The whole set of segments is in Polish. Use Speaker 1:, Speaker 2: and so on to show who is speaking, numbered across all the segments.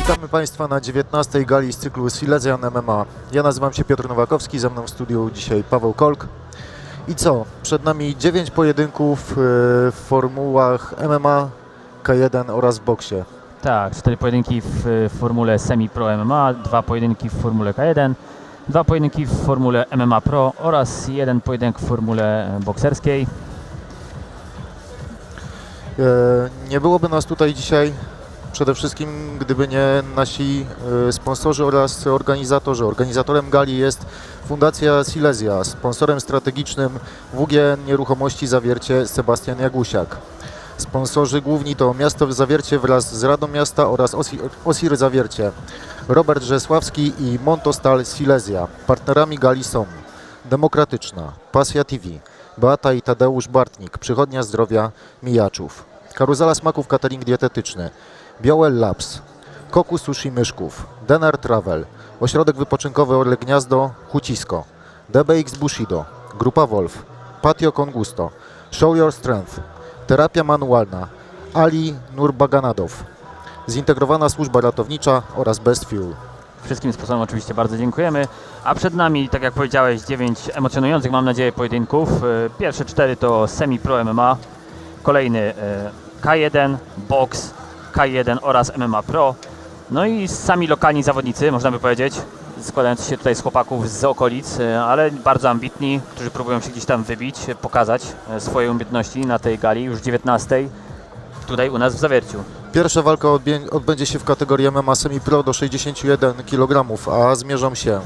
Speaker 1: Witamy Państwa na 19. gali z cyklu Silesian MMA. Ja nazywam się Piotr Nowakowski, ze mną w studiu dzisiaj Paweł Kolk. I co? Przed nami 9 pojedynków w formułach MMA, K1 oraz w boksie.
Speaker 2: Tak, 4 pojedynki w formule Semi-Pro MMA, 2 pojedynki w formule K1, 2 pojedynki w formule MMA Pro oraz 1 pojedynek w formule bokserskiej.
Speaker 1: Nie byłoby nas tutaj dzisiaj przede wszystkim, gdyby nie nasi sponsorzy oraz organizatorzy. Organizatorem gali jest Fundacja Silesia, sponsorem strategicznym WG Nieruchomości Zawiercie Sebastian Jagusiak. Sponsorzy główni to Miasto Zawiercie wraz z Radą Miasta oraz OSIR Zawiercie, Robert Rzesławski i Montostal Silesia. Partnerami gali są Demokratyczna, Pasja TV, Beata i Tadeusz Bartnik, Przychodnia Zdrowia Mijaczów, Karuzela Smaków Catering Dietetyczny, Bioel Labs, Koku Sushi Myszków, Denar Travel, Ośrodek Wypoczynkowy Orle Gniazdo Hucisko, DBX Bushido, Grupa Wolf, Patio Congusto, Show Your Strength, Terapia Manualna, Ali Nurbaganadow, Zintegrowana Służba Ratownicza oraz Best Fuel.
Speaker 2: Wszystkim sponsorom oczywiście bardzo dziękujemy, a przed nami, tak jak powiedziałeś, 9 emocjonujących, mam nadzieję, pojedynków. Pierwsze 4 to Semi-Pro MMA, kolejny K1, Box, K1 oraz MMA Pro. No i sami lokalni zawodnicy, można by powiedzieć, składający się tutaj z chłopaków z okolic, ale bardzo ambitni, którzy próbują się gdzieś tam wybić, pokazać swoje umiejętności na tej gali już 19. tutaj u nas w Zawierciu.
Speaker 1: Pierwsza walka odbędzie się w kategorii MMA Semi-Pro do 61 kg, a zmierzą się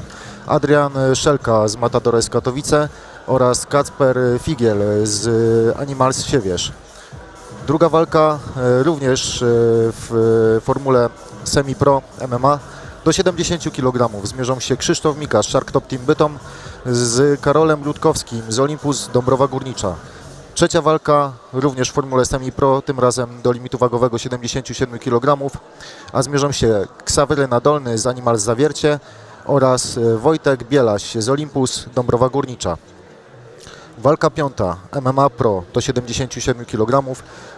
Speaker 1: Adrian Szelka z Matadores Katowice oraz Kacper Figiel z Animals Siewierz. Druga walka również w formule Semi-Pro MMA do 70 kg. Zmierzą się Krzysztof Mika z Shark Top Team Bytom z Karolem Ludkowskim z Olympus Dąbrowa Górnicza. Trzecia walka również w formule Semi-Pro, tym razem do limitu wagowego 77 kg, a zmierzą się Ksawery Nadolny z Animals Zawiercie oraz Wojtek Bielaś z Olympus Dąbrowa Górnicza. Walka piąta MMA Pro do 77 kg,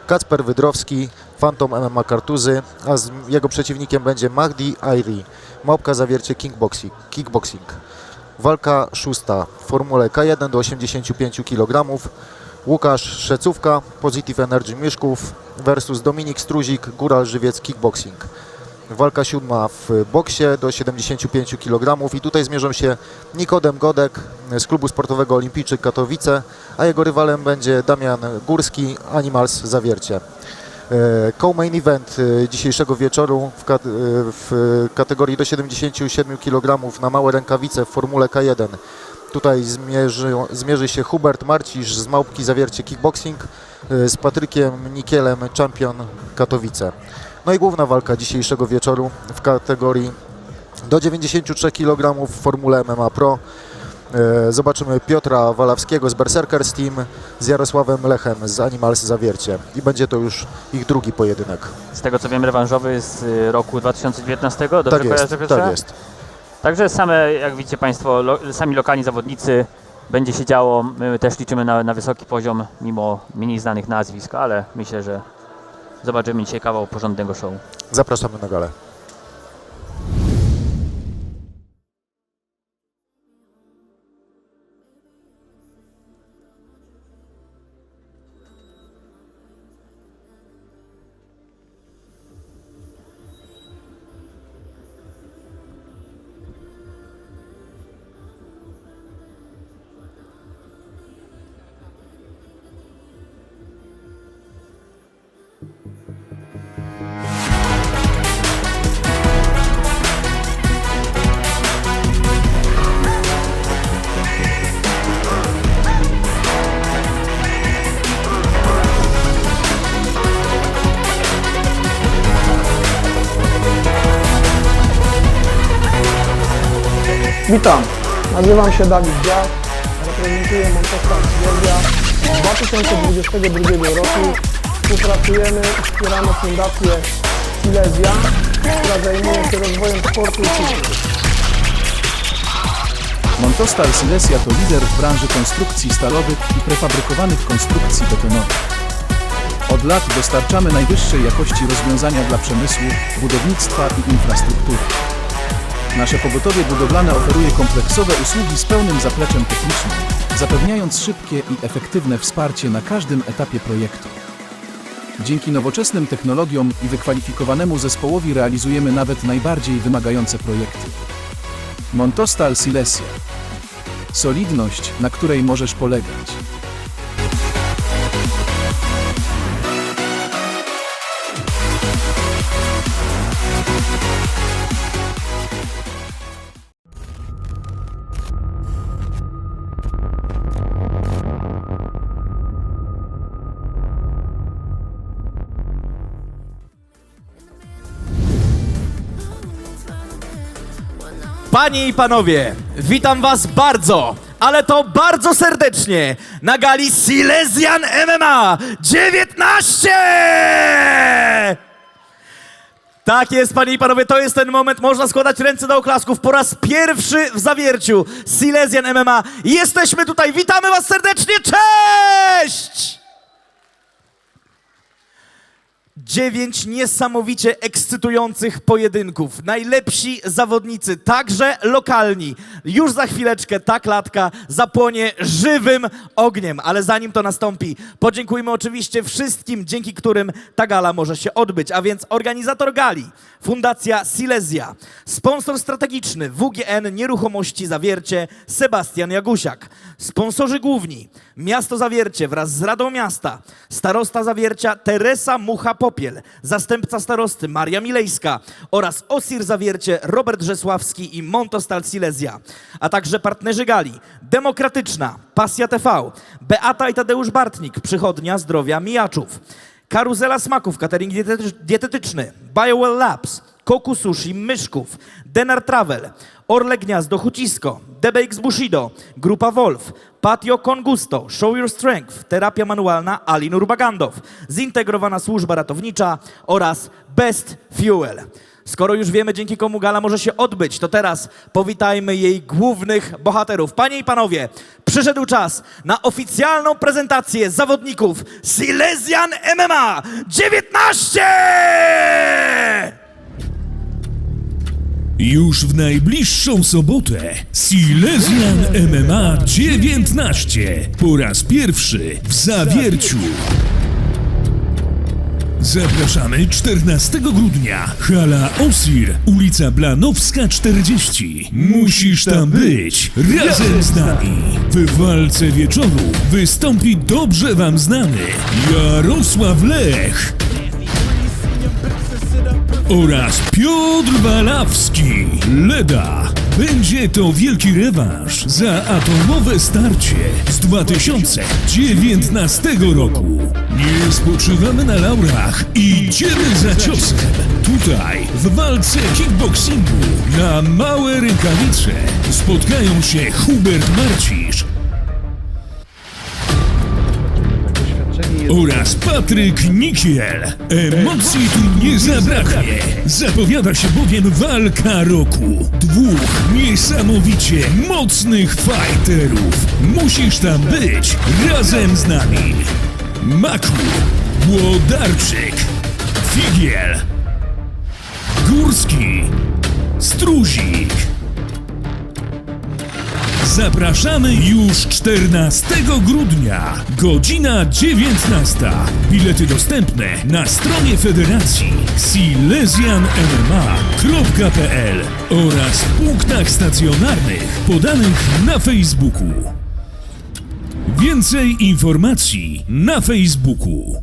Speaker 1: Kacper Wydrowski, Phantom MMA Kartuzy, a jego przeciwnikiem będzie Mahdi Airi, Małpka Zawiercie Kickboxing. Walka szósta w formule K1 do 85 kg, Łukasz Szecówka, Positive Energy Mieszków versus Dominik Struzik, Góral Żywiec Kickboxing. Walka siódma w boksie do 75 kg i tutaj zmierzą się Nikodem Godek z klubu sportowego Olimpijczyk Katowice, a jego rywalem będzie Damian Górski, Animals Zawiercie. Co-main event dzisiejszego wieczoru w kategorii do 77 kg na małe rękawice w formule K1. Tutaj zmierzy się Hubert Marcisz z Małpki Zawiercie Kickboxing z Patrykiem Nikielem, Champion Katowice. No i główna walka dzisiejszego wieczoru w kategorii do 93 kg w formule MMA Pro. Zobaczymy Piotra Walawskiego z Berserkers Team z Jarosławem Lechem z Animals Zawiercie i będzie to już ich drugi pojedynek.
Speaker 2: Z tego co wiem, rewanżowy z roku 2019, dobrze
Speaker 1: tak jest,
Speaker 2: kojarzę?
Speaker 1: Tak jest.
Speaker 2: Także same, jak widzicie Państwo, sami lokalni zawodnicy, będzie się działo. My też liczymy na wysoki poziom, mimo mniej znanych nazwisk, ale myślę, że zobaczymy dzisiaj kawał porządnego show.
Speaker 1: Zapraszamy na galę.
Speaker 3: Witam, nazywam się Dawid Dziak, reprezentuję Montostal Silesia. Od 2022 roku współpracujemy i wspieramy Fundację Silesia, która zajmuje się rozwojem sportu i fitness.
Speaker 4: Montostal Silesia to lider w branży konstrukcji stalowych i prefabrykowanych konstrukcji betonowych. Od lat dostarczamy najwyższej jakości rozwiązania dla przemysłu, budownictwa i infrastruktury. Nasze pogotowie budowlane oferuje kompleksowe usługi z pełnym zapleczem technicznym, zapewniając szybkie i efektywne wsparcie na każdym etapie projektu. Dzięki nowoczesnym technologiom i wykwalifikowanemu zespołowi realizujemy nawet najbardziej wymagające projekty. Montostal Silesia. Solidność, na której możesz polegać.
Speaker 5: Panie i panowie, witam was bardzo, ale to bardzo serdecznie na gali Silesian MMA 19! Tak jest, panie i panowie, to jest ten moment, można składać ręce do oklasków. Po raz pierwszy w zawierciu Silesian MMA jesteśmy tutaj, witamy was serdecznie, cześć! 9 niesamowicie ekscytujących pojedynków. Najlepsi zawodnicy, także lokalni. Już za chwileczkę ta klatka zapłonie żywym ogniem. Ale zanim to nastąpi, podziękujmy oczywiście wszystkim, dzięki którym ta gala może się odbyć. A więc organizator gali, Fundacja Silesia, sponsor strategiczny WGN Nieruchomości Zawiercie, Sebastian Jagusiak. Sponsorzy główni, Miasto Zawiercie wraz z Radą Miasta, starosta Zawiercia Teresa Mucha-Popiel, zastępca starosty Maria Milejska oraz OSIR Zawiercie Robert Rzesławski i Montostal Silesia, a także partnerzy gali Demokratyczna, Pasja TV, Beata i Tadeusz Bartnik, Przychodnia Zdrowia Mijaczów, Karuzela Smaków, catering dietetyczny, BioWell Labs, Koku Sushi Myszków, Denar Travel, Orle Gniazdo Hucisko, DBX Bushido, Grupa Wolf, Patio Con Gusto, Show Your Strength, Terapia Manualna Ali Nurbagandow, Zintegrowana Służba Ratownicza oraz Best Fuel. Skoro już wiemy, dzięki komu gala może się odbyć, to teraz powitajmy jej głównych bohaterów. Panie i panowie, przyszedł czas na oficjalną prezentację zawodników Silesian MMA 19!
Speaker 6: Już w najbliższą sobotę Silesian MMA 19 po raz pierwszy w Zawierciu. Zapraszamy 14 grudnia. Hala OSIR, ulica Blanowska 40. Musisz tam być razem z nami. W walce wieczoru wystąpi dobrze wam znany Jarosław Lech oraz Piotr Walawski. Leda. Będzie to wielki rewanż za atomowe starcie z 2019 roku. Nie spoczywamy na laurach i idziemy za ciosem. Tutaj, w walce kickboxingu, na małe rękawice spotkają się Hubert Marcisz oraz Patryk Nikiel. Emocji tu nie zabraknie. Zapowiada się bowiem walka roku. Dwóch niesamowicie mocnych fighterów. Musisz tam być razem z nami. Maku, Włodarczyk, Figiel, Górski, Struzik. Zapraszamy już 14 grudnia, godzina 19. Bilety dostępne na stronie Federacji silesianmma.pl oraz w punktach stacjonarnych podanych na Facebooku. Więcej informacji na Facebooku.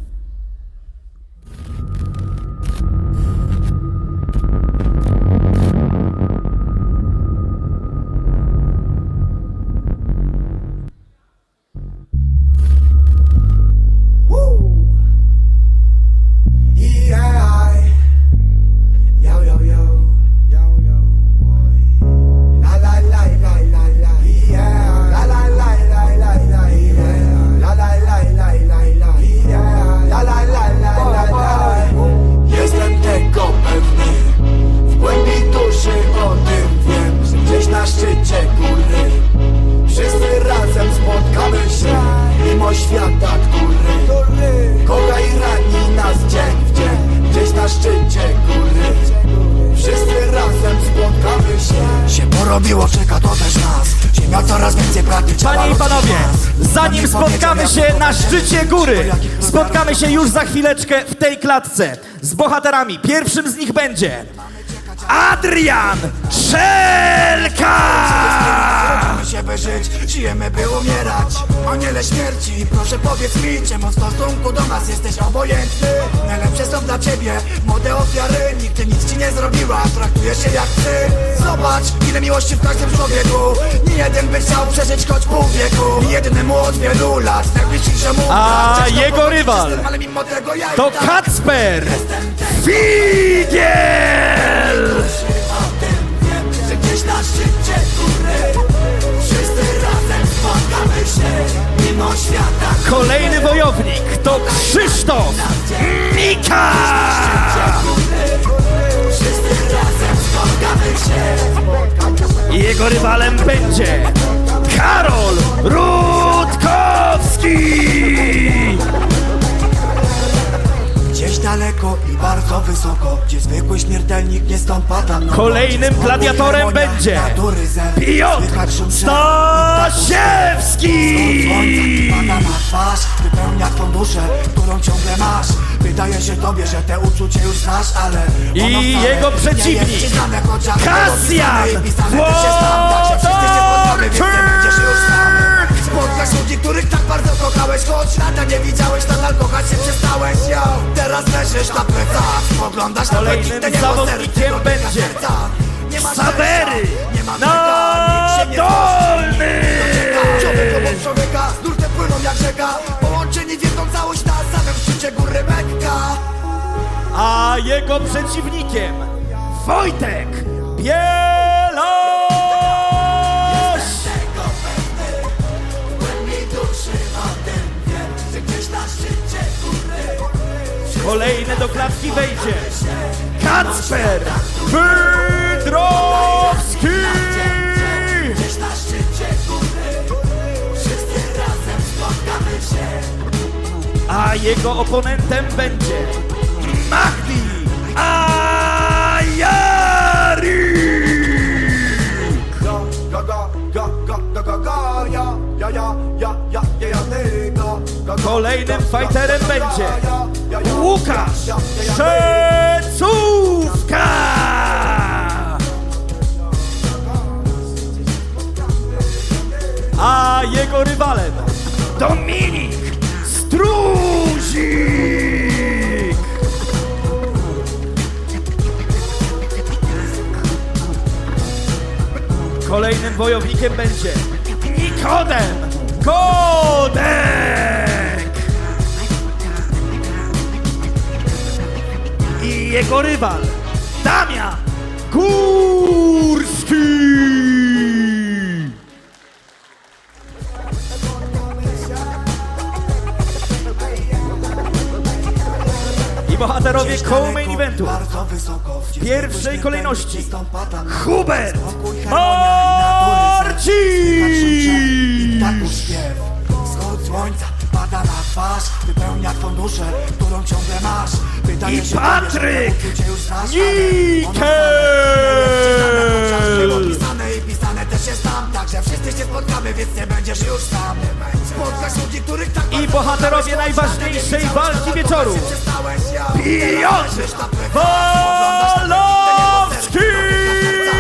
Speaker 7: Yeah. miło czeka, to też nas. Ziemia coraz więcej pragnie ciała
Speaker 5: Panie i
Speaker 7: ludzkich
Speaker 5: panowie,
Speaker 7: mas.
Speaker 5: zanim spotkamy się na szczycie góry, spotkamy się już za chwileczkę w tej klatce z bohaterami. Pierwszym z nich będzie Adrian Szelka!
Speaker 7: Urodzimy się by żyć, żyjemy by umierać. Aniele śmierci, proszę powiedz mi, czemu w stosunku do nas jesteś obojętny? Najlepsze są dla ciebie młode ofiary. Nigdy nic ci nie zrobiła, traktujesz się jak ty. Zobacz, ile miłości w każdym człowieku. Nie jeden by chciał przeżyć choć pół wieku. Nie jednemu od wielu lat, najbliższemu.
Speaker 5: A
Speaker 7: Ciężko
Speaker 5: jego
Speaker 7: powiedzieć,
Speaker 5: rywal
Speaker 7: jestem, ale mimo tego ja
Speaker 5: to
Speaker 7: i tak
Speaker 5: Kacper Figiel!
Speaker 7: że gdzieś na szczycie góry wszyscy razem spotkamy się mimo świata.
Speaker 5: Kolejny wojownik to Krzysztof Mika!
Speaker 7: Wszyscy razem spotkamy się.
Speaker 5: I jego rywalem będzie Karol Rutkowski!
Speaker 7: Gdzieś daleko i bardzo wysoko, gdzie zwykły śmiertelnik nie stąpa tam na
Speaker 5: Kolejnym
Speaker 7: noc.
Speaker 5: gladiatorem
Speaker 7: Harmonia,
Speaker 5: będzie
Speaker 7: natury zen.
Speaker 5: Piotr
Speaker 7: Słychać szum drzew,
Speaker 5: Stasiewski!
Speaker 7: Słońce pada na twarz, wypełnia twą duszę, którą ciągle masz. Wydaje się tobie, że te uczucie już znasz, ale
Speaker 5: I
Speaker 7: ono wcale
Speaker 5: jego przeciwnik,
Speaker 7: nie jest ci znane, chociaż
Speaker 5: Kasjan
Speaker 7: było pisane i pisane też jest tam, także wszyscy się spotkamy, więc nie będziesz już sam. Spotkasz ludzi, których tak bardzo kochałeś, choć lata nie widziałeś, nadal kochać się przestałeś. Yo, teraz leżysz na plecach, spoglądasz na
Speaker 5: Kolejnym
Speaker 7: błękitne niebo,
Speaker 5: zawodnikiem
Speaker 7: serce dotyka
Speaker 5: będzie
Speaker 7: serca. Nie ma
Speaker 5: Sawery
Speaker 7: szczęścia, nie ma mega, nikt się nie
Speaker 5: Nadolny!
Speaker 7: Człowiek obok człowieka, z nurtem płyną jak rzeka. Połączeni w jedną całość na samym szczycie góry Mekka.
Speaker 5: A jego przeciwnikiem Wojtek Bieloś!
Speaker 7: Tego pewny, w głębi duszy o tym wiem, że gdzieś na szczycie góry
Speaker 5: Kolejny do klatki wejdzie Kacper Wydrowski!
Speaker 7: gdzieś na szczycie góry wszyscy razem spotkamy się.
Speaker 5: A jego oponentem będzie Mahdi Ayari!
Speaker 7: Go, go, go, go, go, go, go, go, ja, ty, go, go, go.
Speaker 5: Kolejnym fighterem będzie Łukasz Szecówka! A jego rywalem Dominik Struzik! Kolejnym wojownikiem będzie Nikodem Godek! I jego rywal Damian Górski! I bohaterowie co-main eventu w pierwszej kolejności Hubert Marcin!
Speaker 7: Wschód słońca pada na twarz, wypełnia twą duszę, którą ciągle masz. Wydaje
Speaker 5: I
Speaker 7: się
Speaker 5: Patryk
Speaker 7: tobie, że uczucie już znasz, ale ono
Speaker 5: Nikel!
Speaker 7: wcale było pisane i pisane też jest tam, także wszyscy się spotkamy, więc nie będziesz już sam. Spotkasz ludzi, których tak
Speaker 5: I
Speaker 7: bardzo
Speaker 5: bohaterowie
Speaker 7: kochałeś,
Speaker 5: najważniejszej
Speaker 7: choć
Speaker 5: walki
Speaker 7: nadal
Speaker 5: wieczoru.
Speaker 7: kochać się przestałeś, ja.
Speaker 5: Piotr
Speaker 7: Leżysz na plecach, spoglądasz na
Speaker 5: Walowski!
Speaker 7: błękitne niebo, serce dotyka serca.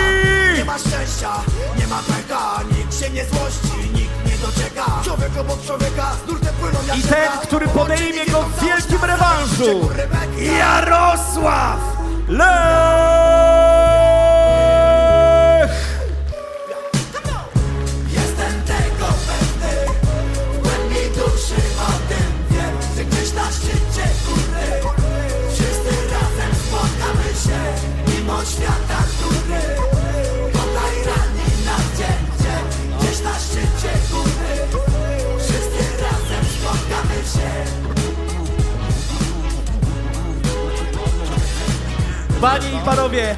Speaker 7: Nie ma szczęścia, nie ma pecha, nikt się nie złości, nikt nie doczeka. Człowiek obok człowieka, z nurtem płyną jak
Speaker 5: I
Speaker 7: rzeka.
Speaker 5: ten, który podejmie go w
Speaker 7: Połączeni
Speaker 5: wielkim
Speaker 7: w
Speaker 5: rewanżu
Speaker 7: góry Mekka.
Speaker 5: Jarosław Lech!
Speaker 7: Jestem tego pewny, w głębi duszy o tym wiem, że gdzieś na szczycie góry wszyscy razem spotkamy się, mimo świata, który tutaj rani nas dzień, gdzieś na szczycie góry wszyscy razem spotkamy się.
Speaker 5: Panie i panowie,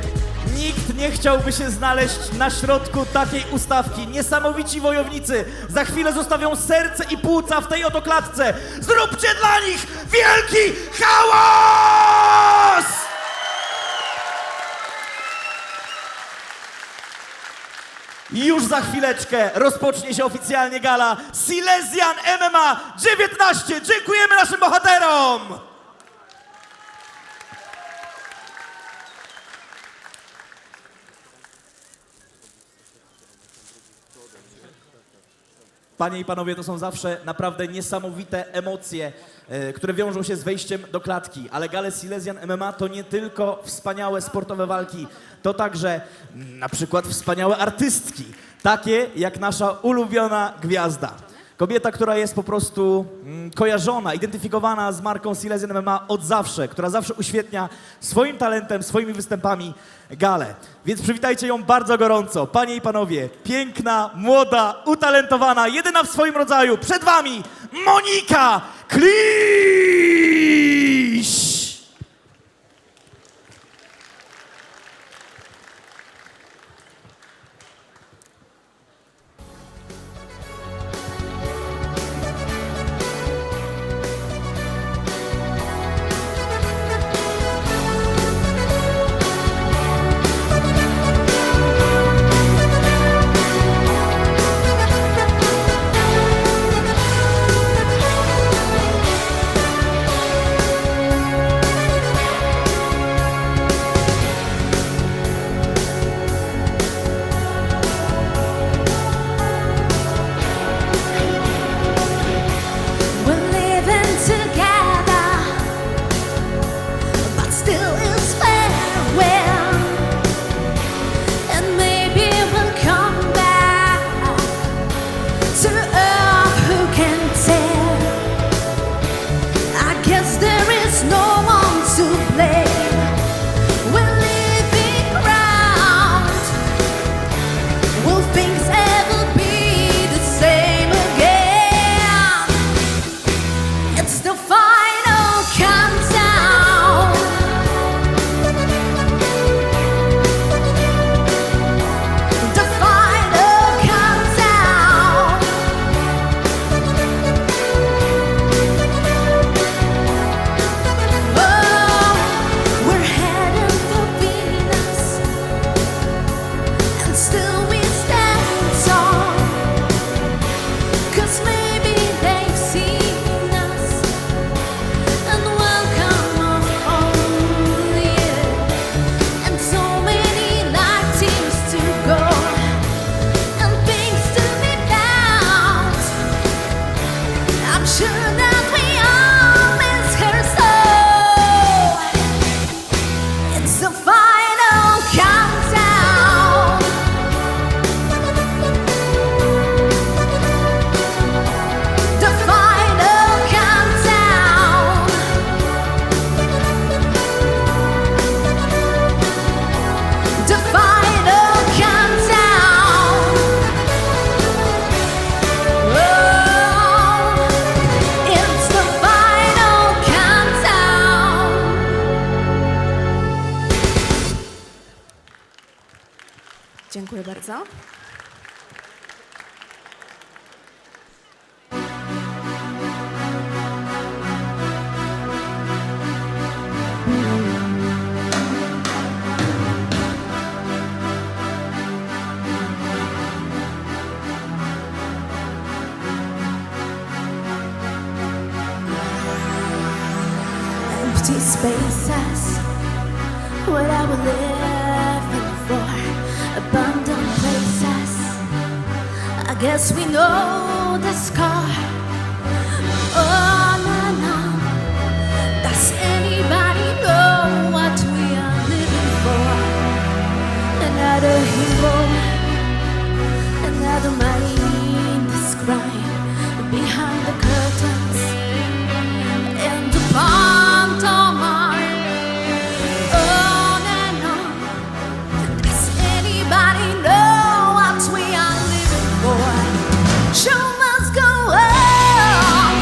Speaker 5: nikt nie chciałby się znaleźć na środku takiej ustawki. Niesamowici wojownicy za chwilę zostawią serce i płuca w tej oto klatce. Zróbcie dla nich wielki hałas! Już za chwileczkę rozpocznie się oficjalnie gala Silesian MMA 19. Dziękujemy naszym bohaterom! Panie i panowie, to są zawsze naprawdę niesamowite emocje, które wiążą się z wejściem do klatki. Ale gale Silesian MMA to nie tylko wspaniałe sportowe walki, to także na przykład wspaniałe artystki, takie jak nasza ulubiona gwiazda. Kobieta, która jest po prostu kojarzona, identyfikowana z marką Silesian MMA od zawsze, która zawsze uświetnia swoim talentem, swoimi występami galę. Więc przywitajcie ją bardzo gorąco. Panie i panowie, piękna, młoda, utalentowana, jedyna w swoim rodzaju. Przed wami Monika Kliś!
Speaker 8: We're living together, but still it's farewell. And maybe we'll come back to earth, who can tell? I guess there is no one to blame. We're leaving ground. Will things ever be the same again? It's the final countdown. The final countdown. Oh, we're heading for Venus, and still we stand tall. 'Cause maybe they've seen us and welcome us home, yeah. And so many lifetimes to go and things to be found. I'm sure that we all miss her so. It's the final countdown. The final countdown. The final countdown. Oh, it's the final countdown.
Speaker 9: Dziękuję bardzo.
Speaker 8: Empty spaces, what I will live for, abandoned places. I guess we know the scar. On and on. Does anybody know what we are living for? Another hero, another mind described behind the curtains. In the pantomime, on and on. Does anybody know what we are living for? Show must go on.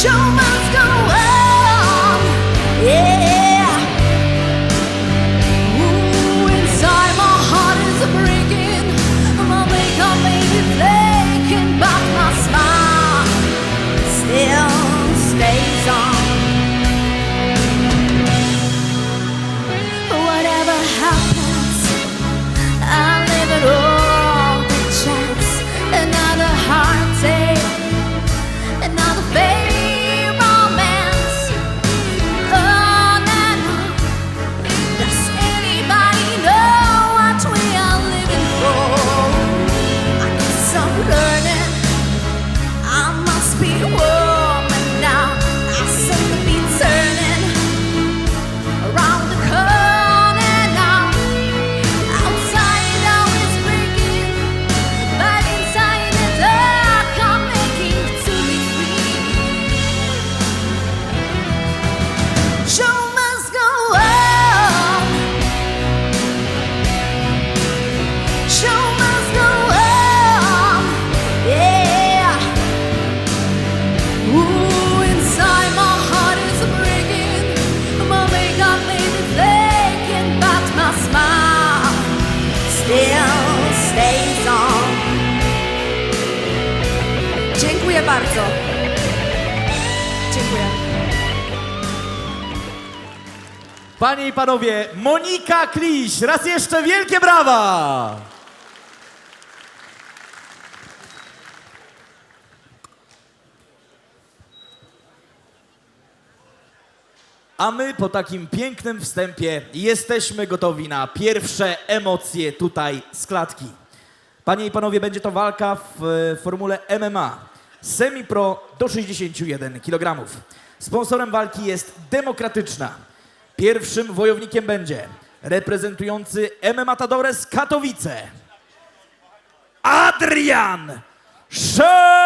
Speaker 8: Show must go on. Yeah. Ooh, inside my heart is breaking. My makeup may be flaking, but my smile still stays on. Whatever happens,
Speaker 9: bardzo. Dziękuję.
Speaker 5: Panie i panowie, Monika Kliś, raz jeszcze wielkie brawa! A my po takim pięknym wstępie jesteśmy gotowi na pierwsze emocje tutaj z klatki. Panie i panowie, będzie to walka w formule MMA. Semi-pro do 61 kg. Sponsorem walki jest Demokratyczna. Pierwszym wojownikiem będzie reprezentujący MMA Matadores Katowice Adrian Szelka!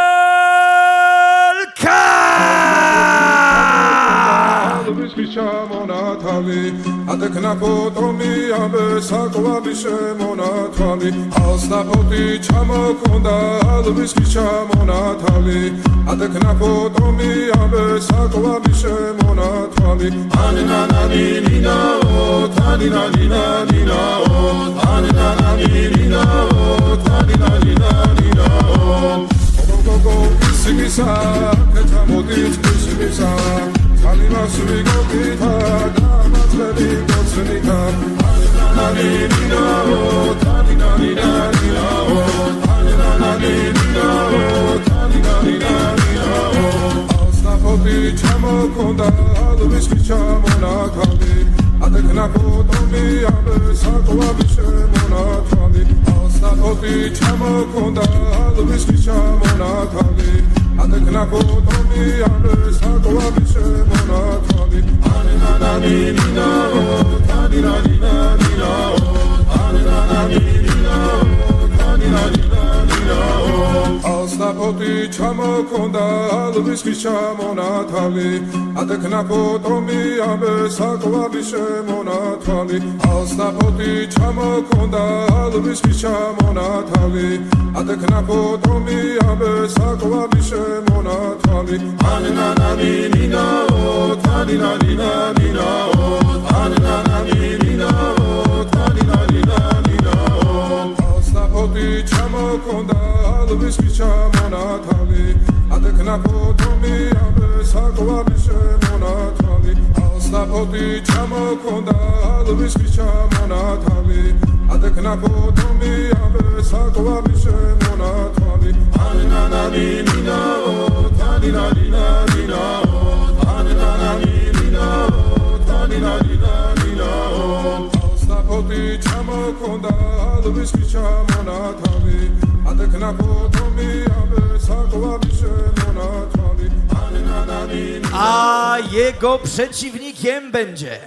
Speaker 5: A jego przeciwnikiem będzie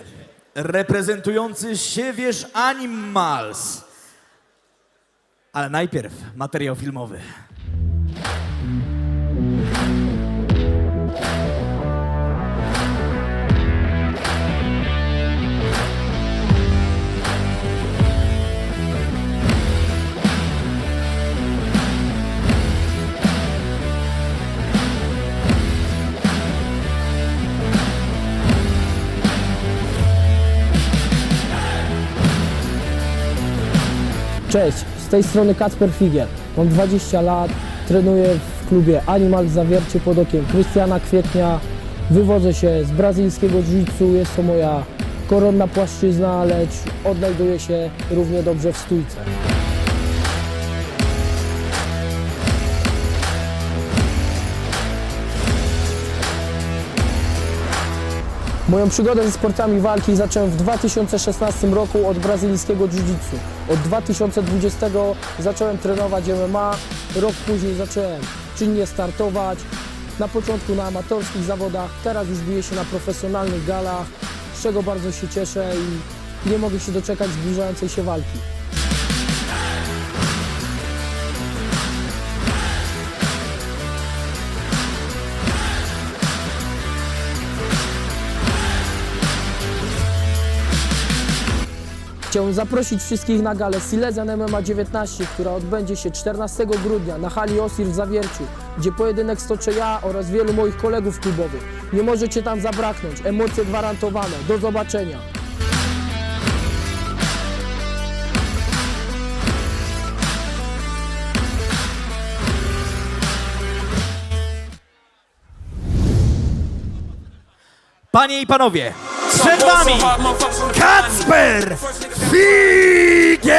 Speaker 5: reprezentujący Siewierz Animals. Ale najpierw materiał filmowy.
Speaker 3: Cześć, z tej strony Kacper Figiel. Mam 20 lat, trenuję w klubie Animal Zawiercie pod okiem Krystiana Kwietnia. Wywodzę się z brazylijskiego jiu-jitsu, jest to moja koronna płaszczyzna, lecz odnajduję się równie dobrze w stójce. Moją przygodę ze sportami walki zacząłem w 2016 roku od brazylijskiego jiu-jitsu. Od 2020 zacząłem trenować MMA, rok później zacząłem czynnie startować. Na początku na amatorskich zawodach, teraz już biję się na profesjonalnych galach, z czego bardzo się cieszę i nie mogę się doczekać zbliżającej się walki. Chciałbym zaprosić wszystkich na galę Silesian MMA 19, która odbędzie się 14 grudnia na hali Osir w Zawierciu, gdzie pojedynek stoczę ja oraz wielu moich kolegów klubowych. Nie możecie tam zabraknąć, emocje gwarantowane. Do zobaczenia.
Speaker 5: Panie i panowie, przed wami Kacper Figiel!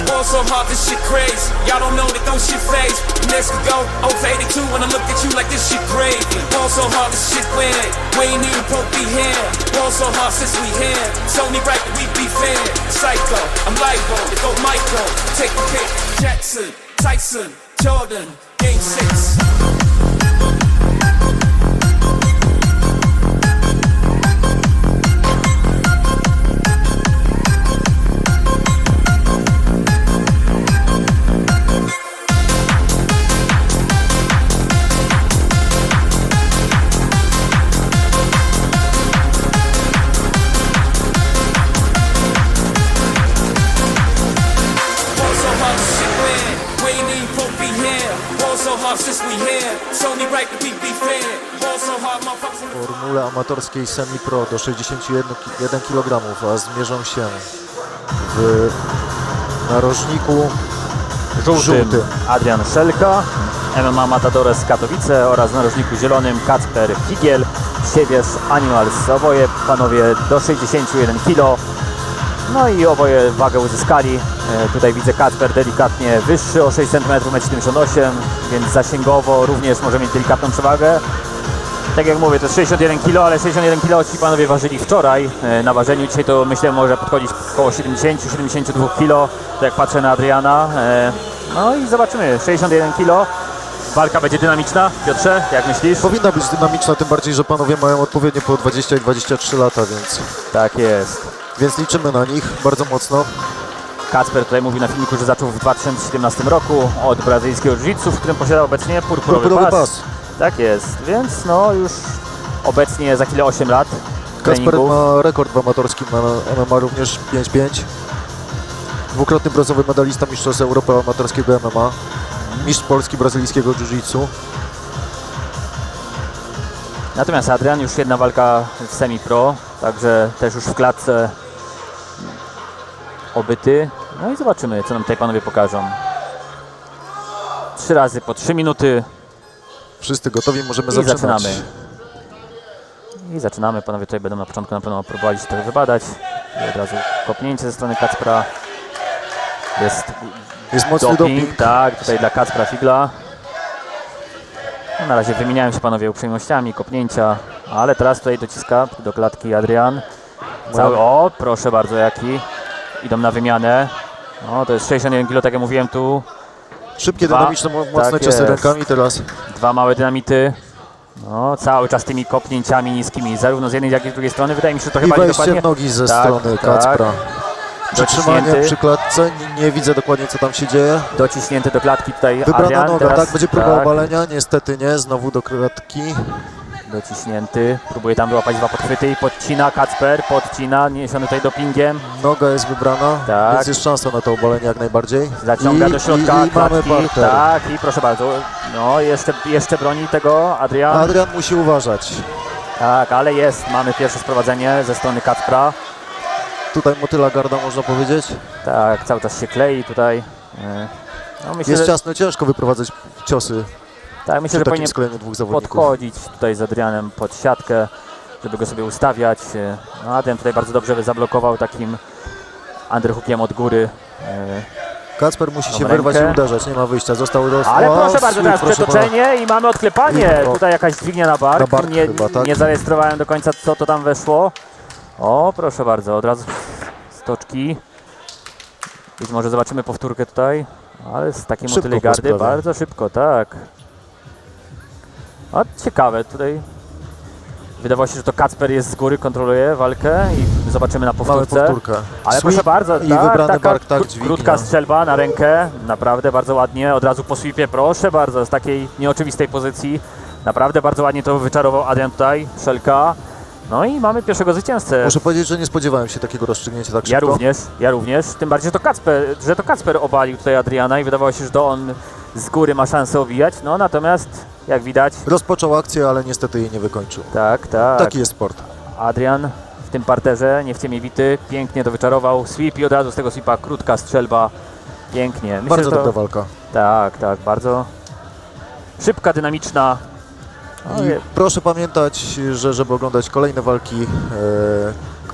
Speaker 10: Ball so hard, this shit crazy. Y'all don't know that don't shit phase. Next we go, 0-82 when I look at you like this shit crazy. Ball so hard, this shit weird. We ain't even broke be here. Ball so hard since we here. It's only right that we be fair. Psycho, I'm libo, it go Michael. Take the pick, Jackson, Tyson, Jordan, Game 6.
Speaker 1: W formule amatorskiej semi-pro do 61 kg, a zmierzą się w narożniku żółtym
Speaker 2: Adrian Szelka, MMA Matadores Katowice oraz w narożniku zielonym Kacper Figiel, Siewiesz Animals. Oboje panowie do 61 kg. No i oboje wagę uzyskali. Tutaj widzę Kacper delikatnie wyższy o 6 cm, 1,78 m, więc zasięgowo również może mieć delikatną przewagę. Tak jak mówię, to jest 61 kg, ale 61 kg ci panowie ważyli wczoraj na ważeniu. Dzisiaj to myślę może podchodzić około 70-72 kg, to jak patrzę na Adriana. No i zobaczymy, 61 kg. Walka będzie dynamiczna, Piotrze, jak myślisz?
Speaker 1: powinna być dynamiczna, tym bardziej, że panowie mają odpowiednio po 20 i 23 lata,
Speaker 2: Tak jest.
Speaker 1: więc liczymy na nich bardzo mocno.
Speaker 2: Kacper tutaj mówił na filmiku, że zaczął w 2017 roku od brazylijskiego jiu-jitsu, w którym posiada obecnie purpurowy pas. Tak jest, więc no już obecnie za chwilę 8 lat
Speaker 1: Kacper
Speaker 2: treningów.
Speaker 1: ma rekord w amatorskim MMA, również 5-5. Dwukrotny brązowy medalista Mistrzostw Europy Amatorskiego MMA. Mistrz Polski brazylijskiego jiu-jitsu.
Speaker 2: Natomiast Adrian już jedna walka w semi-pro, także też już w klatce obyty. No i zobaczymy, co nam tutaj panowie pokażą. 3 razy po 3 minuty
Speaker 1: Wszyscy gotowi, możemy
Speaker 2: i
Speaker 1: zaczynać.
Speaker 2: zaczynamy. I zaczynamy, panowie tutaj będą na początku na pewno próbowali się trochę wybadać. I od razu kopnięcie ze strony Kacpra.
Speaker 1: Jest mocny doping.
Speaker 2: Tak, tutaj dla Kacpra Figla. No, na razie wymieniają się panowie uprzejmościami, kopnięcia, ale teraz tutaj dociska do klatki Adrian. Cały, o, proszę bardzo, jaki. Idą na wymianę. No, to jest 61 kg, tak jak mówiłem tu.
Speaker 1: Szybkie,
Speaker 2: Dwa.
Speaker 1: dynamiczne, mocne
Speaker 2: Tak
Speaker 1: ciosy
Speaker 2: jest.
Speaker 1: rękami teraz.
Speaker 2: Dwa małe dynamity. No, cały czas tymi kopnięciami niskimi, zarówno z jednej, jak i z drugiej strony. Wydaje mi się, że to
Speaker 1: I
Speaker 2: chyba
Speaker 1: wejście
Speaker 2: dokładnie...
Speaker 1: w nogi ze
Speaker 2: Tak,
Speaker 1: strony
Speaker 2: tak.
Speaker 1: Kacpra. Przytrzymanie
Speaker 2: Dociśnięty.
Speaker 1: przy klatce, nie widzę dokładnie, co tam się dzieje.
Speaker 2: Dociśnięty do klatki tutaj
Speaker 1: Wybrana
Speaker 2: Adrian.
Speaker 1: noga,
Speaker 2: Teraz,
Speaker 1: tak? Będzie próba obalenia, niestety nie, znowu do klatki.
Speaker 2: Dociśnięty, próbuje tam wyłapać dwa podchwyty i podcina Kacper, podcina, niesiony tutaj dopingiem.
Speaker 1: Noga jest wybrana,
Speaker 2: Tak.
Speaker 1: więc jest szansa na to obalenie jak najbardziej.
Speaker 2: Zaciąga do środka
Speaker 1: i mamy
Speaker 2: klatki,
Speaker 1: parter.
Speaker 2: tak, i proszę bardzo, no jeszcze broni tego Adrian.
Speaker 1: Adrian musi uważać.
Speaker 2: Tak, ale mamy pierwsze sprowadzenie ze strony Kacpra.
Speaker 1: Tutaj motyla garda, można powiedzieć.
Speaker 2: Tak, cały czas się klei tutaj. No, myślę,
Speaker 1: Jest
Speaker 2: że,
Speaker 1: ciasno, ciężko wyprowadzać ciosy
Speaker 2: tak, myślę,
Speaker 1: przy
Speaker 2: że
Speaker 1: takim
Speaker 2: powinien
Speaker 1: sklejeniu dwóch zawodników.
Speaker 2: podchodzić tutaj z Adrianem pod siatkę, żeby go sobie ustawiać. No, Adrian tutaj bardzo dobrze zablokował takim underhookiem od góry.
Speaker 1: Kacper musi się
Speaker 2: Tą
Speaker 1: wyrwać i
Speaker 2: rękę.
Speaker 1: uderzać, nie ma wyjścia. Został
Speaker 2: Ale proszę bardzo, teraz
Speaker 1: proszę
Speaker 2: przetoczenie i mamy odklepanie.
Speaker 1: I-
Speaker 2: Tutaj jakaś dźwignia na bark.
Speaker 1: Na bark
Speaker 2: nie,
Speaker 1: chyba, tak?
Speaker 2: nie zarejestrowałem do końca, co to tam weszło. O, proszę bardzo, od razu stoczki. Być może zobaczymy powtórkę tutaj, ale z takiej
Speaker 1: Szybko
Speaker 2: motylej
Speaker 1: po
Speaker 2: gardy,
Speaker 1: sprawie.
Speaker 2: bardzo szybko, tak. A ciekawe, tutaj wydawało się, że to Kacper jest z góry, kontroluje walkę i zobaczymy na
Speaker 1: Mamy
Speaker 2: powtórce.
Speaker 1: powtórkę.
Speaker 2: Ale
Speaker 1: Sweep
Speaker 2: proszę bardzo,
Speaker 1: i
Speaker 2: tak,
Speaker 1: wybrany
Speaker 2: taka
Speaker 1: bark, tak, dźwignia.
Speaker 2: krótka strzelba na rękę, naprawdę bardzo ładnie, od razu po sweepie, proszę bardzo, z takiej nieoczywistej pozycji, naprawdę bardzo ładnie to wyczarował Adrian tutaj, Szelka. No i mamy pierwszego zwycięzcę.
Speaker 1: Muszę powiedzieć, że nie spodziewałem się takiego rozstrzygnięcia tak szybko.
Speaker 2: Ja również, tym bardziej, że to Kacper obalił tutaj Adriana i wydawało się, że to on z góry ma szansę owijać, no natomiast jak widać,
Speaker 1: Rozpoczął akcję, ale niestety jej nie wykończył.
Speaker 2: tak.
Speaker 1: Taki jest sport.
Speaker 2: Adrian w tym parterze, nie w ciemię bity, pięknie to wyczarował, sweep i od razu z tego sweepa krótka strzelba, pięknie. Myślę,
Speaker 1: Bardzo
Speaker 2: że to,
Speaker 1: dobra walka.
Speaker 2: tak, bardzo szybka, dynamiczna,
Speaker 1: I proszę pamiętać, że żeby oglądać kolejne walki,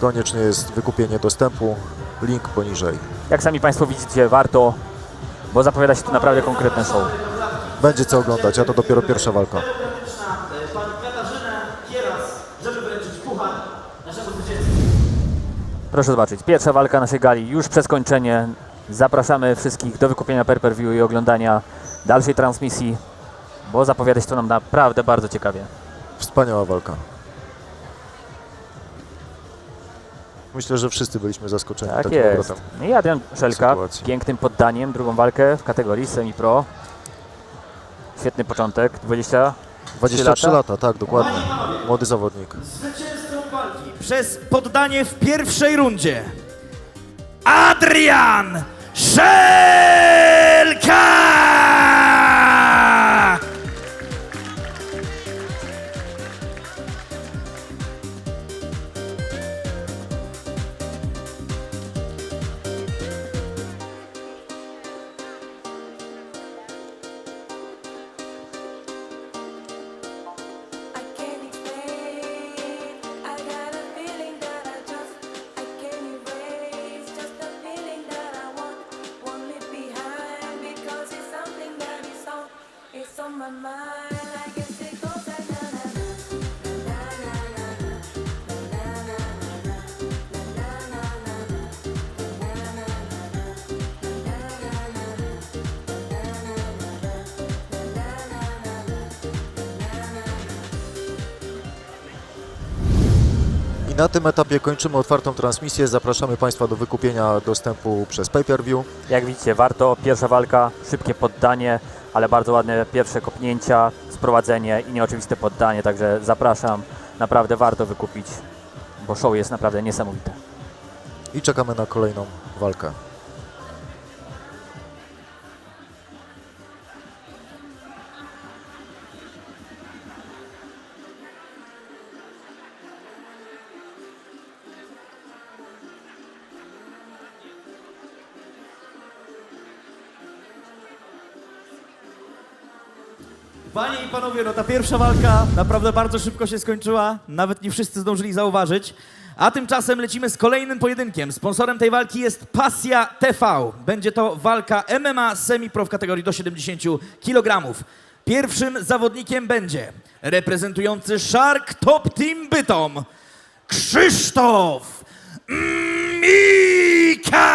Speaker 1: konieczne jest wykupienie dostępu. Link poniżej.
Speaker 2: Jak sami Państwo widzicie, warto, bo zapowiada się to naprawdę konkretne show.
Speaker 1: Będzie co oglądać, a to dopiero pierwsza walka.
Speaker 2: Proszę zobaczyć, pierwsza walka naszej gali już przez skończenie. Zapraszamy wszystkich do wykupienia pay-per-view i oglądania dalszej transmisji, bo zapowiada się to nam naprawdę bardzo ciekawie.
Speaker 1: Wspaniała walka. Myślę, że wszyscy byliśmy zaskoczeni
Speaker 2: Tak
Speaker 1: takim
Speaker 2: jest.
Speaker 1: obrotem
Speaker 2: I Adrian Szelka
Speaker 1: sytuacji.
Speaker 2: pięknym poddaniem, drugą walkę w kategorii semi-pro. Świetny początek,
Speaker 1: 23 lata, tak, dokładnie. Młody zawodnik.
Speaker 5: Zwycięzcą walki przez poddanie w pierwszej rundzie Adrian Szelka!
Speaker 8: I can't explain. I got a feeling that I can't erase. Just a feeling that I won't leave behind because it's something that it's on my mind. I guess it goes like na na na na na na na
Speaker 1: I na tym etapie kończymy otwartą transmisję. Zapraszamy Państwa do wykupienia dostępu przez pay-per-view.
Speaker 2: Jak widzicie, warto. Pierwsza walka, szybkie poddanie, ale bardzo ładne pierwsze kopnięcia, sprowadzenie i nieoczywiste poddanie, także zapraszam. Naprawdę warto wykupić, bo show jest naprawdę niesamowite.
Speaker 1: I czekamy na kolejną walkę.
Speaker 5: Panie i panowie, no ta pierwsza walka naprawdę bardzo szybko się skończyła. Nawet nie wszyscy zdążyli zauważyć. A tymczasem lecimy z kolejnym pojedynkiem. Sponsorem tej walki jest Pasja TV. Będzie to walka MMA semi-pro w kategorii do 70 kg. Pierwszym zawodnikiem będzie reprezentujący Shark Top Team Bytom Krzysztof Mika!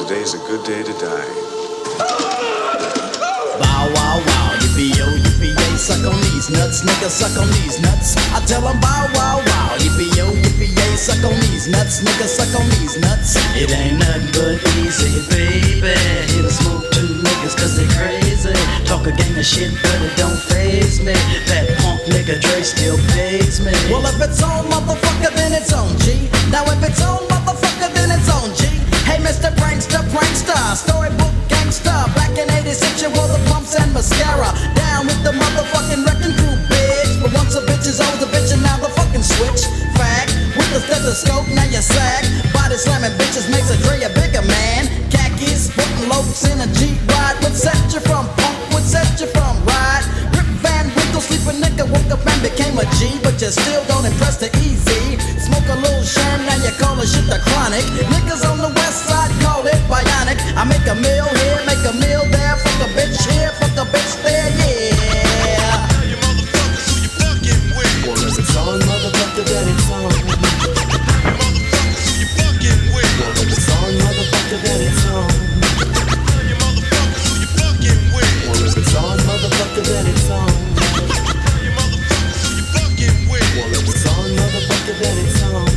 Speaker 11: Today's a good day to die.
Speaker 7: Bow wow wow, yippee-yo, yippee-yay, suck on these nuts, nigga, suck on these nuts. I tell 'em bow wow wow, yippee-yo, yippee-yay, suck on these nuts, nigga, suck on these nuts. It ain't nothing but easy, baby. It'll smoke two niggas 'cause they crazy. Talk a gang of shit, but it don't faze me. That punk nigga Dre still pays me. Well, if it's on, motherfucker, then it's on, G. Now if it's on, motherfucker, then it's on, G. Hey, Mr. Prankster, prankster, storybook gangster. Back in 86, you wore the pumps and mascara. Down with the motherfucking wrecking crew, bitch. But once a bitch is old, a bitch, and now the fucking switch. Fact, with the stethoscope, now you sag. Body slamming bitches makes a Dre a bigger man. Khakis, putting loafs in a G-Ride. What set you from punk? What set you from ride? Rip Van Winkle, sleeping nigga, woke up and became a G. But you still don't impress the easy. Smoke a little sham, now you call it shit the chronic. Niggas on the west side call it bionic. I make a meal here, make a meal there. Fuck a bitch here, fuck a bitch there, yeah.
Speaker 11: Tell you motherfuckers who you fucking with.
Speaker 7: Well, if it's on, motherfucker, then it's on.
Speaker 11: Motherfuckers who you fucking with.
Speaker 7: Well, if it's on, motherfucker, then it's on.
Speaker 11: Tell you motherfuckers who you fucking with.
Speaker 7: Well, if it's on, motherfucker, then it's on.
Speaker 11: Tell you motherfuckers who you fucking with.
Speaker 7: Well, if it's on, motherfucker, then it's on.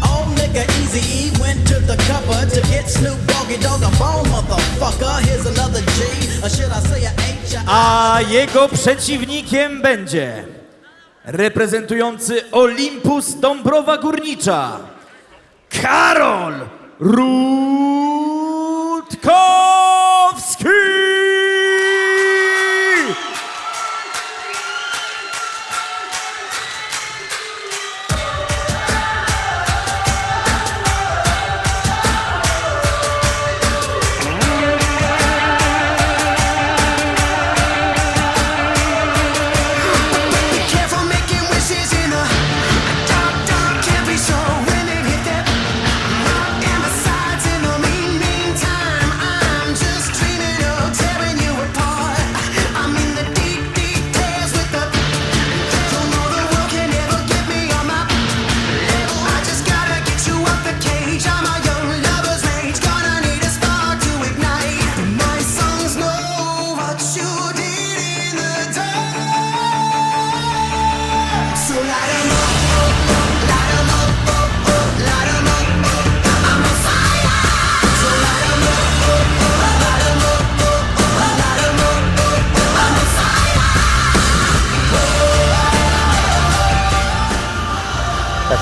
Speaker 7: Oh, nigga, Eazy-E went to the cover to get Snoop Doggy Dogg a bone, motherfucker. Here's another G, or should I say a H?
Speaker 5: A jego przeciwnikiem będzie reprezentujący Olympus Dąbrowa Górnicza Karol Rutkowski!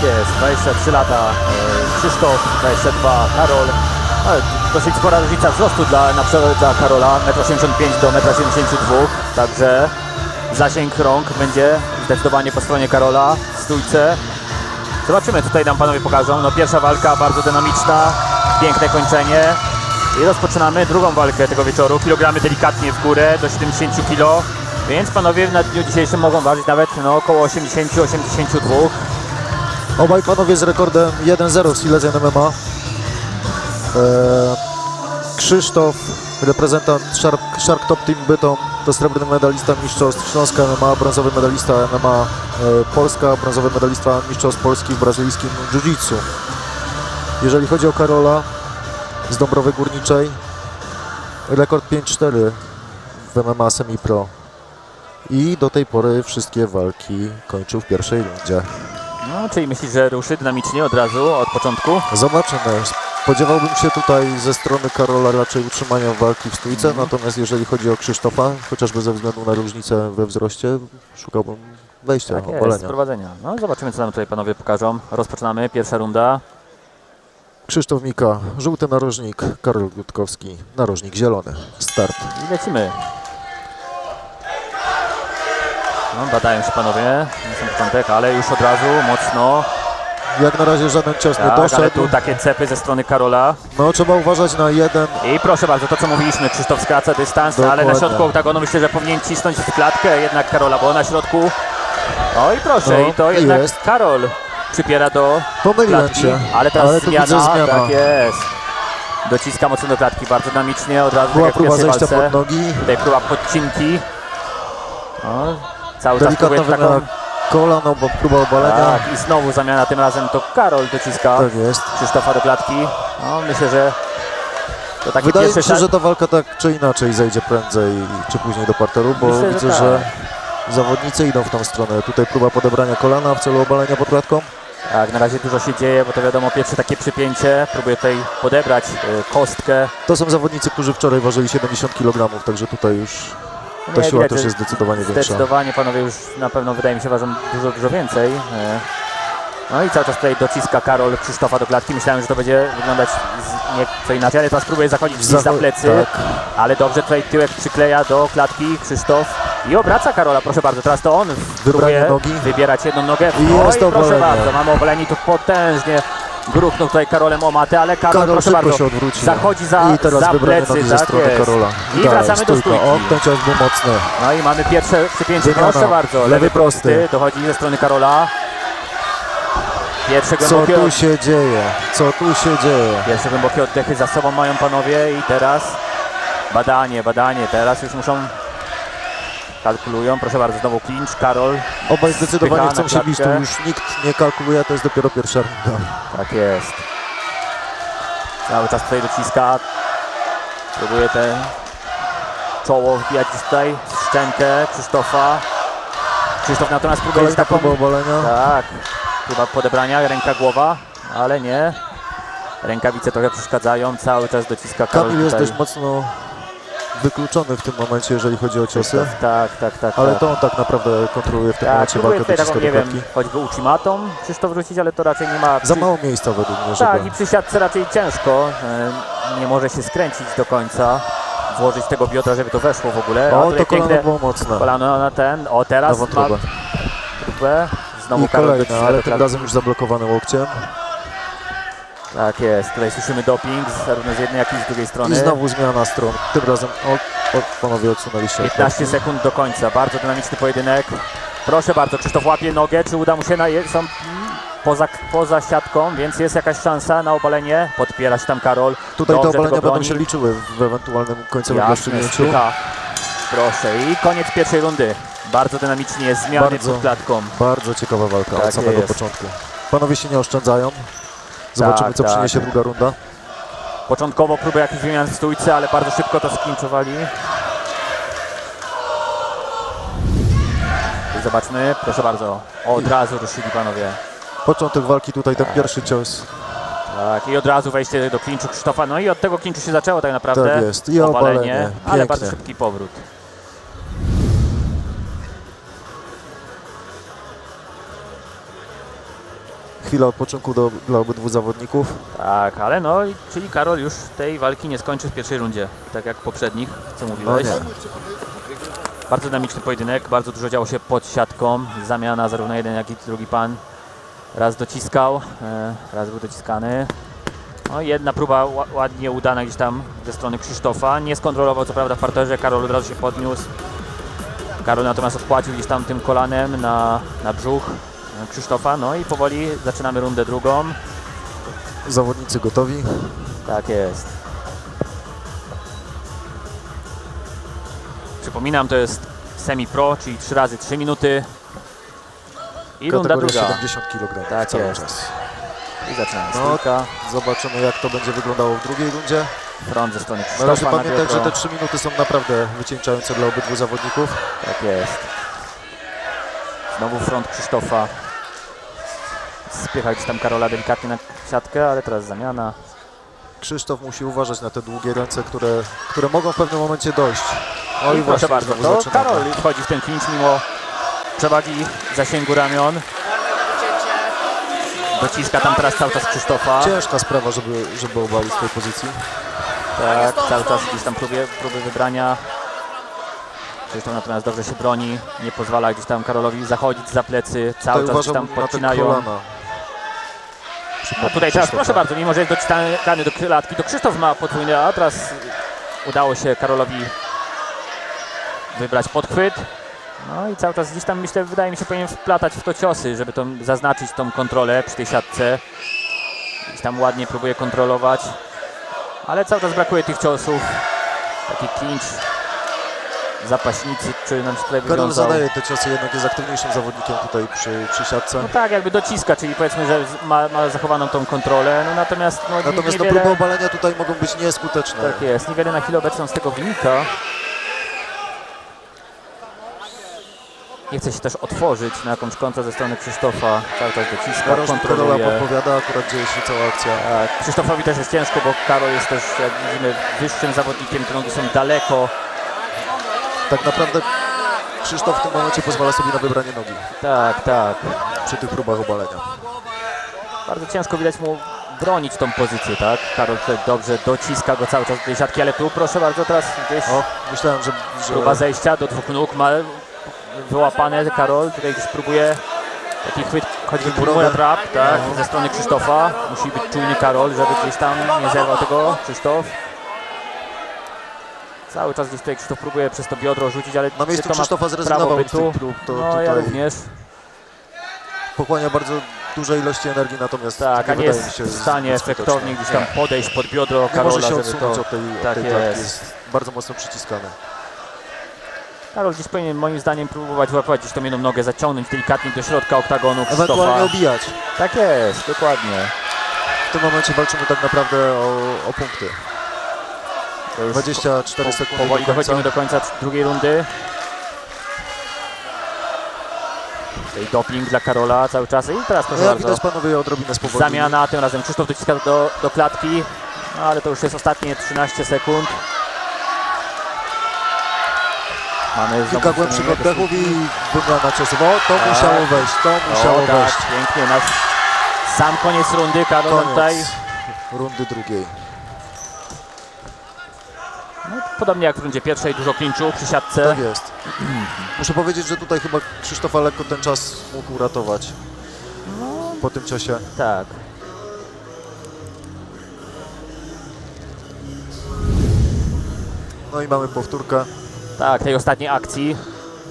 Speaker 2: jest, 23 lata Krzysztof, 22 Karol. Ale dosyć spora różnica wzrostu dla Karola, 1,85 m do 1,72 m, także zasięg rąk będzie zdecydowanie po stronie Karola w stójce. Zobaczymy, tutaj nam panowie pokażą. No, pierwsza walka bardzo dynamiczna, piękne kończenie i rozpoczynamy drugą walkę tego wieczoru. Kilogramy delikatnie w górę do 70 kg, więc panowie na dniu dzisiejszym mogą ważyć nawet no, około 80-82.
Speaker 1: Obaj panowie z rekordem 1-0 w Silesian MMA. Krzysztof, reprezentant Shark Top Team Bytom, to srebrny medalista mistrzostw Śląska MMA, brązowy medalista MMA Polska, brązowy medalista mistrzostw Polski w brazylijskim jiu-jitsu. Jeżeli chodzi o Karola z Dąbrowy Górniczej, rekord 5-4 w MMA Semi-Pro i do tej pory wszystkie walki kończył w pierwszej rundzie.
Speaker 2: No, czyli myślisz, że ruszy dynamicznie od razu, od początku?
Speaker 1: Zobaczymy. Spodziewałbym się tutaj ze strony Karola raczej utrzymania walki w stójce, natomiast jeżeli chodzi o Krzysztofa, chociażby ze względu na różnicę we wzroście, szukałbym wejścia,
Speaker 2: Tak jest,
Speaker 1: obalenia.
Speaker 2: sprowadzenia. No, zobaczymy, co nam tutaj panowie pokażą. Rozpoczynamy, pierwsza runda.
Speaker 1: Krzysztof Mika, żółty narożnik, Karol Gutkowski, narożnik zielony. Start.
Speaker 2: I lecimy. No, badają się panowie na sam początek, ale już od razu mocno.
Speaker 1: Jak na razie żaden cios nie
Speaker 2: Tak, ale
Speaker 1: doszedł.
Speaker 2: tu takie cepy ze strony Karola.
Speaker 1: No trzeba uważać na jeden.
Speaker 2: I proszę bardzo, to co mówiliśmy, Krzysztof skraca dystans, ale na
Speaker 1: Dokładnie.
Speaker 2: środku oktagonu myślę, że powinien cisnąć w klatkę jednak Karola, bo na środku. O i proszę,
Speaker 1: No,
Speaker 2: i to
Speaker 1: i
Speaker 2: jednak
Speaker 1: jest.
Speaker 2: Karol przypiera do
Speaker 1: Pomyliłem
Speaker 2: klatki,
Speaker 1: się,
Speaker 2: ale teraz
Speaker 1: ale tu widzę zmiana.
Speaker 2: tak jest. Dociska mocno do klatki, bardzo dynamicznie, od razu
Speaker 1: Była
Speaker 2: tak jak w
Speaker 1: próba
Speaker 2: pierwszej
Speaker 1: zejścia
Speaker 2: walce.
Speaker 1: pod nogi,
Speaker 2: Tutaj próba podcinki. O, cały czas
Speaker 1: delikatna
Speaker 2: próbuje
Speaker 1: wymiana
Speaker 2: taką...
Speaker 1: kolana, bo próba obalenia.
Speaker 2: Tak, i znowu zamiana, tym razem to Karol dociska
Speaker 1: Tak jest.
Speaker 2: Krzysztofa do klatki. No, myślę, że to taki
Speaker 1: Wydaje
Speaker 2: pierwszy
Speaker 1: mi się,
Speaker 2: szans.
Speaker 1: że ta walka tak czy inaczej zejdzie prędzej czy później do parteru, bo
Speaker 2: Myślę, że
Speaker 1: widzę,
Speaker 2: tak.
Speaker 1: że zawodnicy idą w tą stronę. Tutaj próba podebrania kolana w celu obalenia pod klatką.
Speaker 2: Tak, na razie dużo się dzieje, bo to wiadomo, pierwsze takie przypięcie. Próbuję tutaj podebrać kostkę.
Speaker 1: To są zawodnicy, którzy wczoraj ważyli 70 kg, także tutaj już ta
Speaker 2: Nie,
Speaker 1: siła
Speaker 2: widać,
Speaker 1: też
Speaker 2: że
Speaker 1: jest zdecydowanie większa.
Speaker 2: Zdecydowanie panowie już na pewno, wydaje mi się, ważą dużo więcej. No i cały czas tutaj dociska Karol Krzysztofa do klatki. Myślałem, że to będzie wyglądać nieco inaczej, ale teraz próbuje zachodzić gdzieś za plecy.
Speaker 1: Tak.
Speaker 2: Ale dobrze tutaj tyłek przykleja do klatki Krzysztof i obraca Karola, proszę bardzo. Teraz to on próbuje
Speaker 1: nogi.
Speaker 2: wybierać jedną nogę.
Speaker 1: I jest
Speaker 2: proszę
Speaker 1: obalenie.
Speaker 2: bardzo, mamy obalenie tu potężnie. Gruchnął tutaj Karolem o matę, ale Karol,
Speaker 1: Karol
Speaker 2: proszę
Speaker 1: szybko
Speaker 2: bardzo,
Speaker 1: się odwrócił.
Speaker 2: zachodzi
Speaker 1: I teraz
Speaker 2: za
Speaker 1: wybrane
Speaker 2: plecy,
Speaker 1: nogi ze
Speaker 2: tak
Speaker 1: strony
Speaker 2: jest.
Speaker 1: Karola.
Speaker 2: I
Speaker 1: Dalej,
Speaker 2: wracamy do
Speaker 1: stójka.
Speaker 2: stójki.
Speaker 1: O, ten cios był mocny.
Speaker 2: No i mamy pierwsze przypięcie,
Speaker 1: Wymiana.
Speaker 2: proszę bardzo, lewy prosty, dochodzi ze strony Karola. Pierwsze
Speaker 1: Co
Speaker 2: głębokie,
Speaker 1: tu się dzieje? Co tu się dzieje?
Speaker 2: pierwsze głębokie oddechy za sobą mają panowie i teraz badanie, teraz już muszą, kalkulują, proszę bardzo, znowu clinch, Karol.
Speaker 1: Obaj zdecydowanie
Speaker 2: Spycha
Speaker 1: chcą
Speaker 2: na
Speaker 1: się bić, tu
Speaker 2: klatkę.
Speaker 1: już nikt nie kalkuluje, to jest dopiero pierwsza runda.
Speaker 2: Tak jest. Cały czas tutaj dociska. Próbuje te czoło wbijać gdzieś tutaj w szczękę Krzysztofa. Krzysztof natomiast próbuje
Speaker 1: Kolejna
Speaker 2: taką...
Speaker 1: próba obalenia.
Speaker 2: Tak, próba podebrania, ręka, głowa, ale nie. Rękawice trochę przeszkadzają, cały czas dociska Karol
Speaker 1: Kamil jest
Speaker 2: tutaj.
Speaker 1: dość mocno wykluczony w tym momencie, jeżeli chodzi o ciosy.
Speaker 2: Tak.
Speaker 1: Ale to on tak naprawdę kontroluje w tym
Speaker 2: tak,
Speaker 1: momencie
Speaker 2: próbuje
Speaker 1: walkę,
Speaker 2: tutaj
Speaker 1: dociska
Speaker 2: taką,
Speaker 1: do
Speaker 2: nie wiem,
Speaker 1: klatki.
Speaker 2: choćby ultimatum Krzysztof rzucić, ale to raczej nie ma...
Speaker 1: Za mało miejsca według mnie, żeby...
Speaker 2: Tak, i przy siatce raczej ciężko. Nie może się skręcić do końca, włożyć tego biodra, żeby to weszło w ogóle. A
Speaker 1: O,
Speaker 2: tutaj
Speaker 1: to kolano
Speaker 2: piękne
Speaker 1: było mocne.
Speaker 2: kolano na ten. O, teraz
Speaker 1: Na wątrobę.
Speaker 2: ma próbę. Znowu
Speaker 1: I
Speaker 2: Karol
Speaker 1: kolejne,
Speaker 2: dociska
Speaker 1: ale
Speaker 2: do
Speaker 1: tym
Speaker 2: klatki.
Speaker 1: razem już zablokowany łokciem.
Speaker 2: Tak jest, tutaj słyszymy doping zarówno z jednej, jak i z drugiej strony.
Speaker 1: I znowu zmiana stron. Tym razem panowie odsunęli się.
Speaker 2: 15 sekund do końca, bardzo dynamiczny pojedynek. Proszę bardzo, Krzysztof łapie nogę, czy uda mu się, są poza siatką, więc jest jakaś szansa na obalenie. Podpiera się tam Karol.
Speaker 1: Tutaj te
Speaker 2: Dobrze
Speaker 1: obalenia
Speaker 2: tego
Speaker 1: będą
Speaker 2: broni.
Speaker 1: się liczyły w ewentualnym końcowym
Speaker 2: Jasne,
Speaker 1: rozstrzygnięciu.
Speaker 2: spycha. Proszę i koniec pierwszej rundy. Bardzo dynamicznie, zmiany
Speaker 1: Bardzo.
Speaker 2: pod klatką.
Speaker 1: Bardzo ciekawa walka
Speaker 2: Tak
Speaker 1: od samego
Speaker 2: jest.
Speaker 1: początku. Panowie się nie oszczędzają. Zobaczymy, co
Speaker 2: tak.
Speaker 1: przyniesie druga runda.
Speaker 2: Początkowo próby jakichś wymian w stójce, ale bardzo szybko to sklinczowali. I zobaczmy, proszę bardzo, od razu ruszyli panowie.
Speaker 1: Początek walki tutaj, ten pierwszy cios.
Speaker 2: Tak, i od razu wejście do klinczu Krzysztofa, no i od tego klinczu się zaczęło tak naprawdę.
Speaker 1: Tak jest, i obalenie.
Speaker 2: ale
Speaker 1: Pięknie.
Speaker 2: bardzo szybki powrót.
Speaker 1: chwila odpoczynku dla obydwu zawodników.
Speaker 2: Tak, ale no, czyli Karol już tej walki nie skończy w pierwszej rundzie, tak jak poprzednich, co mówiłeś.
Speaker 1: nie.
Speaker 2: Bardzo dynamiczny pojedynek, bardzo dużo działo się pod siatką, zamiana zarówno jeden, jak i drugi pan. Raz dociskał, raz był dociskany. No, jedna próba ładnie udana gdzieś tam ze strony Krzysztofa. Nie skontrolował co prawda w parterze, Karol od razu się podniósł. Karol natomiast odpłacił gdzieś tam tym kolanem na brzuch Krzysztofa. No i powoli zaczynamy rundę drugą.
Speaker 1: Zawodnicy gotowi.
Speaker 2: Tak jest. Przypominam, to jest semi-pro, czyli 3 razy 3 minuty. I runda
Speaker 1: Kategoria
Speaker 2: druga.
Speaker 1: 70 kg.
Speaker 2: Tak
Speaker 1: cały
Speaker 2: jest.
Speaker 1: czas.
Speaker 2: I zaczynamy
Speaker 1: No,
Speaker 2: stójka.
Speaker 1: zobaczymy jak to będzie wyglądało w drugiej rundzie.
Speaker 2: Front ze strony
Speaker 1: Należy
Speaker 2: Krzysztofa na
Speaker 1: pamiętać, że
Speaker 2: biodro.
Speaker 1: te 3 minuty są naprawdę wycieńczające dla obydwu zawodników.
Speaker 2: Tak jest. Znowu front Krzysztofa. Spychać tam Karola delikatnie na siatkę, ale teraz zamiana.
Speaker 1: Krzysztof musi uważać na te długie ręce, które mogą w pewnym momencie dojść. O
Speaker 2: I
Speaker 1: i
Speaker 2: proszę
Speaker 1: właśnie,
Speaker 2: bardzo,
Speaker 1: znowu
Speaker 2: to
Speaker 1: zaczynamy.
Speaker 2: Karol wchodzi w ten clinch mimo przewagi zasięgu ramion. Dociska tam teraz cały czas Krzysztofa.
Speaker 1: Ciężka sprawa, żeby obalić z tej pozycji.
Speaker 2: Tak, cały czas gdzieś tam próby wybrania. Krzysztof natomiast dobrze się broni, nie pozwala gdzieś tam Karolowi zachodzić za plecy. Cały
Speaker 1: Tutaj
Speaker 2: czas gdzieś tam
Speaker 1: uważam na te
Speaker 2: podcinają.
Speaker 1: kolana.
Speaker 2: No tutaj teraz proszę bardzo, mimo że jest dociskany do klatki, to Krzysztof ma podwójny, a teraz udało się Karolowi wybrać podchwyt. No i cały czas gdzieś tam, myślę, wydaje mi się, powinien wplatać w to ciosy, żeby zaznaczyć tą kontrolę przy tej siatce. Gdzieś tam ładnie próbuje kontrolować, ale cały czas brakuje tych ciosów. Taki clinch, zapaśnicy, czy nam się tutaj
Speaker 1: Karol
Speaker 2: wywiązał.
Speaker 1: zadaje te ciosy, jednak jest aktywniejszym zawodnikiem tutaj przy siatce.
Speaker 2: No tak, jakby dociska, czyli powiedzmy, że ma zachowaną tą kontrolę, no natomiast no,
Speaker 1: Natomiast
Speaker 2: niewiele...
Speaker 1: próby obalenia tutaj mogą być nieskuteczne.
Speaker 2: Tak jest, niewiele na chwilę obecną z tego wynika. Nie chce się też otworzyć na jakąś kontrę ze strony Krzysztofa. Cały czas dociska,
Speaker 1: Karola
Speaker 2: kontroluje.
Speaker 1: podpowiada, akurat dzieje się cała akcja.
Speaker 2: Tak, Krzysztofowi też jest ciężko, bo Karol jest też, jak widzimy, wyższym zawodnikiem, te nogi są daleko.
Speaker 1: Tak naprawdę Krzysztof w tym momencie pozwala sobie na wybranie nogi
Speaker 2: Tak, tak.
Speaker 1: przy tych próbach obalenia.
Speaker 2: Bardzo ciężko widać mu bronić tą pozycję, tak? Karol tutaj dobrze dociska go cały czas do tej siatki, ale tu proszę bardzo, teraz gdzieś
Speaker 1: O, myślałem, że
Speaker 2: próba zejścia do dwóch nóg, ma wyłapane Karol, tutaj gdzieś próbuje taki chwyt, choćby
Speaker 1: Figurowy.
Speaker 2: trap, tak, ze strony Krzysztofa. Musi być czujny Karol, żeby gdzieś tam nie zerwał tego Krzysztof. Cały czas gdzieś tutaj Krzysztof próbuje przez to biodro rzucić, ale
Speaker 1: na
Speaker 2: czy
Speaker 1: miejscu
Speaker 2: to ma
Speaker 1: Krzysztofa
Speaker 2: prawo
Speaker 1: zrezygnował z
Speaker 2: bytu?
Speaker 1: tych prób. To
Speaker 2: No
Speaker 1: tutaj
Speaker 2: ja również.
Speaker 1: pochłania bardzo dużej ilości energii, natomiast
Speaker 2: Tak, a nie
Speaker 1: wydaje
Speaker 2: jest
Speaker 1: mi się
Speaker 2: w stanie
Speaker 1: zbyt
Speaker 2: efektownie
Speaker 1: skuteczne.
Speaker 2: gdzieś tam podejść pod biodro
Speaker 1: Nie
Speaker 2: Karola,
Speaker 1: może się
Speaker 2: żeby
Speaker 1: odsunąć
Speaker 2: to...
Speaker 1: od tej
Speaker 2: tak
Speaker 1: klatki,
Speaker 2: jest.
Speaker 1: jest bardzo mocno przyciskany.
Speaker 2: Karol gdzieś powinien moim zdaniem próbować łapać gdzieś tą jedną nogę, zaciągnąć delikatnie do środka oktagonu
Speaker 1: Ewentualnie
Speaker 2: Krzysztofa.
Speaker 1: obijać.
Speaker 2: Tak jest, dokładnie.
Speaker 1: W tym momencie walczymy tak naprawdę o punkty.
Speaker 2: To już
Speaker 1: 24 sekundy
Speaker 2: powoli
Speaker 1: do końca.
Speaker 2: dochodzimy do końca drugiej rundy. Tutaj doping dla Karola cały czas i teraz proszę
Speaker 1: No jak
Speaker 2: bardzo.
Speaker 1: widać, panowie odrobinę spowolnili.
Speaker 2: Zamiana, tym razem Krzysztof dociska do klatki, no, ale to już jest ostatnie 13 sekund. Mamy znowu
Speaker 1: Kilka głębszych
Speaker 2: stronienie do
Speaker 1: oddechów i wymiana ciosów. O, to
Speaker 2: Tak.
Speaker 1: musiało wejść, to musiało
Speaker 2: O, tak,
Speaker 1: wejść.
Speaker 2: pięknie. Sam koniec rundy, Karol nam tutaj.
Speaker 1: Koniec rundy drugiej.
Speaker 2: No, podobnie jak w rundzie pierwszej, dużo klinczu przy siatce.
Speaker 1: Tak jest. Muszę powiedzieć, że tutaj chyba Krzysztofa lekko ten czas mógł uratować po tym ciosie.
Speaker 2: Tak.
Speaker 1: No i mamy powtórkę.
Speaker 2: Tak, tej ostatniej akcji.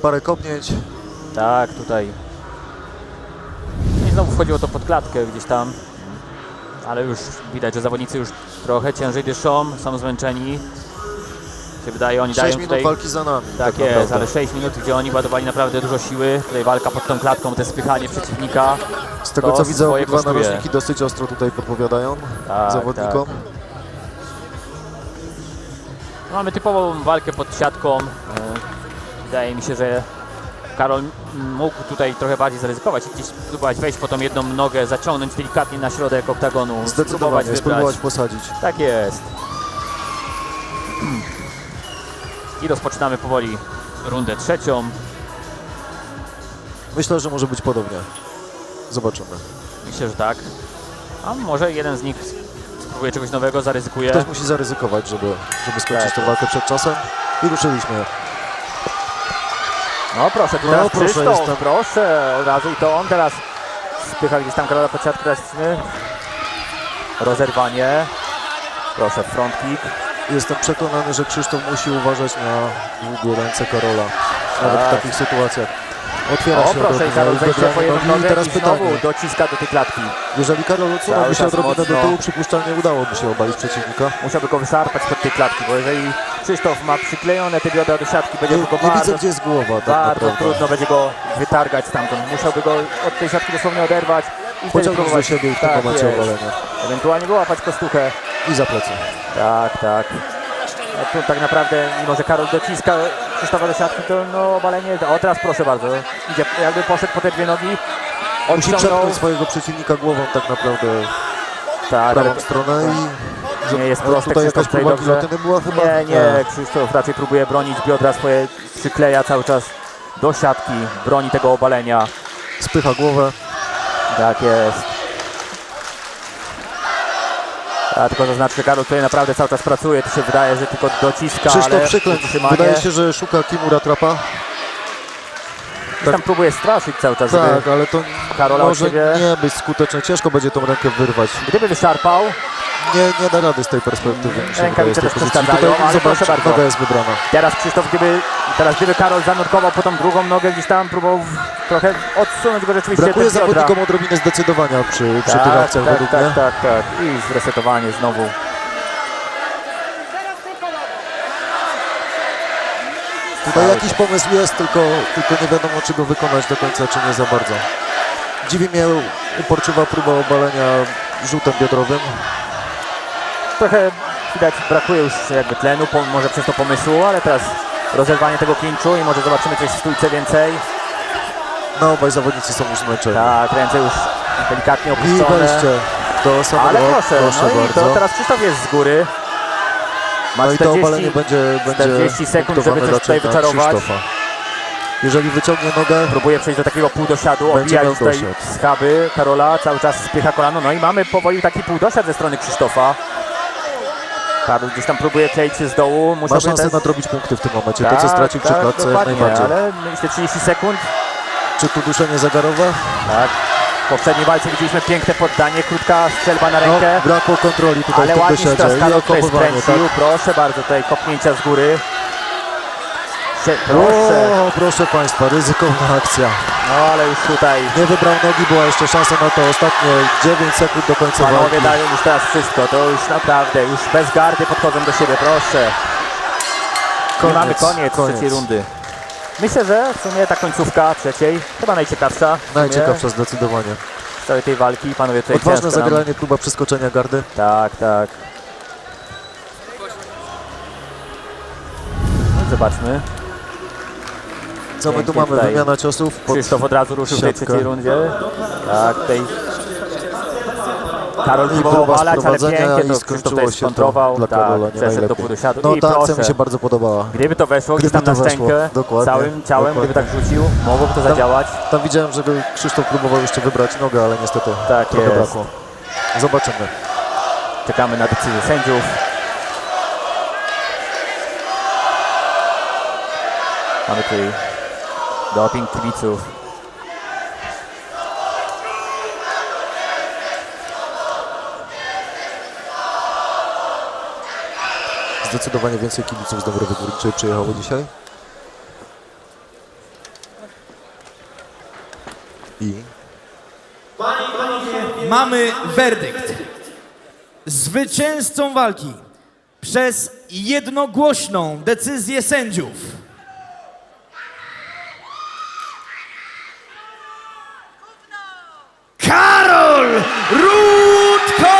Speaker 1: Parę kopnięć.
Speaker 2: Tak, tutaj. No i znowu wchodziło to pod klatkę gdzieś tam. Ale już widać, że zawodnicy już trochę ciężej dyszą, są zmęczeni. Się wydaje, oni
Speaker 1: 6
Speaker 2: dają
Speaker 1: minut
Speaker 2: tutaj...
Speaker 1: walki za nami.
Speaker 2: Tak jest,
Speaker 1: naprawdę.
Speaker 2: ale 6 minut, gdzie oni ładowali naprawdę dużo siły. Tutaj walka pod tą klatką, to spychanie przeciwnika.
Speaker 1: Z tego
Speaker 2: to
Speaker 1: co widzę,
Speaker 2: swoje
Speaker 1: obydwa
Speaker 2: kosztuje.
Speaker 1: narożniki dosyć ostro tutaj podpowiadają
Speaker 2: Tak,
Speaker 1: zawodnikom.
Speaker 2: Mamy typową walkę pod siatką. Wydaje mi się, że Karol mógł tutaj trochę bardziej zaryzykować i gdzieś próbować wejść po tą jedną nogę, zaciągnąć delikatnie na środek oktagonu.
Speaker 1: Zdecydowanie, spróbować posadzić.
Speaker 2: Tak jest. I rozpoczynamy powoli rundę trzecią.
Speaker 1: Myślę, że może być podobnie. Zobaczymy.
Speaker 2: Myślę, że tak. A może jeden z nich spróbuje czegoś nowego, zaryzykuje.
Speaker 1: Ktoś musi zaryzykować, żeby skończyć
Speaker 2: Tak.
Speaker 1: tę walkę przed czasem. I ruszyliśmy.
Speaker 2: No proszę, tu
Speaker 1: No,
Speaker 2: teraz
Speaker 1: proszę,
Speaker 2: Krzysztof,
Speaker 1: jestem.
Speaker 2: proszę, od razu i to on teraz spycha gdzieś tam Karola pod siatkę, teraz jesteśmy. Rozerwanie. Proszę, front kick.
Speaker 1: Jestem przekonany, że Krzysztof musi uważać na długie ręce Karola. Nawet
Speaker 2: Tak.
Speaker 1: w takich sytuacjach. Otwiera
Speaker 2: O
Speaker 1: się
Speaker 2: proszę, i
Speaker 1: odrobinę,
Speaker 2: Karol
Speaker 1: już
Speaker 2: wejście
Speaker 1: wybrane
Speaker 2: po jedną
Speaker 1: nogi. I
Speaker 2: nogę
Speaker 1: teraz
Speaker 2: i
Speaker 1: pytanie.
Speaker 2: znowu dociska do tej klatki.
Speaker 1: Jeżeli Karol odsunąłby
Speaker 2: Cały
Speaker 1: się
Speaker 2: czas
Speaker 1: odrobinę
Speaker 2: mocno.
Speaker 1: do tyłu, przypuszczalnie udałoby się obalić przeciwnika.
Speaker 2: Musiałby go wyszarpać pod tej klatki, bo jeżeli Krzysztof ma przyklejone te biodra do siatki, będzie
Speaker 1: Nie,
Speaker 2: go
Speaker 1: nie
Speaker 2: bardzo,
Speaker 1: widzę, gdzie jest głowa tak
Speaker 2: bardzo
Speaker 1: naprawdę.
Speaker 2: trudno będzie go wytargać stamtąd. Musiałby go od tej siatki dosłownie oderwać i wtedy
Speaker 1: Pociągnąć do
Speaker 2: próbować.
Speaker 1: siebie i w tym
Speaker 2: Tak
Speaker 1: momencie
Speaker 2: jest.
Speaker 1: obalenia.
Speaker 2: Ewentualnie wyłapać kostuchę.
Speaker 1: I za plecy.
Speaker 2: Tak, tak. No tu tak naprawdę, mimo że Karol dociska Krzysztofa do siatki, to no obalenie. O teraz proszę bardzo. Idzie, jakby poszedł po te dwie nogi.
Speaker 1: Musi
Speaker 2: Odciągnął.
Speaker 1: przepchnąć swojego przeciwnika głową tak naprawdę
Speaker 2: Tak,
Speaker 1: w prawą
Speaker 2: ale
Speaker 1: stronę i
Speaker 2: nie jest
Speaker 1: ale
Speaker 2: proste.
Speaker 1: tutaj jakaś
Speaker 2: Krzysztof tutaj
Speaker 1: próba
Speaker 2: dobrze.
Speaker 1: gilotyny była chyba?
Speaker 2: Nie, Krzysztof raczej próbuje bronić biodra swoje, przykleja cały czas do siatki, broni tego obalenia.
Speaker 1: Spycha głowę.
Speaker 2: Tak jest. Ja tylko zaznaczę, że Karol tutaj naprawdę cały czas pracuje, to się wydaje, że tylko dociska,
Speaker 1: Krzysztof
Speaker 2: ale
Speaker 1: przyklęć.
Speaker 2: utrzymanie.
Speaker 1: Wydaje się, że szuka Kimura trapa.
Speaker 2: Gdzieś tam próbuje straszyć cały czas, żeby
Speaker 1: Tak, ale to
Speaker 2: Karola od
Speaker 1: może
Speaker 2: siebie.
Speaker 1: nie być skuteczne. Ciężko będzie tą rękę wyrwać.
Speaker 2: Gdyby wyszarpał,
Speaker 1: Nie da rady z tej perspektywy. mi się
Speaker 2: Rękawice
Speaker 1: wydaje, z tej
Speaker 2: też
Speaker 1: pozycji.
Speaker 2: przeszkadzają,
Speaker 1: Tutaj
Speaker 2: ale
Speaker 1: zobacz,
Speaker 2: proszę bardzo.
Speaker 1: noga jest wybrana.
Speaker 2: teraz gdyby Karol zanurkował po tą drugą nogę, gdzieś tam próbował trochę odsunąć go rzeczywiście
Speaker 1: Brakuje
Speaker 2: te biodra.
Speaker 1: zawodnikom odrobinę zdecydowania przy tych akcjach według mnie.
Speaker 2: tak. I zresetowanie znowu.
Speaker 1: Tutaj jakiś pomysł jest, tylko nie wiadomo, czy go wykonać do końca, czy nie za bardzo. Dziwi mnie uporczywa próba obalenia rzutem biodrowym.
Speaker 2: Trochę widać, brakuje już jakby tlenu, może przez to pomysłu, ale teraz rozerwanie tego klinczu i może zobaczymy coś w stójce więcej.
Speaker 1: No, obaj zawodnicy są już zmęczeni.
Speaker 2: Tak, ręce już delikatnie
Speaker 1: I
Speaker 2: opuszczone.
Speaker 1: wejście do samego,
Speaker 2: Ale proszę, no i
Speaker 1: bardzo.
Speaker 2: to teraz Krzysztof jest z góry. Ma
Speaker 1: No i to
Speaker 2: 40,
Speaker 1: obalenie będzie
Speaker 2: 40 sekund, żeby
Speaker 1: punktowane
Speaker 2: coś tutaj
Speaker 1: raczej na
Speaker 2: wyczarować.
Speaker 1: Krzysztofa. Jeżeli wyciągnie nogę,
Speaker 2: Próbuje przejść do takiego półdosiadu,
Speaker 1: Będzie
Speaker 2: obijać
Speaker 1: miał
Speaker 2: tutaj
Speaker 1: dosiad.
Speaker 2: schaby Karola, cały czas spycha kolano, no i mamy powoli taki półdosiad ze strony Krzysztofa. Karol gdzieś tam próbuje kleić się z dołu,
Speaker 1: ma
Speaker 2: musiałby
Speaker 1: szansę
Speaker 2: też...
Speaker 1: nadrobić punkty w tym momencie. To, co stracił przy klatce, jak
Speaker 2: dokładnie,
Speaker 1: najbardziej.
Speaker 2: ale myślę 30 sekund.
Speaker 1: Czy tu duszenie zagarowe?
Speaker 2: Tak. W poprzedniej walce widzieliśmy piękne poddanie, krótka strzelba na
Speaker 1: No,
Speaker 2: rękę.
Speaker 1: brakło kontroli tutaj
Speaker 2: Ale
Speaker 1: w tym
Speaker 2: ładnie
Speaker 1: dosiadzie
Speaker 2: teraz
Speaker 1: i
Speaker 2: Karol tutaj
Speaker 1: okopywanie, tak?
Speaker 2: skręcił, proszę bardzo, tutaj kopnięcia z góry. Proszę,
Speaker 1: O, proszę Państwa, ryzykowna akcja.
Speaker 2: no ale już tutaj
Speaker 1: Nie wybrał nogi, była jeszcze szansa na to. Ostatnie 9 sekund do końca
Speaker 2: panowie
Speaker 1: walki.
Speaker 2: dają już teraz wszystko, to już naprawdę, już bez gardy podchodzą do siebie, proszę. I mamy koniec trzeciej rundy. Myślę, że w sumie ta końcówka trzeciej, chyba najciekawsza. w sumie
Speaker 1: Najciekawsza zdecydowanie.
Speaker 2: z całej tej walki, panowie tutaj
Speaker 1: Odważne
Speaker 2: ciężko nam-
Speaker 1: zagranie, próba przeskoczenia gardy.
Speaker 2: Tak. No, zobaczmy.
Speaker 1: Co my tu
Speaker 2: Pięknie
Speaker 1: mamy?
Speaker 2: tutaj.
Speaker 1: Wymiana ciosów pod
Speaker 2: Krzysztof od razu ruszył w tej
Speaker 1: siatkę.
Speaker 2: trzeciej rundzie. Tak, tutaj Karol
Speaker 1: I
Speaker 2: próbował
Speaker 1: próba
Speaker 2: obalać, ale
Speaker 1: sprowadzenia
Speaker 2: pięknie
Speaker 1: i
Speaker 2: to Krzysztof
Speaker 1: skończyło
Speaker 2: tutaj
Speaker 1: się to
Speaker 2: skontrował.
Speaker 1: dla
Speaker 2: Tak,
Speaker 1: Karola nie
Speaker 2: przeszedł do
Speaker 1: najlepiej.
Speaker 2: półdosiadu.
Speaker 1: No
Speaker 2: I
Speaker 1: ta akcja
Speaker 2: proszę,
Speaker 1: mi się bardzo podobała.
Speaker 2: gdyby to weszło, gdzieś
Speaker 1: Gdyby
Speaker 2: tam
Speaker 1: to
Speaker 2: na
Speaker 1: weszło,
Speaker 2: szczękę,
Speaker 1: dokładnie,
Speaker 2: całym ciałem, gdyby tak
Speaker 1: dokładnie.
Speaker 2: rzucił, mogłoby to zadziałać.
Speaker 1: Tam widziałem, że Krzysztof próbował jeszcze wybrać nogę, ale niestety
Speaker 2: Tak
Speaker 1: trochę
Speaker 2: jest.
Speaker 1: brakło. Zobaczymy.
Speaker 2: Czekamy na decyzję sędziów. Mamy tutaj doping kibiców.
Speaker 1: Zdecydowanie więcej kibiców z Dąbrowy Górniczej przyjechało dzisiaj. I
Speaker 5: Mamy werdykt. Zwycięzcą walki przez jednogłośną decyzję sędziów Karol Rutkowski!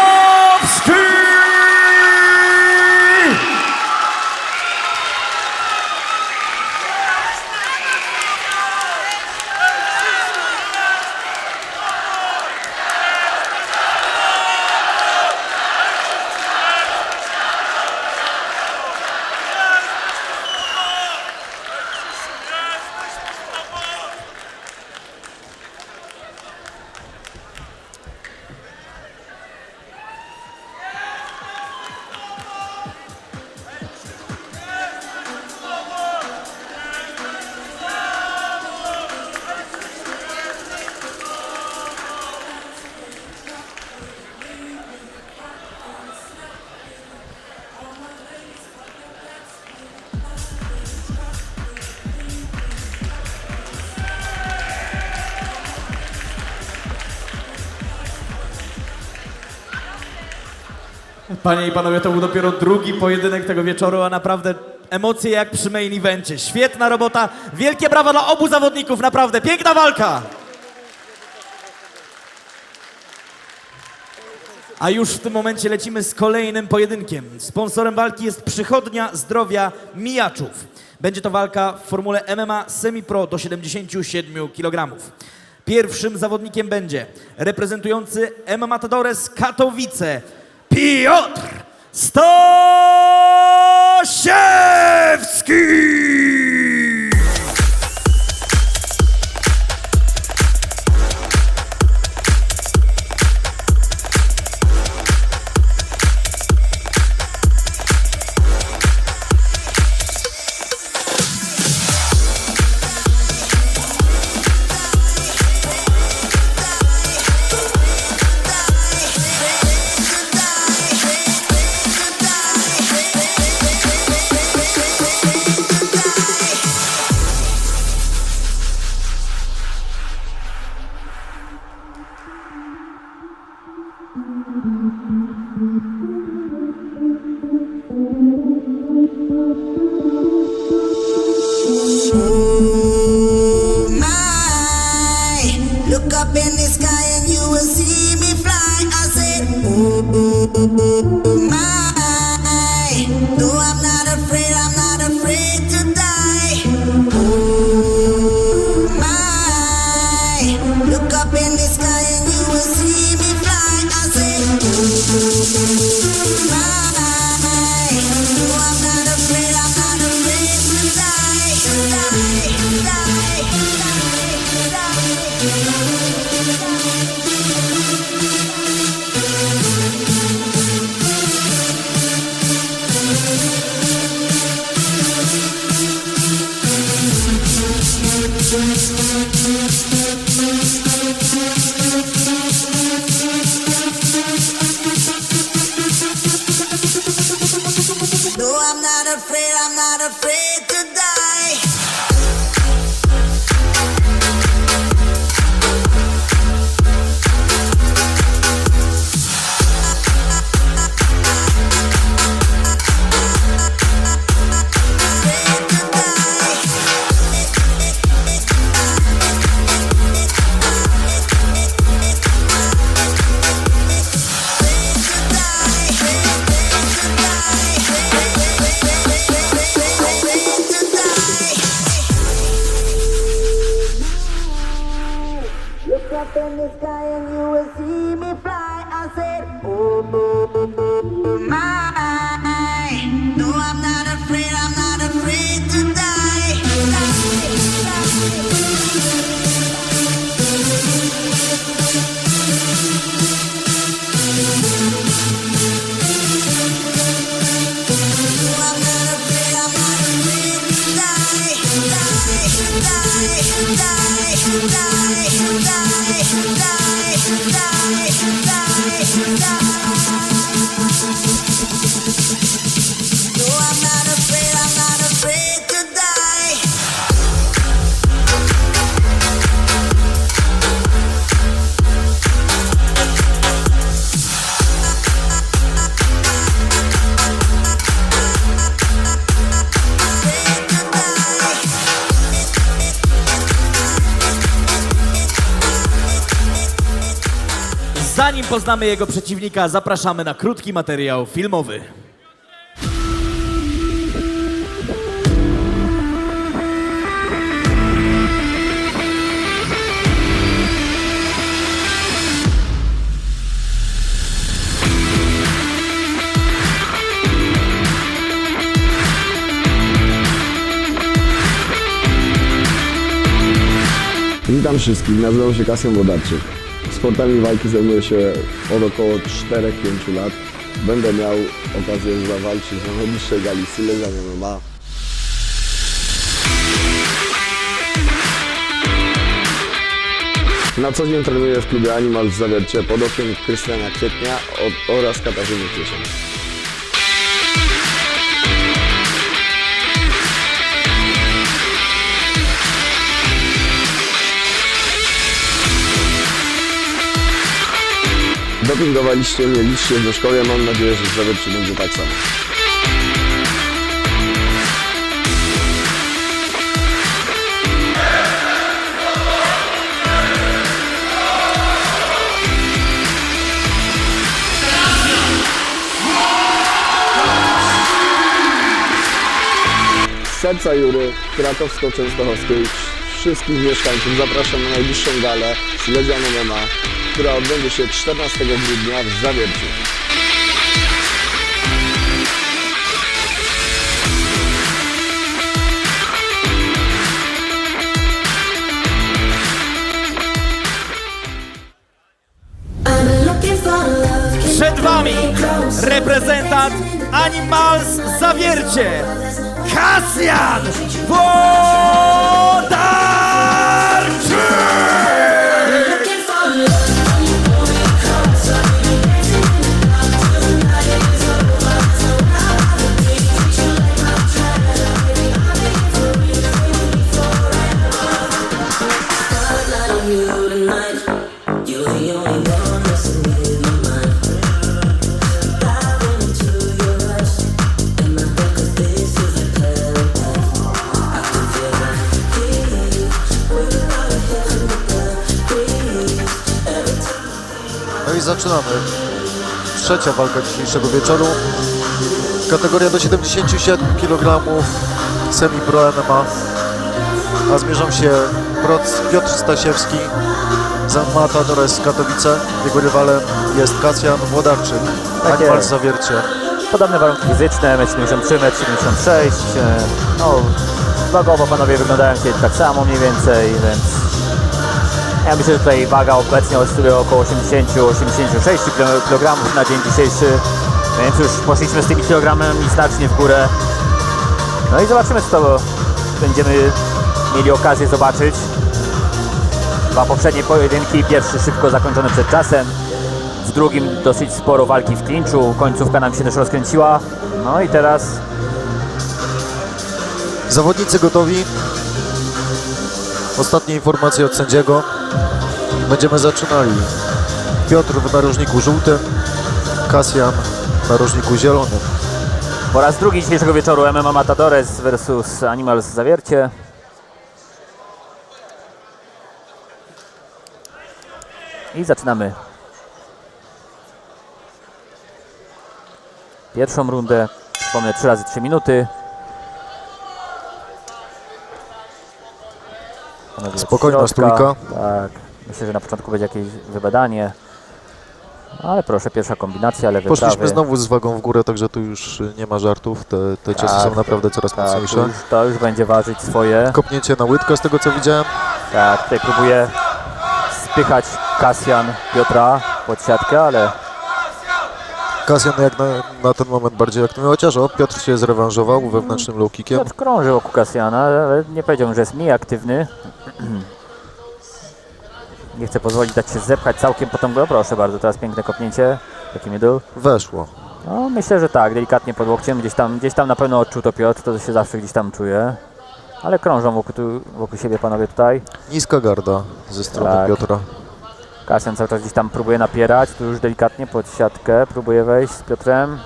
Speaker 5: Panie i panowie, to był dopiero drugi pojedynek tego wieczoru, a naprawdę emocje jak przy main evencie. Świetna robota, wielkie brawa dla obu zawodników, naprawdę piękna walka! A już w tym momencie lecimy z kolejnym pojedynkiem. Sponsorem walki jest Przychodnia Zdrowia Mijaczów. Będzie to walka w formule MMA Semi-Pro do 77 kg. Pierwszym zawodnikiem będzie reprezentujący MMA Matadores Katowice Piotr Stasiewski!
Speaker 7: Look up in the sky and you will see me fly. I said, ooh, my. Though I'm not afraid to die. Ooh, my. Look up in the sky and you will see me fly. I said, ooh, my. Though I'm not afraid to die. Though I'm not afraid to die. Look up in the sky and you will see me fly. I said, oh, my. No, I'm not afraid to die. No, I'm not afraid to No, I'm not afraid to die.
Speaker 5: Zanim poznamy jego przeciwnika, zapraszamy na krótki materiał filmowy.
Speaker 12: Witam wszystkich, nazywam się Kasjan Wodarczyk. Sportami walki zajmuję się od około 4-5 lat. Będę miał okazję zawalczyć na najbliższej gali Silesian MMA. Na co dzień trenuję w klubie Animal w Zawiercie pod okiem Krystiana Kwietnia oraz Katarzyny Kieszeń. Dopingowaliście mnie, liczcie w szkole, mam nadzieję, że w Zawierciu będzie tak samo. Z serca Jury Krakowsko-Częstochowskiej wszystkich mieszkańców zapraszam na najbliższą galę Silesian MMA, która odbędzie się 14 grudnia w Zawierciu.
Speaker 5: Przed Wami reprezentant Animals Zawiercie, Kasjan Włodarczyk!
Speaker 1: No i zaczynamy. Trzecia walka dzisiejszego wieczoru. Kategoria do 77 kg semi-pro MMA. A zmierzą się Piotr Stasiewski z Matadores z Katowice. Jego rywalem jest Kasjan Włodarczyk, Animals Zawiercie.
Speaker 2: Podobne warunki fizyczne, 1,73 m, 1,76 m. No, wagowo panowie wyglądają się tak samo mniej więcej, więc ja myślę, że tutaj waga obecnie oscyluje około 80-86 kg na dzień dzisiejszy, więc już poszliśmy z tymi kilogramami znacznie w górę. No i zobaczymy, co to będziemy mieli okazję zobaczyć. Dwa poprzednie pojedynki, pierwszy szybko zakończony przed czasem, w drugim dosyć sporo walki w klinczu, końcówka nam się też rozkręciła. No i teraz
Speaker 1: Zawodnicy gotowi. Ostatnie informacje od sędziego. Będziemy zaczynali. Piotr w narożniku żółtym, Kasjan w narożniku zielonym.
Speaker 2: po raz drugi dzisiejszego wieczoru MMA Matadores versus Animals Zawiercie. I zaczynamy pierwszą rundę. Przypomnę, 3 razy 3 minuty.
Speaker 1: Spokojna stójka.
Speaker 2: Tak, myślę, że na początku będzie jakieś wybadanie. Ale proszę, pierwsza kombinacja, lewy,
Speaker 1: Poszliśmy
Speaker 2: prawy.
Speaker 1: znowu z wagą w górę, także tu już nie ma żartów. Te ciosy są naprawdę coraz mocniejsze.
Speaker 2: To już będzie ważyć swoje.
Speaker 1: Kopnięcie na łydkę z tego, co widziałem.
Speaker 2: Tak, tutaj próbuje spychać Kasjan Piotra pod siatkę, ale
Speaker 1: Kasjan jak na ten moment bardziej aktywny, chociaż Piotr się zrewanżował wewnętrznym low kickiem.
Speaker 2: Piotr krąży wokół Kasjana, ale nie powiedziałbym, że jest mniej aktywny. Nie chcę pozwolić dać się zepchać całkiem po tą. Proszę bardzo, teraz piękne kopnięcie. Taki middle.
Speaker 1: Weszło.
Speaker 2: No, myślę, że tak, delikatnie pod łokciem, gdzieś tam na pewno odczuł to Piotr, to się zawsze gdzieś tam czuje. Ale krążą wokół siebie panowie tutaj.
Speaker 1: Niska garda ze strony
Speaker 2: Tak.
Speaker 1: Piotra.
Speaker 2: Kasjan cały czas gdzieś tam próbuje napierać, tu już delikatnie pod siatkę, próbuje wejść z Piotrem.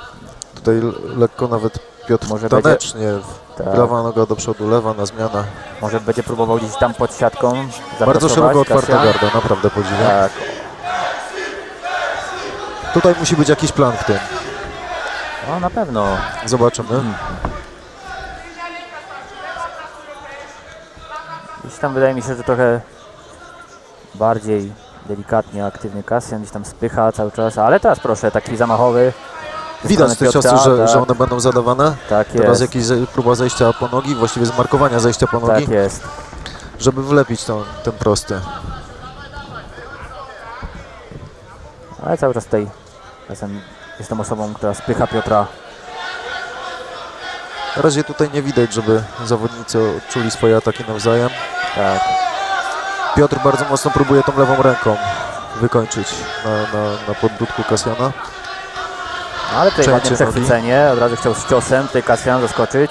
Speaker 1: Tutaj lekko nawet Piotr
Speaker 2: Może
Speaker 1: tanecznie.
Speaker 2: Tak.
Speaker 1: Prawa noga do przodu, lewa na zmianę.
Speaker 2: Może będzie próbował gdzieś tam pod siatką
Speaker 1: Bardzo
Speaker 2: zapracować,
Speaker 1: szeroko otwarta
Speaker 2: Kasjan.
Speaker 1: garda, naprawdę podziwiam.
Speaker 2: Tak.
Speaker 1: Tutaj musi być jakiś plan w tym.
Speaker 2: No na pewno.
Speaker 1: Zobaczymy.
Speaker 2: Gdzieś tam wydaje mi się, że trochę bardziej delikatnie aktywny Kasjan, gdzieś tam spycha cały czas, ale teraz proszę, taki zamachowy. ze
Speaker 1: Widać
Speaker 2: strony
Speaker 1: te ciosy,
Speaker 2: Piotra,
Speaker 1: że
Speaker 2: tak,
Speaker 1: one będą zadawane.
Speaker 2: tak
Speaker 1: Teraz
Speaker 2: jest,
Speaker 1: jakaś próba zejścia po nogi, właściwie zmarkowania zejścia po nogi,
Speaker 2: tak jest.
Speaker 1: żeby wlepić ten prosty.
Speaker 2: Ale cały czas tutaj jestem osobą, która spycha Piotra.
Speaker 1: Na razie tutaj nie widać, żeby zawodnicy czuli swoje ataki nawzajem.
Speaker 2: Tak.
Speaker 1: Piotr bardzo mocno próbuje tą lewą ręką wykończyć na podbródku Kasjana.
Speaker 2: Ale tutaj ładne
Speaker 1: Przejęcie
Speaker 2: przechwycenie, od razu chciał z ciosem, tutaj Kasjan zaskoczyć.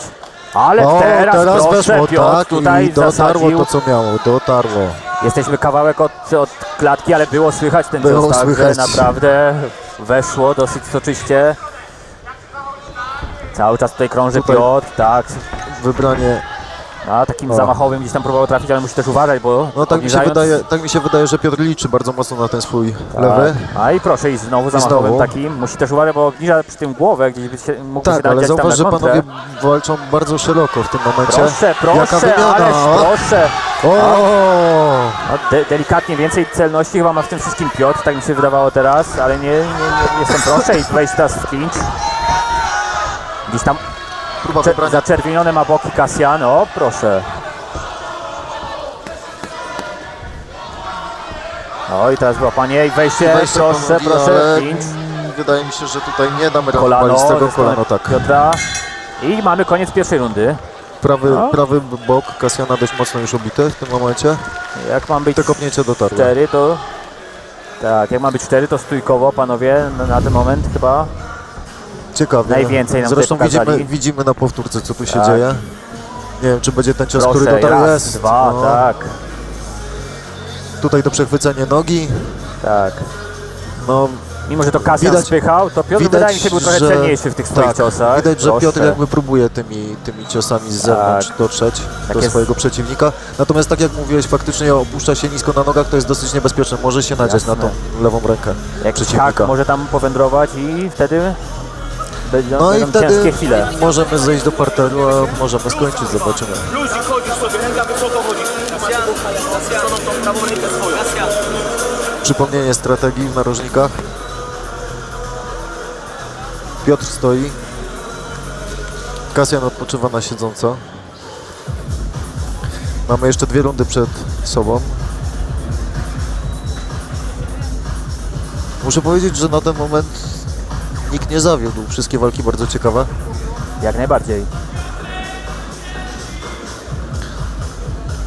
Speaker 2: Ale
Speaker 1: O,
Speaker 2: teraz proszę,
Speaker 1: weszło,
Speaker 2: Piotr
Speaker 1: tak,
Speaker 2: tutaj
Speaker 1: i dotarło
Speaker 2: zasadził.
Speaker 1: to, co miało, dotarło.
Speaker 2: Jesteśmy kawałek od klatki, ale było słychać ten
Speaker 1: Było
Speaker 2: cios, także
Speaker 1: słychać.
Speaker 2: naprawdę weszło dosyć soczyście. Cały czas tutaj krąży
Speaker 1: Tutaj-
Speaker 2: Piotr, tak.
Speaker 1: Wybranie.
Speaker 2: A takim
Speaker 1: O.
Speaker 2: zamachowym gdzieś tam próbował trafić, ale musi też uważać, bo
Speaker 1: No tak mi się
Speaker 2: obniżając-
Speaker 1: wydaje, że Piotr liczy bardzo mocno na ten swój lewy.
Speaker 2: A i proszę, i znowu zamachowym
Speaker 1: znowu.
Speaker 2: takim. Musi też uważać, bo obniża przy tym głowę, gdzieś by się, mógł się
Speaker 1: Tak,
Speaker 2: dać
Speaker 1: ale
Speaker 2: tam
Speaker 1: zauważ,
Speaker 2: na
Speaker 1: że
Speaker 2: kontrę.
Speaker 1: panowie walczą bardzo szeroko w tym momencie.
Speaker 2: Proszę,
Speaker 1: Jaka
Speaker 2: proszę,
Speaker 1: wymiana!
Speaker 2: ależ proszę.
Speaker 1: O!
Speaker 2: No, delikatnie więcej celności chyba ma w tym wszystkim Piotr, tak mi się wydawało teraz, ale nie jestem proszę i wejść teraz w clinch. Gdzieś tam
Speaker 1: Próba wybrania.
Speaker 2: zaczerwienione ma boki Kasjan, o proszę. O i teraz łapanie i wejście, proszę,
Speaker 1: panowie,
Speaker 2: proszę,
Speaker 1: ale
Speaker 2: clinch.
Speaker 1: wydaje mi się, że tutaj nie damy rady
Speaker 2: Kolano,
Speaker 1: palić z tego
Speaker 2: ze strony
Speaker 1: kolano, tak.
Speaker 2: Piotra. I mamy koniec pierwszej rundy. No.
Speaker 1: Prawy bok Kasjana dość mocno już obity w tym momencie.
Speaker 2: Jak mam być
Speaker 1: Te kopnięcie dotarło.
Speaker 2: 4, to... Tak, jak ma być 4, to stójkowo, panowie, na ten moment chyba.
Speaker 1: Ciekawie.
Speaker 2: Najwięcej nam
Speaker 1: Zresztą
Speaker 2: tutaj pokazali.
Speaker 1: widzimy na powtórce, co tu się
Speaker 2: Tak.
Speaker 1: dzieje. Nie wiem, czy będzie ten cios,
Speaker 2: Proszę,
Speaker 1: który dotarł.
Speaker 2: raz,
Speaker 1: Jest.
Speaker 2: dwa,
Speaker 1: No.
Speaker 2: tak,
Speaker 1: Tutaj to przechwycenie nogi.
Speaker 2: tak.
Speaker 1: No,
Speaker 2: Mimo, że to Kasjan
Speaker 1: Widać-
Speaker 2: spychał, to Piotr wydaje mi się był trochę celniejszy w tych swoich ciosach.
Speaker 1: Widać, że
Speaker 2: Proszę.
Speaker 1: Piotr jakby próbuje tymi ciosami z zewnątrz dotrzeć do
Speaker 2: jest.
Speaker 1: swojego przeciwnika. Natomiast tak jak mówiłeś, faktycznie opuszcza się nisko na nogach, to jest dosyć niebezpieczne. Może się nadziać na tą lewą rękę
Speaker 2: Jak
Speaker 1: przeciwnika.
Speaker 2: hak może tam powędrować i wtedy będą,
Speaker 1: No i
Speaker 2: będą
Speaker 1: wtedy
Speaker 2: ciężkie chwile.
Speaker 1: możemy zejść do parteru, a możemy skończyć, zobaczymy.
Speaker 7: Luzik, chodzisz sobie, ręka wysoko chodzi. Kasjan, tą prawą rękę swoją. Kasjan.
Speaker 1: Przypomnienie strategii w narożnikach. Piotr stoi. Kasjan odpoczywa na siedząco. Mamy jeszcze 2 rundy przed sobą. Muszę powiedzieć, że na ten moment nikt nie zawiódł. Wszystkie walki bardzo ciekawe.
Speaker 2: Jak najbardziej.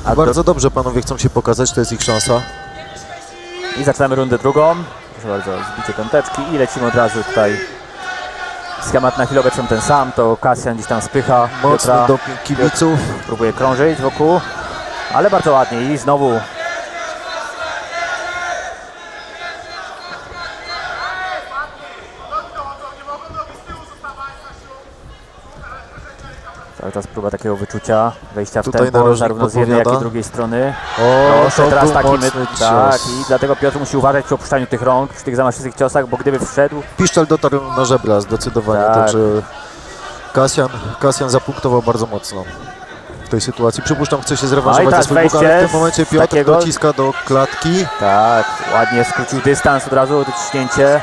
Speaker 2: A
Speaker 1: Bardzo dobrze panowie chcą się pokazać, to jest ich szansa.
Speaker 2: I zaczynamy rundę drugą. Proszę bardzo, zbicie piąteczki i lecimy od razu tutaj. Schemat na chwilę obecną ten sam, to Kasjan gdzieś tam spycha
Speaker 1: Mocny
Speaker 2: Piotra.
Speaker 1: doping kibiców.
Speaker 2: Próbuje krążyć wokół, ale bardzo ładnie i znowu cały czas próba takiego wyczucia, wejścia w
Speaker 1: Tutaj
Speaker 2: tempo,
Speaker 1: narożnik
Speaker 2: zarówno z jednej, jak i
Speaker 1: podpowiada.
Speaker 2: drugiej strony.
Speaker 1: O,
Speaker 2: Proszę,
Speaker 1: to
Speaker 2: teraz
Speaker 1: był
Speaker 2: taki
Speaker 1: mocny
Speaker 2: tak,
Speaker 1: cios.
Speaker 2: i dlatego Piotr musi uważać przy opuszczaniu tych rąk, przy tych zamaszczystych ciosach, bo gdyby wszedł,
Speaker 1: Piszczel dotarł na żebra zdecydowanie,
Speaker 2: Tak.
Speaker 1: także Kasjan zapunktował bardzo mocno w tej sytuacji. Przypuszczam, chce się zrewanżować za
Speaker 2: teraz
Speaker 1: swój bóg, ale w
Speaker 2: wejście
Speaker 1: tym momencie
Speaker 2: z
Speaker 1: Piotr
Speaker 2: takiego-
Speaker 1: dociska do klatki.
Speaker 2: tak, ładnie skrócił dystans od razu, dociśnięcie.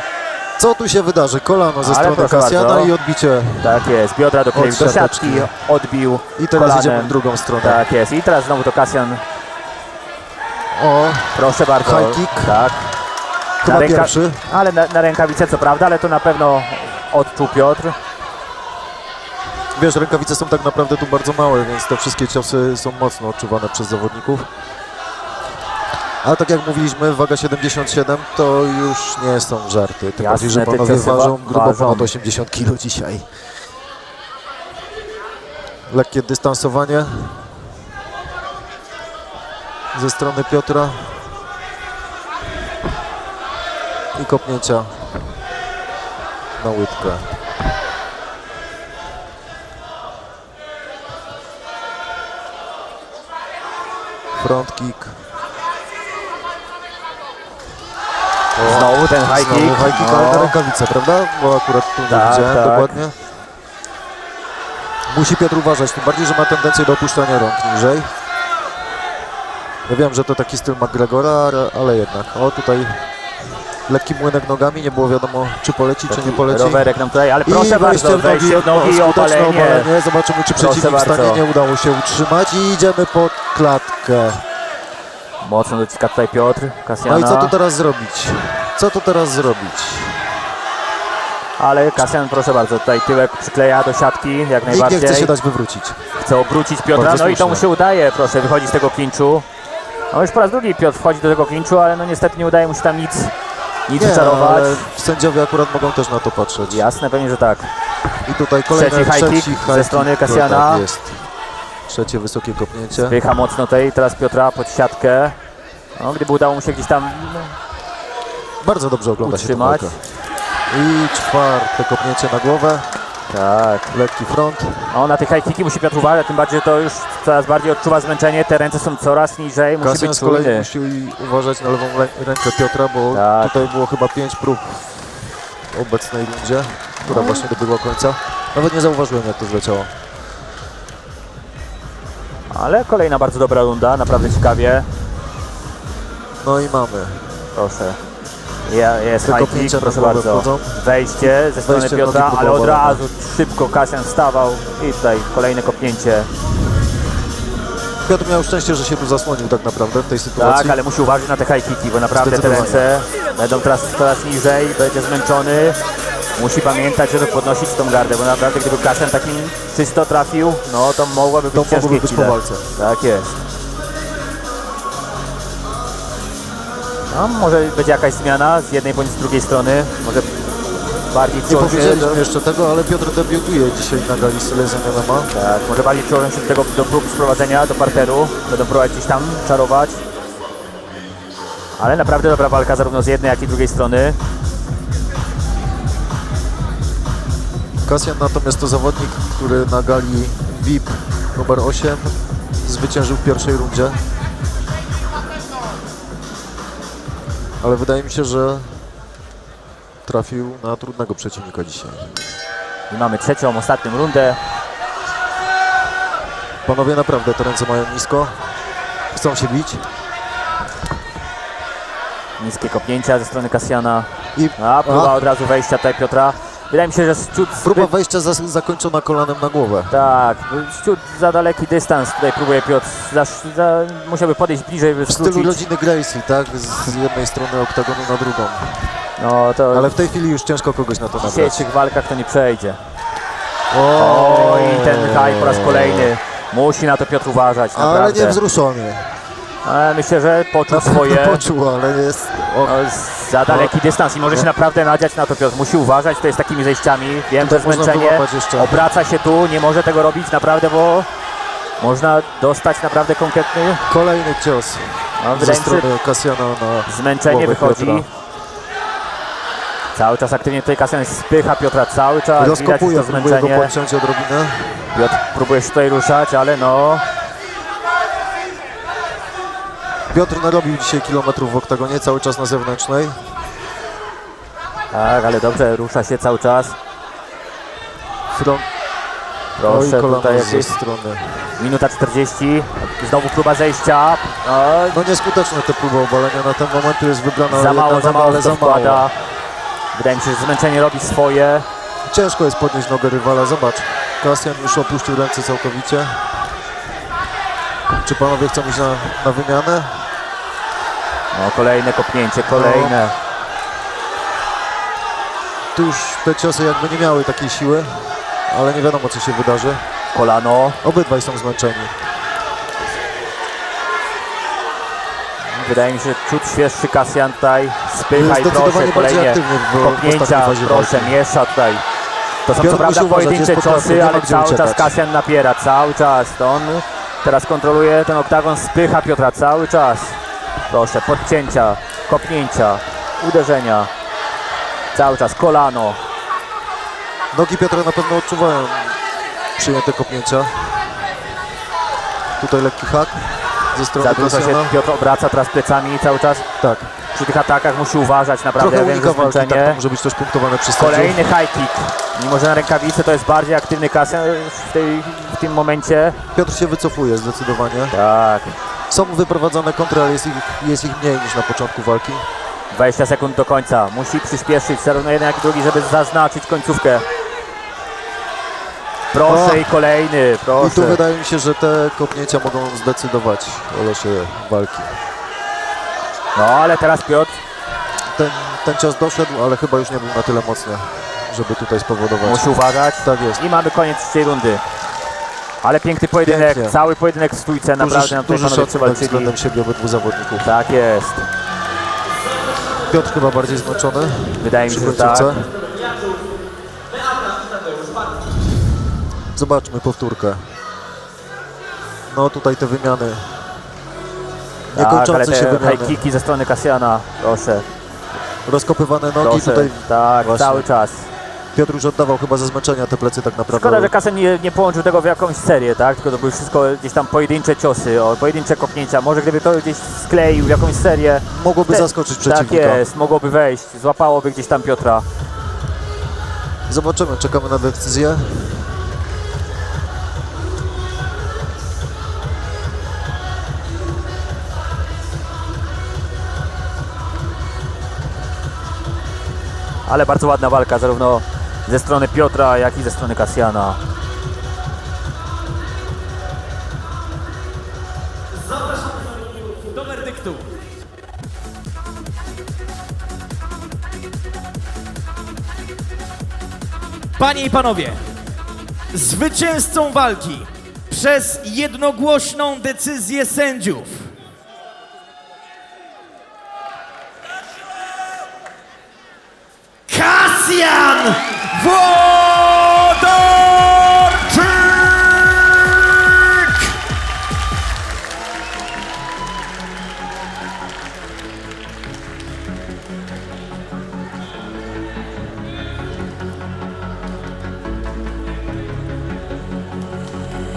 Speaker 1: Co tu się wydarzy? Kolano ze
Speaker 2: Ale
Speaker 1: strony
Speaker 2: proszę
Speaker 1: Kasjana
Speaker 2: bardzo.
Speaker 1: i odbicie.
Speaker 2: Tak jest, biodra dokleił
Speaker 1: Od
Speaker 2: do
Speaker 1: siateczki.
Speaker 2: siatki, odbił
Speaker 1: I teraz
Speaker 2: kolanem.
Speaker 1: idziemy w drugą stronę.
Speaker 2: Tak jest, i teraz znowu to Kasjan,
Speaker 1: O,
Speaker 2: proszę bardzo.
Speaker 1: High kick.
Speaker 2: Tak.
Speaker 1: chyba pierwszy.
Speaker 2: Ale na rękawice co prawda, ale to na pewno odczuł Piotr.
Speaker 1: Wiesz, rękawice są tak naprawdę tu bardzo małe, więc te wszystkie ciosy są mocno odczuwane przez zawodników. A tak jak mówiliśmy, waga 77 to już nie są żarty. Tym
Speaker 2: Jasne,
Speaker 1: bardziej, że
Speaker 2: te
Speaker 1: panowie
Speaker 2: ciosy
Speaker 1: ważą grubo
Speaker 2: ważą.
Speaker 1: ponad 80 kg dzisiaj. Lekkie dystansowanie ze strony Piotra i kopnięcia na łydkę. Front kick.
Speaker 2: Znowu ten high
Speaker 1: Znowu
Speaker 2: kick.
Speaker 1: high kick, ale na rękawicę, prawda? Bo akurat tu nie
Speaker 2: Tak,
Speaker 1: widziałem
Speaker 2: tak.
Speaker 1: dokładnie. Musi Piotr uważać, tym bardziej, że ma tendencję do opuszczania rąk niżej. Ja wiem, że to taki styl McGregora, ale jednak. O, tutaj lekki młynek nogami, nie było wiadomo, czy poleci, czy nie poleci.
Speaker 2: Rowerek nam tutaj, ale
Speaker 1: I
Speaker 2: proszę bardzo, wejście w nogi i
Speaker 1: skuteczne
Speaker 2: opalenie.
Speaker 1: Zobaczymy, czy
Speaker 2: Proszę
Speaker 1: przeciwnik w stanie
Speaker 2: bardzo.
Speaker 1: nie udało się utrzymać i idziemy pod klatkę.
Speaker 2: Mocno dociska tutaj Piotr, Kasjana.
Speaker 1: No i co tu teraz zrobić? Co tu teraz zrobić?
Speaker 2: Ale Kasjan, proszę bardzo, tutaj tyłek przykleja do siatki jak
Speaker 1: Nikt nie
Speaker 2: najbardziej.
Speaker 1: chce się dać wywrócić.
Speaker 2: Chce obrócić Piotra,
Speaker 1: Bardzo
Speaker 2: no i to mu
Speaker 1: słusznie.
Speaker 2: się udaje, proszę, wychodzi z tego klinczu. No już po raz drugi Piotr wchodzi do tego klinczu, ale no niestety nie udaje mu się tam nic
Speaker 1: Nie,
Speaker 2: wyczarować.
Speaker 1: ale sędziowie akurat mogą też na to patrzeć.
Speaker 2: Jasne, pewnie, że tak.
Speaker 1: I tutaj kolejny
Speaker 2: Trzeci high kick ze strony Kasjana.
Speaker 1: Tak jest. Trzecie wysokie kopnięcie.
Speaker 2: Wycha mocno tutaj, teraz Piotra pod siatkę. No, gdyby udało mu się gdzieś tam
Speaker 1: Bardzo dobrze ogląda się tę
Speaker 2: utrzymać.
Speaker 1: walkę. I czwarte kopnięcie na głowę.
Speaker 2: Tak.
Speaker 1: Lekki front.
Speaker 2: No, na tych high kicki musi Piotr uważać, tym bardziej, że to już coraz bardziej odczuwa zmęczenie, te ręce są coraz niżej, musi
Speaker 1: Kasjan
Speaker 2: być
Speaker 1: z kolei
Speaker 2: czujny.
Speaker 1: musi uważać na lewą rękę Piotra, bo
Speaker 2: Tak.
Speaker 1: tutaj było chyba 5 prób w obecnej rundzie, która właśnie dobiegła końca. Nawet nie zauważyłem, jak to zleciało.
Speaker 2: Ale kolejna bardzo dobra runda, naprawdę ciekawie.
Speaker 1: No i mamy.
Speaker 2: Proszę. Jest
Speaker 1: Te
Speaker 2: high kick,
Speaker 1: kopnięcia na
Speaker 2: proszę
Speaker 1: głowę
Speaker 2: bardzo.
Speaker 1: wchodzą.
Speaker 2: Wejście ze strony
Speaker 1: Wejście
Speaker 2: Piotra,
Speaker 1: nogi
Speaker 2: ale od
Speaker 1: próbował,
Speaker 2: razu szybko Kasjan wstawał i tutaj kolejne kopnięcie.
Speaker 1: Piotr miał szczęście, że się tu zasłonił tak naprawdę w tej sytuacji.
Speaker 2: Tak, ale musi uważać na te high kicki, bo naprawdę te
Speaker 1: Zdecydowanie.
Speaker 2: ręce będą teraz coraz niżej, będzie zmęczony. Musi pamiętać, żeby podnosić tą gardę, bo naprawdę gdyby Kasjan takim czysto trafił, no to mogłaby
Speaker 1: To
Speaker 2: być ciężkie
Speaker 1: mogłoby być po
Speaker 2: chwile.
Speaker 1: walce.
Speaker 2: Tak jest. No, może będzie jakaś zmiana z jednej bądź z drugiej strony, może bardziej
Speaker 1: Nie
Speaker 2: przyłożą się
Speaker 1: powiedzieliśmy jeszcze tego, ale Piotr debiutuje dzisiaj na gali Silesian MMA.
Speaker 2: tak, może bardziej przyłożą się do tego do prób sprowadzenia do parteru, będą próbować gdzieś tam czarować. Ale naprawdę dobra walka zarówno z jednej, jak i z drugiej strony.
Speaker 1: Kasjan natomiast to zawodnik, który na gali VIP numer 8 zwyciężył w pierwszej rundzie. Ale wydaje mi się, że trafił na trudnego przeciwnika dzisiaj.
Speaker 2: I mamy trzecią, ostatnią rundę.
Speaker 1: Panowie naprawdę te ręce mają nisko. Chcą się bić.
Speaker 2: Niskie kopnięcia ze strony Kasjana.
Speaker 1: I
Speaker 2: A próba od razu wejścia tutaj Piotra. Wydaje mi się, że ciut
Speaker 1: próba wejścia zakończona kolanem na głowę.
Speaker 2: tak, ciut za daleki dystans tutaj próbuje Piotr. Musiałby podejść bliżej, by
Speaker 1: W stylu
Speaker 2: skrócić.
Speaker 1: rodziny Gracie, tak? Z jednej strony oktagonu na drugą.
Speaker 2: No to
Speaker 1: Ale w tej chwili już ciężko kogoś na to
Speaker 2: w
Speaker 1: nabrać.
Speaker 2: dzisiejszych walkach to nie przejdzie.
Speaker 1: O,
Speaker 2: I ten high po raz kolejny. Musi na to Piotr uważać,
Speaker 1: Ale
Speaker 2: naprawdę.
Speaker 1: nie wzruszony.
Speaker 2: Ale myślę, że poczuł swoje.
Speaker 1: Poczuł, ale jest... O,
Speaker 2: No, za daleki dystans i może się naprawdę nadziać na to Piotr. Musi uważać tutaj z takimi zejściami. Wiem, że
Speaker 1: Tutaj można
Speaker 2: zmęczenie.
Speaker 1: wyłapać jeszcze.
Speaker 2: Obraca się tu, nie może tego robić naprawdę, bo można dostać naprawdę konkretny.
Speaker 1: kolejny cios
Speaker 2: No,
Speaker 1: ze
Speaker 2: wydaje mi się,
Speaker 1: strony Kasjana na
Speaker 2: zmęczenie
Speaker 1: głowę
Speaker 2: wychodzi.
Speaker 1: Piotra.
Speaker 2: Cały czas aktywnie tutaj Kasjan spycha Piotra, cały czas widać
Speaker 1: Rozkopuje,
Speaker 2: to
Speaker 1: próbuje go
Speaker 2: zmęczenie.
Speaker 1: podciąć odrobinę.
Speaker 2: Piotr próbuje się tutaj ruszać, ale no
Speaker 1: Piotr narobił dzisiaj kilometrów w oktagonie, cały czas na zewnętrznej.
Speaker 2: tak, ale dobrze, rusza się cały czas.
Speaker 1: Front,
Speaker 2: Proszę,
Speaker 1: kolano
Speaker 2: tutaj
Speaker 1: ze
Speaker 2: jakieś
Speaker 1: strony.
Speaker 2: minuta 40, znowu próba zejścia. No,
Speaker 1: No nieskuteczne te próby obalenia, na ten moment tu jest wybrana
Speaker 2: za mało,
Speaker 1: jedna
Speaker 2: za
Speaker 1: noga,
Speaker 2: mało
Speaker 1: ale
Speaker 2: to
Speaker 1: za
Speaker 2: wkłada.
Speaker 1: mało.
Speaker 2: Wydaje mi się, że zmęczenie robi swoje.
Speaker 1: Ciężko jest podnieść nogę rywala, zobacz. Kasjan już opuścił ręce całkowicie. Czy panowie chcą iść na wymianę?
Speaker 2: No, kolejne kopnięcie, kolejne.
Speaker 1: Tu już te ciosy jakby nie miały takiej siły, ale nie wiadomo co się wydarzy.
Speaker 2: Kolano.
Speaker 1: Obydwaj są zmęczeni.
Speaker 2: Wydaje mi się, że ciut świeższy Kasjan tutaj spycha i proszę,
Speaker 1: Zdecydowanie bardziej
Speaker 2: kolejnie
Speaker 1: aktywny w
Speaker 2: kopnięcia,
Speaker 1: ostatniej fazie
Speaker 2: proszę,
Speaker 1: walki.
Speaker 2: miesza tutaj. To są
Speaker 1: Piotr
Speaker 2: co prawda
Speaker 1: musi uważać,
Speaker 2: pojedyncze
Speaker 1: jest pod
Speaker 2: ciosy,
Speaker 1: nie ma
Speaker 2: ale
Speaker 1: gdzie
Speaker 2: cały czas
Speaker 1: uciekać.
Speaker 2: Kasjan napiera, cały czas. To on teraz kontroluje ten oktagon, spycha Piotra cały czas. Proszę, podcięcia, kopnięcia, uderzenia. Cały czas kolano.
Speaker 1: Nogi Piotra na pewno odczuwają przyjęte kopnięcia. Tutaj lekki hak ze strony
Speaker 2: Za dużo się
Speaker 1: Kasjana.
Speaker 2: Piotr obraca teraz plecami cały czas.
Speaker 1: Tak,
Speaker 2: Przy tych atakach musi uważać naprawdę,
Speaker 1: trochę
Speaker 2: wiem, że
Speaker 1: unika walki, tak
Speaker 2: zmęczenie.
Speaker 1: to może być też punktowane przez sędziów.
Speaker 2: Kolejny high kick. Mimo, że na rękawicy to jest bardziej aktywny Kasjan w tym momencie.
Speaker 1: Piotr się wycofuje zdecydowanie.
Speaker 2: Tak.
Speaker 1: Są wyprowadzone kontry, ale jest ich mniej niż na początku walki.
Speaker 2: 20 sekund do końca. Musi przyspieszyć zarówno jeden, jak i drugi, żeby zaznaczyć końcówkę. Proszę
Speaker 1: O!
Speaker 2: i kolejny,
Speaker 1: I tu
Speaker 2: proszę.
Speaker 1: wydaje mi się, że te kopnięcia mogą zdecydować o losie walki.
Speaker 2: No ale teraz Piotr
Speaker 1: Ten cios doszedł, ale chyba już nie był na tyle mocny, żeby tutaj spowodować.
Speaker 2: musi uważać.
Speaker 1: Tak jest.
Speaker 2: I mamy koniec tej rundy. Ale piękny pojedynek,
Speaker 1: Pięknie.
Speaker 2: cały pojedynek w stójce, naprawdę na tutaj
Speaker 1: Duży
Speaker 2: panowie
Speaker 1: szacunek
Speaker 2: przywalczyli.
Speaker 1: względem siebie obydwu zawodników.
Speaker 2: Tak jest.
Speaker 1: Piotr chyba bardziej zmęczony.
Speaker 2: Wydaje mi się,
Speaker 1: przy
Speaker 2: że tak.
Speaker 1: końcówce. Zobaczmy powtórkę. No tutaj te wymiany Niekończące się
Speaker 2: te
Speaker 1: wymiany.
Speaker 2: high kicki ze strony Kasjana, proszę,
Speaker 1: Rozkopywane nogi
Speaker 2: proszę,
Speaker 1: tutaj.
Speaker 2: tak,
Speaker 1: właśnie.
Speaker 2: cały czas.
Speaker 1: Piotr już oddawał chyba ze zmęczenia te plecy tak naprawdę.
Speaker 2: Szkoda, że Kasem nie połączył tego w jakąś serię, tak? Tylko to były wszystko gdzieś tam pojedyncze ciosy, pojedyncze kopnięcia. Może gdyby to gdzieś skleił w jakąś serię.
Speaker 1: Mogłoby zaskoczyć przeciwnika.
Speaker 2: Tak jest, mogłoby wejść, złapałoby gdzieś tam Piotra.
Speaker 1: Zobaczymy, czekamy na decyzję.
Speaker 2: Ale bardzo ładna walka, zarówno ze strony Piotra, jak i ze strony Kasjana.
Speaker 5: Do werdyktu. Panie i panowie, zwycięzcą walki przez jednogłośną decyzję sędziów Kasjan Wodorczyk!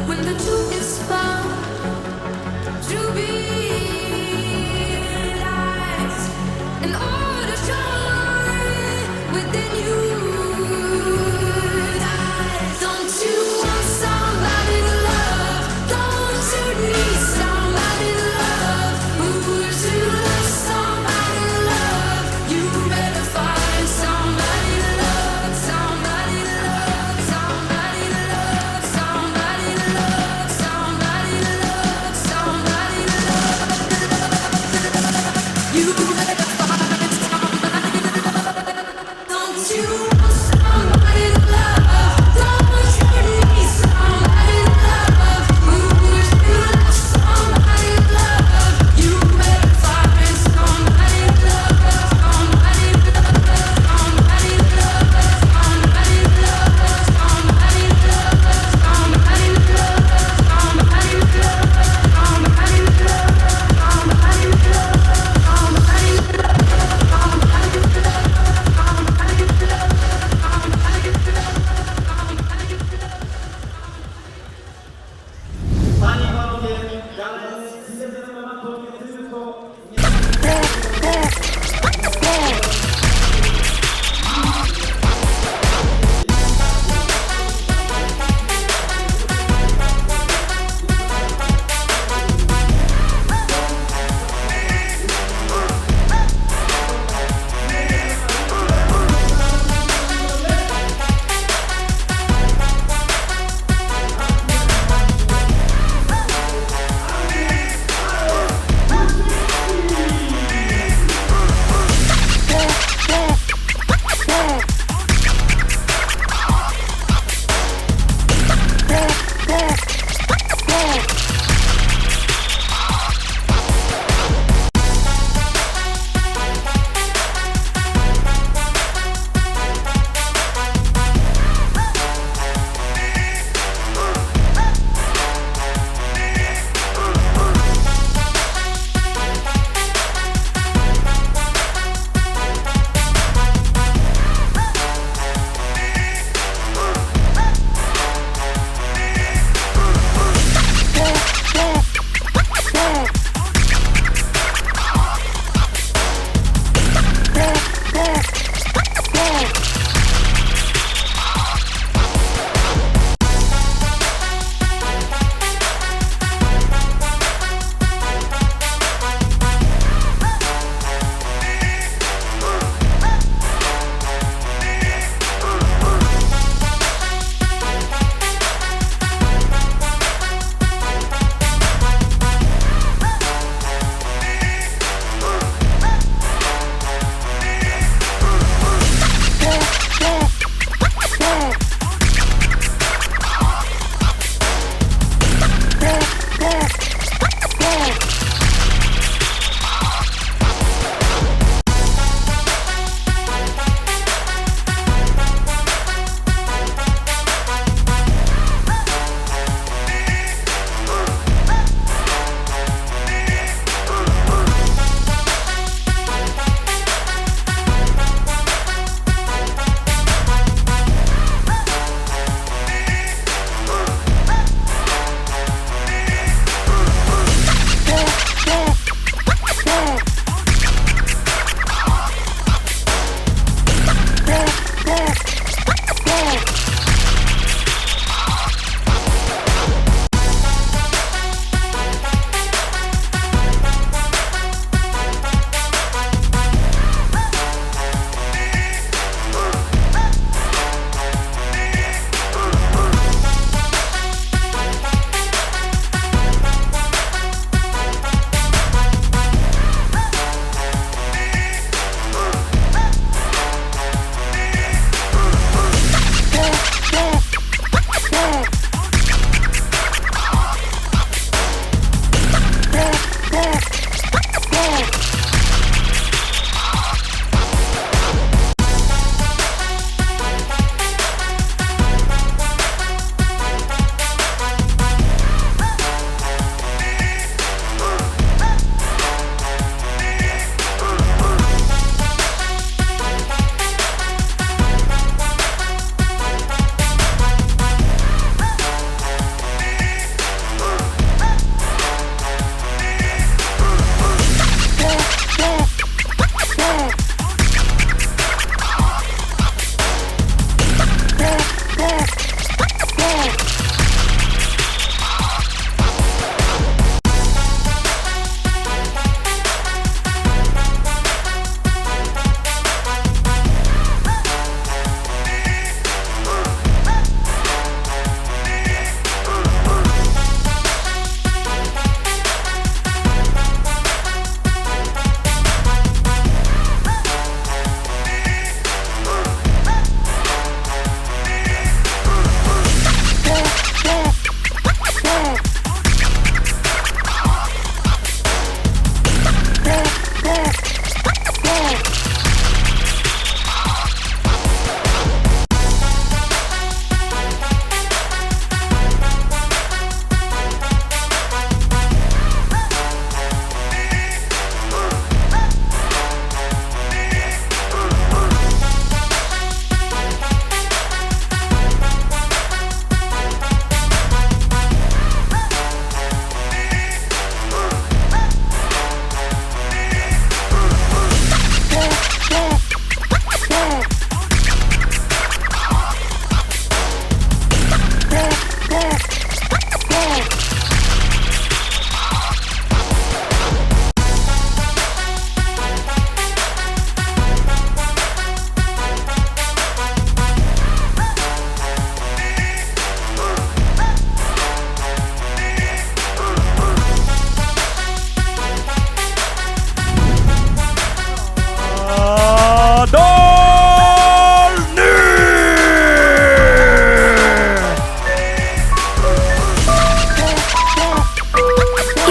Speaker 8: When the truth is found to be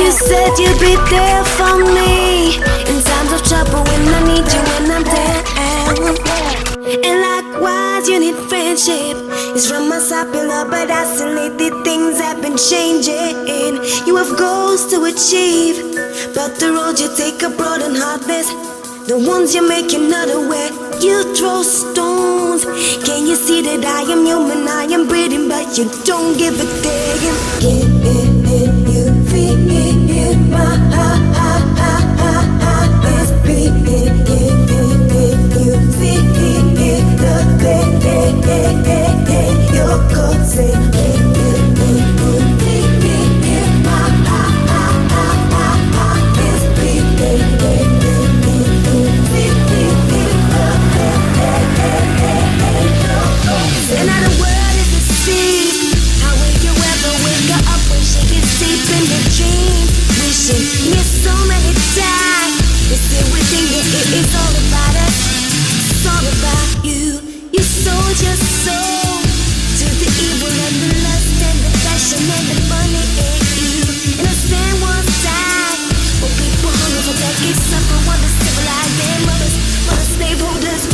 Speaker 8: You said you'd be there for me in times of trouble when I need you when I'm down. And likewise, you need friendship. It's from my popular, but isolated things have been changing. You have goals to achieve, but the road you take abroad and heartless. The ones you make you're not aware. You throw stones. Can you see that I am human? I am breathing, but you don't give a damn. Can you feel my heart is beating? Can you feel the pain you're causing? Can you feel my heart is beating? Another word is deceived. How will you ever wake her up when she gets deep in the dream? Wishing me so many times. It's still within you. It's all about us. It's all about you. You sold your soul to the evil and the lust and the passion and the money in you. And the sand was died. When people hunger for decades, suffer while the civilized their mothers, while the slaveholders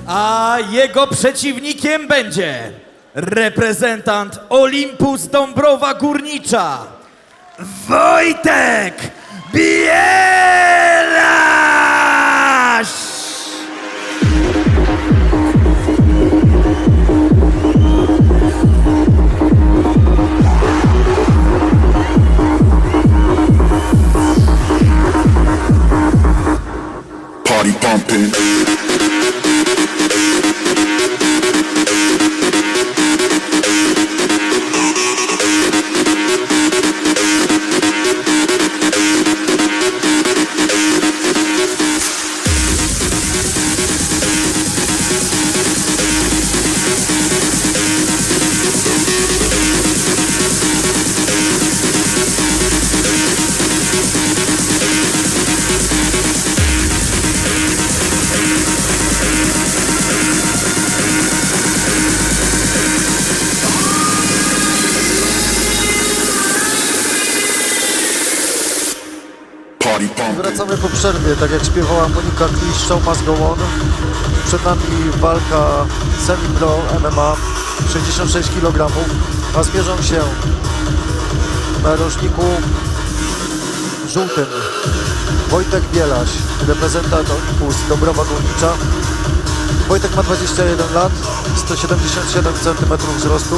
Speaker 5: A jego przeciwnikiem będzie reprezentant Olympus Dąbrowa Górnicza, Wojtek Bielaś!
Speaker 11: Party pumping.
Speaker 1: Wracamy po przerwie, tak jak śpiewała Monika Klisz, Show Must Go On. Przed nami walka semi-pro MMA, 66 kg, a zmierzą się na rożniku żółtym Wojtek Bielaś, reprezentant Olympus Dąbrowa Górnicza. Wojtek ma 21 lat, 177 cm wzrostu,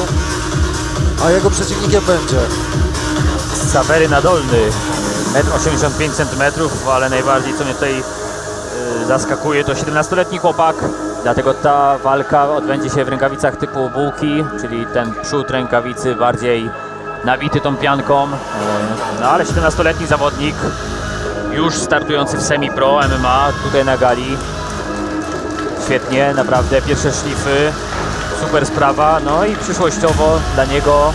Speaker 1: a jego przeciwnikiem będzie
Speaker 2: Sawery Nadolny, 1,85 cm, ale najbardziej co mnie tutaj zaskakuje to 17-letni chłopak, dlatego ta walka odbędzie się w rękawicach typu bułki, czyli ten przód rękawicy bardziej nabity tą pianką, no ale 17-letni zawodnik już startujący w semi-pro MMA tutaj na gali. Świetnie, naprawdę pierwsze szlify, super sprawa, no i przyszłościowo dla niego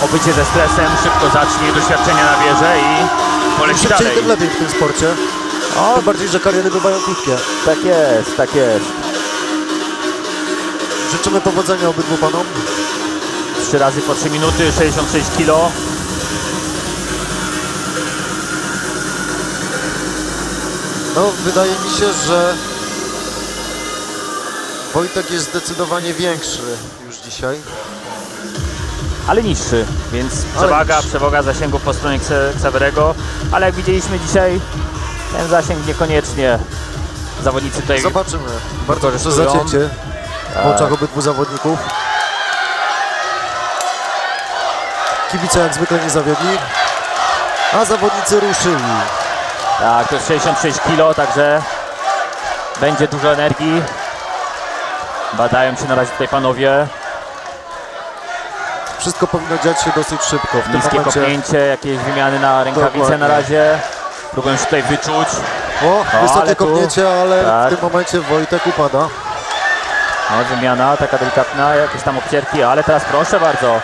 Speaker 2: obycie ze stresem, szybko zacznie, doświadczenia nabierze i poleci
Speaker 1: szybciej,
Speaker 2: dalej.
Speaker 1: tym lepiej w tym sporcie. Tym bardziej, że kariery bywają krótkie.
Speaker 2: Tak jest, tak jest.
Speaker 1: Życzymy powodzenia obydwu panom.
Speaker 2: 3 razy po 3 minuty, 66 kg.
Speaker 1: No, wydaje mi się, że Wojtek jest zdecydowanie większy już dzisiaj.
Speaker 2: Ale niższy, więc przewaga zasięgu po stronie Xaverego, ale jak widzieliśmy dzisiaj, ten zasięg niekoniecznie zawodnicy tutaj
Speaker 1: Zobaczymy. Bardzo duże
Speaker 2: wykorzystują.
Speaker 1: zacięcie w oczach obydwu zawodników. Kibice jak zwykle nie zawiedli, a zawodnicy ruszyli.
Speaker 2: Tak, to jest 66 kg, także będzie dużo energii. Badają się na razie tutaj panowie.
Speaker 1: Wszystko powinno dziać się dosyć szybko. W tym
Speaker 2: Niskie
Speaker 1: momencie...
Speaker 2: kopnięcie, jakieś wymiany na rękawice
Speaker 1: Dokładnie.
Speaker 2: na razie. Próbują się tutaj wyczuć.
Speaker 1: Wysokie
Speaker 2: ale tu-
Speaker 1: kopnięcie, ale
Speaker 2: tak.
Speaker 1: w tym momencie Wojtek upada.
Speaker 2: No, wymiana taka delikatna, jakieś tam obcierki, ale teraz proszę bardzo.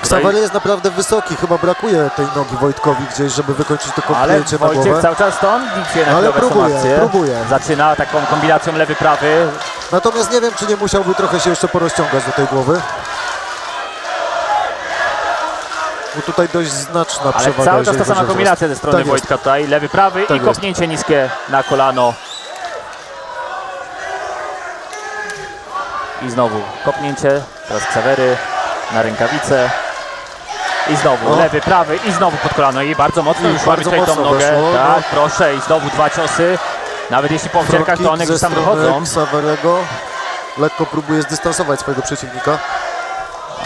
Speaker 1: Ksawery jest naprawdę wysoki, chyba brakuje tej nogi Wojtkowi gdzieś, żeby wykończyć to
Speaker 2: Ale
Speaker 1: kopnięcie na
Speaker 2: Wojciech
Speaker 1: głowę.
Speaker 2: cały czas stąd liczy na
Speaker 1: Ale
Speaker 2: chwilę obecną akcję.
Speaker 1: próbuje.
Speaker 2: Zaczyna taką kombinacją lewy-prawy.
Speaker 1: Natomiast nie wiem, czy nie musiałby trochę się jeszcze porozciągać do tej głowy. Bo tutaj dość znaczna
Speaker 2: Ale
Speaker 1: przewaga.
Speaker 2: cały czas ta
Speaker 1: jeżeli
Speaker 2: sama
Speaker 1: chodzi o
Speaker 2: kombinacja
Speaker 1: wzrost.
Speaker 2: ze strony
Speaker 1: Tak jest.
Speaker 2: Wojtka tutaj. Lewy-prawy
Speaker 1: Tak
Speaker 2: i
Speaker 1: jest.
Speaker 2: kopnięcie niskie na kolano. I znowu kopnięcie, teraz Ksawery na rękawicę. I znowu
Speaker 1: O.
Speaker 2: lewy, prawy i znowu pod kolano. I bardzo mocno
Speaker 1: I
Speaker 2: już mamy
Speaker 1: bardzo
Speaker 2: tutaj tą
Speaker 1: mocno
Speaker 2: nogę.
Speaker 1: weszło,
Speaker 2: Tak,
Speaker 1: no.
Speaker 2: proszę. I znowu 2 ciosy. Nawet jeśli po obcierkach to one
Speaker 1: Frontkick
Speaker 2: gdzieś
Speaker 1: ze
Speaker 2: tam
Speaker 1: strony
Speaker 2: wychodzą.
Speaker 1: Ksawerego. Lekko próbuje zdystansować swojego przeciwnika.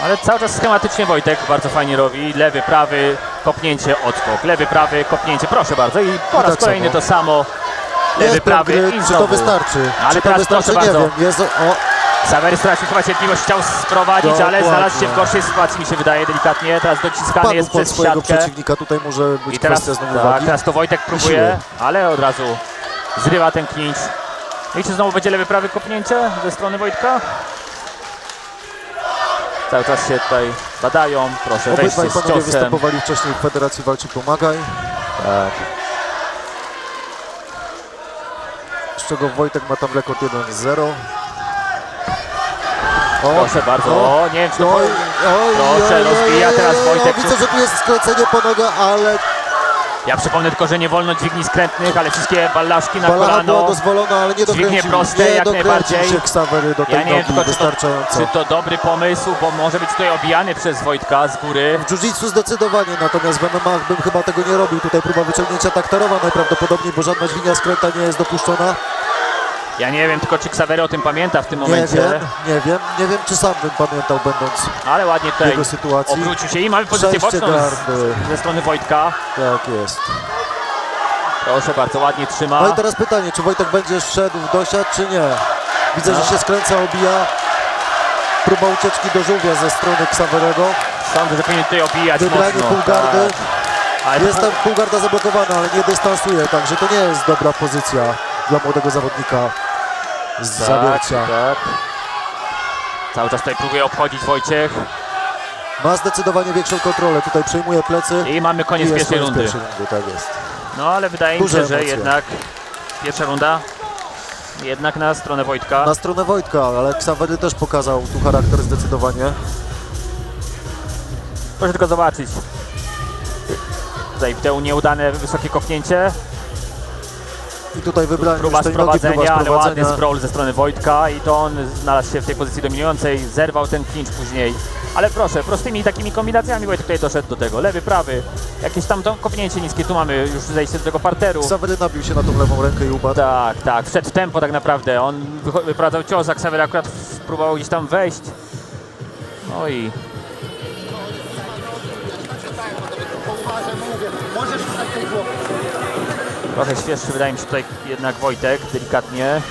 Speaker 2: Ale cały czas schematycznie Wojtek bardzo fajnie robi. Lewy, prawy, kopnięcie, odskok. Lewy, prawy, kopnięcie. Proszę bardzo. I po raz
Speaker 1: tak
Speaker 2: kolejny
Speaker 1: samo.
Speaker 2: to samo. Lewy,
Speaker 1: Jest
Speaker 2: prawy
Speaker 1: gry,
Speaker 2: i
Speaker 1: czy
Speaker 2: znowu.
Speaker 1: to wystarczy?
Speaker 2: Ale
Speaker 1: Czy to
Speaker 2: teraz
Speaker 1: wystarczy?
Speaker 2: proszę
Speaker 1: Nie
Speaker 2: bardzo.
Speaker 1: wiem. Jest,
Speaker 2: Ksawery stracił chyba cierpliwość, chciał sprowadzić, ale
Speaker 1: Dokładnie.
Speaker 2: znalazł się w gorszej sytuacji, mi się wydaje, delikatnie. Teraz dociskany
Speaker 1: padł
Speaker 2: jest
Speaker 1: pod
Speaker 2: przez
Speaker 1: swojego
Speaker 2: siatkę.
Speaker 1: przeciwnika. Tutaj może być
Speaker 2: I teraz,
Speaker 1: kwestia znowu
Speaker 2: tak,
Speaker 1: wagi.
Speaker 2: teraz to Wojtek próbuje, ale od razu zrywa ten clinch. I czy znowu będzie lewy, prawy kopnięcie ze strony Wojtka? Cały czas się tutaj badają, proszę
Speaker 1: Obydwaj
Speaker 2: wejście z
Speaker 1: panowie
Speaker 2: ciosem.
Speaker 1: występowali wcześniej w Federacji Walczy Pomagaj.
Speaker 2: Tak.
Speaker 1: Z czego Wojtek ma tam rekord 1-0. O,
Speaker 2: Proszę bardzo, o, nie wiem czy to...
Speaker 1: Oj,
Speaker 2: Proszę, rozbija teraz Wojtek.
Speaker 1: Widzę, że tu jest skręcenie po nogę, ale
Speaker 2: Ja przypomnę tylko, że nie wolno dźwigni skrętnych, ale wszystkie ballaszki na
Speaker 1: balana była
Speaker 2: kolano.
Speaker 1: dozwolona, ale nie
Speaker 2: Dźwignie
Speaker 1: dokręcił.
Speaker 2: proste,
Speaker 1: nie
Speaker 2: jak
Speaker 1: dokręcił
Speaker 2: najbardziej.
Speaker 1: się Ksawery do tej
Speaker 2: Ja nie wiem
Speaker 1: nogi
Speaker 2: tylko,
Speaker 1: wystarczająco.
Speaker 2: czy to dobry pomysł, bo może być tutaj obijany przez Wojtka z góry.
Speaker 1: W jiu-jitsu zdecydowanie, natomiast w MMA bym chyba tego nie robił. Tutaj próba wyciągnięcia taktarowa najprawdopodobniej, bo żadna dźwignia skręta nie jest dopuszczona.
Speaker 2: Ja nie wiem tylko, czy Ksawery o tym pamięta w tym momencie.
Speaker 1: Nie wiem, czy sam bym pamiętał, będąc
Speaker 2: Ale ładnie
Speaker 1: w
Speaker 2: tutaj
Speaker 1: jego sytuacji.
Speaker 2: obrócił się i mamy pozycję
Speaker 1: Przejście
Speaker 2: boczną
Speaker 1: gardy.
Speaker 2: ze strony Wojtka.
Speaker 1: Tak jest.
Speaker 2: Proszę bardzo, ładnie trzyma.
Speaker 1: No i teraz pytanie, czy Wojtek będzie szedł w dosiad, czy nie? Widzę, że się skręca, obija. Próba ucieczki do żółwia ze strony Ksawerego.
Speaker 2: Sądzę, że powinien tutaj obijać
Speaker 1: Wybranie
Speaker 2: mocno.
Speaker 1: półgardy.
Speaker 2: Tak. Ale
Speaker 1: Jest tam półgarda zablokowana, ale nie dystansuje, także to nie jest dobra pozycja dla młodego zawodnika z Zawiercia.
Speaker 2: Tak. Cały czas tutaj próbuje obchodzić Wojciech.
Speaker 1: Ma zdecydowanie większą kontrolę, tutaj przejmuje plecy.
Speaker 2: I mamy koniec
Speaker 1: i jest
Speaker 2: pierwszej
Speaker 1: koniec
Speaker 2: rundy.
Speaker 1: pierwszej rundy. Tak jest.
Speaker 2: No ale wydaje mi
Speaker 1: Duże
Speaker 2: się, że
Speaker 1: emocje.
Speaker 2: jednak pierwsza runda jednak na stronę Wojtka.
Speaker 1: Na stronę Wojtka, ale Ksawery też pokazał tu charakter zdecydowanie.
Speaker 2: Proszę tylko zobaczyć. Tutaj te nieudane wysokie kopnięcie.
Speaker 1: I tutaj wybranie
Speaker 2: Próba
Speaker 1: już tej nogi,
Speaker 2: sprowadzenia, ale ładny
Speaker 1: sprowadzenia.
Speaker 2: sprawl ze strony Wojtka i to on znalazł się w tej pozycji dominującej, zerwał ten clinch później. Ale proszę, prostymi takimi kombinacjami Wojtek tutaj doszedł do tego. Lewy, prawy, jakieś tam to kopnięcie niskie, tu mamy już zejście do tego parteru.
Speaker 1: Ksawery nabił się na tą lewą rękę i upadł.
Speaker 2: Tak, tak, wszedł w tempo tak naprawdę. On wyprowadzał cios, a Ksawery akurat próbował gdzieś tam wejść. No i trochę świeższy wydaje mi się tutaj jednak Wojtek, delikatnie.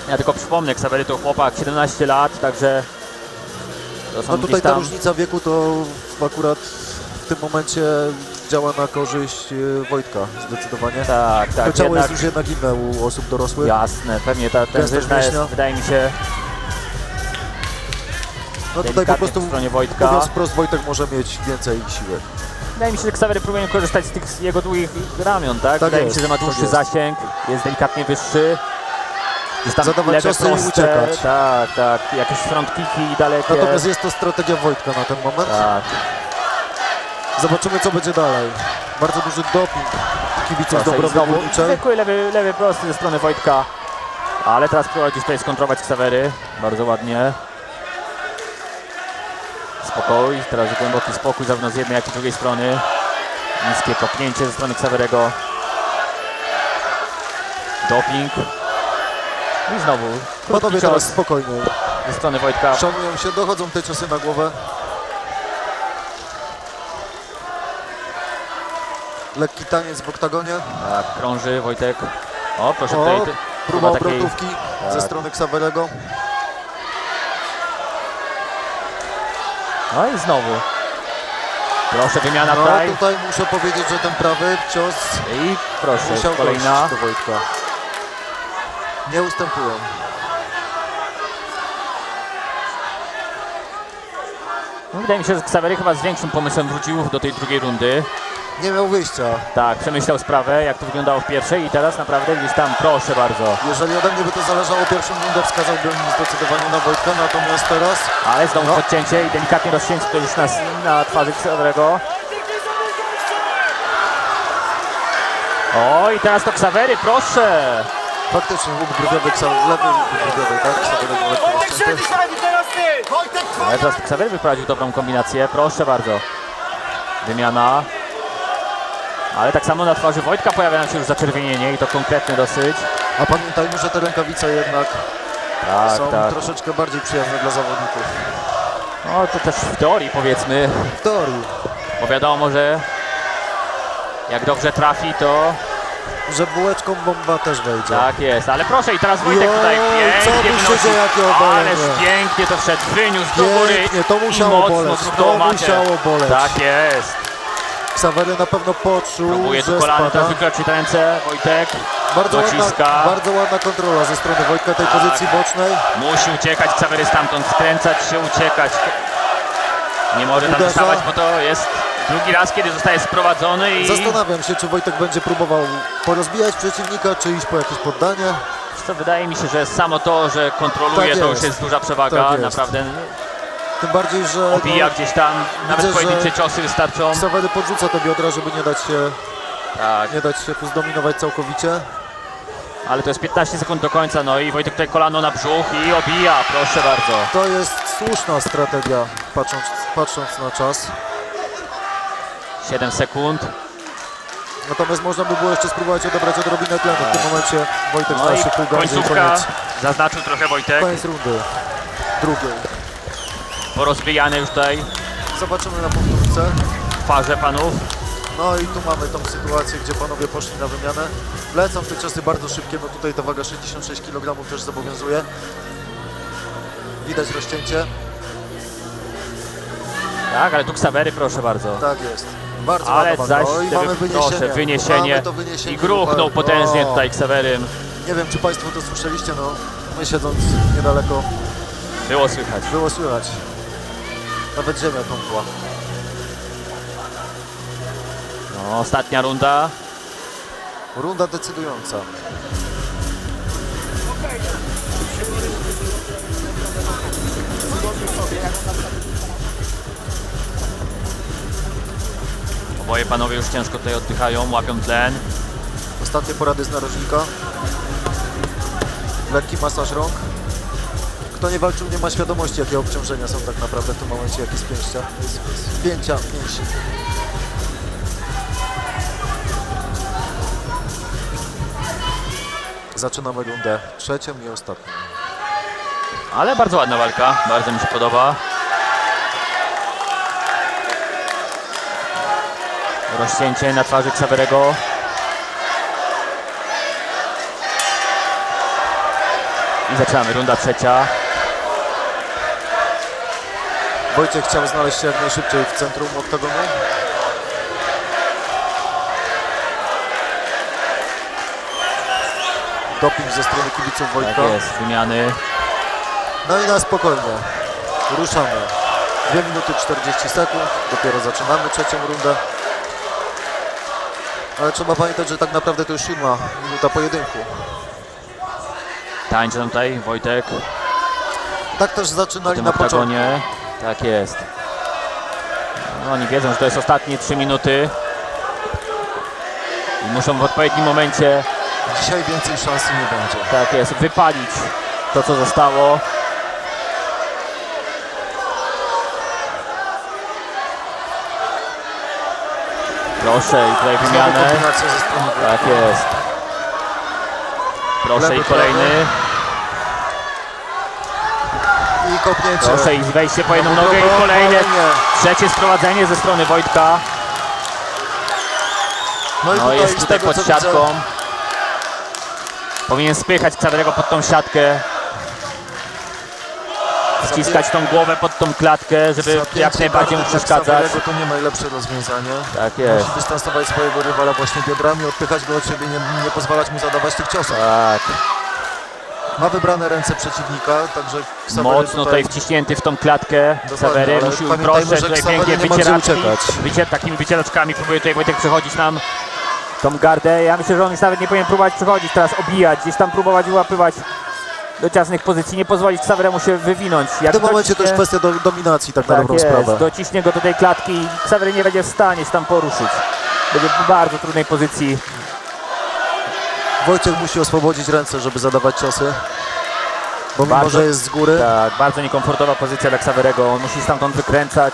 Speaker 2: Ja tylko przypomnę, Ksawery to chłopak, 17 lat, także to są
Speaker 1: No tutaj
Speaker 2: gdzieś
Speaker 1: ta
Speaker 2: tam...
Speaker 1: różnica wieku to akurat w tym momencie działa na korzyść Wojtka zdecydowanie.
Speaker 2: Tak, tak,
Speaker 1: To ciało
Speaker 2: jednak,
Speaker 1: jest już jednak inne u osób dorosłych.
Speaker 2: jasne, pewnie ta
Speaker 1: Gęstość
Speaker 2: tężyzna jest,
Speaker 1: mięśnia.
Speaker 2: wydaje mi się,
Speaker 1: No tutaj po
Speaker 2: delikatnie
Speaker 1: prostu,
Speaker 2: po stronie Wojtka.
Speaker 1: mówiąc wprost, Wojtek może mieć więcej siły.
Speaker 2: Wydaje mi się, że Ksawery próbuje korzystać z tych jego długich ramion, tak?
Speaker 1: Tak
Speaker 2: Wydaje mi
Speaker 1: jest,
Speaker 2: się, że ma
Speaker 1: tak
Speaker 2: dłuższy
Speaker 1: jest.
Speaker 2: zasięg, jest delikatnie wyższy. Gdzieś tam
Speaker 1: Zadawać
Speaker 2: lewe
Speaker 1: ciosy i
Speaker 2: proste,
Speaker 1: uciekać.
Speaker 2: tak, tak, jakieś front kicki dalekie.
Speaker 1: Natomiast jest to strategia Wojtka na ten moment.
Speaker 2: Tak,
Speaker 1: Zobaczymy, co będzie dalej. Bardzo duży doping kibiców
Speaker 2: proszę, i
Speaker 1: Dąbrowy
Speaker 2: znowu
Speaker 1: Górniczej.
Speaker 2: zwykły lewy prosty ze strony Wojtka. Ale teraz próbować już tutaj skontrować Ksawery, bardzo ładnie. Spokój, teraz głęboki spokój zarówno z jednej, jak i z drugiej strony. Niskie kopnięcie ze strony Ksawerego. Doping. I znowu
Speaker 1: Panowie
Speaker 2: krótki
Speaker 1: teraz
Speaker 2: cios
Speaker 1: spokojniej.
Speaker 2: ze strony Wojtka.
Speaker 1: Szanują się, dochodzą te ciosy na głowę. Lekki taniec w oktagonie.
Speaker 2: Tak, krąży Wojtek. O, proszę
Speaker 1: O,
Speaker 2: tutaj.
Speaker 1: próba
Speaker 2: takiej-
Speaker 1: obrotówki ze
Speaker 2: tak.
Speaker 1: strony Ksawerego.
Speaker 2: No i znowu. Proszę, wymiana
Speaker 1: No
Speaker 2: tutaj.
Speaker 1: tutaj muszę powiedzieć, że ten prawy cios
Speaker 2: I proszę,
Speaker 1: musiał
Speaker 2: kolejna.
Speaker 1: dojść do Wojtka. Nie ustępują.
Speaker 2: No, wydaje mi się, że Ksawery chyba z większym pomysłem wrócił do tej drugiej rundy.
Speaker 1: Nie miał wyjścia.
Speaker 2: Tak, przemyślał sprawę, jak to wyglądało w pierwszej i teraz naprawdę gdzieś tam, proszę bardzo.
Speaker 1: Jeżeli ode mnie by to zależało, pierwszą rundę wskazałbym zdecydowanie na Wojtka, natomiast teraz...
Speaker 2: Ale znowu podcięcie i delikatnie rozcięcie to już na twarzy Ksawerego. O, i teraz to Ksawery, proszę!
Speaker 1: Faktycznie łuk brwiowy, lewy łuk brwiowy, tak? Ksawerego lekko rozcięty.
Speaker 2: Ale teraz Ksawery wyprowadził dobrą kombinację, proszę bardzo. Wymiana. Ale tak samo na twarzy Wojtka pojawia nam się już zaczerwienienie i to konkretne dosyć.
Speaker 1: A pamiętajmy, że te rękawice jednak są
Speaker 2: Tak.
Speaker 1: troszeczkę bardziej przyjazne dla zawodników.
Speaker 2: No to też w teorii powiedzmy,
Speaker 1: W teorii,
Speaker 2: bo wiadomo, że jak dobrze trafi to
Speaker 1: że bułeczką bomba też wejdzie.
Speaker 2: tak jest, ale proszę i teraz Wojtek tutaj
Speaker 1: Joj, co
Speaker 2: pięknie
Speaker 1: tu się
Speaker 2: wynosi,
Speaker 1: dzieje, jakie obalenie.
Speaker 2: ależ pięknie to wszedł, wyniósł do góry
Speaker 1: Pięknie, to
Speaker 2: i
Speaker 1: musiało
Speaker 2: mocno
Speaker 1: boleć,
Speaker 2: drugnął
Speaker 1: to
Speaker 2: matę.
Speaker 1: musiało boleć.
Speaker 2: Tak jest,
Speaker 1: Ksawery na pewno poczuł,
Speaker 2: próbuje tu
Speaker 1: że
Speaker 2: kolanem
Speaker 1: spada.
Speaker 2: teraz wykroczyć ręce, Wojtek dociska.
Speaker 1: Bardzo ładna kontrola ze strony Wojtka tej
Speaker 2: Tak.
Speaker 1: pozycji bocznej.
Speaker 2: Musi uciekać Ksawery stamtąd, skręcać się, uciekać. Nie może tam
Speaker 1: Uderza.
Speaker 2: zostawać, bo to jest drugi raz, kiedy zostaje sprowadzony i
Speaker 1: Zastanawiam się, czy Wojtek będzie próbował porozbijać przeciwnika, czy iść po jakieś poddanie.
Speaker 2: co wydaje mi się, że samo to, że kontroluje,
Speaker 1: Tak
Speaker 2: to już
Speaker 1: jest.
Speaker 2: jest duża przewaga.
Speaker 1: Tak jest.
Speaker 2: Naprawdę
Speaker 1: Tym bardziej, że
Speaker 2: obija gdzieś tam, nawet
Speaker 1: widzę,
Speaker 2: pojedyncze
Speaker 1: że
Speaker 2: ciosy wystarczą.
Speaker 1: Ksawery podrzuca te biodra, żeby
Speaker 2: Tak,
Speaker 1: nie dać się tu zdominować całkowicie.
Speaker 2: ale to jest 15 sekund do końca, no i Wojtek tutaj kolano na brzuch i obija, proszę bardzo.
Speaker 1: To jest słuszna strategia, patrząc na czas.
Speaker 2: 7 sekund.
Speaker 1: Natomiast można by było jeszcze spróbować odebrać odrobinę tlenu. W tym momencie Wojtek
Speaker 2: No
Speaker 1: zna
Speaker 2: i
Speaker 1: się pół gardy i
Speaker 2: końcówka,
Speaker 1: koniec,
Speaker 2: zaznaczył trochę Wojtek,
Speaker 1: koniec rundy drugiej.
Speaker 2: porozbijany już tutaj
Speaker 1: Zobaczymy na powtórce.
Speaker 2: w parze panów.
Speaker 1: No i tu mamy tą sytuację, gdzie panowie poszli na wymianę. Lecą te ciosy bardzo szybkie, no tutaj ta waga 66 kg też zobowiązuje. Widać rozcięcie.
Speaker 2: Tak, ale tu Ksawery, proszę bardzo.
Speaker 1: Tak jest. Bardzo
Speaker 2: Ale
Speaker 1: ładna
Speaker 2: zaś,
Speaker 1: walka. No i mamy
Speaker 2: proszę,
Speaker 1: wyniesienie.
Speaker 2: wyniesienie
Speaker 1: Mamy to wyniesienie.
Speaker 2: i gruchnął potężnie
Speaker 1: O,
Speaker 2: tutaj Ksawerym.
Speaker 1: Nie wiem, czy państwo to słyszeliście, no my siedząc niedaleko
Speaker 2: Było słychać.
Speaker 1: było słychać. Nawet ziemia tąpła.
Speaker 2: No, ostatnia runda.
Speaker 1: Runda decydująca.
Speaker 2: Oboje panowie już ciężko tutaj oddychają, łapią tlen.
Speaker 1: Ostatnie porady z narożnika. Lekki masaż rąk. Kto nie walczył, nie ma świadomości, jakie obciążenia są tak naprawdę w tym momencie, jakie spięcia, spięcia mięśni. Zaczynamy rundę trzecią i ostatnią.
Speaker 2: Ale bardzo ładna walka, bardzo mi się podoba. Rozcięcie na twarzy Ksawerego. I zaczynamy, runda trzecia.
Speaker 1: Wojciech chciał znaleźć się jak najszybciej w centrum oktagonu. Doping ze strony kibiców Wojtka.
Speaker 2: Tak jest, wymiany.
Speaker 1: No i na spokojnie. Ruszamy. 2 minuty 40 sekund. Dopiero zaczynamy trzecią rundę. Ale trzeba pamiętać, że tak naprawdę to już 7 minuta pojedynku.
Speaker 2: Tańczy tutaj Wojtek
Speaker 1: Tak też
Speaker 2: w
Speaker 1: zaczynali
Speaker 2: tym
Speaker 1: na początku.
Speaker 2: oktagonie. Tak jest. No, oni wiedzą, że to jest ostatnie 3 minuty. I muszą w odpowiednim momencie,
Speaker 1: Dzisiaj więcej szansy nie będzie.
Speaker 2: tak jest, wypalić to, co zostało. Proszę i tutaj
Speaker 1: Znowu
Speaker 2: wymianę.
Speaker 1: kombinacja ze strony Wojtka.
Speaker 2: Tak jest. Proszę
Speaker 1: Lewy,
Speaker 2: i kolejny.
Speaker 1: I kopnięcie.
Speaker 2: Proszę i wejście po jedną
Speaker 1: No,
Speaker 2: nogę
Speaker 1: no,
Speaker 2: i kolejne.
Speaker 1: kolejnie.
Speaker 2: Trzecie sprowadzenie ze strony Wojtka.
Speaker 1: No i
Speaker 2: No
Speaker 1: tutaj
Speaker 2: jest
Speaker 1: z
Speaker 2: tutaj
Speaker 1: tego,
Speaker 2: pod
Speaker 1: co widzę,
Speaker 2: siatką. Powinien spychać Ksawerego pod tą siatkę. Wciskać tą głowę pod tą klatkę, żeby
Speaker 1: zapięcie
Speaker 2: jak najbardziej mu
Speaker 1: gardy dla
Speaker 2: przeszkadzać.
Speaker 1: Ksawerego to nie najlepsze rozwiązanie.
Speaker 2: Tak jest.
Speaker 1: Musi dystansować swojego rywala właśnie biodrami, odpychać go od siebie, nie pozwalać mu zadawać tych ciosów.
Speaker 2: Tak.
Speaker 1: Ma wybrane ręce przeciwnika, także Ksawery
Speaker 2: Mocno tutaj wciśnięty w tą klatkę. Ksawery
Speaker 1: ale
Speaker 2: musił
Speaker 1: pamiętajmy,
Speaker 2: uproszczać
Speaker 1: że
Speaker 2: tutaj
Speaker 1: Ksawery
Speaker 2: pięknie
Speaker 1: nie ma gdzie
Speaker 2: wycieraczki.
Speaker 1: uciekać.
Speaker 2: Takimi wycieraczkami próbuje tutaj Wojtek przechodzić nam tą gardę. Ja myślę, że on już nawet nie powinien próbować przechodzić, teraz obijać, gdzieś tam próbować wyłapywać do ciasnych pozycji, nie pozwolić Ksaweremu się wywinąć. Jak
Speaker 1: W tym momencie to już kwestia dominacji, tak na dobrą
Speaker 2: jest,
Speaker 1: sprawę.
Speaker 2: dociśnie go do tej klatki i Ksawery nie będzie w stanie się tam poruszyć. Będzie w bardzo trudnej pozycji.
Speaker 1: Wojciech musi oswobodzić ręce, żeby zadawać ciosy, bo mimo,
Speaker 2: Bardzo-
Speaker 1: że jest z góry,
Speaker 2: Tak, bardzo niekomfortowa pozycja dla Ksawerego, on musi stamtąd wykręcać,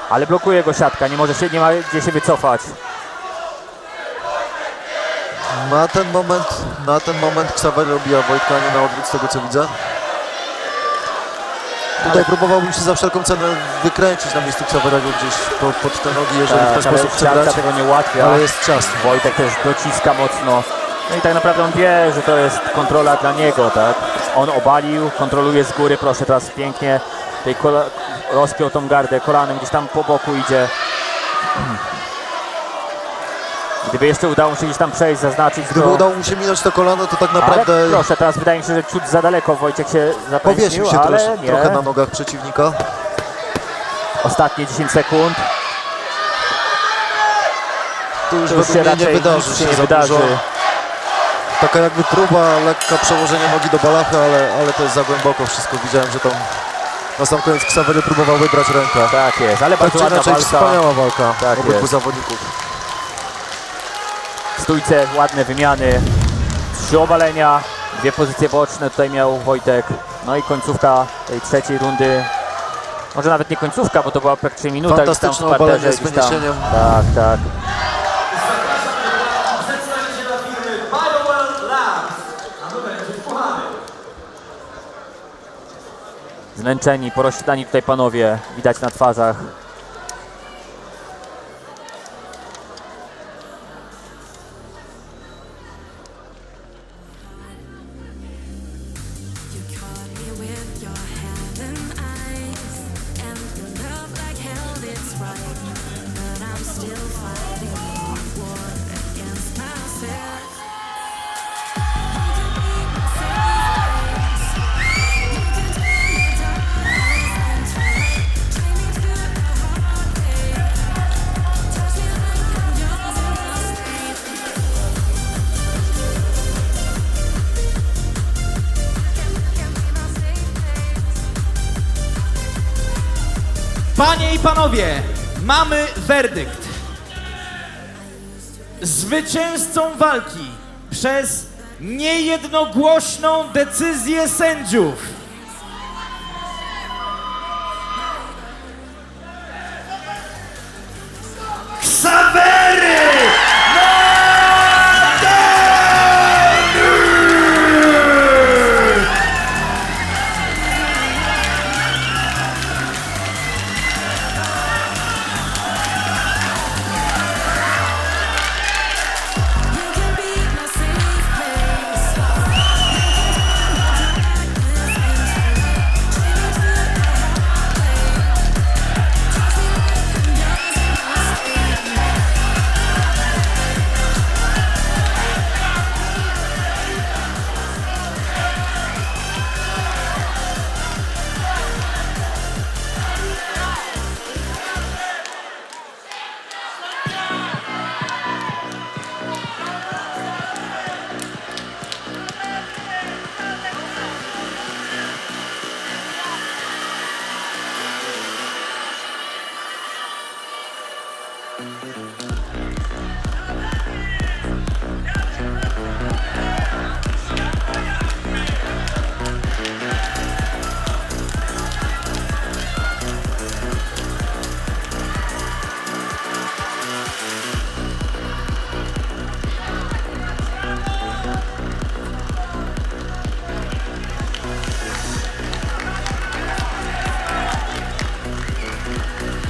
Speaker 2: ale blokuje go siatka, nie ma gdzie się wycofać.
Speaker 1: na ten moment Ksawery obija Wojtka, nie na odwrót z tego co widzę. Tutaj próbowałbym się za wszelką cenę wykręcić na miejscu Ksawerego gdzieś pod te nogi, jeżeli w ten sposób chce
Speaker 2: siatka
Speaker 1: grać,
Speaker 2: tego nie ułatwia.
Speaker 1: ale jest ciasno.
Speaker 2: Wojtek też dociska mocno. No i tak naprawdę on wie, że to jest kontrola dla niego, tak? On obalił, kontroluje z góry, proszę, teraz pięknie tej rozpiął tą gardę, kolanem gdzieś tam po boku idzie. Gdyby jeszcze udało mu się gdzieś tam przejść, zaznaczyć
Speaker 1: Gdyby
Speaker 2: go.
Speaker 1: udało mu się minąć to kolano, to tak naprawdę
Speaker 2: Ale proszę, teraz wydaje mi się, że ciut za daleko Wojciek się zapędził,
Speaker 1: powiesił się
Speaker 2: ale nie.
Speaker 1: trochę na nogach przeciwnika.
Speaker 2: Ostatnie 10 sekund.
Speaker 1: Tu już
Speaker 2: To już się
Speaker 1: według mnie
Speaker 2: raczej
Speaker 1: nie wydarzy
Speaker 2: nic
Speaker 1: się
Speaker 2: nie
Speaker 1: za
Speaker 2: wydarzy.
Speaker 1: dużo. Taka jakby próba, lekka przełożenie nogi do balachy, ale to jest za głęboko wszystko. Widziałem, że tam na sam koniec Ksawery próbował wybrać rękę.
Speaker 2: Tak jest, ale
Speaker 1: Tak
Speaker 2: bardzo
Speaker 1: czy
Speaker 2: ładna
Speaker 1: inaczej
Speaker 2: walka.
Speaker 1: wspaniała walka
Speaker 2: Tak
Speaker 1: obydwu
Speaker 2: jest.
Speaker 1: zawodników.
Speaker 2: W stójce ładne wymiany, 3 obalenia, 2 pozycje boczne tutaj miał Wojtek. No i końcówka tej trzeciej rundy. Może nawet nie końcówka, bo to była praktycznie minuta.
Speaker 1: Fantastyczne
Speaker 2: gdzieś tam w parterze,
Speaker 1: obalenie z
Speaker 2: gdzieś tam.
Speaker 1: wyniesieniem.
Speaker 2: Tak, tak. Zmęczeni, poroślani tutaj panowie, widać na twarzach.
Speaker 5: Panie i panowie, mamy werdykt. Zwycięzcą walki przez niejednogłośną decyzję sędziów Ksawery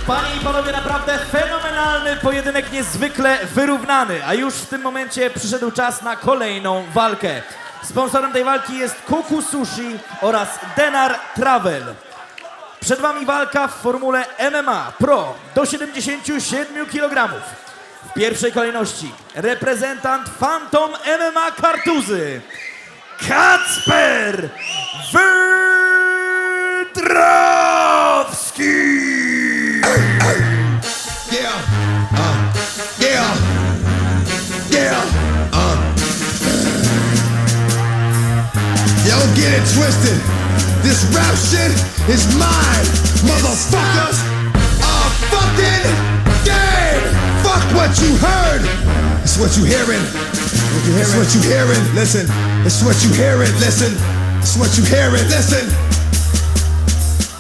Speaker 5: Panie i panowie, naprawdę fenomenalny pojedynek, niezwykle wyrównany, a już w tym momencie przyszedł czas na kolejną walkę. Sponsorem tej walki jest Kuku Sushi oraz Denar Travel. Przed wami walka w formule MMA Pro do 77 kg. W pierwszej kolejności reprezentant Phantom MMA Kartuzy Kacper Wydrowski!
Speaker 11: Don't get it twisted. This rap shit is mine, motherfuckers. Fucking game. Fuck what you heard. It's what you hearing. It's what you hearing. Listen. It's what you hearing. Listen. It's what you hearing. Listen.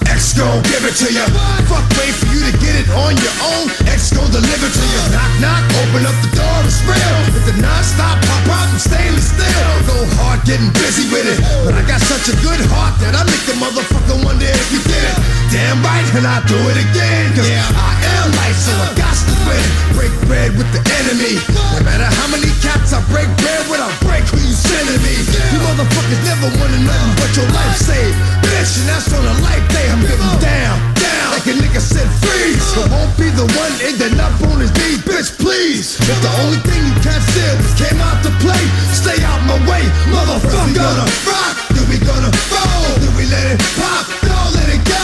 Speaker 11: X gon' give it to ya. Fuck, wait for you to get it on your own. X gon' deliver to ya. Knock, knock, open up the door, it's real. With the non-stop pop out and stainless steel. Go hard getting busy with it. But I got such a good heart that I make the motherfucker wonder if you did it. Damn right, and I do it again. Cause I am life, so I got to win. Break bread with the enemy. No matter how many cats I break bread with, I break who you sending me. You motherfuckers never wanted nothing but your life saved. Bitch, and that's on a life day. I'm getting down, down, like a nigga said freeze. But won't be the one ending up on his knees, bitch, please. If the only thing you can't steal was came out to play, stay out my way, motherfucker. We gonna rock, then we gonna roll, then we let it pop, don't let it go.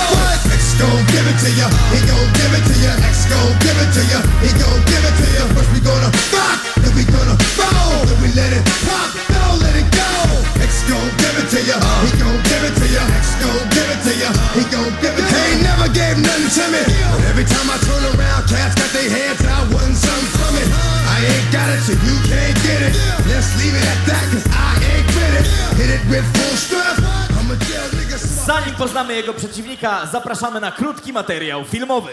Speaker 11: X gon' give it to ya, he gon' give it to ya. X gon' give it to ya, he gon' give it to ya. First we gonna rock, then we gonna roll, then we let it pop, don't let it go. X gon' give it to ya, he gon' give it to ya. X gon' give it to ya, he gon' give it to ya. He ain't never gave nothing to me, but every time I turn around, cats got their hands out, wanting something from it. I ain't got it, so you can't get it. Let's leave it at that, cause I ain't with it. Hit it with full strength, I'm a jail nigga.
Speaker 5: Zanim poznamy jego przeciwnika, zapraszamy na krótki materiał filmowy.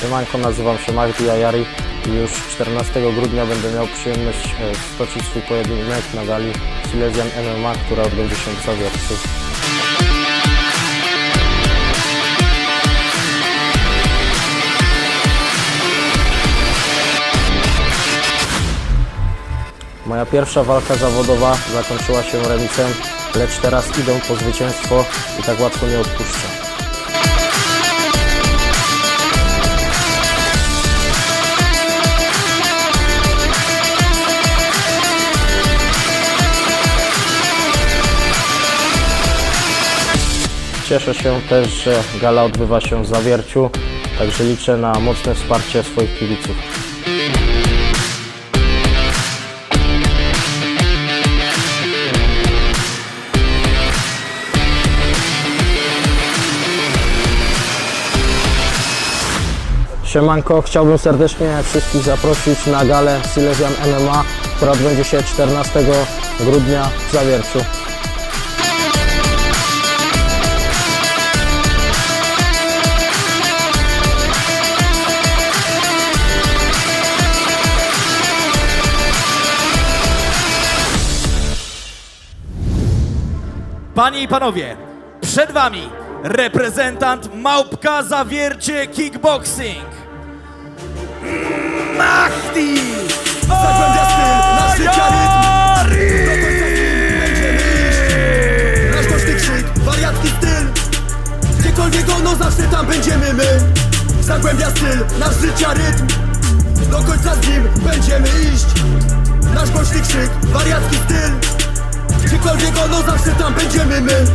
Speaker 13: Siemanko, nazywam się Mahdi Ayari i już 14 grudnia będę miał przyjemność stoczyć swój pojedynek na gali Silesian MMA, która odbędzie się w Zawierciu. Moja pierwsza walka zawodowa zakończyła się remisem, lecz teraz idę po zwycięstwo i tak łatwo nie odpuszczę. Cieszę się też, że gala odbywa się w Zawierciu, także liczę na mocne wsparcie swoich kibiców. Siemanko, chciałbym serdecznie wszystkich zaprosić na galę Silesian MMA, która odbędzie się 14 grudnia w Zawierciu.
Speaker 5: Panie i panowie, przed wami reprezentant Małpka Zawiercie Kickboxing, Mahdi Ayari!
Speaker 7: Nasz głośny krzyk, wariacki styl. Gdziekolwiek ono, zawsze tam będziemy my. Zagłębia styl, nasz życia rytm. Do końca z nim będziemy iść. Nasz głośny krzyk, wariacki styl. Gdziekolwiek ono, zawsze tam będziemy my.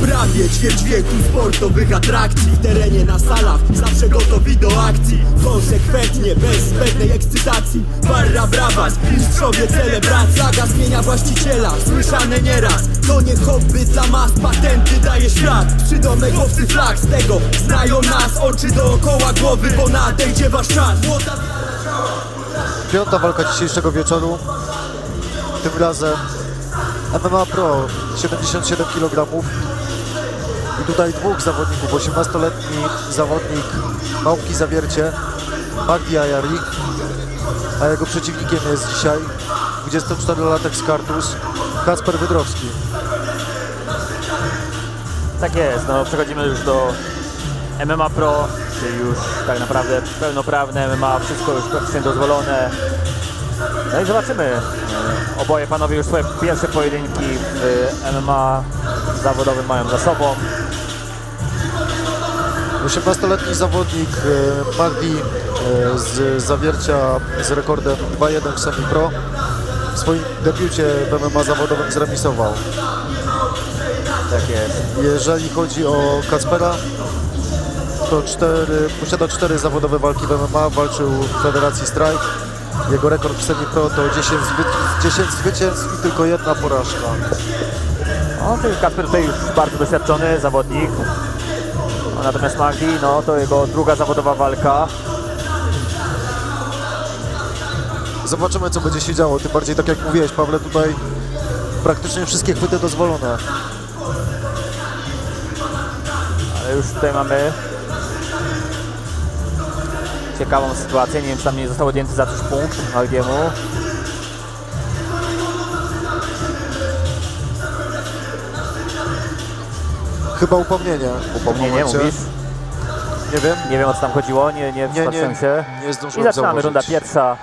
Speaker 7: Prawie ćwierć wieku sportowych atrakcji. W terenie, na salach, zawsze gotowi do akcji. Konsekwentnie, bez zbędnej ekscytacji. Barra brawas, mistrzowie celebracji. Flaga zmienia właściciela, słyszane nieraz. To nie hobby dla mas, patenty daje świat. Przydomek łowcy flag, z tego znają nas. Oczy dookoła głowy, bo nadejdzie wasz czas.
Speaker 1: Piąta walka dzisiejszego wieczoru, tym razem MMA Pro, 77 kg. I tutaj dwóch zawodników, 18-letni zawodnik Małpki Zawiercie, Mahdi Ayari a jego przeciwnikiem jest dzisiaj 24-latek z Kartus, Kacper Wydrowski.
Speaker 2: Tak jest, no przechodzimy już do MMA Pro, czyli już tak naprawdę pełnoprawne MMA, wszystko już praktycznie dozwolone. No i zobaczymy. Oboje panowie już swoje pierwsze pojedynki w MMA zawodowym mają za sobą.
Speaker 1: 18-letni zawodnik Mahdi z Zawiercia z rekordem 2-1 w semi-pro w swoim debiucie w MMA zawodowym zremisował.
Speaker 2: Tak jest.
Speaker 1: Jeżeli chodzi o Kacpera, to posiada 4 zawodowe walki w MMA, walczył w Federacji Strike. Jego rekord w semi-pro to 10 zwycięstw i tylko 1 porażka.
Speaker 2: No, czyli Kacper tutaj już bardzo doświadczony zawodnik. No, natomiast Mahdi, no to jego druga zawodowa walka.
Speaker 1: Zobaczymy, co będzie się działo. Tym bardziej, tak jak mówiłeś, Pawle, tutaj praktycznie wszystkie chwyty dozwolone.
Speaker 2: Ale już tutaj mamy ciekawą sytuację. Nie wiem, czy tam nie został odjęty za coś punkt Mahdiemu.
Speaker 1: Chyba upomnienie.
Speaker 2: Upomnienie, mówisz?
Speaker 1: Nie wiem.
Speaker 2: Nie wiem, o co tam chodziło, nie wpatrzyłem się.
Speaker 1: Nie
Speaker 2: I
Speaker 1: zdążyłem
Speaker 2: zaczynamy,
Speaker 1: zauważyć.
Speaker 2: runda pierwsza.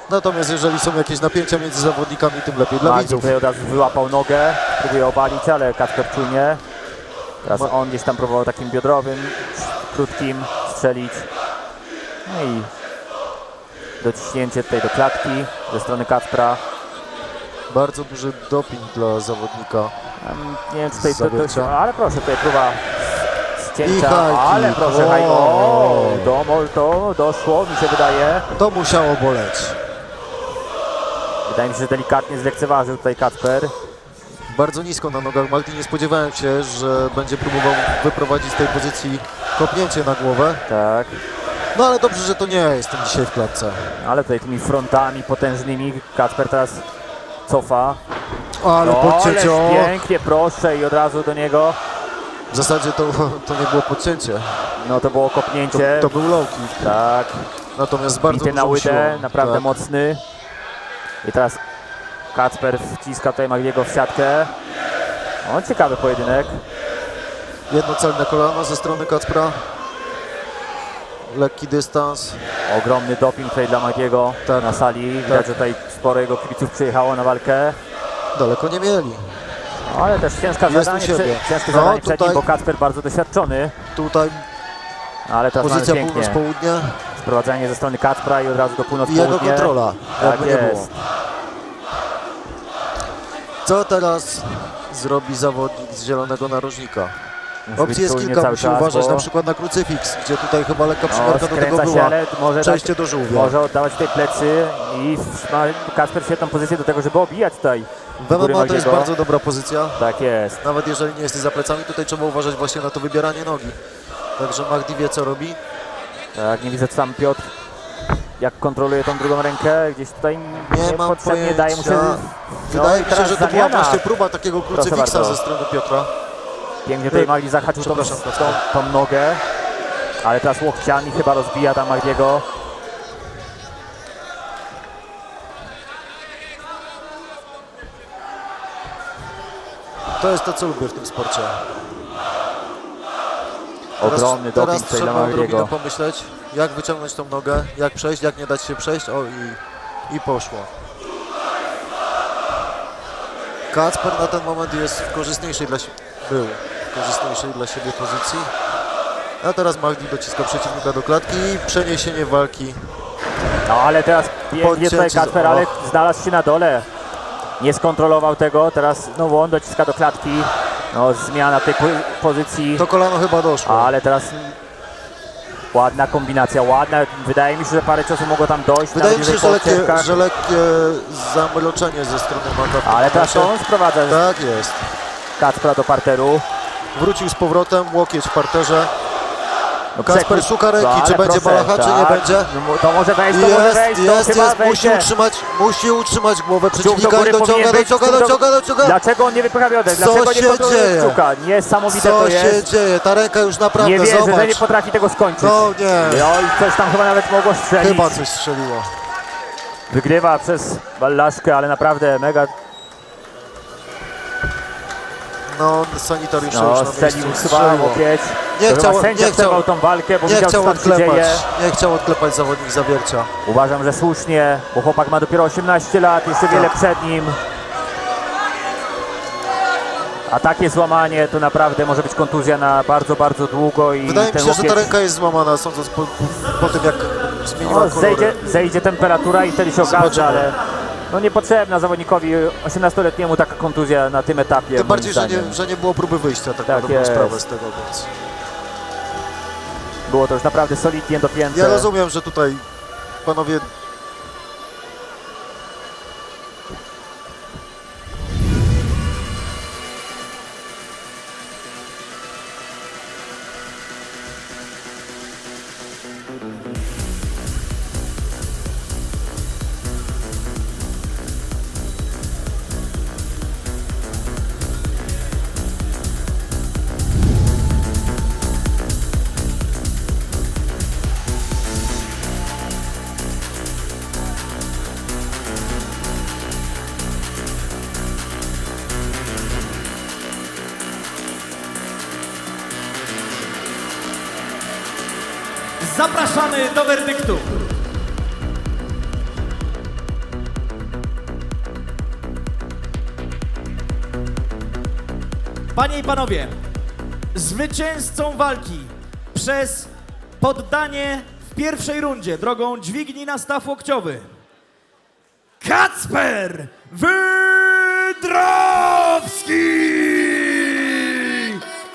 Speaker 1: Natomiast jeżeli są jakieś napięcia między zawodnikami, tym lepiej dla
Speaker 2: Mahdi
Speaker 1: widzów.
Speaker 2: tutaj od razu wyłapał nogę, próbuje obalić, ale Kacper czujnie. Teraz on gdzieś tam próbował takim biodrowym, krótkim strzelić. No i dociśnięcie tutaj do klatki ze strony Kacpra.
Speaker 1: Bardzo duży doping dla zawodnika.
Speaker 2: Nie wiem, czy tutaj
Speaker 1: Zawiercia.
Speaker 2: ale proszę, tutaj próba
Speaker 1: I
Speaker 2: cięcia,
Speaker 1: high
Speaker 2: ale
Speaker 1: kick.
Speaker 2: proszę, to doszło, mi się wydaje.
Speaker 1: To musiało boleć.
Speaker 2: Wydaje mi się, że delikatnie zlekceważył tutaj Kacper.
Speaker 1: Bardzo nisko na nogach Mahdi. Nie spodziewałem się, że będzie próbował wyprowadzić z tej pozycji kopnięcie na głowę.
Speaker 2: Tak.
Speaker 1: No ale dobrze, że to nie jestem dzisiaj w klatce.
Speaker 2: Ale tutaj tymi frontami potężnymi Kacper teraz cofa.
Speaker 1: Ale podcięcie.
Speaker 2: Ależ pięknie, proszę i od razu do niego.
Speaker 1: W zasadzie to nie było podcięcie.
Speaker 2: No to było kopnięcie.
Speaker 1: To był low kick.
Speaker 2: Tak.
Speaker 1: Natomiast bardzo
Speaker 2: Bity na
Speaker 1: dużą
Speaker 2: łydę,
Speaker 1: siłą.
Speaker 2: naprawdę
Speaker 1: Tak.
Speaker 2: mocny. I teraz Kacper wciska tutaj Mahdiego w siatkę. O, ciekawy pojedynek.
Speaker 1: Jednocelne kolano ze strony Kacpra. Lekki dystans.
Speaker 2: Ogromny doping tutaj dla Mahdiego
Speaker 1: Tak.
Speaker 2: na sali. Widać, że tutaj sporo jego kibiców przyjechało na walkę.
Speaker 1: Daleko nie mieli.
Speaker 2: No, ale też ciężkie
Speaker 1: Jest
Speaker 2: zadanie,
Speaker 1: u siebie.
Speaker 2: ciężkie
Speaker 1: No,
Speaker 2: zadanie przed nim,
Speaker 1: tutaj-
Speaker 2: bo Kacper bardzo doświadczony.
Speaker 1: Tutaj
Speaker 2: Ale teraz
Speaker 1: pozycja
Speaker 2: mamy pięknie.
Speaker 1: północ-południe
Speaker 2: Sprowadzenie ze strony Kacpra i od razu do
Speaker 1: i
Speaker 2: północ-południe.
Speaker 1: jego kontrola.
Speaker 2: Tak
Speaker 1: Jakby nie
Speaker 2: jest.
Speaker 1: było. Co teraz zrobi zawodnik z zielonego narożnika?
Speaker 2: Musi
Speaker 1: Opcji
Speaker 2: być
Speaker 1: jest
Speaker 2: czujny
Speaker 1: kilka,
Speaker 2: cały
Speaker 1: musi
Speaker 2: czas,
Speaker 1: uważać
Speaker 2: bo-
Speaker 1: na przykład na krucyfiks, gdzie tutaj chyba lekka przymiarka do tego
Speaker 2: skręca się,
Speaker 1: była.
Speaker 2: ale może
Speaker 1: Przejście do żółwia.
Speaker 2: Może oddawać tej plecy i ma Kacper świetną pozycję do tego, żeby obijać tutaj.
Speaker 1: W
Speaker 2: góry
Speaker 1: MMA to jest
Speaker 2: Mahdiego.
Speaker 1: bardzo dobra pozycja.
Speaker 2: Tak jest.
Speaker 1: Nawet jeżeli nie jesteś za plecami, tutaj trzeba uważać właśnie na to wybieranie nogi. Także Mahdi wie, co robi.
Speaker 2: Tak, nie widzę, co tam Piotr, jak kontroluje tą drugą rękę, gdzieś tutaj
Speaker 1: Nie mam
Speaker 2: niepotrzebnie
Speaker 1: pojęcia.
Speaker 2: daje mu się...
Speaker 1: Wydaje mi się,
Speaker 2: teraz
Speaker 1: że to była
Speaker 2: zamiana.
Speaker 1: właśnie próba takiego krucyfiksa
Speaker 2: bardzo.
Speaker 1: ze strony Piotra.
Speaker 2: Pięknie tutaj Mahdi zahaczył
Speaker 1: Przepraszam,
Speaker 2: tą nogę, ale teraz łokciami chyba rozbija tam Mahdiego.
Speaker 1: To jest to, co lubię w tym sporcie.
Speaker 2: Ogromny
Speaker 1: teraz
Speaker 2: doping tutaj dla
Speaker 1: trzeba odrobinę
Speaker 2: Mahdiego.
Speaker 1: pomyśleć, jak wyciągnąć tą nogę, jak przejść, jak nie dać się przejść. O i poszło. Kacper na ten moment jest w korzystniejszej dla siebie, był w korzystniejszej dla siebie pozycji. A teraz Mahdi dociska przeciwnika do klatki i przeniesienie walki.
Speaker 2: No ale teraz pięknie
Speaker 1: Podcięcie
Speaker 2: tutaj
Speaker 1: z-
Speaker 2: Kacper, ale znalazł się na dole. Nie skontrolował tego, teraz znowu on dociska do klatki. No zmiana tej pozycji,
Speaker 1: To kolano chyba doszło.
Speaker 2: ale teraz ładna kombinacja, ładna. Wydaje mi się, że parę ciosów mogło tam dojść.
Speaker 1: Wydaje mi
Speaker 2: nawet
Speaker 1: się,
Speaker 2: jeżeli po odcinkach.
Speaker 1: że lekkie zamroczenie ze strony Mahda.
Speaker 2: Ale teraz to on sprowadza
Speaker 1: Tak jest.
Speaker 2: Kacpra do parteru.
Speaker 1: Wrócił z powrotem, łokieć w parterze.
Speaker 2: No,
Speaker 1: Kacper szuka ręki,
Speaker 2: ale
Speaker 1: czy będzie
Speaker 2: proszę,
Speaker 1: balacha, czy nie
Speaker 2: tak.
Speaker 1: będzie.
Speaker 2: No, to może wejść, to może wejść, to chyba
Speaker 1: musi
Speaker 2: wejdzie.
Speaker 1: utrzymać głowę
Speaker 2: Kciuk do
Speaker 1: przeciwnika
Speaker 2: góry
Speaker 1: i dociąga,
Speaker 2: powinien być,
Speaker 1: dociąga.
Speaker 2: Dlaczego on nie wypycha bioder?
Speaker 1: Co
Speaker 2: Dlaczego nie
Speaker 1: się
Speaker 2: kontroluje
Speaker 1: dzieje?
Speaker 2: kciuka? Niesamowite
Speaker 1: Co
Speaker 2: to
Speaker 1: się
Speaker 2: jest.
Speaker 1: dzieje? Ta ręka już naprawdę,
Speaker 2: Nie wierzę, że
Speaker 1: zobacz.
Speaker 2: nie potrafi tego skończyć.
Speaker 1: No nie,
Speaker 2: No i coś tam chyba nawet mogło strzelić.
Speaker 1: chyba coś strzeliło.
Speaker 2: Wygrywa przez Ballaszkę, ale naprawdę mega...
Speaker 1: No, sanitariusze
Speaker 2: No,
Speaker 1: już na
Speaker 2: strzelił
Speaker 1: miejscu
Speaker 2: chyba łokieć. Sędzia przerwał tą walkę, bo widział, co tam się dzieje.
Speaker 1: Nie chciał odklepać zawodnik Zawiercia.
Speaker 2: Uważam, że słusznie, bo chłopak ma dopiero 18 lat, jeszcze wiele przed nim. A takie złamanie to naprawdę może być kontuzja na bardzo, bardzo długo i
Speaker 1: Wydaje mi
Speaker 2: ten
Speaker 1: się, że ta
Speaker 2: łokieć...
Speaker 1: ręka jest złamana, sądząc po tym, jak zmieniła
Speaker 2: No,
Speaker 1: kolory.
Speaker 2: zejdzie temperatura i wtedy się okaże,
Speaker 1: Zobaczymy.
Speaker 2: ale no niepotrzebna zawodnikowi 18-letniemu taka kontuzja na tym etapie.
Speaker 1: Tym
Speaker 2: moim
Speaker 1: bardziej,
Speaker 2: zdaniem.
Speaker 1: że nie było próby wyjścia tak na dobrą
Speaker 2: jest.
Speaker 1: sprawę z tego, więc...
Speaker 2: Było to już naprawdę solidnie dopięte.
Speaker 1: Ja rozumiem, że tutaj panowie...
Speaker 5: Zapraszamy do werdyktu. Panie i panowie, zwycięzcą walki przez poddanie w pierwszej rundzie drogą dźwigni na staw łokciowy Kacper Wydrowski!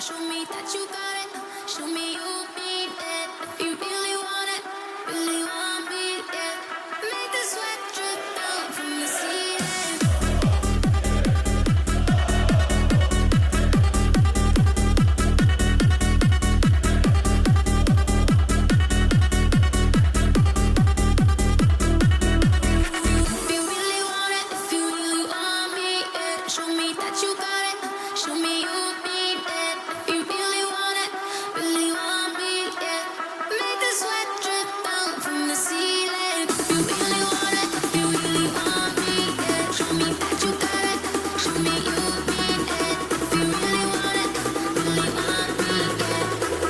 Speaker 8: Show me that you got it. Show me you mean it. If you really want it, really want me, yeah. Make the sweat drip down from the ceiling. If you really want it, if you really want me, yeah. Show me that you got it. Show me you mean it. If you really want me, yeah. Make the sweat drip down from the ceiling. If you really want it, if you really want me, yeah. Show me that you got it. Show me you mean it. If you really want me, yeah.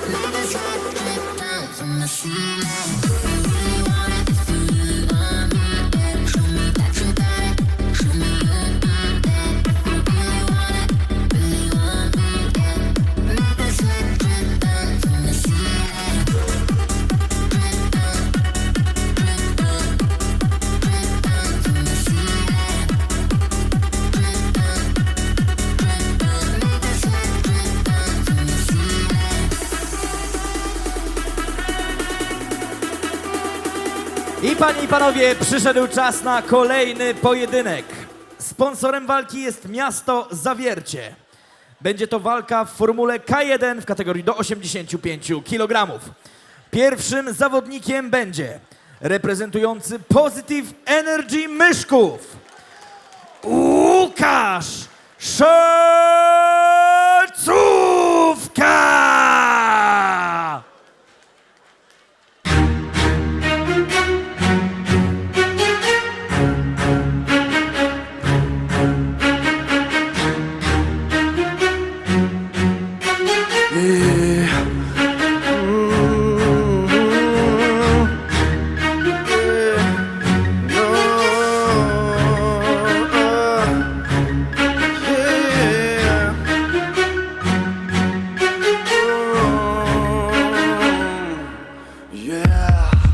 Speaker 8: Make the sweat drip down from the ceiling. If you really want it, if you really want me, yeah. Show me that you got it. Show me you mean it. If you really want me, yeah. Make the sweat drip down from the ceiling.
Speaker 5: I panie i panowie, przyszedł czas na kolejny pojedynek. Sponsorem walki jest miasto Zawiercie. Będzie to walka w formule K1 w kategorii do 85 kg. Pierwszym zawodnikiem będzie reprezentujący Positive Energy Myszków Łukasz Szolcówka!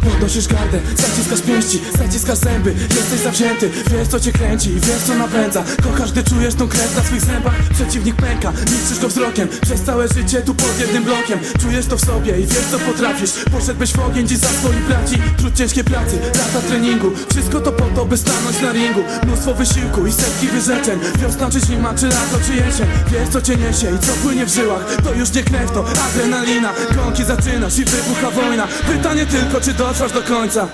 Speaker 14: Podnosisz gardę, zaciskasz pięści, zaciskasz zęby. Jesteś zawzięty, wiesz co cię kręci, wiesz co napędza. Kochasz, gdy czujesz tą krew na swych zębach. Przeciwnik pęka, niszczysz go wzrokiem. Przez całe życie tu pod jednym blokiem. Czujesz to w sobie i wiesz co potrafisz. Poszedłbyś w ogień dziś za swoich braci. Trud ciężkiej pracy, lata treningu. Wszystko to po to, by stanąć na ringu. Mnóstwo wysiłku i setki wyrzeczeń. Wiosna czy zima, czy lato, czy jesień. Wiesz co cię niesie i co płynie w żyłach. To już nie krew, to adrenalina. Gąki zaczynasz i wybucha wojna. Pytanie tylko, czy dotrwasz do końca.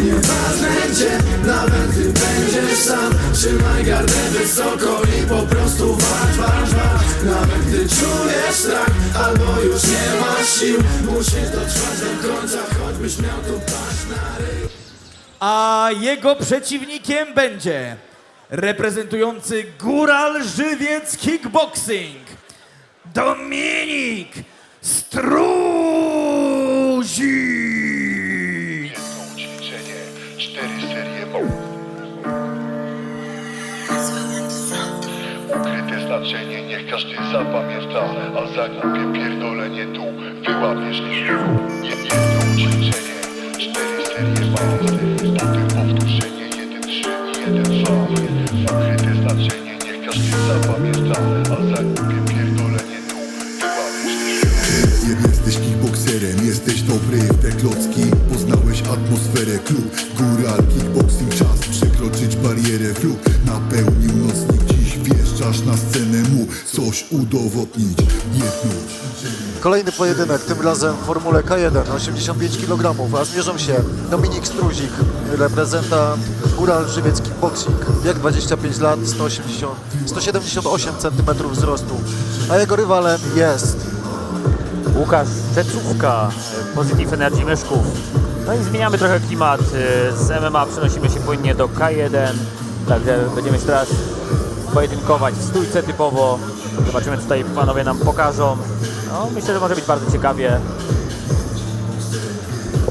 Speaker 7: Nieważne gdzie, nawet gdy będziesz sam. Trzymaj gardę wysoko i po prostu walcz, walcz, walcz. Nawet gdy czujesz strach, albo już nie masz sił, musisz dotrwać do końca, choćbyś miał tu paść na ryj.
Speaker 5: a jego przeciwnikiem będzie reprezentujący Góral Żywiec Kickboxing Dominik Struzik.
Speaker 11: Ćwiczenie, 4 serie ukryte znaczenie, niech każdy zapamięta, a za głupie pierdolenie tu wyłapiesz jedno ćwiczenie, 4 serie potem powtórzenie, 1, 3 i 1, 2. Ukryte znaczenie, niech każdy zapamięta, a za głupie pierdolenie tu wyłapiesz.
Speaker 15: Jesteś kickbokserem, jesteś dobry w te klocki. Poznałeś atmosferę, klub Góral Kickboxing, czas przekroczyć barierę. Wróg napełnił nocnik, dziś wjeżdżasz na scenę, mu coś udowodnić. Jedno.
Speaker 1: Kolejny pojedynek, tym razem w formule K1, 85 kg, a zmierzą się Dominik Struzik, reprezentant Góral Żywiec Kickboxing, wiek 25 lat, 178 cm wzrostu, a jego rywalem jest
Speaker 2: Łukasz Czecówka, Positive Energy Myszków. No i zmieniamy trochę klimat. Z MMA przenosimy się płynnie do K1. Także będziemy się teraz pojedynkować w stójce typowo. Zobaczymy, co tutaj panowie nam pokażą. No, myślę, że może być bardzo ciekawie.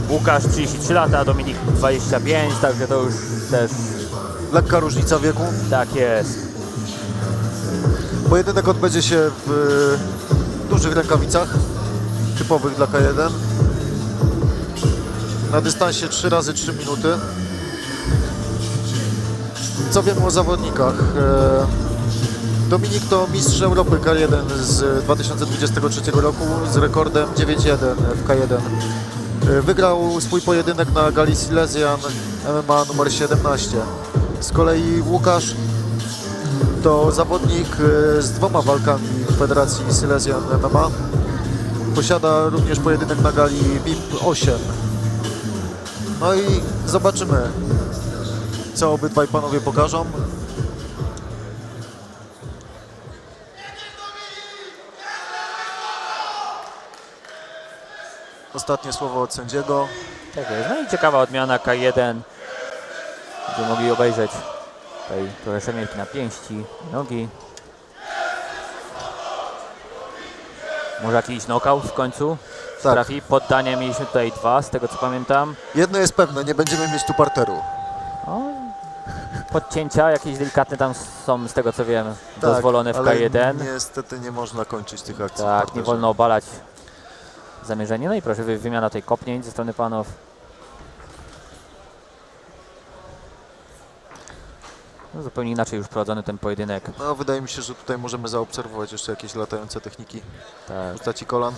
Speaker 2: Łukasz 33 lata, Dominik 25, także to już też
Speaker 1: lekka różnica wieku.
Speaker 2: Tak jest.
Speaker 1: Pojedynek odbędzie się w dużych rękawicach, typowych dla K1. Na dystansie 3x3 minuty. Co wiemy o zawodnikach? Dominik to mistrz Europy K1 z 2023 roku z rekordem 9-1 w K1. Wygrał swój pojedynek na gali Silesian MMA numer 17. Z kolei Łukasz to zawodnik z 2 walkami w Federacji Silesian MMA. Posiada również pojedynek na gali VIP 8. No i zobaczymy, co obydwaj panowie pokażą. Ostatnie słowo od sędziego.
Speaker 2: Tak jest. No i ciekawa odmiana K1. Będziemy mogli obejrzeć tutaj trochę szermierki na pięści, nogi. Może jakiś knockout w końcu
Speaker 1: Tak.
Speaker 2: trafi. Poddania mieliśmy tutaj 2, z tego co pamiętam.
Speaker 1: Jedno jest pewne, nie będziemy mieć tu parteru.
Speaker 2: O, podcięcia jakieś delikatne tam są, z tego co wiem,
Speaker 1: Tak,
Speaker 2: dozwolone w
Speaker 1: ale
Speaker 2: K1.
Speaker 1: niestety nie można kończyć tych akcji. w
Speaker 2: Tak,
Speaker 1: parterze.
Speaker 2: nie wolno obalać zamierzenie. No i proszę, wymiana tej kopnięć ze strony panów. No, zupełnie inaczej już prowadzony ten pojedynek.
Speaker 1: No, wydaje mi się, że tutaj możemy zaobserwować jeszcze jakieś latające techniki
Speaker 2: Tak.
Speaker 1: w postaci kolan.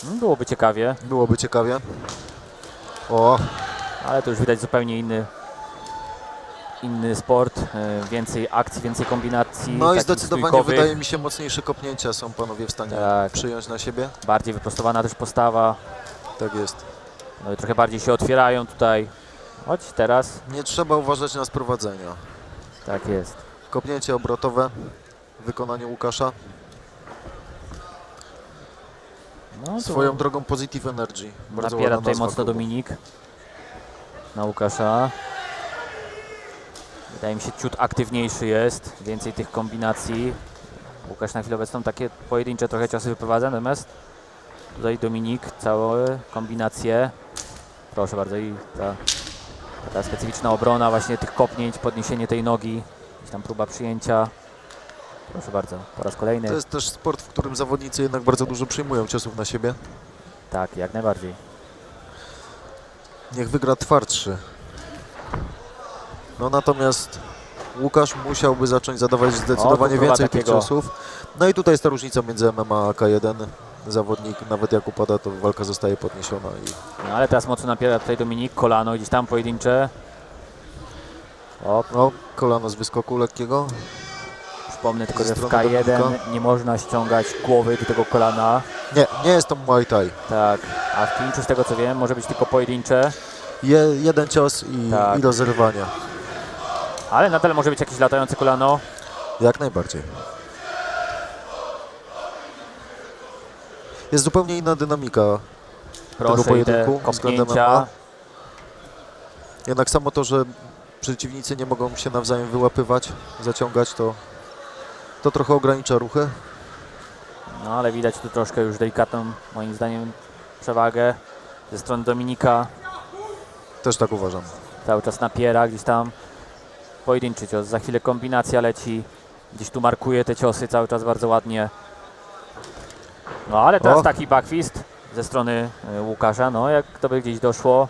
Speaker 2: Byłoby ciekawie.
Speaker 1: Byłoby ciekawie. O,
Speaker 2: Ale to już widać zupełnie inny sport, więcej akcji, więcej kombinacji.
Speaker 1: no i
Speaker 2: takich
Speaker 1: zdecydowanie
Speaker 2: stójkowych.
Speaker 1: wydaje mi się mocniejsze kopnięcia są panowie w stanie
Speaker 2: Tak.
Speaker 1: przyjąć na siebie.
Speaker 2: Bardziej wyprostowana też postawa.
Speaker 1: Tak jest.
Speaker 2: No i trochę bardziej się otwierają tutaj. Choć teraz.
Speaker 1: Nie trzeba uważać na sprowadzenia.
Speaker 2: Tak jest.
Speaker 1: Kopnięcie obrotowe w wykonaniu Łukasza.
Speaker 2: No, to
Speaker 1: Swoją drogą Positive Energy. Bardzo
Speaker 2: napiera
Speaker 1: ładna
Speaker 2: tutaj
Speaker 1: nazwa
Speaker 2: mocno
Speaker 1: klubu.
Speaker 2: Dominik na Łukasza. Wydaje mi się, ciut aktywniejszy jest. Więcej tych kombinacji. Łukasz na chwilę obecną takie pojedyncze trochę ciosy wyprowadza, natomiast tutaj Dominik całe kombinacje. Proszę bardzo, i taka specyficzna obrona właśnie tych kopnięć, podniesienie tej nogi, gdzieś tam próba przyjęcia. Proszę bardzo, po raz kolejny.
Speaker 1: To jest też sport, w którym zawodnicy jednak bardzo dużo przyjmują ciosów na siebie.
Speaker 2: Tak, jak najbardziej.
Speaker 1: Niech wygra twardszy. No natomiast Łukasz musiałby zacząć zadawać zdecydowanie
Speaker 2: próba
Speaker 1: więcej tych
Speaker 2: takiego.
Speaker 1: ciosów. No i tutaj jest ta różnica między MMA a K1. Zawodnik, nawet jak upada, to walka zostaje podniesiona.
Speaker 2: No ale teraz mocno napiera tutaj Dominik, kolano gdzieś tam pojedyncze.
Speaker 1: No, kolano z wyskoku lekkiego.
Speaker 2: Przypomnę tylko,
Speaker 1: Ze
Speaker 2: że w
Speaker 1: strony
Speaker 2: K1
Speaker 1: Dominika.
Speaker 2: nie można ściągać głowy do tego kolana.
Speaker 1: Nie jest to Muay Thai.
Speaker 2: Tak, a w clinchu z tego co wiem może być tylko pojedyncze.
Speaker 1: Jeden cios i do zerwania.
Speaker 2: Ale nadal może być jakieś latające kolano.
Speaker 1: Jak najbardziej. Jest zupełnie inna dynamika tego
Speaker 2: Proszę, i te
Speaker 1: pojedynku względem
Speaker 2: kopnięcia.
Speaker 1: MMA. Jednak samo to, że przeciwnicy nie mogą się nawzajem wyłapywać, zaciągać, to trochę ogranicza ruchy.
Speaker 2: No ale widać tu troszkę już delikatną, moim zdaniem, przewagę ze strony Dominika.
Speaker 1: Też tak uważam.
Speaker 2: Cały czas napiera gdzieś tam. Pojedynczy cios, za chwilę kombinacja leci. Gdzieś tu markuje te ciosy cały czas bardzo ładnie. No ale teraz taki backfist ze strony Łukasza. No jak to by gdzieś doszło,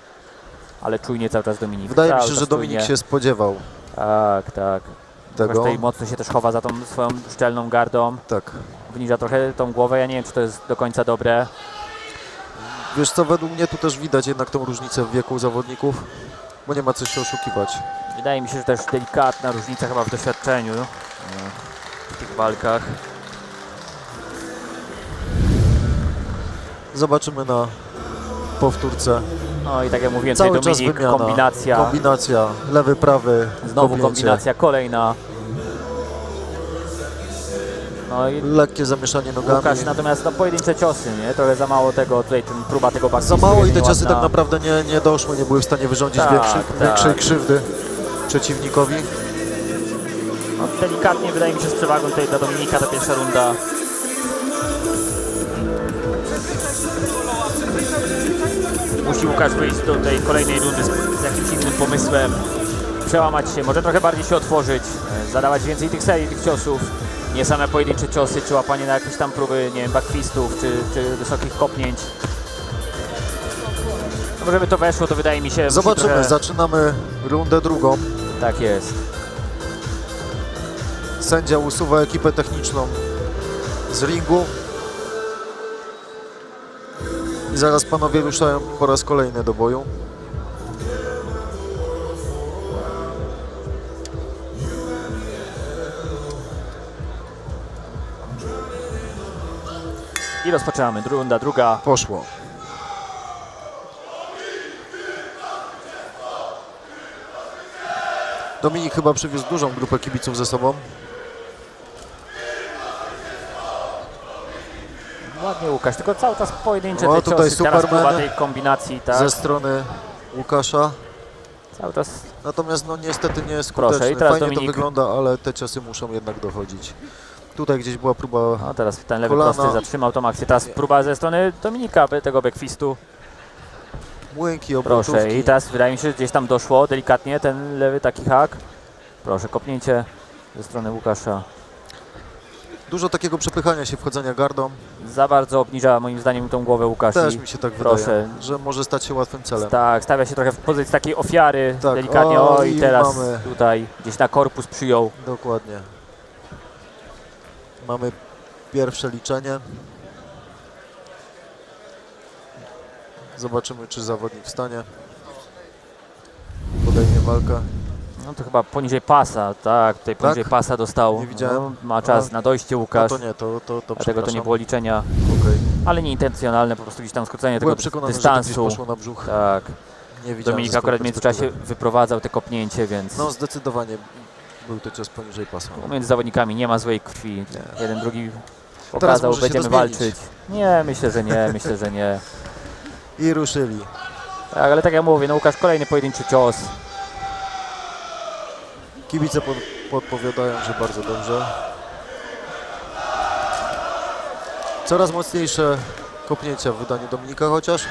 Speaker 2: ale czujnie cały czas Dominik.
Speaker 1: Wydaje mi
Speaker 2: Cały
Speaker 1: się,
Speaker 2: czas
Speaker 1: że Dominik
Speaker 2: czujnie.
Speaker 1: się spodziewał
Speaker 2: Tak.
Speaker 1: tego.
Speaker 2: Tutaj mocno się też chowa za tą swoją szczelną gardą.
Speaker 1: Tak.
Speaker 2: Wniża trochę tą głowę. Ja nie wiem, czy to jest do końca dobre.
Speaker 1: Wiesz co, według mnie tu też widać jednak tą różnicę w wieku zawodników, bo nie ma co się oszukiwać.
Speaker 2: Wydaje mi się, że też delikatna różnica chyba w doświadczeniu w tych walkach.
Speaker 1: Zobaczymy na powtórce.
Speaker 2: No i tak jak mówiłem,
Speaker 1: Cały
Speaker 2: tutaj
Speaker 1: czas
Speaker 2: Dominik,
Speaker 1: wymiana, kombinacja, lewy, prawy,
Speaker 2: znowu
Speaker 1: kopnięcie.
Speaker 2: kombinacja kolejna. No i
Speaker 1: Lekkie zamieszanie nogami.
Speaker 2: Łukasz natomiast no, pojedyncze ciosy, nie? Trochę za mało tego, tutaj próba tego backfistu.
Speaker 1: Za mało i te
Speaker 2: nieładna.
Speaker 1: ciosy tak naprawdę nie doszły, nie były w stanie wyrządzić większej krzywdy przeciwnikowi.
Speaker 2: No, delikatnie wydaje mi się z przewagą tutaj dla Dominika ta pierwsza runda. Musi Łukasz wyjść do tej kolejnej rundy z jakimś innym pomysłem. Przełamać się, może trochę bardziej się otworzyć, zadawać więcej tych serii, tych ciosów. Nie same pojedyncze ciosy, czy łapanie na jakieś tam próby, nie wiem, backfistów, czy wysokich kopnięć. No, żeby to weszło, to wydaje mi się...
Speaker 1: Zobaczymy,
Speaker 2: trochę...
Speaker 1: zaczynamy rundę drugą.
Speaker 2: Tak jest.
Speaker 1: Sędzia usuwa ekipę techniczną z ringu. I zaraz panowie ruszają po raz kolejny do boju.
Speaker 2: I rozpoczynamy. Runda druga.
Speaker 1: Poszło. Dominik chyba przywiózł dużą grupę kibiców ze sobą.
Speaker 2: Ładnie Łukasz, tylko cały czas pojedyncze
Speaker 1: O,
Speaker 2: te
Speaker 1: tutaj
Speaker 2: ciosy. Teraz
Speaker 1: Superman
Speaker 2: próba tej kombinacji, tak?
Speaker 1: ze strony Łukasza.
Speaker 2: Cały czas.
Speaker 1: Natomiast no niestety nie jest skuteczny.
Speaker 2: Proszę, i teraz
Speaker 1: Fajnie
Speaker 2: Dominik.
Speaker 1: to wygląda, ale te ciosy muszą jednak dochodzić. Tutaj gdzieś była próba
Speaker 2: No teraz ten lewy
Speaker 1: kolana.
Speaker 2: prosty zatrzymał tą akcję. Teraz próba ze strony Dominika tego backfistu.
Speaker 1: Młynki, obrotówki.
Speaker 2: Proszę, i teraz wydaje mi się, że gdzieś tam doszło delikatnie ten lewy taki hak. Proszę, kopnięcie ze strony Łukasza.
Speaker 1: Dużo takiego przepychania się, wchodzenia gardą.
Speaker 2: Za bardzo obniża moim zdaniem tą głowę Łukasz.
Speaker 1: Też
Speaker 2: i
Speaker 1: mi się tak
Speaker 2: proszę.
Speaker 1: wydaje, że może stać się łatwym celem.
Speaker 2: Tak, stawia się trochę w pozycji takiej ofiary,
Speaker 1: Tak,
Speaker 2: delikatnie.
Speaker 1: o,
Speaker 2: O, i
Speaker 1: i
Speaker 2: teraz
Speaker 1: mamy.
Speaker 2: tutaj gdzieś na korpus przyjął.
Speaker 1: Dokładnie. Mamy pierwsze liczenie. Zobaczymy, czy zawodnik wstanie. Podejmie walkę.
Speaker 2: No to chyba poniżej pasa, tak, tutaj poniżej pasa dostał.
Speaker 1: Nie widziałem.
Speaker 2: No, ma czas na dojście Łukasz.
Speaker 1: No to nie, to
Speaker 2: Dlatego to nie
Speaker 1: przepraszam.
Speaker 2: było liczenia,
Speaker 1: Okej.
Speaker 2: ale nieintencjonalne, po prostu gdzieś tam skrócenie
Speaker 1: Byłem
Speaker 2: tego
Speaker 1: przekonany, że to gdzieś
Speaker 2: dystansu.
Speaker 1: poszło na brzuch.
Speaker 2: Tak.
Speaker 1: Nie widziałem
Speaker 2: Dominik
Speaker 1: ze
Speaker 2: akurat w
Speaker 1: swojej
Speaker 2: międzyczasie
Speaker 1: perspektywy.
Speaker 2: wyprowadzał te kopnięcie, więc
Speaker 1: No zdecydowanie był to cios poniżej pasa.
Speaker 2: między zawodnikami nie ma złej krwi. Jeden, drugi
Speaker 1: Teraz
Speaker 2: pokazał,
Speaker 1: może się
Speaker 2: będziemy
Speaker 1: to zmienić.
Speaker 2: walczyć. Nie, myślę, że nie, myślę, że nie.
Speaker 1: I ruszyli.
Speaker 2: Tak, ale tak jak mówię, no Łukasz kolejny pojedynczy cios.
Speaker 1: Kibice podpowiadają, że bardzo dobrze. Coraz mocniejsze kopnięcia w wydaniu Dominika, chociaż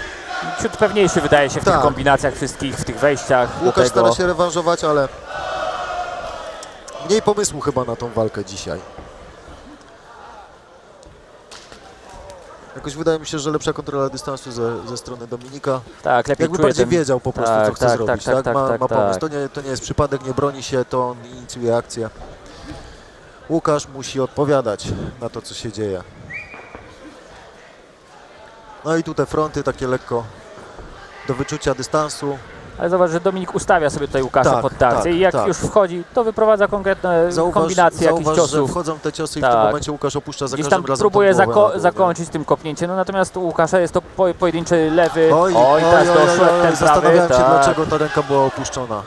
Speaker 2: Ciut pewniejszy wydaje się w
Speaker 1: Tak.
Speaker 2: tych kombinacjach wszystkich, w tych wejściach do
Speaker 1: Łukasz
Speaker 2: tego.
Speaker 1: stara się rewanżować, ale mniej pomysłu chyba na tą walkę dzisiaj. Jakoś wydaje mi się, że lepsza kontrola dystansu ze strony Dominika.
Speaker 2: Tak, lepiej
Speaker 1: Jakby
Speaker 2: czuje
Speaker 1: bardziej
Speaker 2: ten...
Speaker 1: wiedział po prostu,
Speaker 2: tak,
Speaker 1: co chce
Speaker 2: tak,
Speaker 1: zrobić.
Speaker 2: tak,
Speaker 1: Tak,
Speaker 2: tak,
Speaker 1: ma
Speaker 2: tak,
Speaker 1: pomysł.
Speaker 2: tak.
Speaker 1: To nie jest przypadek, nie broni się, to on inicjuje akcję. Łukasz musi odpowiadać na to, co się dzieje. No i tu te fronty takie lekko do wyczucia dystansu.
Speaker 2: Ale zobacz, że Dominik ustawia sobie tutaj Łukasza
Speaker 1: Tak,
Speaker 2: pod tarczę
Speaker 1: tak,
Speaker 2: i jak
Speaker 1: tak.
Speaker 2: już wchodzi, to wyprowadza konkretne kombinacje jakichś
Speaker 1: Zauważ, że
Speaker 2: ciosów.
Speaker 1: wchodzą te ciosy i w
Speaker 2: Tak.
Speaker 1: tym momencie Łukasz opuszcza za
Speaker 2: Gdzieś
Speaker 1: każdym
Speaker 2: tam
Speaker 1: razem
Speaker 2: próbuje
Speaker 1: tą głowę na dół,
Speaker 2: zakończyć tym kopnięciem, no natomiast u Łukasza jest to pojedynczy lewy.
Speaker 1: Oj,
Speaker 2: teraz doszedł ten prawy.
Speaker 1: zastanawiałem się,
Speaker 2: Tak.
Speaker 1: dlaczego ta ręka była opuszczona.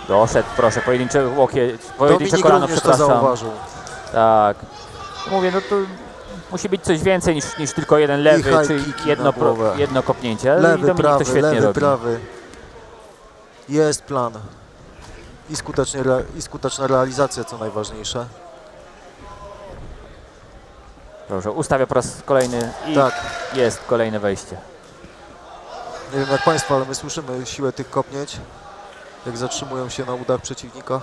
Speaker 2: Doszedł, proszę, pojedyncze łokieć, pojedyncze
Speaker 1: Dominik
Speaker 2: kolano,
Speaker 1: również to
Speaker 2: przepraszam.
Speaker 1: zauważył.
Speaker 2: Tak. Mówię, no to musi być coś więcej niż tylko jeden lewy,
Speaker 1: high
Speaker 2: czy
Speaker 1: kicki na głowę.
Speaker 2: jedno kopnięcie. Ale i
Speaker 1: Lewy,
Speaker 2: Dominik to
Speaker 1: prawy,
Speaker 2: świetnie
Speaker 1: lewy,
Speaker 2: robi.
Speaker 1: prawy. Jest plan i skuteczna realizacja, co najważniejsze.
Speaker 2: Proszę, ustawia po raz kolejny i
Speaker 1: Tak.
Speaker 2: jest kolejne wejście.
Speaker 1: Nie wiem jak Państwo, ale my słyszymy siłę tych kopnięć, jak zatrzymują się na udach przeciwnika.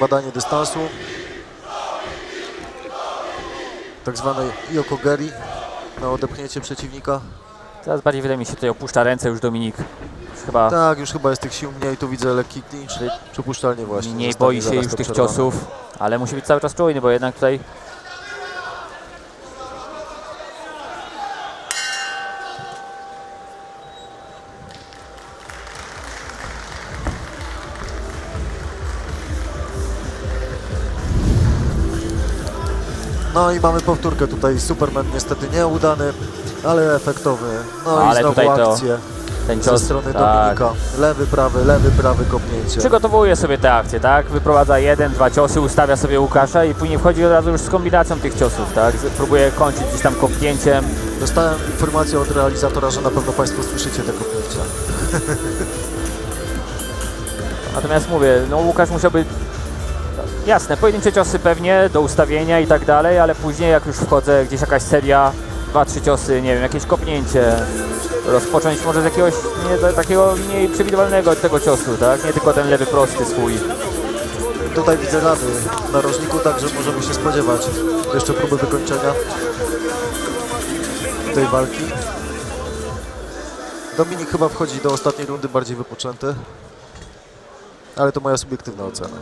Speaker 1: Badanie dystansu, tak zwane Yokogeri na odepchnięcie przeciwnika.
Speaker 2: Coraz bardziej wydaje mi się tutaj opuszcza ręce już Dominik. Już chyba
Speaker 1: Tak, już chyba jest tych sił mniej, tu widzę lekki clinch, przypuszczalnie właśnie.
Speaker 2: mniej
Speaker 1: zostanie
Speaker 2: boi się
Speaker 1: zaraz
Speaker 2: już
Speaker 1: to
Speaker 2: tych
Speaker 1: przerwane.
Speaker 2: ciosów, ale musi być cały czas czujny, bo jednak tutaj
Speaker 1: No i mamy powtórkę tutaj, Superman niestety nieudany, ale efektowny. No
Speaker 2: ale
Speaker 1: i znowu
Speaker 2: tutaj to
Speaker 1: akcje
Speaker 2: ten
Speaker 1: ze
Speaker 2: cios,
Speaker 1: strony
Speaker 2: tak.
Speaker 1: Dominika. Lewy, prawy kopnięcie.
Speaker 2: przygotowuje sobie te akcje, tak? Wyprowadza 1-2 ciosy, ustawia sobie Łukasza i później wchodzi od razu już z kombinacją tych ciosów, tak? Próbuje kończyć gdzieś tam kopnięciem.
Speaker 1: Dostałem informację od realizatora, że na pewno Państwo słyszycie te kopnięcia.
Speaker 2: Natomiast mówię, no Łukasz musiałby... Jasne, pojedyncze ciosy pewnie do ustawienia i tak dalej, ale później jak już wchodzę, gdzieś jakaś seria, 2-3 ciosy, nie wiem, jakieś kopnięcie, rozpocząć może z jakiegoś takiego mniej przewidywalnego tego ciosu, tak? Nie tylko ten lewy prosty swój.
Speaker 1: Tutaj widzę rany w narożniku, także możemy się spodziewać jeszcze próby wykończenia tej walki. Dominik chyba wchodzi do ostatniej rundy bardziej wypoczęty, ale to moja subiektywna ocena.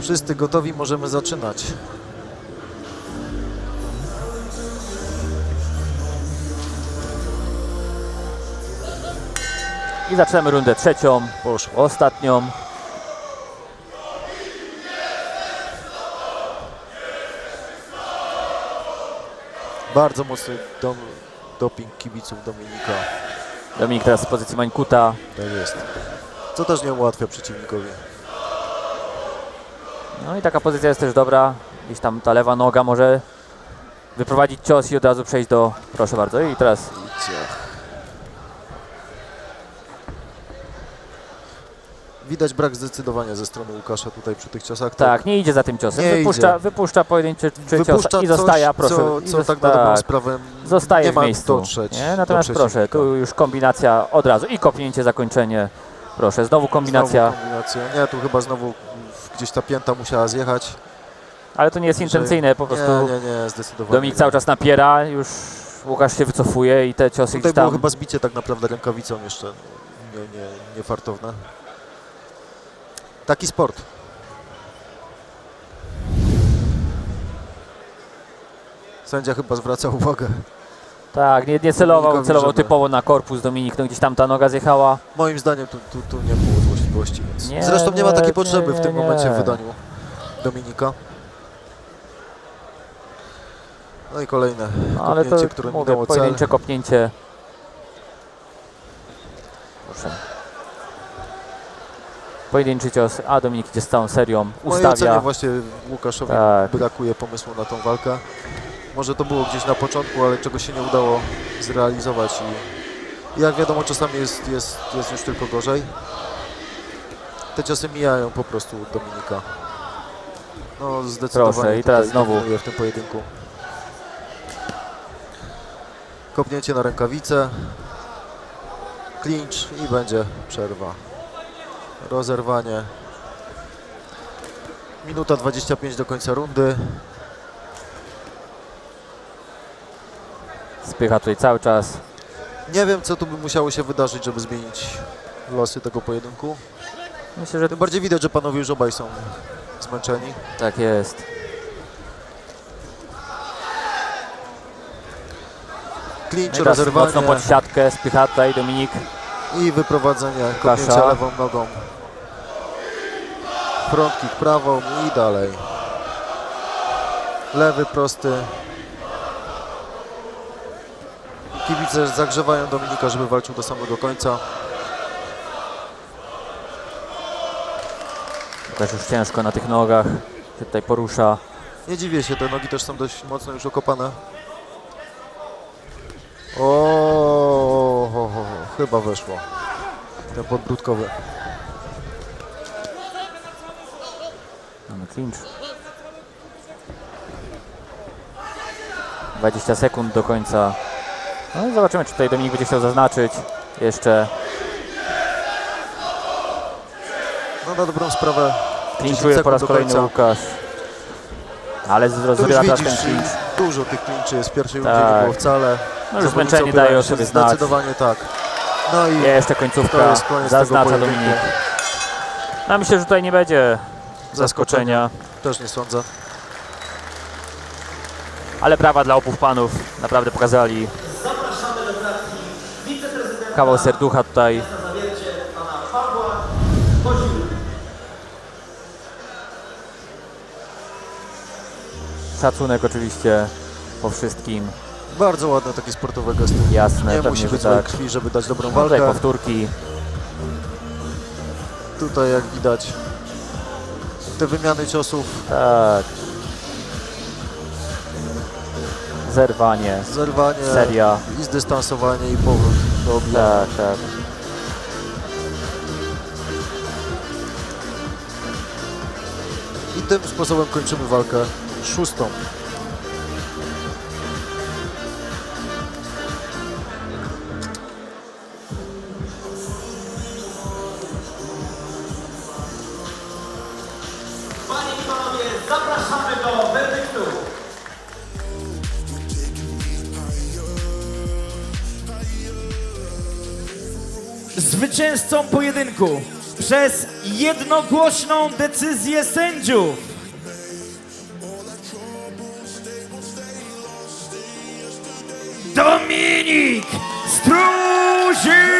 Speaker 1: Wszyscy gotowi, możemy zaczynać.
Speaker 2: I zaczynamy rundę trzecią, ostatnią.
Speaker 1: Bardzo mocny doping kibiców Dominika.
Speaker 2: Dominik teraz z pozycji Mańkuta.
Speaker 1: Tak jest. Co też nie ułatwia przeciwnikowi.
Speaker 2: No i taka pozycja jest też dobra. Gdzieś tam ta lewa noga może wyprowadzić cios i od razu przejść do... Proszę bardzo. I teraz...
Speaker 1: Widać brak zdecydowania ze strony Łukasza tutaj przy tych ciosach.
Speaker 2: Tak, nie idzie za tym ciosem.
Speaker 1: Nie
Speaker 2: Wypuszcza pojedynczy cios
Speaker 1: Wypuszcza
Speaker 2: i zostaje,
Speaker 1: coś,
Speaker 2: proszę.
Speaker 1: co tak na dobrą sprawę
Speaker 2: zostaje
Speaker 1: nie
Speaker 2: w
Speaker 1: ma
Speaker 2: miejscu.
Speaker 1: dotrzeć
Speaker 2: Nie?
Speaker 1: do
Speaker 2: Natomiast proszę,
Speaker 1: przeciwnika.
Speaker 2: tu już kombinacja od razu i kopnięcie, zakończenie. Proszę, znowu kombinacja.
Speaker 1: Znowu kombinacja. Nie, tu chyba znowu gdzieś ta pięta musiała zjechać.
Speaker 2: Ale to nie jest intencyjne, po prostu
Speaker 1: Nie, zdecydowanie.
Speaker 2: Dominik cały czas napiera, już Łukasz się wycofuje i te ciosy
Speaker 1: Tutaj
Speaker 2: gdzieś
Speaker 1: było
Speaker 2: tam...
Speaker 1: chyba zbicie tak naprawdę rękawicą jeszcze. Nie fartowne. Taki sport. Sędzia chyba zwraca uwagę.
Speaker 2: Tak, nie celował,
Speaker 1: Dominikowi,
Speaker 2: celował
Speaker 1: żeby-
Speaker 2: typowo na korpus Dominik, no gdzieś tam ta noga zjechała.
Speaker 1: Moim zdaniem tu nie było złośliwości. Więc
Speaker 2: Nie,
Speaker 1: zresztą nie ma
Speaker 2: nie,
Speaker 1: takiej
Speaker 2: nie,
Speaker 1: potrzeby w tym
Speaker 2: nie.
Speaker 1: momencie w wydaniu Dominika. No i kolejne
Speaker 2: No, ale to
Speaker 1: kopnięcie, które
Speaker 2: mówię,
Speaker 1: minęło cel.
Speaker 2: pojedyncze kopnięcie. Proszę. Pojedynczy cios, a Dominik idzie z całą serią,
Speaker 1: W mojej ocenie
Speaker 2: ustawia.
Speaker 1: właśnie Łukaszowi
Speaker 2: Tak.
Speaker 1: brakuje pomysłu na tą walkę. Może to było gdzieś na początku, ale czegoś się nie udało zrealizować i jak wiadomo czasami jest już tylko gorzej. Te ciosy mijają po prostu Dominika. No zdecydowanie
Speaker 2: Proszę, i teraz
Speaker 1: tutaj
Speaker 2: znowu.
Speaker 1: dominuje w tym pojedynku. Kopnięcie na rękawicę. Clinch i będzie przerwa. Rozerwanie. Minuta 25 do końca rundy.
Speaker 2: Spycha tutaj cały czas.
Speaker 1: Nie wiem, co tu by musiało się wydarzyć, żeby zmienić losy tego pojedynku.
Speaker 2: Myślę, że
Speaker 1: Tym bardziej widać, że panowie już obaj są zmęczeni.
Speaker 2: tak jest.
Speaker 1: Clinch,
Speaker 2: No i teraz
Speaker 1: rozerwanie
Speaker 2: mocno pod siatkę, spycha tutaj Dominik.
Speaker 1: i wyprowadzenie,
Speaker 2: Łukasza.
Speaker 1: kopnięcia lewą nogą. Front kick prawą i dalej. Lewy prosty. Kibice zagrzewają Dominika, żeby walczył do samego końca.
Speaker 2: Łukasz już ciężko na tych nogach się tutaj porusza.
Speaker 1: Nie dziwię się, te nogi też są dość mocno już okopane. O, chyba weszło. Ten podbródkowy.
Speaker 2: Mamy clinch. 20 sekund do końca. No i zobaczymy, czy tutaj Dominik będzie chciał zaznaczyć jeszcze.
Speaker 1: No na dobrą sprawę.
Speaker 2: Clinchuje po raz kolejny Łukasz. Ale
Speaker 1: Tu już
Speaker 2: rozrywa teraz ten
Speaker 1: widzisz,
Speaker 2: clinch.
Speaker 1: dużo tych clinczy jest w pierwszej rundzie,
Speaker 2: Tak.
Speaker 1: nie było wcale.
Speaker 2: No już
Speaker 1: Zawodnicy
Speaker 2: zmęczenie
Speaker 1: opierają
Speaker 2: daje o
Speaker 1: się
Speaker 2: sobie znać.
Speaker 1: Zdecydowanie tak. No i
Speaker 2: Jeszcze
Speaker 1: to
Speaker 2: końcówka,
Speaker 1: jest koniec tego
Speaker 2: zaznacza
Speaker 1: pojedynku.
Speaker 2: Dominik. No myślę, że tutaj nie będzie zaskoczenia.
Speaker 1: Też nie sądzę.
Speaker 2: Ale brawa dla obów panów, naprawdę pokazali kawał serducha tutaj. Szacunek oczywiście po wszystkim.
Speaker 1: Bardzo ładne takie sportowe gesty.
Speaker 2: Jasne,
Speaker 1: Nie
Speaker 2: pewnie,
Speaker 1: musi
Speaker 2: że
Speaker 1: być złej
Speaker 2: tak.
Speaker 1: krwi, żeby dać dobrą
Speaker 2: No tutaj
Speaker 1: walkę.
Speaker 2: powtórki.
Speaker 1: Tutaj jak widać te wymiany ciosów.
Speaker 2: Tak. Zerwanie.
Speaker 1: Zerwanie
Speaker 2: Seria.
Speaker 1: i zdystansowanie i powrót do obijania.
Speaker 2: Tak, tak.
Speaker 1: I tym sposobem kończymy walkę szóstą.
Speaker 5: Panie i panowie, zapraszamy do werdyktu. Zwycięzcą pojedynku przez jednogłośną decyzję sędziów Dominik Struzik!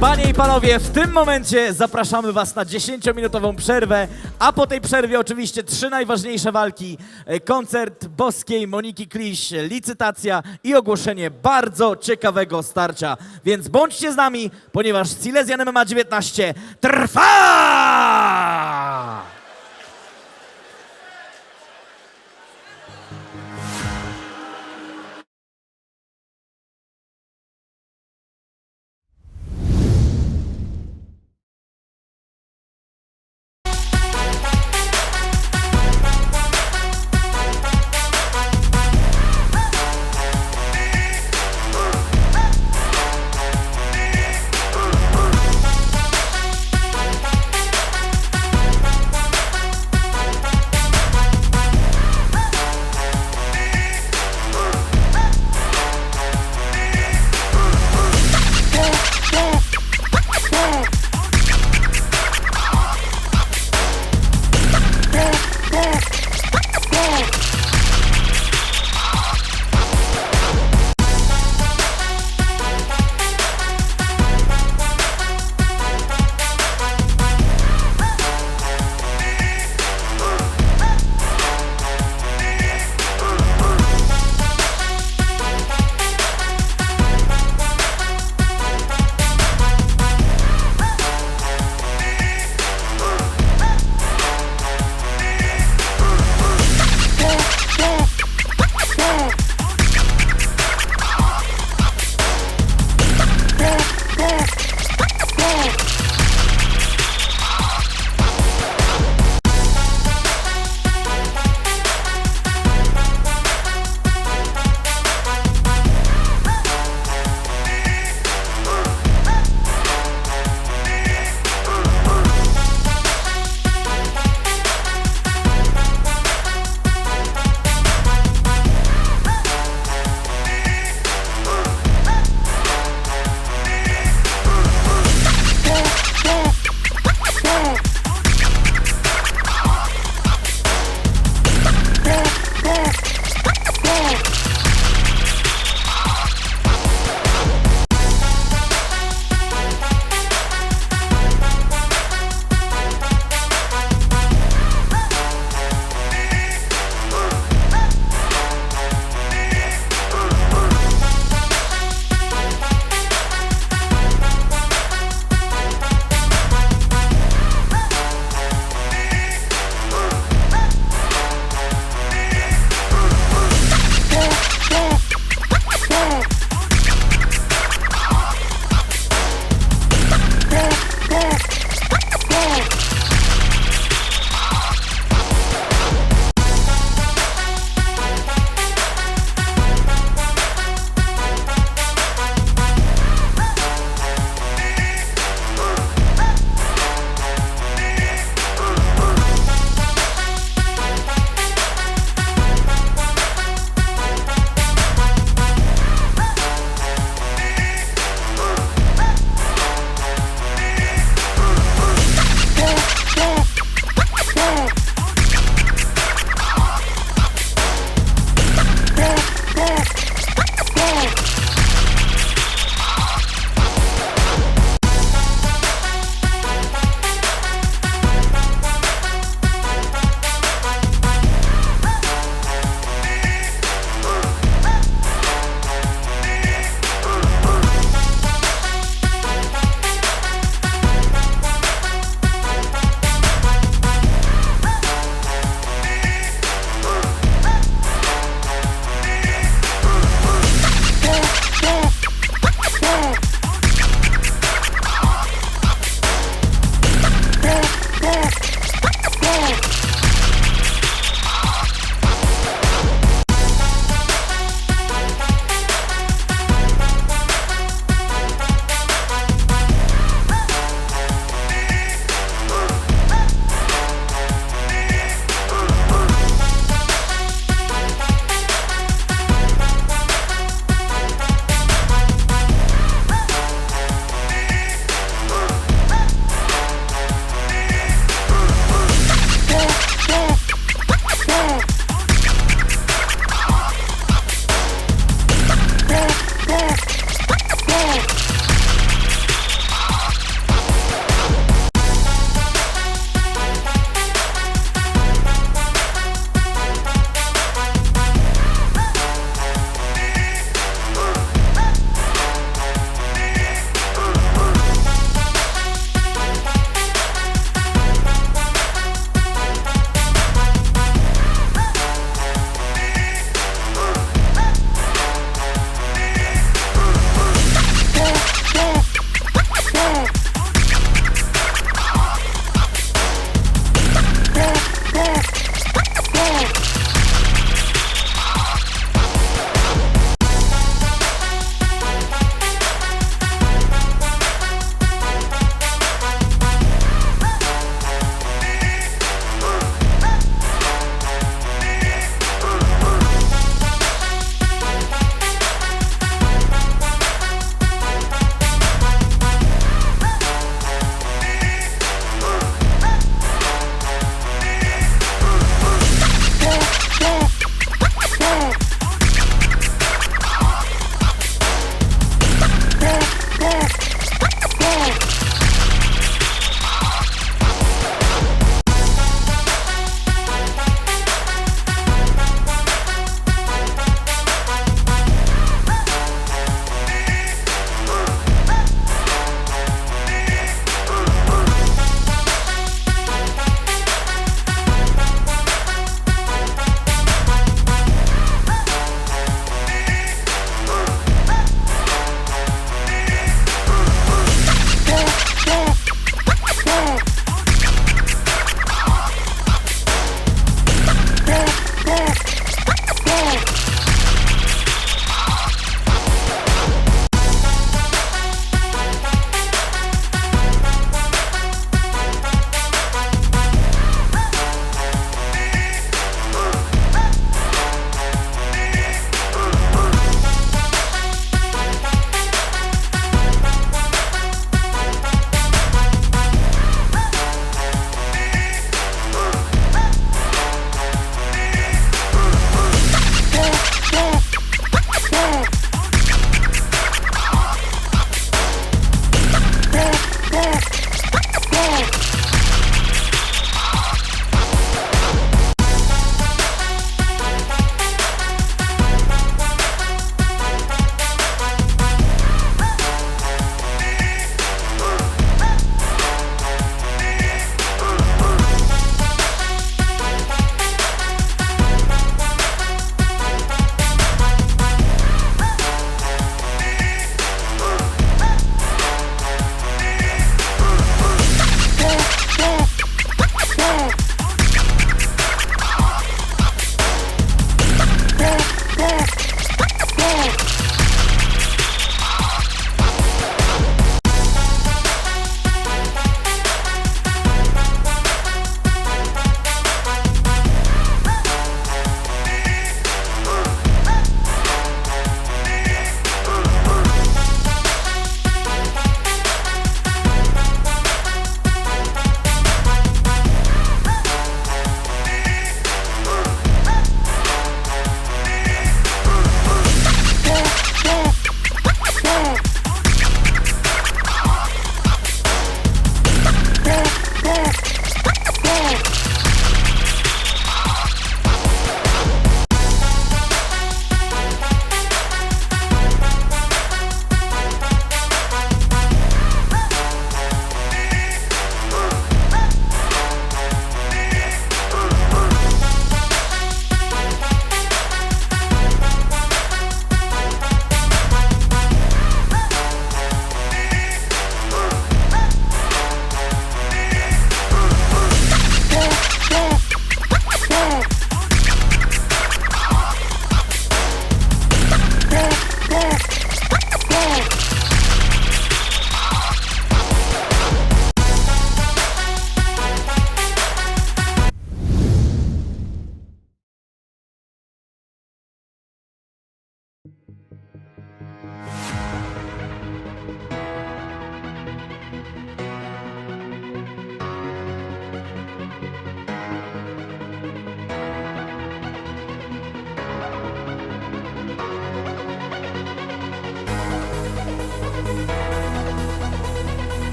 Speaker 5: Panie i panowie, w tym momencie zapraszamy was na 10-minutową przerwę, a po tej przerwie oczywiście 3 najważniejsze walki. Koncert boskiej Moniki Kliś, licytacja i ogłoszenie bardzo ciekawego starcia. Więc bądźcie z nami, ponieważ Silesian MMA 19 trwa!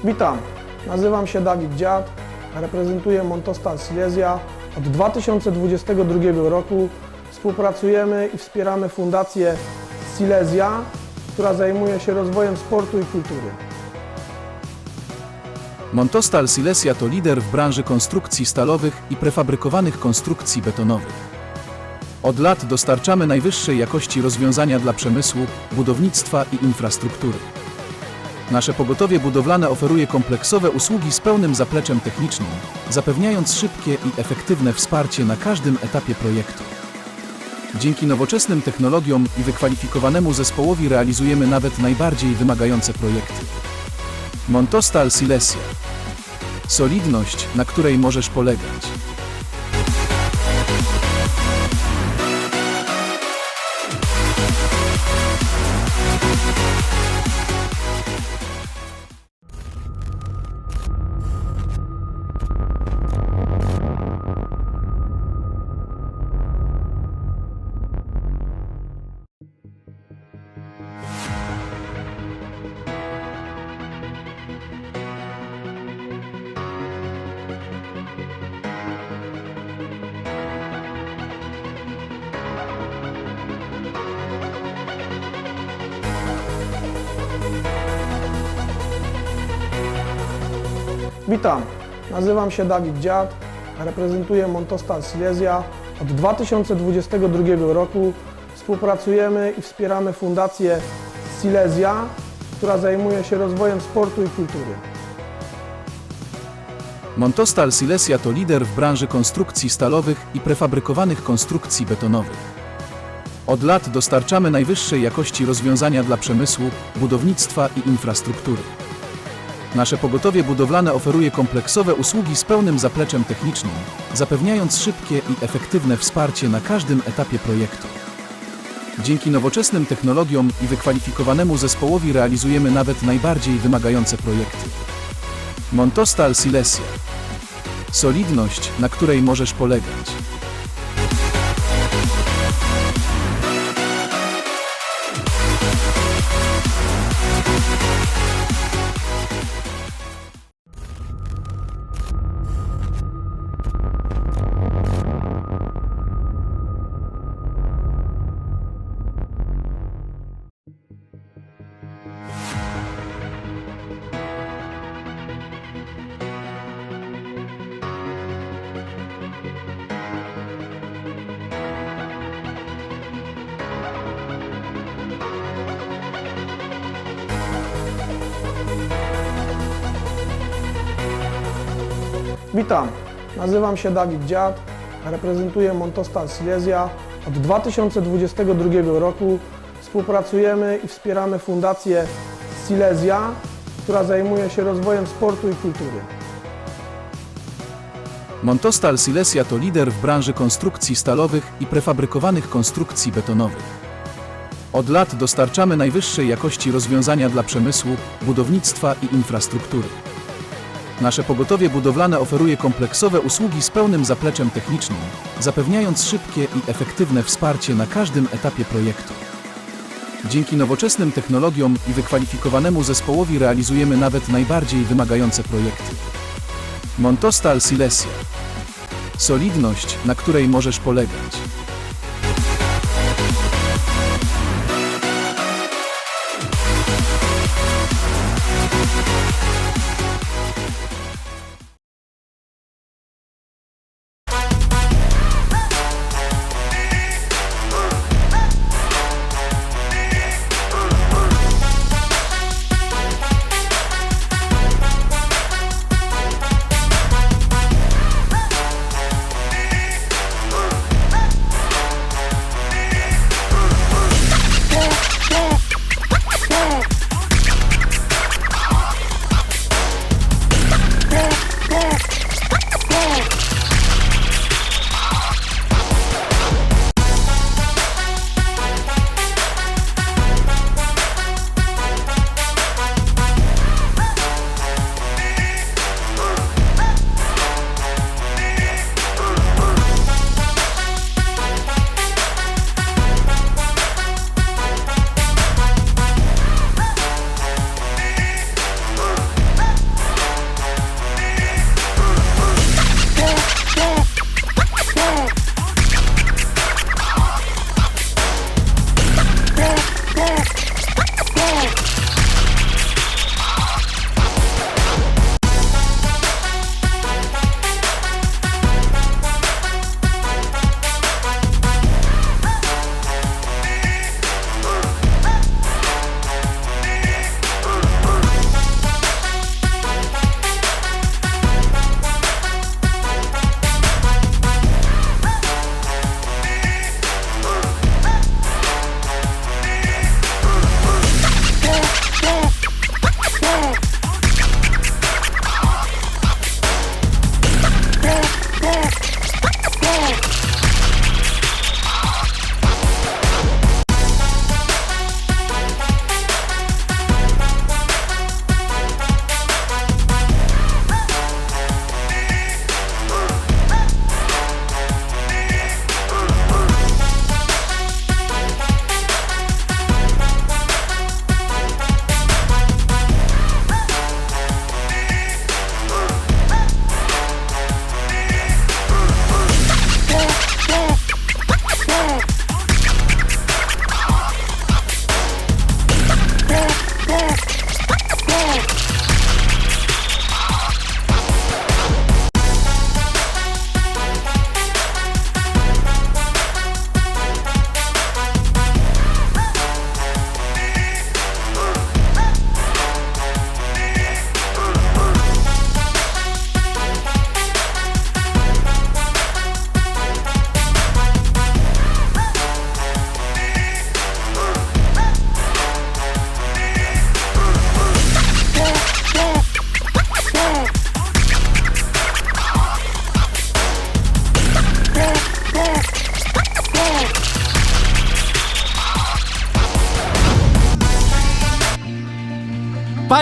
Speaker 3: Witam, nazywam się Dawid Dziad, reprezentuję Montostal Silesia. Od 2022 roku współpracujemy i wspieramy Fundację Silesia, która zajmuje się rozwojem sportu i kultury.
Speaker 4: Montostal Silesia to lider w branży konstrukcji stalowych i prefabrykowanych konstrukcji betonowych. Od lat dostarczamy najwyższej jakości rozwiązania dla przemysłu, budownictwa i infrastruktury. Nasze pogotowie budowlane oferuje kompleksowe usługi z pełnym zapleczem technicznym, zapewniając szybkie i efektywne wsparcie na każdym etapie projektu. Dzięki nowoczesnym technologiom i wykwalifikowanemu zespołowi realizujemy nawet najbardziej wymagające projekty. Montostal Silesia. Solidność, na której możesz polegać.
Speaker 3: Witam, nazywam się Dawid Dziad, reprezentuję Montostal Silesia. Od 2022 roku współpracujemy i wspieramy Fundację Silesia, która zajmuje się rozwojem sportu i kultury.
Speaker 4: Montostal Silesia to lider w branży konstrukcji stalowych i prefabrykowanych konstrukcji betonowych. Od lat dostarczamy najwyższej jakości rozwiązania dla przemysłu, budownictwa i infrastruktury. Nasze pogotowie budowlane oferuje kompleksowe usługi z pełnym zapleczem technicznym, zapewniając szybkie i efektywne wsparcie na każdym etapie projektu. Dzięki nowoczesnym technologiom i wykwalifikowanemu zespołowi realizujemy nawet najbardziej wymagające projekty. Montostal Silesia. Solidność, na której możesz polegać.
Speaker 3: Witam, nazywam się Dawid Dziad, reprezentuję Montostal Silesia. Od 2022 roku współpracujemy i wspieramy Fundację Silesia, która zajmuje się rozwojem sportu i kultury.
Speaker 4: Montostal Silesia to lider w branży konstrukcji stalowych i prefabrykowanych konstrukcji betonowych. Od lat dostarczamy najwyższej jakości rozwiązania dla przemysłu, budownictwa i infrastruktury. Nasze pogotowie budowlane oferuje kompleksowe usługi z pełnym zapleczem technicznym, zapewniając szybkie i efektywne wsparcie na każdym etapie projektu. Dzięki nowoczesnym technologiom i wykwalifikowanemu zespołowi realizujemy nawet najbardziej wymagające projekty. Montostal Silesia. Solidność, na której możesz polegać.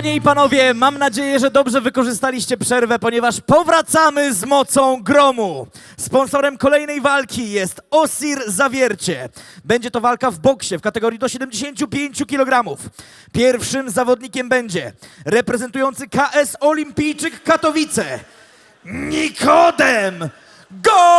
Speaker 5: Panie i panowie, mam nadzieję, że dobrze wykorzystaliście przerwę, ponieważ powracamy z mocą gromu. Sponsorem kolejnej walki jest Osir Zawiercie. Będzie to walka w boksie w kategorii do 75 kg. Pierwszym zawodnikiem będzie reprezentujący KS Olimpijczyk Katowice Nikodem Godek!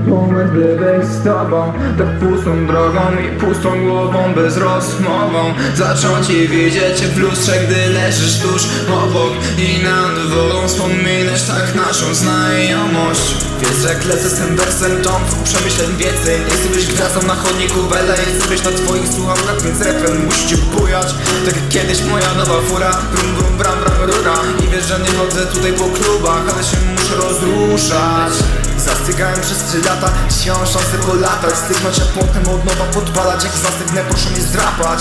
Speaker 16: Pomysł, by wejść z tobą tak pustą drogą i pustą głową, bez rozmową zacząć i widzieć cię w lustrze, gdy leżysz tuż obok i nad wodą wspominasz tak naszą znajomość. Wiesz, jak lecę z tym wersem, to przemyśleń więcej. Nie chcę być gwiazdą na chodniku Bella, nie chcę być na twoich słuchawkach, więc refren musi cię bujać. Tak jak kiedyś moja nowa fura, brum brum bram bram rura. I wiesz, że nie chodzę tutaj po klubach, ale się muszę rozruszać. Zastygałem przez 3 lata, dzisiaj mam szansę polatać, stygnąć, a potem od nowa podpalać. Jak zastygnę, proszę mnie zdrapać.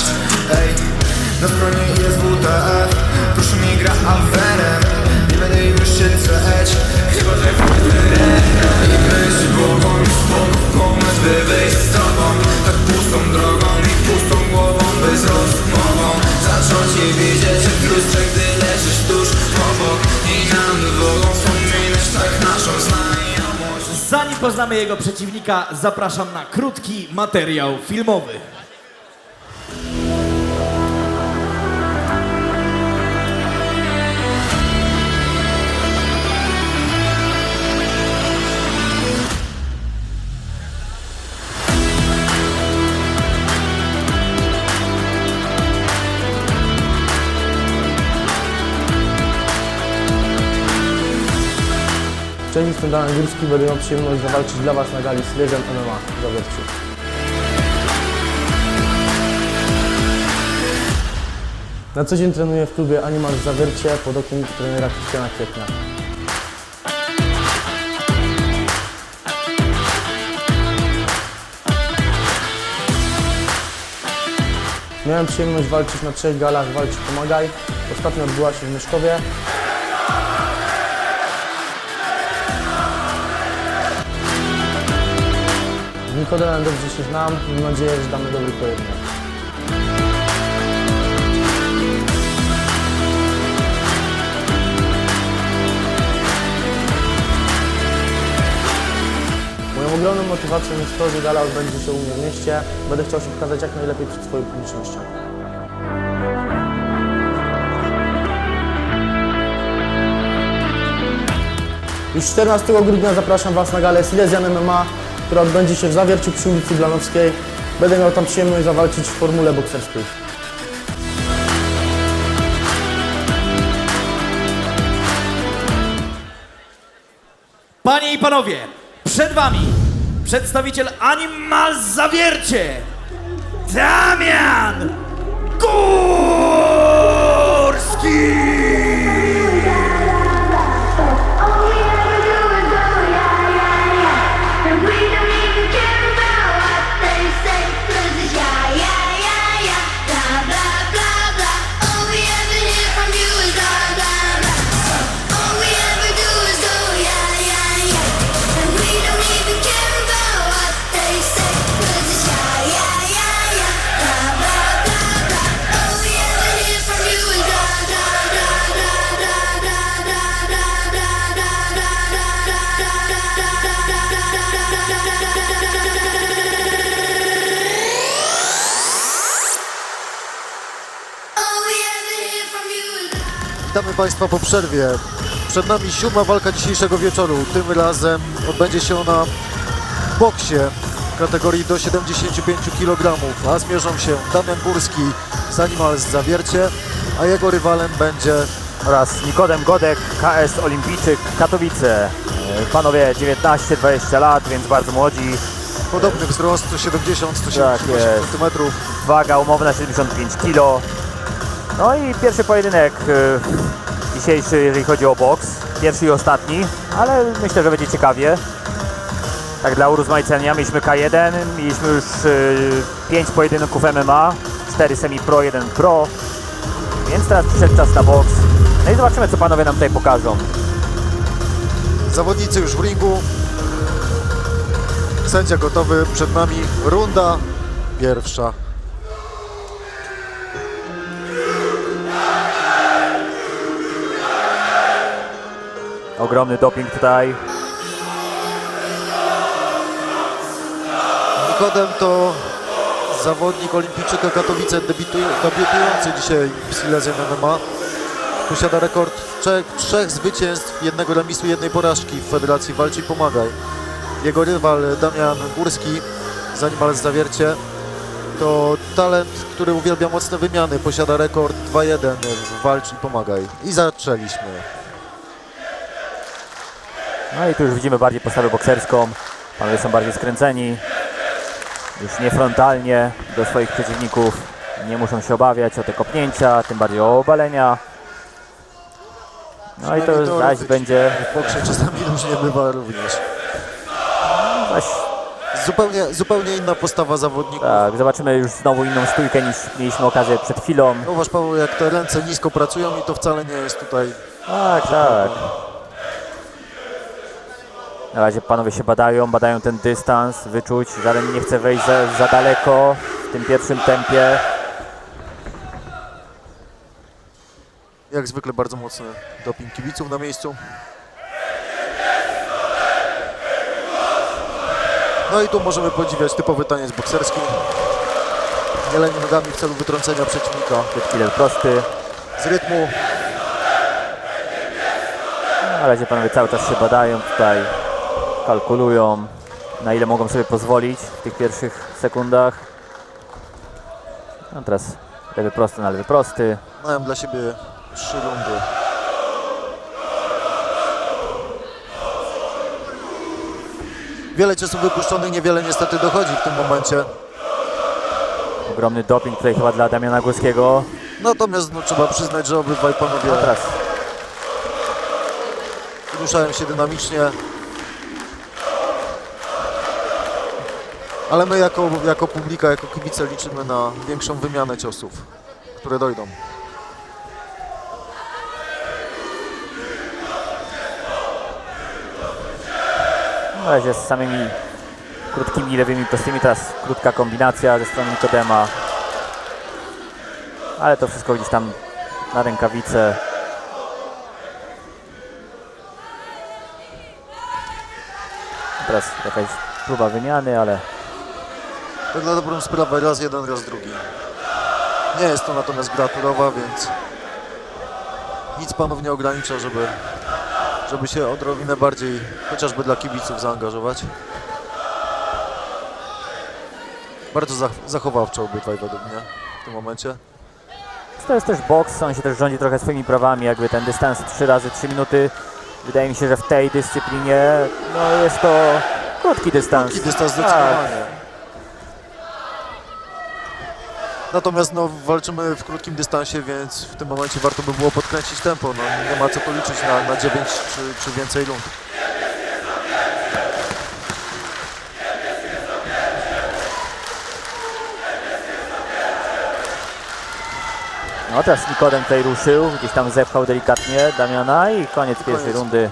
Speaker 16: Ej, na stronie jest WTF, proszę mnie gra awerem. Nie będę już się trzeć, chyba że wtedy refren. I myśl głową, już spoko, pomysł, by wyjść z tobą tak pustą drogą i pustą głową, bez rozmową zacząć i widzieć w lustrze, gdy leżysz tuż obok i nad wodą wspominasz tak naszą znajomość.
Speaker 5: Zanim poznamy jego przeciwnika, zapraszam na krótki materiał filmowy.
Speaker 13: Cześć, jestem Damian Górski, będę miał przyjemność zawalczyć dla Was na gali Silesian MMA w Zawierciu. Na co dzień trenuję w klubie Animal w Zawiercie pod okiem trenera Krystiana Kwietnia. Miałem przyjemność walczyć na 3 galach Walczy Pomagaj. Ostatnio odbyła się w Myszkowie. Z Nikodemem dobrze się znam, mam nadzieję, że damy dobry pojedynek. Moją ogromną motywacją jest to, że gala odbędzie się u mnie w mieście. Będę chciał się pokazać jak najlepiej przed swoją publicznością. Już 14 grudnia zapraszam Was na galę Silesian MMA, która odbędzie się w Zawierciu przy ulicy Blanowskiej. Będę miał tam przyjemność zawalczyć w formule bokserskiej.
Speaker 5: Panie i panowie, przed wami przedstawiciel Animal Zawiercie, Damian Górski!
Speaker 1: Witamy Państwa po przerwie. Przed nami 7. walka dzisiejszego wieczoru. Tym razem odbędzie się ona w boksie w kategorii do 75 kg, a zmierzą się Damian Górski z Animal z Zawiercie, a jego rywalem będzie
Speaker 2: oraz Nikodem Godek, KS Olimpijczyk Katowice. Panowie 19-20 lat, więc bardzo młodzi.
Speaker 1: Podobny wzrost 170-178
Speaker 2: tak
Speaker 1: cm.
Speaker 2: Waga umowna 75 kg. No i pierwszy pojedynek dzisiejszy, jeżeli chodzi o boks. Pierwszy i ostatni, ale myślę, że będzie ciekawie. Tak, dla urozmaicenia mieliśmy K1, mieliśmy już 5 pojedynków MMA, 4 semi-pro, 1 pro, więc teraz przyszedł czas na boks. No i zobaczymy, co panowie nam tutaj pokażą.
Speaker 1: Zawodnicy już w ringu. Sędzia gotowy, przed nami runda pierwsza.
Speaker 2: Ogromny doping tutaj.
Speaker 1: Nikodem to zawodnik olimpijczyka Katowice, debiutujący dzisiaj w Silesian MMA. Posiada rekord trzech zwycięstw, 1 remisu, 1 porażki w Federacji Walcz i Pomagaj. Jego rywal Damian Górski, zanim ale zawiercie, to talent, który uwielbia mocne wymiany. Posiada rekord 2-1 w Walcz i Pomagaj. I zaczęliśmy.
Speaker 2: No i tu już widzimy bardziej postawę bokserską. Panowie są bardziej skręceni. Już nie frontalnie do swoich przeciwników. Nie muszą się obawiać o te kopnięcia, tym bardziej o obalenia. No i to zaś będzie...
Speaker 1: W boksie czasami różnie bywa również.
Speaker 2: Zaś...
Speaker 1: Zupełnie inna postawa zawodników.
Speaker 2: Tak, zobaczymy już znowu inną stójkę niż mieliśmy okazję przed chwilą.
Speaker 1: Zauważ, Paweł, jak te ręce nisko pracują i to wcale nie jest tutaj...
Speaker 2: Tak, tak. Na razie panowie się badają ten dystans, wyczuć, żaden nie chce wejść za daleko w tym pierwszym tempie.
Speaker 1: Jak zwykle bardzo mocny doping kibiców na miejscu. No i tu możemy podziwiać typowy taniec bokserski. Mielenie nogami w celu wytrącenia przeciwnika.
Speaker 2: Killer prosty.
Speaker 1: Z rytmu.
Speaker 2: Na razie panowie cały czas się badają tutaj. Kalkulują, na ile mogą sobie pozwolić w tych pierwszych sekundach. No teraz lewy prosty na lewy prosty.
Speaker 1: Mają dla siebie 3 rundy. Wiele ciosów wypuszczonych, niewiele niestety dochodzi w tym momencie.
Speaker 2: Ogromny doping tutaj chyba dla Damiana Górskiego.
Speaker 1: Natomiast trzeba przyznać, że obydwaj panowie
Speaker 2: teraz
Speaker 1: ruszają się dynamicznie. Ale my jako publika, jako kibice liczymy na większą wymianę ciosów, które dojdą.
Speaker 2: Na razie z samymi krótkimi lewymi prostymi, teraz krótka kombinacja ze strony Nikodema. Ale to wszystko gdzieś tam na rękawice. Teraz jakaś próba wymiany, ale...
Speaker 1: Tak na dobrą sprawę, raz jeden, raz drugi. Nie jest to natomiast gra turowa, więc nic panów nie ogranicza, żeby się odrobinę bardziej, chociażby dla kibiców, zaangażować. Bardzo zachowawczo obydwaj według mnie w tym momencie.
Speaker 2: To jest też boks, on się też rządzi trochę swoimi prawami, jakby ten dystans 3 razy 3 minuty. Wydaje mi się, że w tej dyscyplinie no jest to krótki dystans.
Speaker 1: Krótki dystans zdecydowanie. Natomiast walczymy w krótkim dystansie, więc w tym momencie warto by było podkręcić tempo. Nie ma co tu liczyć na 9 czy więcej rund.
Speaker 2: No teraz Nikodem tutaj ruszył, gdzieś tam zepchał delikatnie Damiana i koniec pierwszej rundy.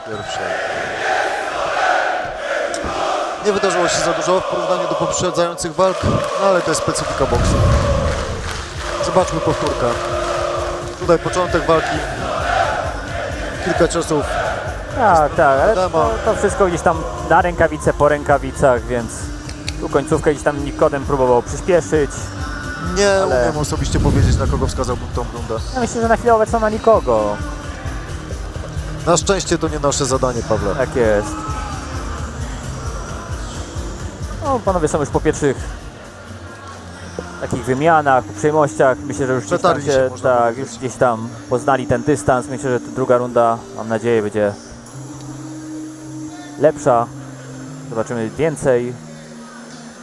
Speaker 1: Nie wydarzyło się za dużo w porównaniu do poprzedzających walk, no ale to jest specyfika boksu. Zobaczmy powtórkę. Tutaj początek walki. Kilka ciosów.
Speaker 2: Tak, ale to wszystko gdzieś tam na rękawice, po rękawicach, więc tu końcówkę gdzieś tam Nikodem próbował przyspieszyć.
Speaker 1: Nie umiem osobiście powiedzieć, na kogo wskazałbym tą rundę.
Speaker 2: Ja myślę, że na chwilę obecną na nikogo.
Speaker 1: Na szczęście to nie nasze zadanie, Pawle.
Speaker 2: Tak jest. No, panowie są już po pierwszych takich wymianach, uprzejmościach. Myślę, że już gdzieś tam już gdzieś tam poznali ten dystans. Myślę, że ta druga runda, mam nadzieję, będzie lepsza. Zobaczymy więcej.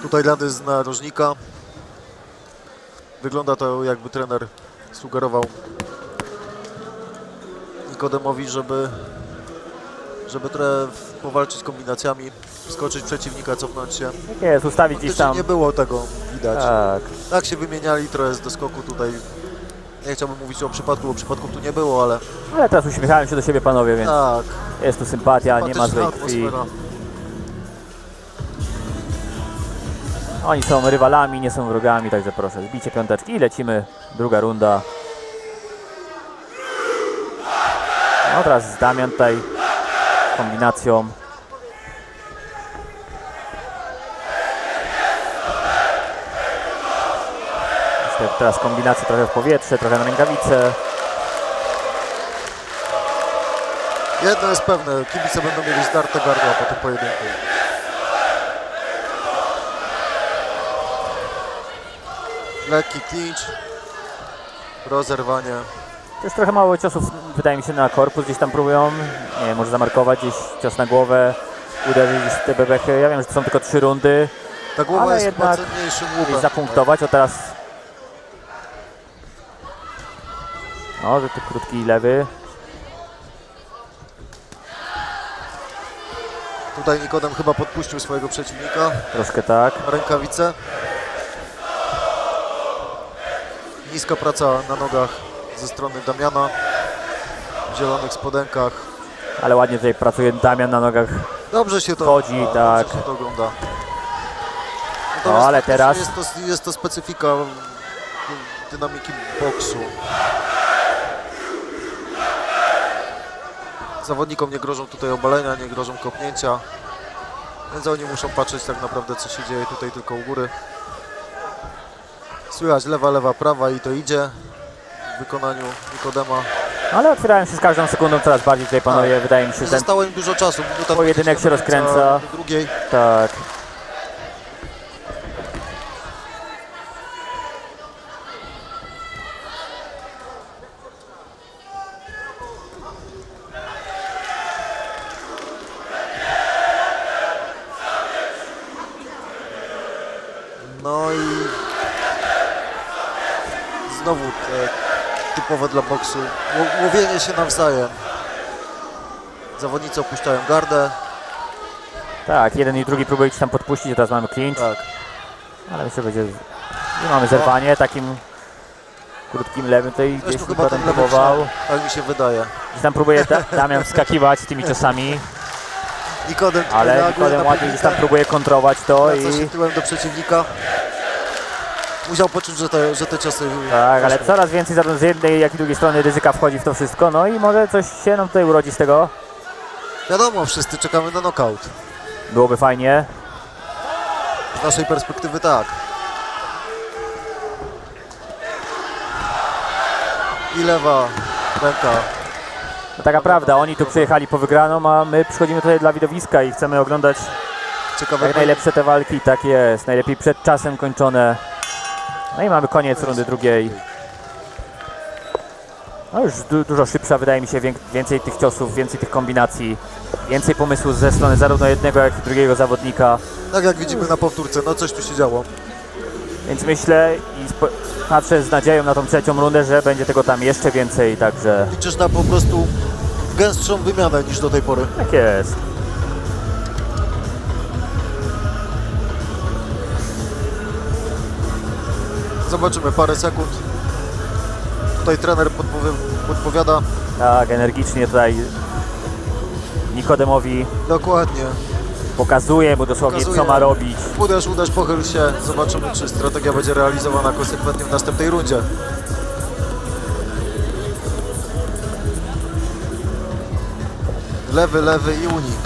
Speaker 1: Tutaj rady z narożnika. Wygląda to, jakby trener sugerował Nikodemowi, żeby żeby trochę powalczyć kombinacjami, skoczyć przeciwnika, cofnąć się.
Speaker 2: Tak jest, ustawić gdzieś
Speaker 1: Faktycznie
Speaker 2: tam.
Speaker 1: nie było tego widać.
Speaker 2: Tak.
Speaker 1: Tak się wymieniali trochę z doskoku tutaj. Nie chciałbym mówić o przypadku, bo przypadków tu nie było, ale
Speaker 2: Ale teraz uśmiechają się do siebie panowie, więc
Speaker 1: tak.
Speaker 2: jest tu sympatia, nie ma złej
Speaker 1: Sympatyczna
Speaker 2: krwi.
Speaker 1: atmosfera.
Speaker 2: Oni są rywalami, nie są wrogami, także proszę, zbicie piąteczki i lecimy. Druga runda. No teraz Damian tutaj kombinacją. Teraz kombinacja trochę w powietrze, trochę na rękawice.
Speaker 1: Jedno jest pewne, kibice będą mieli zdarte gardła po tym pojedynku. Lekki clinch, rozerwanie.
Speaker 2: To jest trochę mało ciosów, wydaje mi się, na korpus, gdzieś tam próbują, nie wiem, może zamarkować gdzieś cios na głowę, uderzyć w te bebechy. Ja wiem, że to są tylko 3 rundy,
Speaker 1: Ta głowa
Speaker 2: ale
Speaker 1: jest
Speaker 2: jednak
Speaker 1: chyba cenniejszym łupem.
Speaker 2: gdzieś zapunktować. O teraz, no, że tu krótki lewy.
Speaker 1: Tutaj Nikodem chyba podpuścił swojego przeciwnika.
Speaker 2: Troszkę tak.
Speaker 1: Rękawice. Niska praca na nogach ze strony Damiana. W zielonych spodenkach.
Speaker 2: Ale ładnie tutaj pracuje Damian na nogach.
Speaker 1: Dobrze się to
Speaker 2: Chodzi, tak.
Speaker 1: Dobrze się to ogląda.
Speaker 2: No, ale teraz
Speaker 1: Jest to specyfika dynamiki boksu. Zawodnikom nie grożą tutaj obalenia, nie grożą kopnięcia. Więc oni muszą patrzeć tak naprawdę, co się dzieje tutaj tylko u góry. Słychać lewa, prawa i to idzie w wykonaniu Nikodema.
Speaker 2: ale otwierają się z każdą sekundą coraz bardziej tutaj panowie, wydaje mi się,
Speaker 1: Nie
Speaker 2: że ten
Speaker 1: zostało im dużo czasu. Minuta
Speaker 2: pojedynek
Speaker 1: 20
Speaker 2: się
Speaker 1: do końca
Speaker 2: rozkręca.
Speaker 1: drugiej.
Speaker 2: Tak.
Speaker 1: No i znowu typowe dla boksu łowienie się nawzajem. Zawodnicy opuszczają gardę.
Speaker 2: Tak, jeden i drugi próbuje gdzieś tam podpuścić, teraz mamy clinch.
Speaker 1: Tak.
Speaker 2: Ale myślę, że będzie... I mamy zerwanie takim krótkim lewym, tutaj
Speaker 1: Też
Speaker 2: gdzieś
Speaker 1: tu chyba
Speaker 2: Nikodem
Speaker 1: ten lewy
Speaker 2: próbował.
Speaker 1: wszedł, tak mi się wydaje.
Speaker 2: Gdzieś tam próbuje Damian wskakiwać tymi ciosami,
Speaker 1: Nikodem tutaj
Speaker 2: ale
Speaker 1: reaguje
Speaker 2: Nikodem
Speaker 1: na
Speaker 2: ładnie gdzieś tam
Speaker 1: publikę.
Speaker 2: próbuje kontrować to
Speaker 1: Wraca się
Speaker 2: i...
Speaker 1: tyłem do przeciwnika. Musiał poczuć, że te ciosy...
Speaker 2: Tak, ale
Speaker 1: poszły.
Speaker 2: coraz więcej zarówno z jednej, jak i drugiej strony ryzyka wchodzi w to wszystko, no i może coś się nam tutaj urodzi z tego.
Speaker 1: Wiadomo, wszyscy czekamy na knockout.
Speaker 2: Byłoby fajnie.
Speaker 1: Z naszej perspektywy tak. I lewa ręka.
Speaker 2: No taka prawda, oni tu przyjechali po wygraną, a my przychodzimy tutaj dla widowiska i chcemy oglądać
Speaker 1: Ciekawe
Speaker 2: jak najlepsze te walki, tak jest, najlepiej przed czasem kończone. No i mamy koniec rundy drugiej. No już dużo szybsza, wydaje mi się, więcej tych ciosów, więcej tych kombinacji, więcej pomysłów ze strony zarówno jednego, jak i drugiego zawodnika.
Speaker 1: Tak jak widzimy na powtórce, no coś tu się działo.
Speaker 2: Więc myślę i patrzę z nadzieją na tą trzecią rundę, że będzie tego tam jeszcze więcej, także
Speaker 1: Liczysz na po prostu gęstszą wymianę niż do tej pory.
Speaker 2: tak jest.
Speaker 1: Zobaczymy parę sekund. Tutaj trener podpowiada.
Speaker 2: Tak, energicznie tutaj Nikodemowi
Speaker 1: Dokładnie.
Speaker 2: pokazuje mu dosłownie, co ma robić.
Speaker 1: Uderz, pochyl się. Zobaczymy, czy strategia będzie realizowana konsekwentnie w następnej rundzie. Lewy i unik.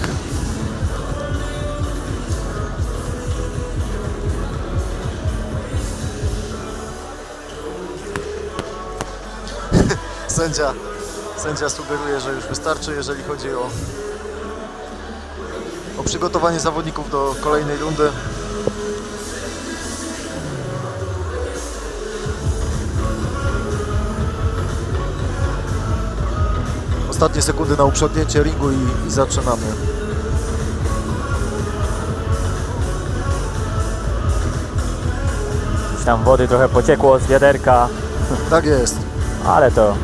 Speaker 1: Sędzia sugeruje, że już wystarczy, jeżeli chodzi o przygotowanie zawodników do kolejnej rundy. Ostatnie sekundy na uprzątnięcie ringu i zaczynamy.
Speaker 2: Gdzieś tam wody trochę pociekło z wiaderka,
Speaker 1: Tak jest.
Speaker 2: ale to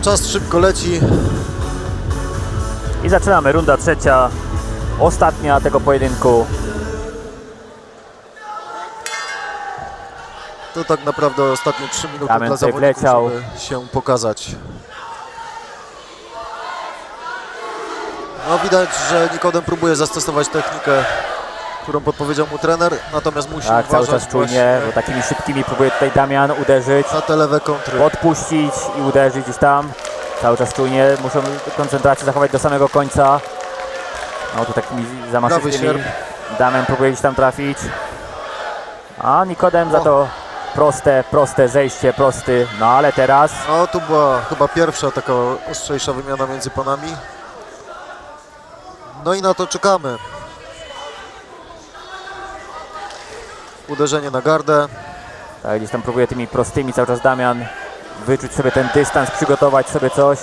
Speaker 1: Czas szybko leci.
Speaker 2: I zaczynamy, runda trzecia, ostatnia tego pojedynku.
Speaker 1: To tak naprawdę ostatnie 3 minuty
Speaker 2: Damian
Speaker 1: dla
Speaker 2: tutaj
Speaker 1: zawodników,
Speaker 2: wleciał.
Speaker 1: żeby się pokazać. No widać, że Nikodem próbuje zastosować technikę, którą podpowiedział mu trener, natomiast musi
Speaker 2: Tak, cały
Speaker 1: uważać
Speaker 2: czas czujnie, bo takimi szybkimi próbuje tutaj Damian uderzyć,
Speaker 1: na te lewe kontry.
Speaker 2: odpuścić i uderzyć gdzieś tam. Cały czas czujnie, muszą koncentrację zachować do samego końca. No tu takimi
Speaker 1: Prawy
Speaker 2: zamaszystymi.
Speaker 1: sierp.
Speaker 2: Damian próbuje gdzieś tam trafić. A Nikodem za to proste zejście, prosty. No ale teraz
Speaker 1: No tu była chyba pierwsza taka ostrzejsza wymiana między panami. No i na to czekamy. Uderzenie na gardę.
Speaker 2: tak, gdzieś tam próbuje tymi prostymi cały czas Damian wyczuć sobie ten dystans, przygotować sobie coś.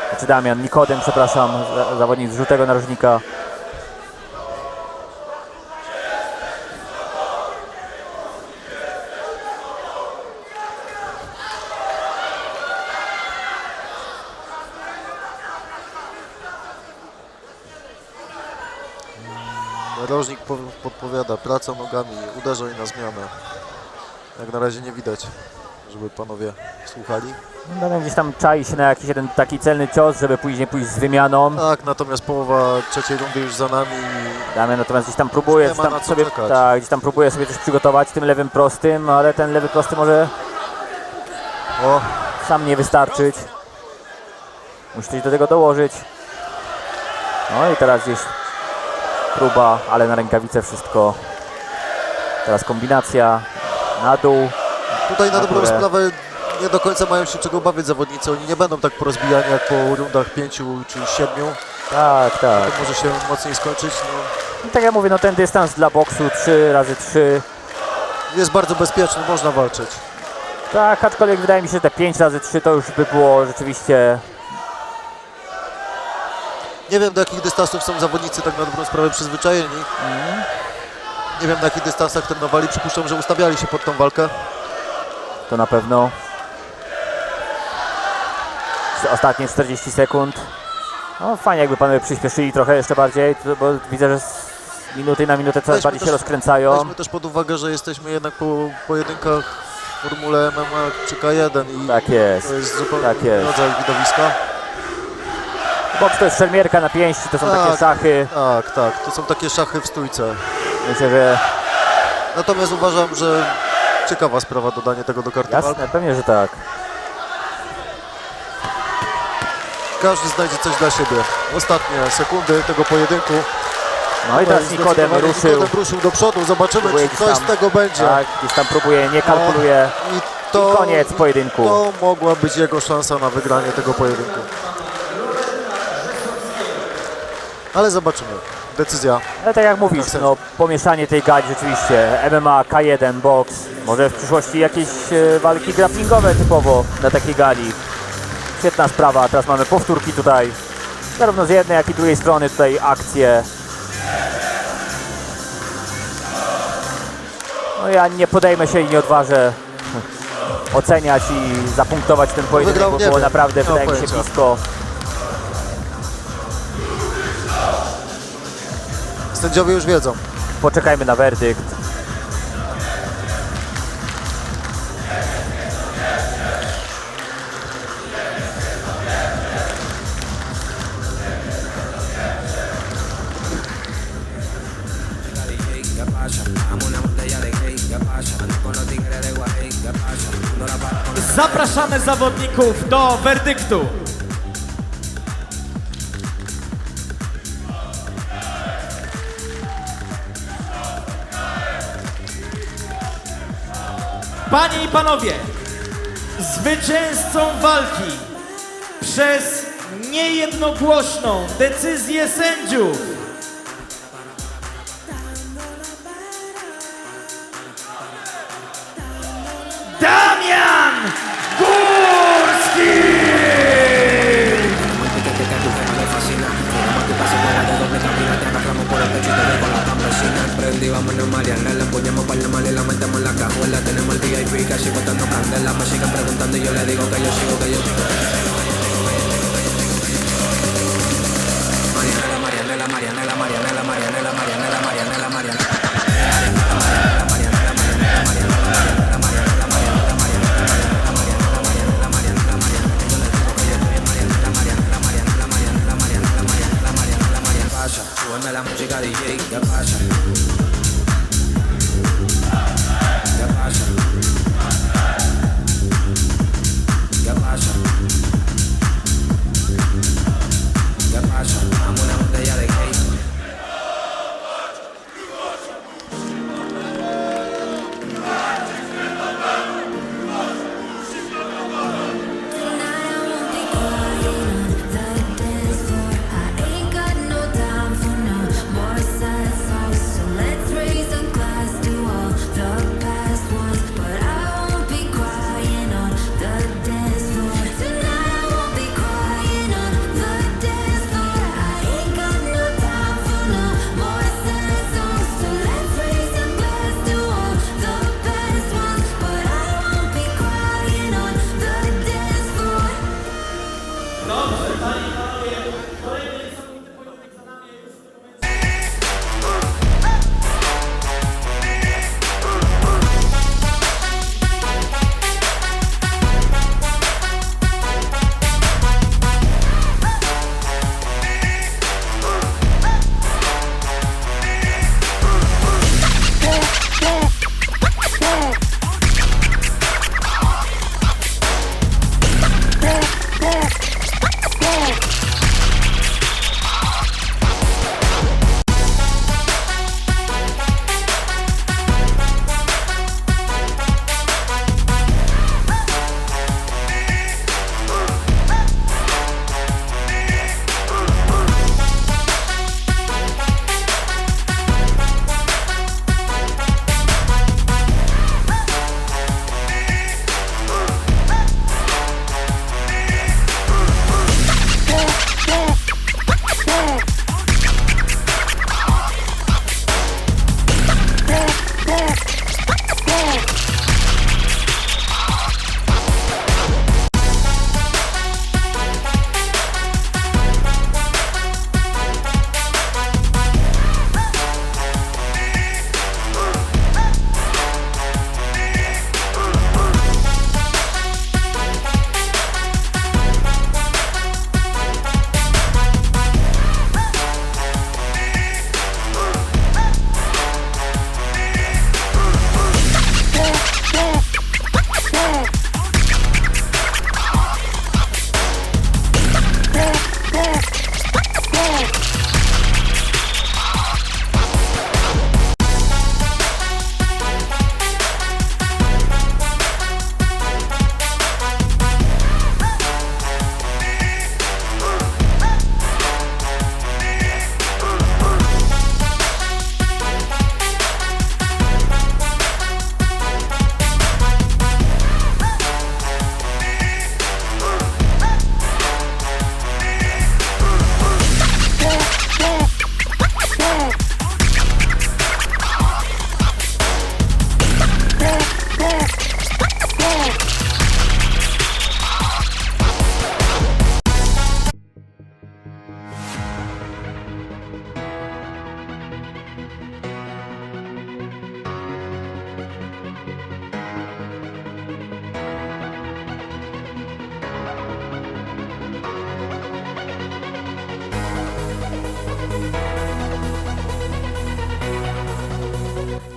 Speaker 2: Znaczy Damian, Nikodem, przepraszam, zawodnik z żółtego narożnika.
Speaker 1: Narożnik podpowiada, praca nogami, uderzaj na zmianę. Jak na razie nie widać, żeby panowie słuchali.
Speaker 2: Damian gdzieś tam czai się na jakiś jeden taki celny cios, żeby później pójść z wymianą.
Speaker 1: Tak, natomiast połowa trzeciej rundy już za nami.
Speaker 2: Damian natomiast gdzieś tam próbuje,
Speaker 1: Nie ma na co
Speaker 2: sobie,
Speaker 1: czekać.
Speaker 2: tak, gdzieś tam próbuje sobie coś przygotować tym lewym prostym, ale ten lewy prosty może sam nie wystarczyć. Musi coś do tego dołożyć. No i teraz gdzieś próba, ale na rękawice wszystko. Teraz kombinacja na dół.
Speaker 1: Tutaj na dobrą
Speaker 2: górę.
Speaker 1: sprawę nie do końca mają się czego bawić zawodnicy. Oni nie będą tak porozbijani jak po rundach 5 czy 7.
Speaker 2: Tak, tak.
Speaker 1: To może się mocniej skończyć. No.
Speaker 2: I tak jak mówię, no ten dystans dla boksu 3x3
Speaker 1: jest bardzo bezpieczny, można walczyć.
Speaker 2: tak, aczkolwiek wydaje mi się, że te 5x3 to już by było rzeczywiście.
Speaker 1: Nie wiem, do jakich dystansów są zawodnicy tak na dobrą sprawę przyzwyczajeni. Nie wiem, na jakich dystansach trenowali. Przypuszczam, że ustawiali się pod tą walkę.
Speaker 2: To na pewno. Ostatnie 40 sekund. No fajnie, jakby panowie przyspieszyli trochę jeszcze bardziej, bo widzę, że z minuty na minutę coraz bardziej się rozkręcają.
Speaker 1: Weźmy też pod uwagę, że jesteśmy jednak po pojedynkach w formule MMA czy K1 i
Speaker 2: tak jest.
Speaker 1: To jest zupełnie
Speaker 2: tak jest.
Speaker 1: rodzaj widowiska.
Speaker 2: Boks to jest szermierka na pięści, to są
Speaker 1: Tak,
Speaker 2: takie szachy.
Speaker 1: Tak, to są takie szachy w stójce.
Speaker 2: Myślę, że
Speaker 1: Natomiast uważam, że ciekawa sprawa dodanie tego do karty walk.
Speaker 2: jasne, pewnie, że tak.
Speaker 1: Każdy znajdzie coś dla siebie. Ostatnie sekundy tego pojedynku.
Speaker 2: No i teraz Nikodem ruszył
Speaker 1: do przodu. Zobaczymy,
Speaker 2: Próbuje
Speaker 1: czy
Speaker 2: gdzieś
Speaker 1: coś
Speaker 2: tam-
Speaker 1: z tego będzie.
Speaker 2: Tak, gdzieś tam próbuje, nie kalkuluje.
Speaker 1: I
Speaker 2: I koniec pojedynku.
Speaker 1: To mogła być jego szansa na wygranie tego pojedynku. Ale zobaczymy. Decyzja.
Speaker 2: Ale tak jak mówisz, no pomieszanie tej gali rzeczywiście, MMA, K1, boks, może w przyszłości jakieś walki grapplingowe typowo na takiej gali. Świetna sprawa, teraz mamy powtórki tutaj, zarówno z jednej, jak i drugiej strony tutaj akcje. No ja nie podejmę się i nie odważę oceniać i zapunktować ten pojedynek,
Speaker 1: Wygrał,
Speaker 2: bo
Speaker 1: nie
Speaker 2: było
Speaker 1: wiem,
Speaker 2: naprawdę,
Speaker 1: nie mam
Speaker 2: wydaje mi się,
Speaker 1: pojęcia.
Speaker 2: blisko.
Speaker 1: Sędziowie już wiedzą.
Speaker 2: Poczekajmy na werdykt.
Speaker 5: Zapraszamy zawodników do werdyktu. Panie i panowie, zwycięzcą walki przez niejednogłośną decyzję sędziów Damian Górski!
Speaker 16: Prendí, vámonos Mariana, la empuñamos para la mala y la metemos en la cajuela. Tenemos el VIP casi botando candela. Me siguen preguntando y yo le digo que yo sigo, que yo sigo. ey, ¿qué pasa? ¿Qué pasa? ¿Qué pasa? ¿Qué pasa? Dame una botella de cake.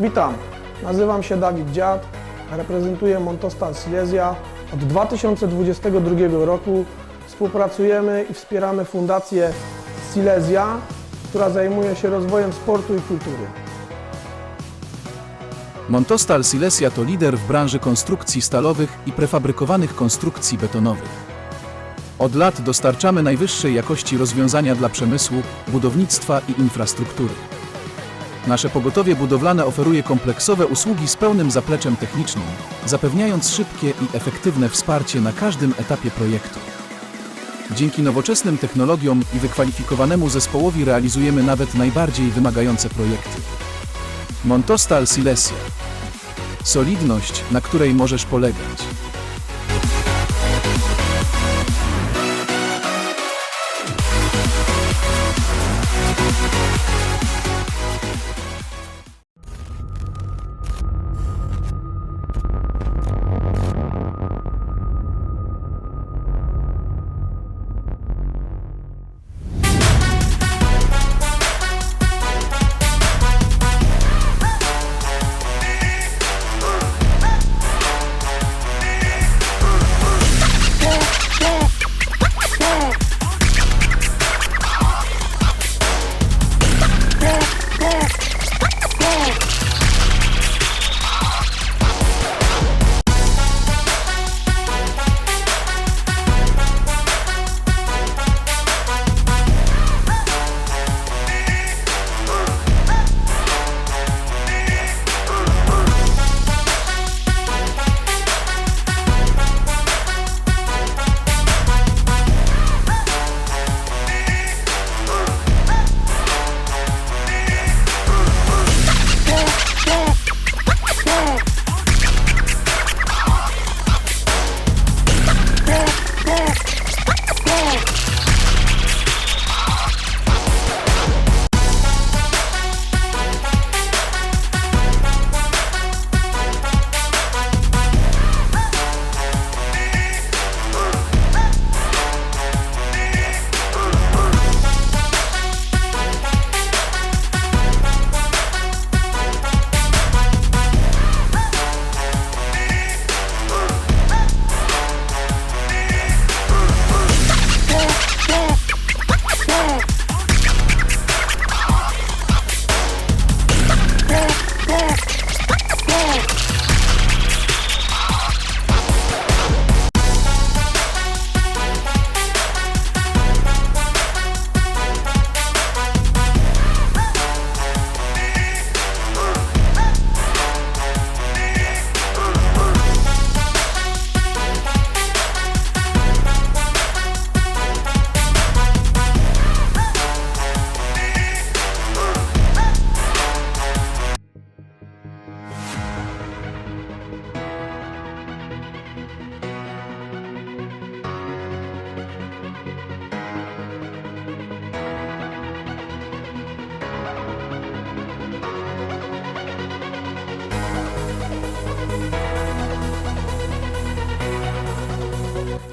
Speaker 3: Witam, nazywam się Dawid Dziad, reprezentuję Montostal Silesia. Od 2022 roku współpracujemy i wspieramy Fundację Silesia, która zajmuje się rozwojem sportu i kultury.
Speaker 4: Montostal Silesia to lider w branży konstrukcji stalowych i prefabrykowanych konstrukcji betonowych. Od lat dostarczamy najwyższej jakości rozwiązania dla przemysłu, budownictwa i infrastruktury. Nasze pogotowie budowlane oferuje kompleksowe usługi z pełnym zapleczem technicznym, zapewniając szybkie i efektywne wsparcie na każdym etapie projektu. Dzięki nowoczesnym technologiom i wykwalifikowanemu zespołowi realizujemy nawet najbardziej wymagające projekty. Montostal Silesia. Solidność, na której możesz polegać.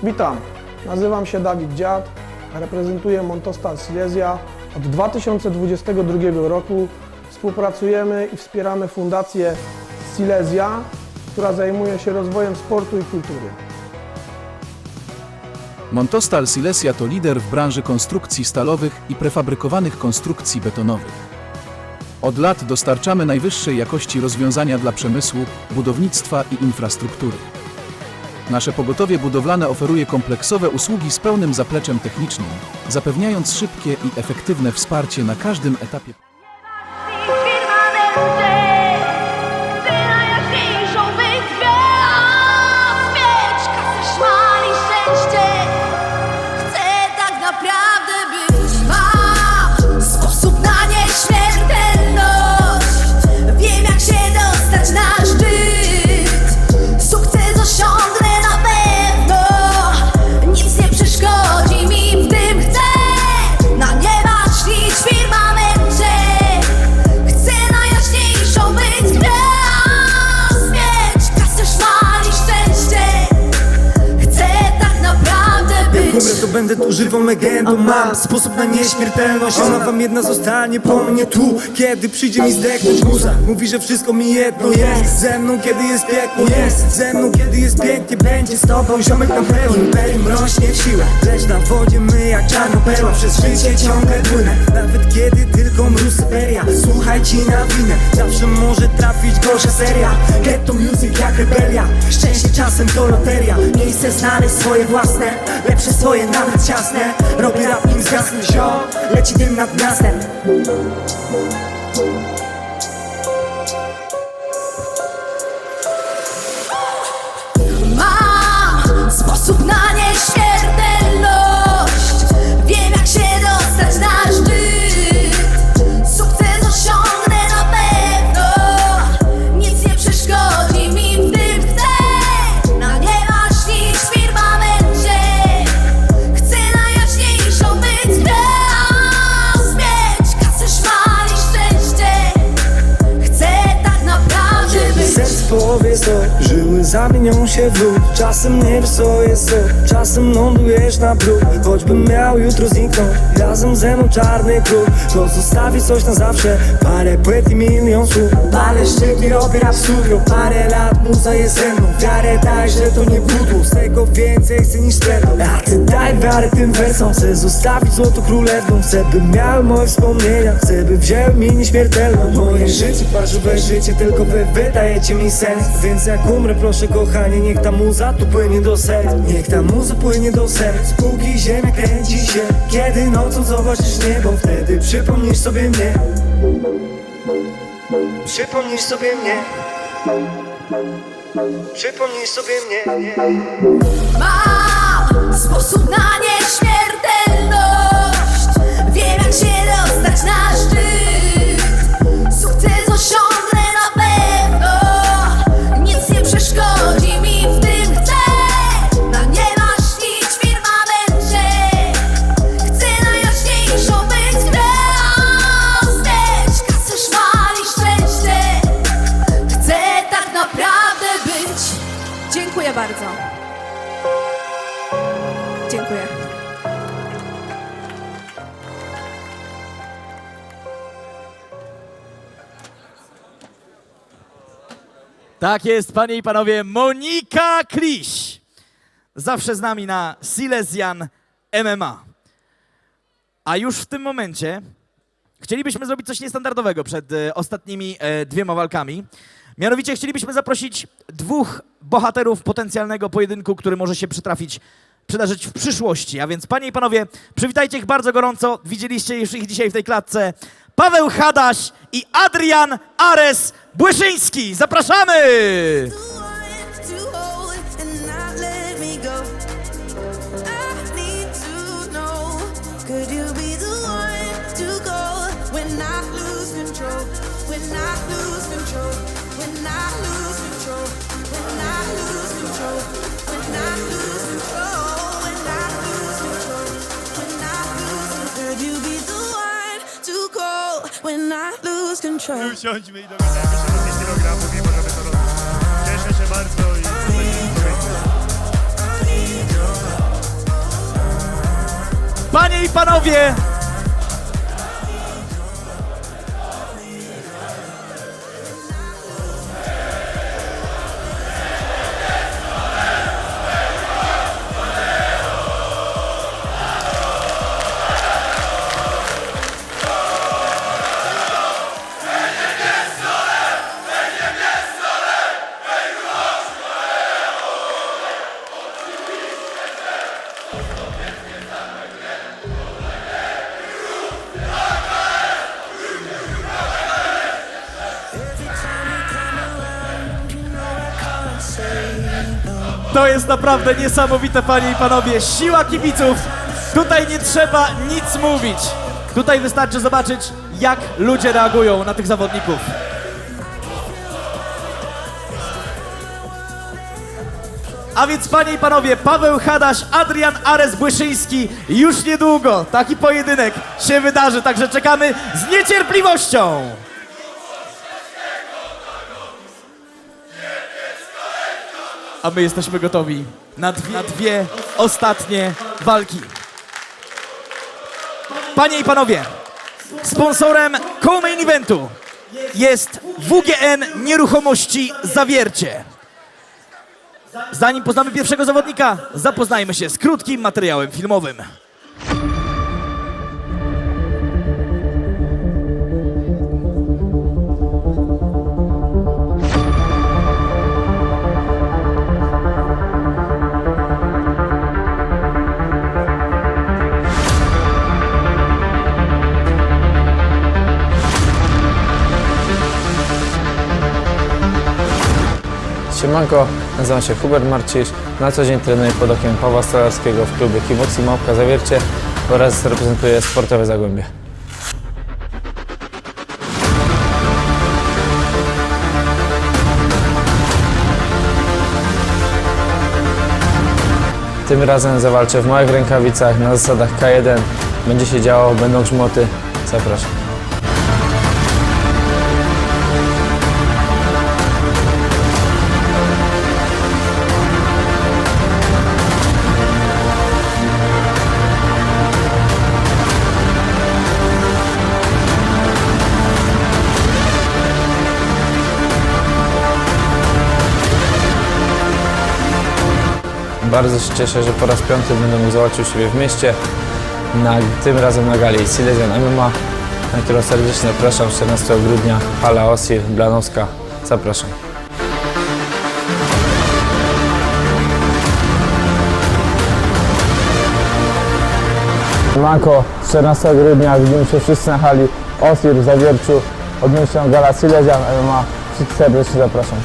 Speaker 3: Witam, nazywam się Dawid Dziad, reprezentuję Montostal Silesia. Od 2022 roku współpracujemy i wspieramy Fundację Silesia, która zajmuje się rozwojem sportu i kultury.
Speaker 4: Montostal Silesia to lider w branży konstrukcji stalowych i prefabrykowanych konstrukcji betonowych. Od lat dostarczamy najwyższej jakości rozwiązania dla przemysłu, budownictwa i infrastruktury. Nasze pogotowie budowlane oferuje kompleksowe usługi z pełnym zapleczem technicznym, zapewniając szybkie i efektywne wsparcie na każdym etapie.
Speaker 17: To będę tu żywą legendą, mam sposób na nieśmiertelność. Ona wam jedna zostanie po mnie tu, kiedy przyjdzie mi zdechnąć muza. Mówi, że wszystko mi jedno jest. Ze mną kiedy jest pięknie, jest. Ze mną kiedy jest pięknie, będzie z tobą ziomek na pełni. Imperium rośnie w siłę, lecz na wodzie my jak czarnoperła. Przez życie ciągle płynę, nawet kiedy tylko mróz Syberia. Słuchaj ci na winę, zawsze może trafić gorsza seria. Ghetto music jak rebelia, szczęście czasem to loteria. Miejsce znaleźć swoje własne, lepsze swoje nawet ciasne. Robię rap nim zgasnę ziom, leci dym nad miastem.
Speaker 7: Mam sposób na nieśmiertelność. Wiem jak się dostać na szczyt. Sukces osiągnę na pewno. Nic nie przeszkodzi mi w tym chcę. Na nieba śnić w firmamencie. Chcę najjaśniejszą być gwiazd. Mieć kasę, szmal i szczęście. Chcę tak naprawdę być.
Speaker 17: Serc w połowie sto, żyły zamienią się w lód. Czasem nie wiesz co jest co, czasem lądujesz na brud. Choćbym miał jutro zniknąć, razem ze mną czarny król. To zostawi coś na zawsze, parę płyt i milion słów. Palę szczyt i robię rap studio, parę lat muza jest ze mną. Wiarę daj, że to nie budło, z tego więcej chcę niż sprzedał. A ty daj wiarę tym wersom, chcę zostawić złoto królewną. Chcę by miały moje wspomnienia, chcę by wzięły mi nieśmiertelną. Moje życie, parzowe życie, tylko wy wydajecie mi sens. Więc jak umrę, proszę kochanie, niech ta muza tu płynie do serc. Niech ta muza płynie do serc, póki ziemia kręci się. Kiedy nocą zobaczysz niebo, wtedy przypomnisz sobie mnie. Przypomnisz sobie mnie. Przypomnisz sobie mnie.
Speaker 7: Mam sposób na nieśmiertelność. Wiem jak się dostać na szczyt. Sukces osiągnę na pewno. Nic nie przeszkodzi mi w tym chcę. Na nieba śnić w firmamencie. Chcę najjaśniejszą być gwiazd. Mieć kasę, szmal i szczęście. Chcę tak naprawdę być.
Speaker 9: Dziękuję bardzo. Dziękuję.
Speaker 5: Tak jest, panie i panowie, Monika Kliś. Zawsze z nami na Silesian MMA. A już w tym momencie chcielibyśmy zrobić coś niestandardowego przed ostatnimi dwiema walkami. Mianowicie chcielibyśmy zaprosić dwóch bohaterów potencjalnego pojedynku, który może się przydarzyć w przyszłości. A więc, panie i panowie, przywitajcie ich bardzo gorąco. Widzieliście już ich dzisiaj w tej klatce. Paweł Hadaś i Adrian Ares Błyszyński. Zapraszamy!
Speaker 18: Usiądźmy i dogadajmy się do tych kilogramów i możemy to robić. Cieszę się bardzo i super.
Speaker 5: Panie i panowie, to jest naprawdę niesamowite, panie i panowie. Siła kibiców. Tutaj nie trzeba nic mówić. Tutaj wystarczy zobaczyć, jak ludzie reagują na tych zawodników. A więc, panie i panowie, Paweł Hadaś, Adrian Ares-Błyszyński. Już niedługo taki pojedynek się wydarzy, także czekamy z niecierpliwością. A my jesteśmy gotowi na dwie ostatnie walki. Panie i panowie, sponsorem co-main eventu jest WGN Nieruchomości Zawiercie. Zanim poznamy pierwszego zawodnika, zapoznajmy się z krótkim materiałem filmowym.
Speaker 13: Siemanko, nazywam się Hubert Marcisz, na co dzień trenuję pod okiem Pawła Stolarskiego w klubie Kickboxing Małpka Zawiercie oraz reprezentuję Sportowe Zagłębie. Tym razem zawalczę w małych rękawicach na zasadach K1. Będzie się działo, będą grzmoty. Zapraszam. Bardzo się cieszę, że po raz piąty będę mógł zobaczyć siebie w mieście, tym razem na gali Silesian MMA, na którą serdecznie zapraszam 14 grudnia, hala Osir, Blanowska. Zapraszam. Manko, 14 grudnia widzimy się wszyscy na hali Osir w Zawierciu, odbędzie się gala Silesian MMA, wszyscy serdecznie zapraszam.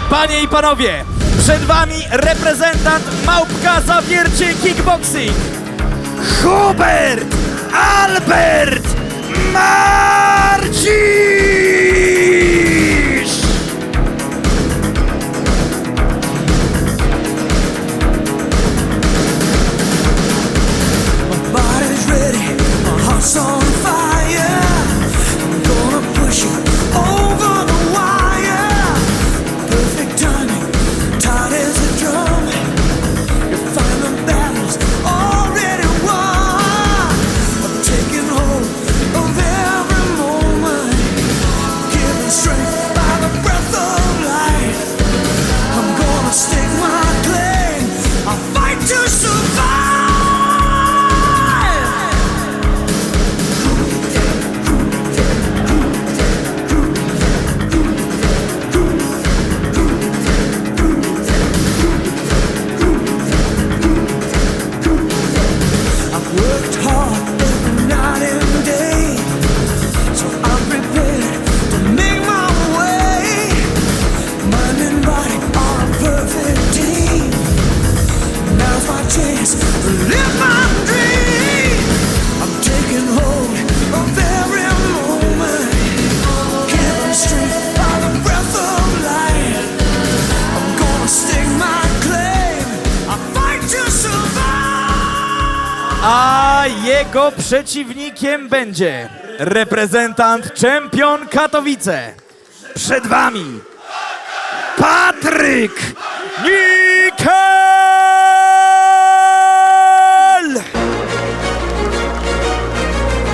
Speaker 5: Panie i panowie, przed wami reprezentant Małpka Zawiercie Kickboxing, Hubert Albert Marcisz!
Speaker 7: Body's ready, my heart's on fire. I'm gonna push you over the wire. Perfect timing, tight as a drum. You find the battles already won. I'm taking hold of every moment, given strength by the breath of life. I'm gonna stake my claim. I'll fight to survive. Worked hard every night and day, so I'm prepared to make my way. Mind and body are a perfect team. Now's my chance to live my dream. I'm taking hold of every moment, given strength by the breath of life. I'm gonna stake my claim. I'll fight to survive.
Speaker 5: A jego przeciwnikiem będzie reprezentant czempion Katowice, Przed wami Patryk Nikel!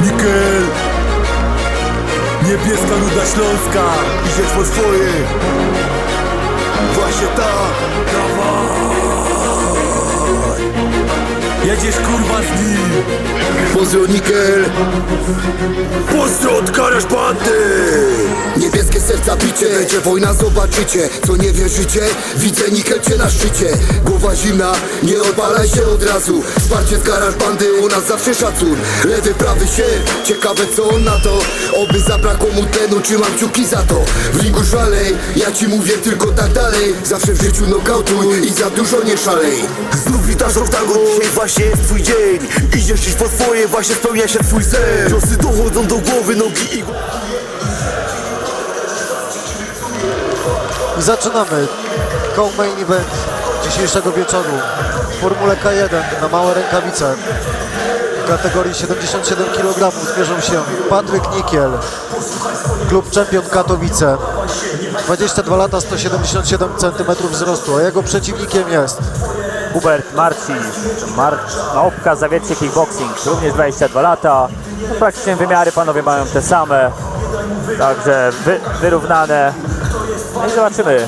Speaker 15: Nikel! Niebieska Ruda Śląska, idziesz po swoje. Właśnie tak, dawaj. Jedziesz kurwa z nim. Pozdro Nikel. Pozdro od Karasz Bandy. Niebieskie serca bicie, będzie wojna, zobaczycie. Co nie wierzycie? Widzę Nikel cię na szczycie. Głowa zimna, nie odpalaj się od razu. Wsparcie z Karasz Bandy, u nas zawsze szacun. Lewy, prawy sierp, ciekawe co on na to. Oby zabrakło mu tlenu, trzymam kciuki za to. W ringu szalej, ja ci mówię tylko tak dalej. Zawsze w życiu nokautuj i za dużo nie szalej. Znów witasz Roftago, dzisiaj właśnie jest twój dzień. Idziesz dziś po swoje, właśnie spełnia się twój sen. Ciosy dochodzą do głowy, nogi i...
Speaker 1: I zaczynamy co-main event dzisiejszego wieczoru w Formule K1 na małe rękawice. W kategorii 77 kg zmierzą się Patryk Nikiel, klub czempion Katowice, 22 lata, 177 cm wzrostu, a jego przeciwnikiem jest
Speaker 2: Hubert Marcisz, Małpka Zawiercie Kickboxing, również 22 lata. No, praktycznie wymiary panowie mają te same, także wyrównane. No i zobaczymy.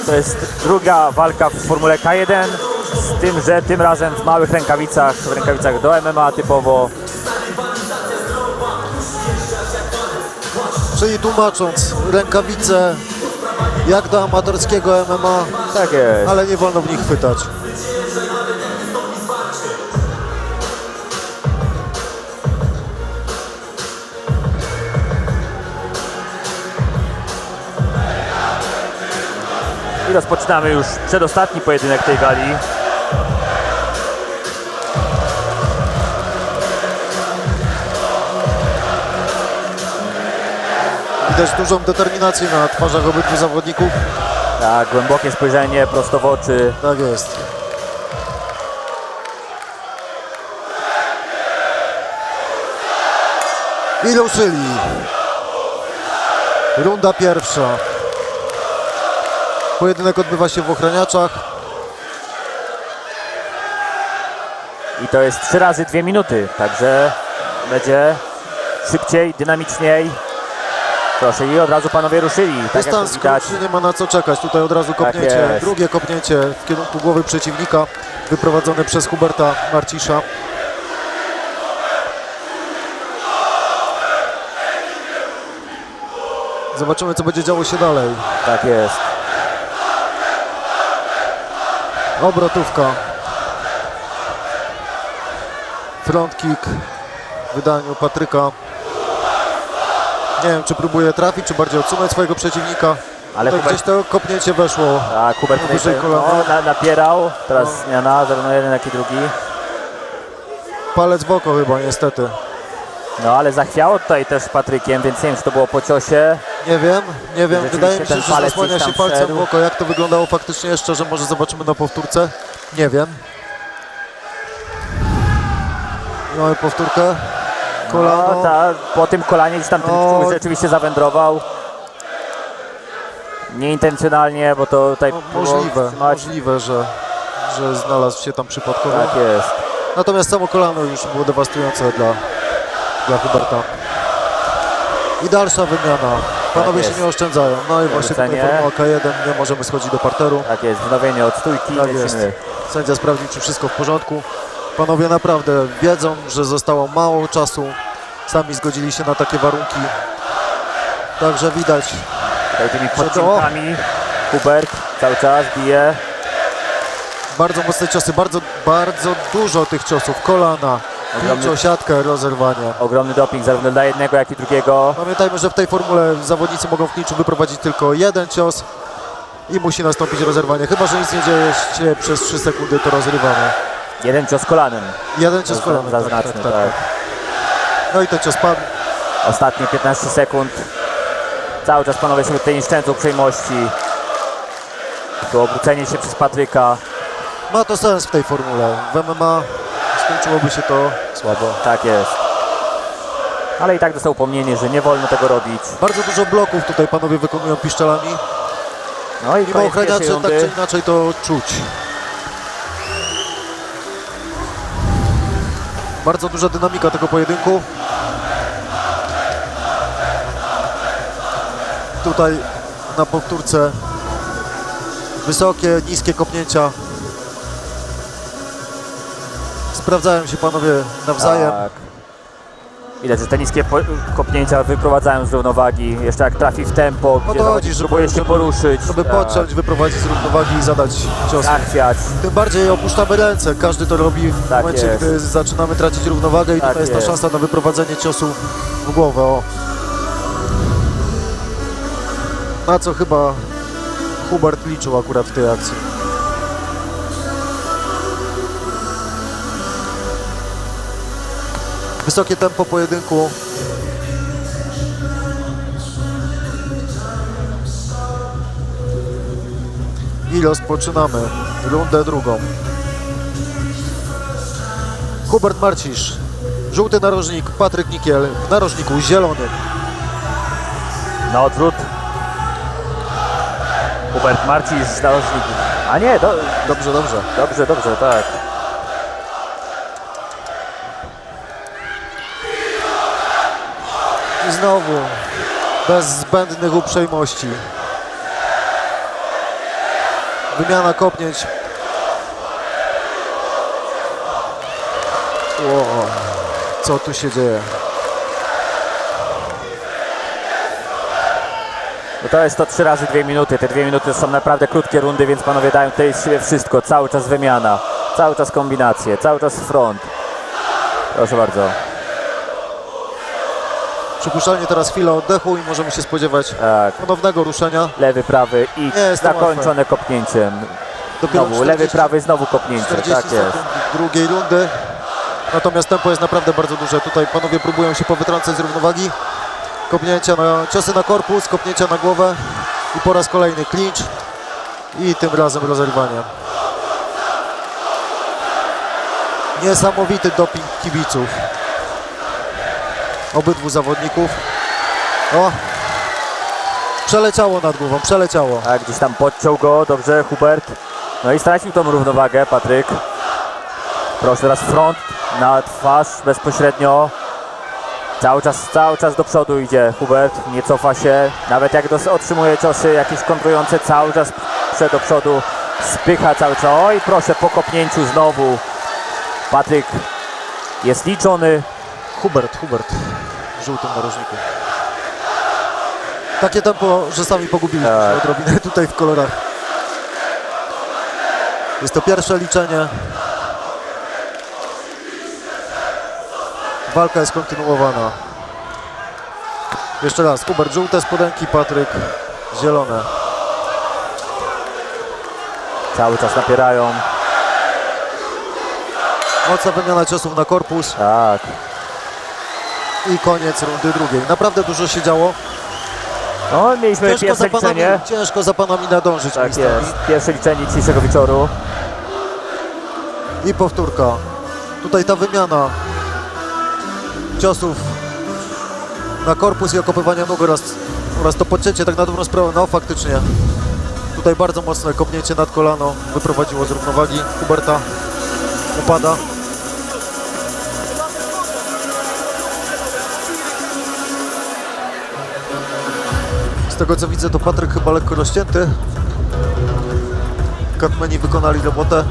Speaker 2: To jest druga walka w Formule K1, z tym, że tym razem w małych rękawicach, w rękawicach do MMA typowo.
Speaker 1: Czyli tłumacząc, rękawice jak do amatorskiego MMA,
Speaker 2: tak jest,
Speaker 1: ale nie wolno w nich chwytać.
Speaker 2: I rozpoczynamy już przedostatni pojedynek tej gali.
Speaker 1: Widać dużą determinację na twarzach obydwu zawodników.
Speaker 2: Tak, głębokie spojrzenie, prosto w oczy.
Speaker 1: Tak jest. I ruszyli. Runda pierwsza. Pojedynek odbywa się w ochraniaczach.
Speaker 2: I to jest 3 razy 2 minuty, także będzie szybciej, dynamiczniej. Proszę, i od razu panowie ruszyli. Tak
Speaker 1: Dystans
Speaker 2: jak widać.
Speaker 1: krótszy, nie ma na co czekać. Tutaj od razu kopnięcie,
Speaker 2: jest.
Speaker 1: drugie kopnięcie w kierunku głowy przeciwnika, wyprowadzone przez Huberta Marcisza. Zobaczymy, co będzie działo się dalej.
Speaker 2: Tak jest.
Speaker 1: Obrotówka. Front kick w wydaniu Patryka. Nie wiem, czy próbuje trafić, czy bardziej odsunąć swojego przeciwnika.
Speaker 2: Ale
Speaker 1: to
Speaker 2: Hubert...
Speaker 1: gdzieś to kopnięcie weszło.
Speaker 2: Tak, Hubert
Speaker 1: wyżej kolana.
Speaker 2: napierał. Teraz zmiana, zarówno jeden, jak i drugi.
Speaker 1: Palec w oko chyba, niestety.
Speaker 2: No ale zachwiało tutaj też Patrykiem, więc nie wiem, czy to było po ciosie.
Speaker 1: Nie wiem. Wydaje mi się,
Speaker 2: ten
Speaker 1: że
Speaker 2: palec
Speaker 1: zasłania
Speaker 2: gdzieś
Speaker 1: się
Speaker 2: tam
Speaker 1: palcem
Speaker 2: wszedł.
Speaker 1: w oko. Jak to wyglądało faktycznie jeszcze, że może zobaczymy na powtórce? Nie wiem. Mamy powtórkę. Kolano.
Speaker 2: No, po tym kolanie gdzieś tam ten człowiek rzeczywiście zawędrował. Nieintencjonalnie, bo to tutaj
Speaker 1: Możliwe, że znalazł się tam przypadkowo.
Speaker 2: Tak jest.
Speaker 1: Natomiast samo kolano już było dewastujące dla Huberta. I dalsza wymiana. Panowie się nie oszczędzają. No i właśnie tutaj Formuła K1, nie możemy schodzić do parteru.
Speaker 2: Tak jest, wznowienie od stójki.
Speaker 1: Tak jest. Sędzia sprawdził, czy wszystko w porządku. Panowie naprawdę wiedzą, że zostało mało czasu. Sami zgodzili się na takie warunki. Także widać.
Speaker 2: Tutaj tymi podcinkami Hubert cały czas bije.
Speaker 1: Bardzo mocne ciosy, bardzo dużo tych ciosów. Kolana, klincz, siatkę, rozerwanie.
Speaker 2: Ogromny doping zarówno dla jednego, jak i drugiego.
Speaker 1: Pamiętajmy, że w tej formule zawodnicy mogą w klinczu wyprowadzić tylko jeden cios i musi nastąpić rozerwanie. Chyba że nic nie dzieje się przez 3 sekundy, to rozrywamy.
Speaker 2: Jeden cios kolanem.
Speaker 1: Jeden cios kolanem,
Speaker 2: zaznaczny, tak.
Speaker 1: No i ten cios padł.
Speaker 2: Ostatnie 15 sekund. Cały czas panowie są tutaj nieszczędzą uprzejmości. To obrócenie się przez Patryka.
Speaker 1: Ma to sens w tej formule. W MMA skończyłoby się to słabo.
Speaker 2: Tak jest. Ale i tak dostał upomnienie, że nie wolno tego robić.
Speaker 1: Bardzo dużo bloków tutaj panowie wykonują piszczelami.
Speaker 2: No i
Speaker 1: Mimo
Speaker 2: koniec
Speaker 1: ochraniacze
Speaker 2: pierwszej
Speaker 1: tak
Speaker 2: rundy.
Speaker 1: czy inaczej to czuć. Bardzo duża dynamika tego pojedynku. Tutaj na powtórce wysokie, niskie kopnięcia. Sprawdzają się panowie nawzajem.
Speaker 2: Tak. Widać, że te niskie kopnięcia wyprowadzają z równowagi. Jeszcze jak trafi w tempo, gdzie zawodnik próbuje się poruszyć.
Speaker 1: Żeby podciąć, wyprowadzić z równowagi i zadać cios.
Speaker 2: Zachwiać.
Speaker 1: Tym bardziej opuszczamy ręce. Każdy to robi w momencie,
Speaker 2: jest.
Speaker 1: gdy zaczynamy tracić równowagę i
Speaker 2: Tak
Speaker 1: tutaj jest ta
Speaker 2: jest.
Speaker 1: szansa na wyprowadzenie ciosu w głowę. O. Na co chyba Hubert liczył akurat w tej akcji. Wysokie tempo pojedynku. I rozpoczynamy rundę drugą. Hubert Marcisz, żółty narożnik, Patryk Nikiel w narożniku zielonym.
Speaker 2: Na odwrót. Hubert Marcisz, narożnik. A nie,
Speaker 1: dobrze, dobrze.
Speaker 2: Dobrze, dobrze, tak.
Speaker 1: I znowu bez zbędnych uprzejmości. Wymiana kopnięć. Wow, co tu się dzieje?
Speaker 2: No to jest to 3 razy 2 minuty. Te 2 minuty są naprawdę krótkie rundy, więc panowie dają tutaj z siebie wszystko. Cały czas wymiana, cały czas kombinacje, cały czas front. Proszę bardzo.
Speaker 1: Przypuszczalnie teraz chwila oddechu i możemy się spodziewać ponownego ruszenia.
Speaker 2: Lewy, prawy i
Speaker 1: jest to
Speaker 2: zakończone kopnięciem.
Speaker 1: Dopiero
Speaker 2: Znowu, lewy, prawy, znowu kopnięcie.
Speaker 1: 40
Speaker 2: Tak jest.
Speaker 1: sekund drugiej rundy. Natomiast tempo jest naprawdę bardzo duże. Tutaj panowie próbują się powytrącać z równowagi. Kopnięcia na ciosy na korpus, kopnięcia na głowę i po raz kolejny clinch i tym razem rozerwanie. Niesamowity doping kibiców obydwu zawodników. O! Przeleciało nad głową, przeleciało.
Speaker 2: Tak, gdzieś tam podciął go, dobrze Hubert. No i stracił tą równowagę Patryk. Proszę teraz front na twarz bezpośrednio. Cały czas do przodu idzie Hubert, nie cofa się. Nawet jak otrzymuje ciosy jakieś kontrujące, cały czas przed do przodu. Spycha cały czas. Oj, proszę, po kopnięciu znowu. Patryk jest liczony.
Speaker 1: Hubert w żółtym narożniku. Takie tempo, że sami pogubiliśmy się odrobinę tutaj w kolorach. Jest to pierwsze liczenie. Walka jest kontynuowana. Jeszcze raz, Hubert żółte spodenki, Patryk zielone.
Speaker 2: Cały czas napierają.
Speaker 1: Mocna wymiana ciosów na korpus.
Speaker 2: Tak.
Speaker 1: I koniec rundy drugiej. Naprawdę dużo się działo.
Speaker 2: No, mieliśmy pierwsze liczenie.
Speaker 1: Ciężko za panami nadążyć.
Speaker 2: Tak jest. Pierwsze liczenie dzisiejszego wieczoru.
Speaker 1: I powtórka. Tutaj ta wymiana ciosów na korpus i okopywania nóg oraz to podcięcie tak na dobrą sprawę. No faktycznie tutaj bardzo mocne kopnięcie nad kolano wyprowadziło z równowagi Huberta. Upada. Z tego co widzę, to Patryk chyba lekko rozcięty. Katmeni wykonali robotę.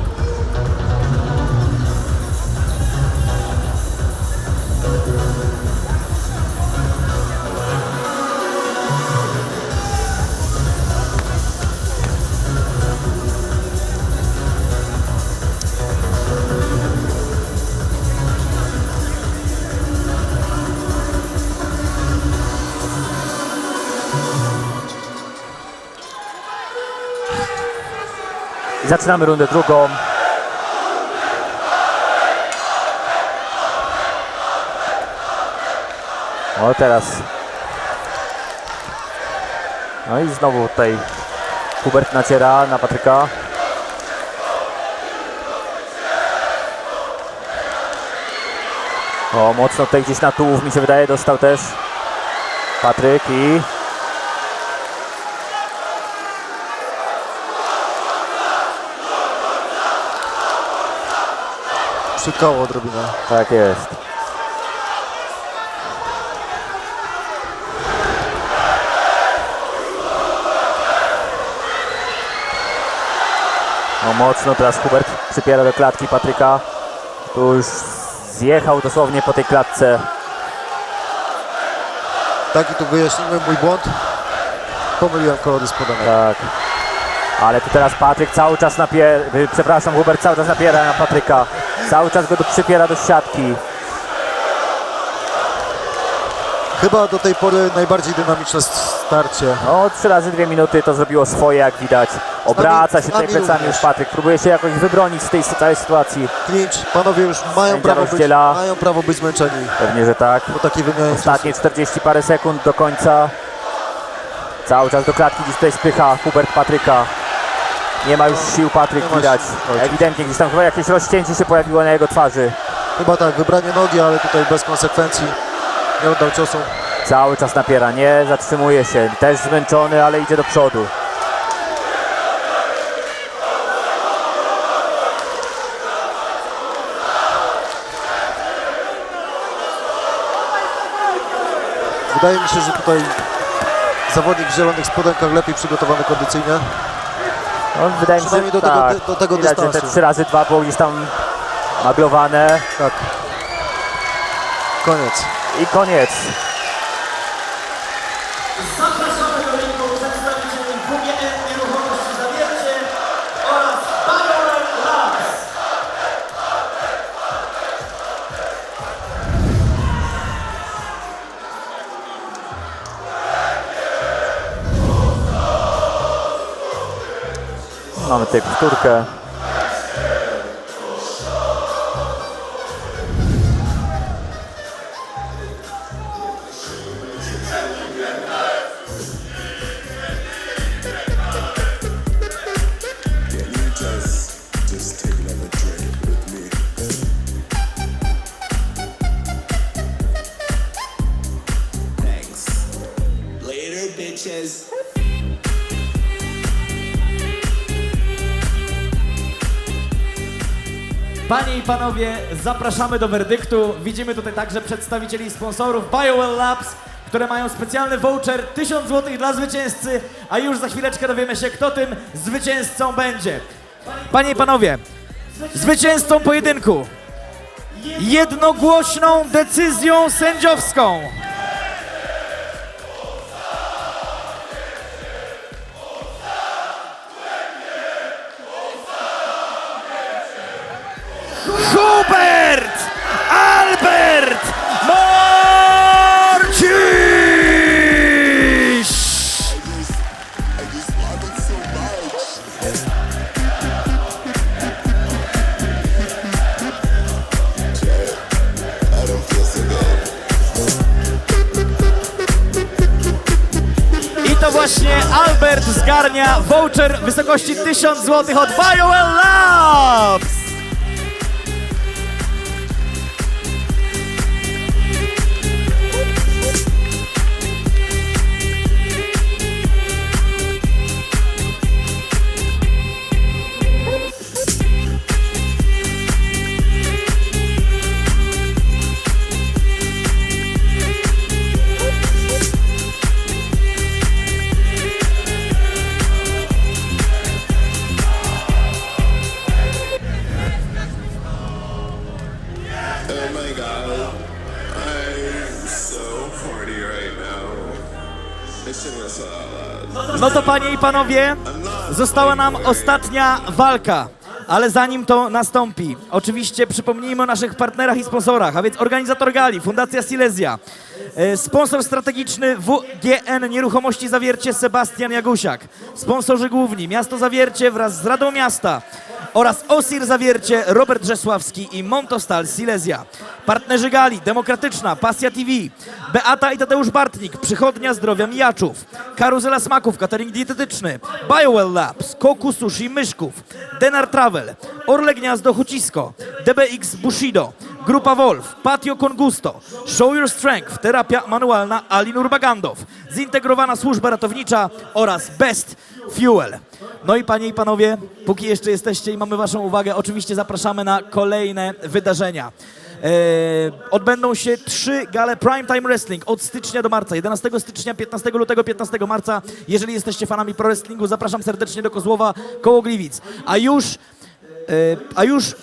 Speaker 2: I zaczynamy rundę drugą. O, teraz. No i znowu tutaj Hubert naciera na Patryka. O, mocno tutaj gdzieś na tułów, mi się wydaje, dostał też Patryk i...
Speaker 1: Przytkało odrobinę.
Speaker 2: Tak jest. No mocno teraz Hubert przypiera do klatki Patryka. Tu już zjechał dosłownie po tej klatce.
Speaker 1: Tak, i tu wyjaśnimy mój błąd. Pomyliłem kolory spodenek.
Speaker 2: Tak. Ale tu teraz Patryk cały czas Hubert cały czas napiera na Patryka. Cały czas go tu przypiera do siatki.
Speaker 1: Chyba do tej pory najbardziej dynamiczne starcie.
Speaker 2: No, 3 razy 2 minuty to zrobiło swoje, jak widać. Obraca się tutaj plecami
Speaker 1: również.
Speaker 2: już Patryk. Próbuje się jakoś wybronić z tej całej sytuacji.
Speaker 1: Clinch, panowie już mają prawo być zmęczeni.
Speaker 2: Pewnie, że tak.
Speaker 1: Po takiej wymianie
Speaker 2: Ostatnie 40 parę sekund do końca. Cały czas do klatki gdzieś tutaj spycha Hubert Patryka. Nie ma już sił Patryk, widać. Ewidentnie gdzieś tam chyba jakieś rozcięcie się pojawiło na jego twarzy.
Speaker 1: Chyba tak, wybranie nogi, ale tutaj bez konsekwencji. Nie oddał ciosu.
Speaker 2: Cały czas napiera, nie zatrzymuje się. Też zmęczony, ale idzie do przodu.
Speaker 1: Wydaje mi się, że tutaj zawodnik w zielonych spodenkach lepiej przygotowany kondycyjnie.
Speaker 2: No, wydaje mi się,
Speaker 1: Przynajmniej
Speaker 2: że
Speaker 1: do tego
Speaker 2: widać, że
Speaker 1: dystansu.
Speaker 2: te 3x2 było gdzieś tam maglowane.
Speaker 1: Tak. Koniec.
Speaker 2: I koniec.
Speaker 7: Zapraszamy do ringu przedstawicieli WGN Nieruchomości Zawiercie oraz Bayer Labs.
Speaker 2: Mamy tutaj powtórkę.
Speaker 7: Later, bitches.
Speaker 5: Panie i panowie, zapraszamy do werdyktu. Widzimy tutaj także przedstawicieli sponsorów BioWell Labs, które mają specjalny voucher 1000 zł dla zwycięzcy, a już za chwileczkę dowiemy się, kto tym zwycięzcą będzie. Panie i panowie, zwycięzcą pojedynku jednogłośną decyzją sędziowską Hubert Albert Marcisz! I to właśnie Albert zgarnia voucher w wysokości 1000 zł od BioWell Labs!
Speaker 11: Oh my god, I'm so horny right now. I shouldn't have said that out loud.
Speaker 5: No to panie i panowie, została nam ostatnia walka. Ale zanim to nastąpi, oczywiście przypomnijmy o naszych partnerach i sponsorach, a więc organizator gali, Fundacja Silesia, sponsor strategiczny WGN Nieruchomości Zawiercie Sebastian Jagusiak, sponsorzy główni Miasto Zawiercie wraz z Radą Miasta oraz OSIR Zawiercie Robert Rzesławski i Montostal Silesia. Partnerzy gali Demokratyczna, Pasja TV, Beata i Tadeusz Bartnik, Przychodnia Zdrowia Mijaczów, Karuzela Smaków, catering dietetyczny, BioWell Labs, Koku Sushi Myszków, Denar Travel, Orle Gniazdo Hucisko, DBX Bushido, Grupa Wolf, Patio con Gusto, Show Your Strength, terapia manualna Ali Nurmagomedov, zintegrowana służba ratownicza oraz Best Fuel. No i panie i panowie, póki jeszcze jesteście i mamy waszą uwagę, oczywiście zapraszamy na kolejne wydarzenia. Odbędą się 3 gale Primetime Wrestling od stycznia do marca, 11 stycznia, 15 lutego, 15 marca. Jeżeli jesteście fanami pro wrestlingu, zapraszam serdecznie do Kozłowa koło Gliwic. A już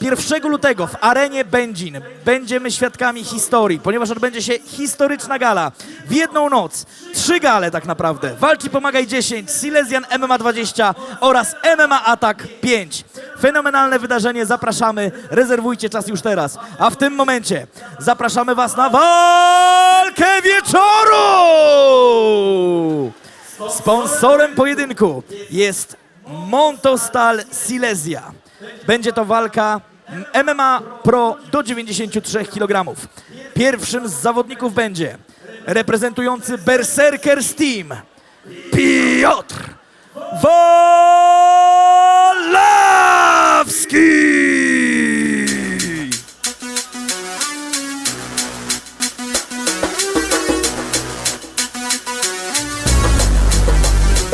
Speaker 5: 1 lutego w arenie Będzin będziemy świadkami historii, ponieważ odbędzie się historyczna gala. W jedną noc 3 gale tak naprawdę. Walcz i Pomagaj 10, Silesian MMA 20 oraz MMA Attack 5. Fenomenalne wydarzenie, zapraszamy, rezerwujcie czas już teraz. A w tym momencie zapraszamy was na walkę wieczoru! Sponsorem pojedynku jest Montostal Silesia. Będzie to walka MMA Pro do 93 kg. Pierwszym z zawodników będzie reprezentujący Berserkers Team Piotr Wolawski!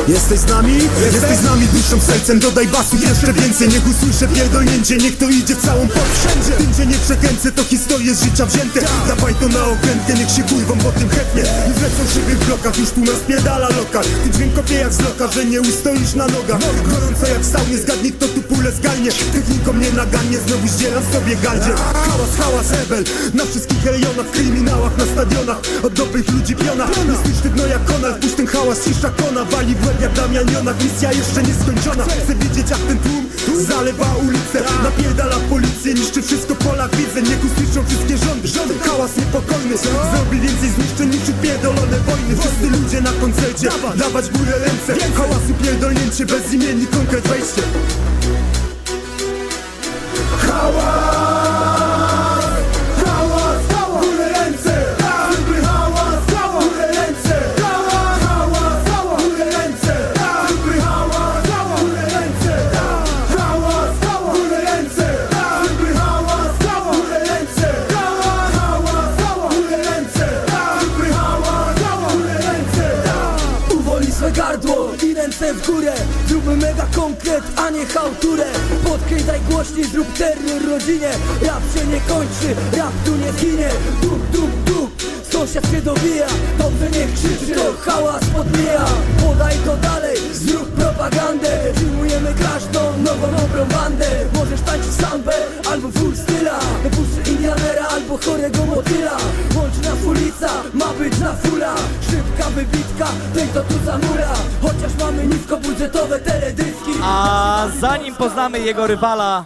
Speaker 15: Jesteś z nami? Jesteś z nami duszą, sercem, dodaj basu jeszcze więcej. Niech usłyszę pierdolnięcie, niech to idzie w całą Polskę wszędzie. Tym, gdzie nie przekręcę, to historie z życia wzięte. Dawaj to na okrętkę, niech się kurwą po tym chętnie. Już lecą szyby w blokach, już tu nas pierdala lokal. Ty dźwięk kopie jak z loka, że nie ustoisz na nogach. Gorąco jak w saunie, zgadnij kto tu pulę zgalnie. Techniką nie nagannie, znowu zdzielam sobie galdzie. Hałas, hałas, rebel, na wszystkich rejonach, w kryminałach, na stadionach. Od dobrych ludzi piona, nie stój sztywno jak Konal. Puść ten hałas, cisza kona, wali w łeb jak Damian Jonak, misja jeszcze nie skończona. Chcę widzieć jak ten tłum zalewa ulicę, napierdala policję, niszczy wszystko Polak widzę. Niech usłyszą wszystkie rządy, hałas niepokojny. Zrobi więcej zniszczeń niż upierdolone wojny. Wszyscy ludzie na koncercie, dawać w górę ręce. Hałasu pierdolnięcie, bezimienny konkret wejście. Hałas, hałas, hałas, górę ręce. Zróbmy hałas, hałas, górę ręce. Hałas, hałas, hałas, górę ręce. Zróbmy hałas, hałas, górę ręce. Hałas, hałas, górę ręce. Zróbmy hałas, hałas, górę ręce. Hałas, hałas, hałas, górę ręce. Zróbmy hałas, hałas, górę ręce.
Speaker 17: Uwolnij swe gardło i ręce w górę. Zróbmy mega konkret, a nie chałturę. Podkręcaj głośniej, zrób terror rodzinie. Rap się nie kończy, rap tu nie ginie. Dup, dup, dup, sąsiad się dowija. Dobrze nie krzyczy, to hałas podmija. Podaj to dalej, zrób propagandę. Filmujemy każdą nową dobrą bandę. Możesz tańczyć sambę, albo full styla. Puszczy Indianera, albo chorego motyla. Łączna ulica, ma być na fula. Szybka wybitka, tej to tu zamura. Chociaż mamy niskobudżetowe teledyski.
Speaker 5: A zanim poznamy jego rywala,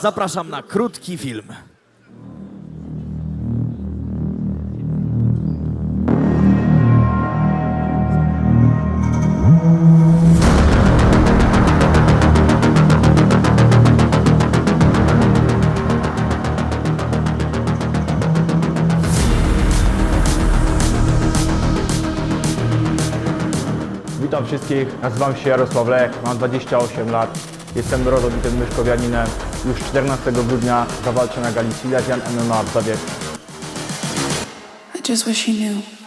Speaker 5: zapraszam na krótki film.
Speaker 19: Witam wszystkich, nazywam się Jarosław Lech, mam 28 lat, jestem rodowitym myszkowianinem. Już 14 grudnia zawalczę na gali Silesian MMA w Zawierciu.
Speaker 18: I just wish he knew.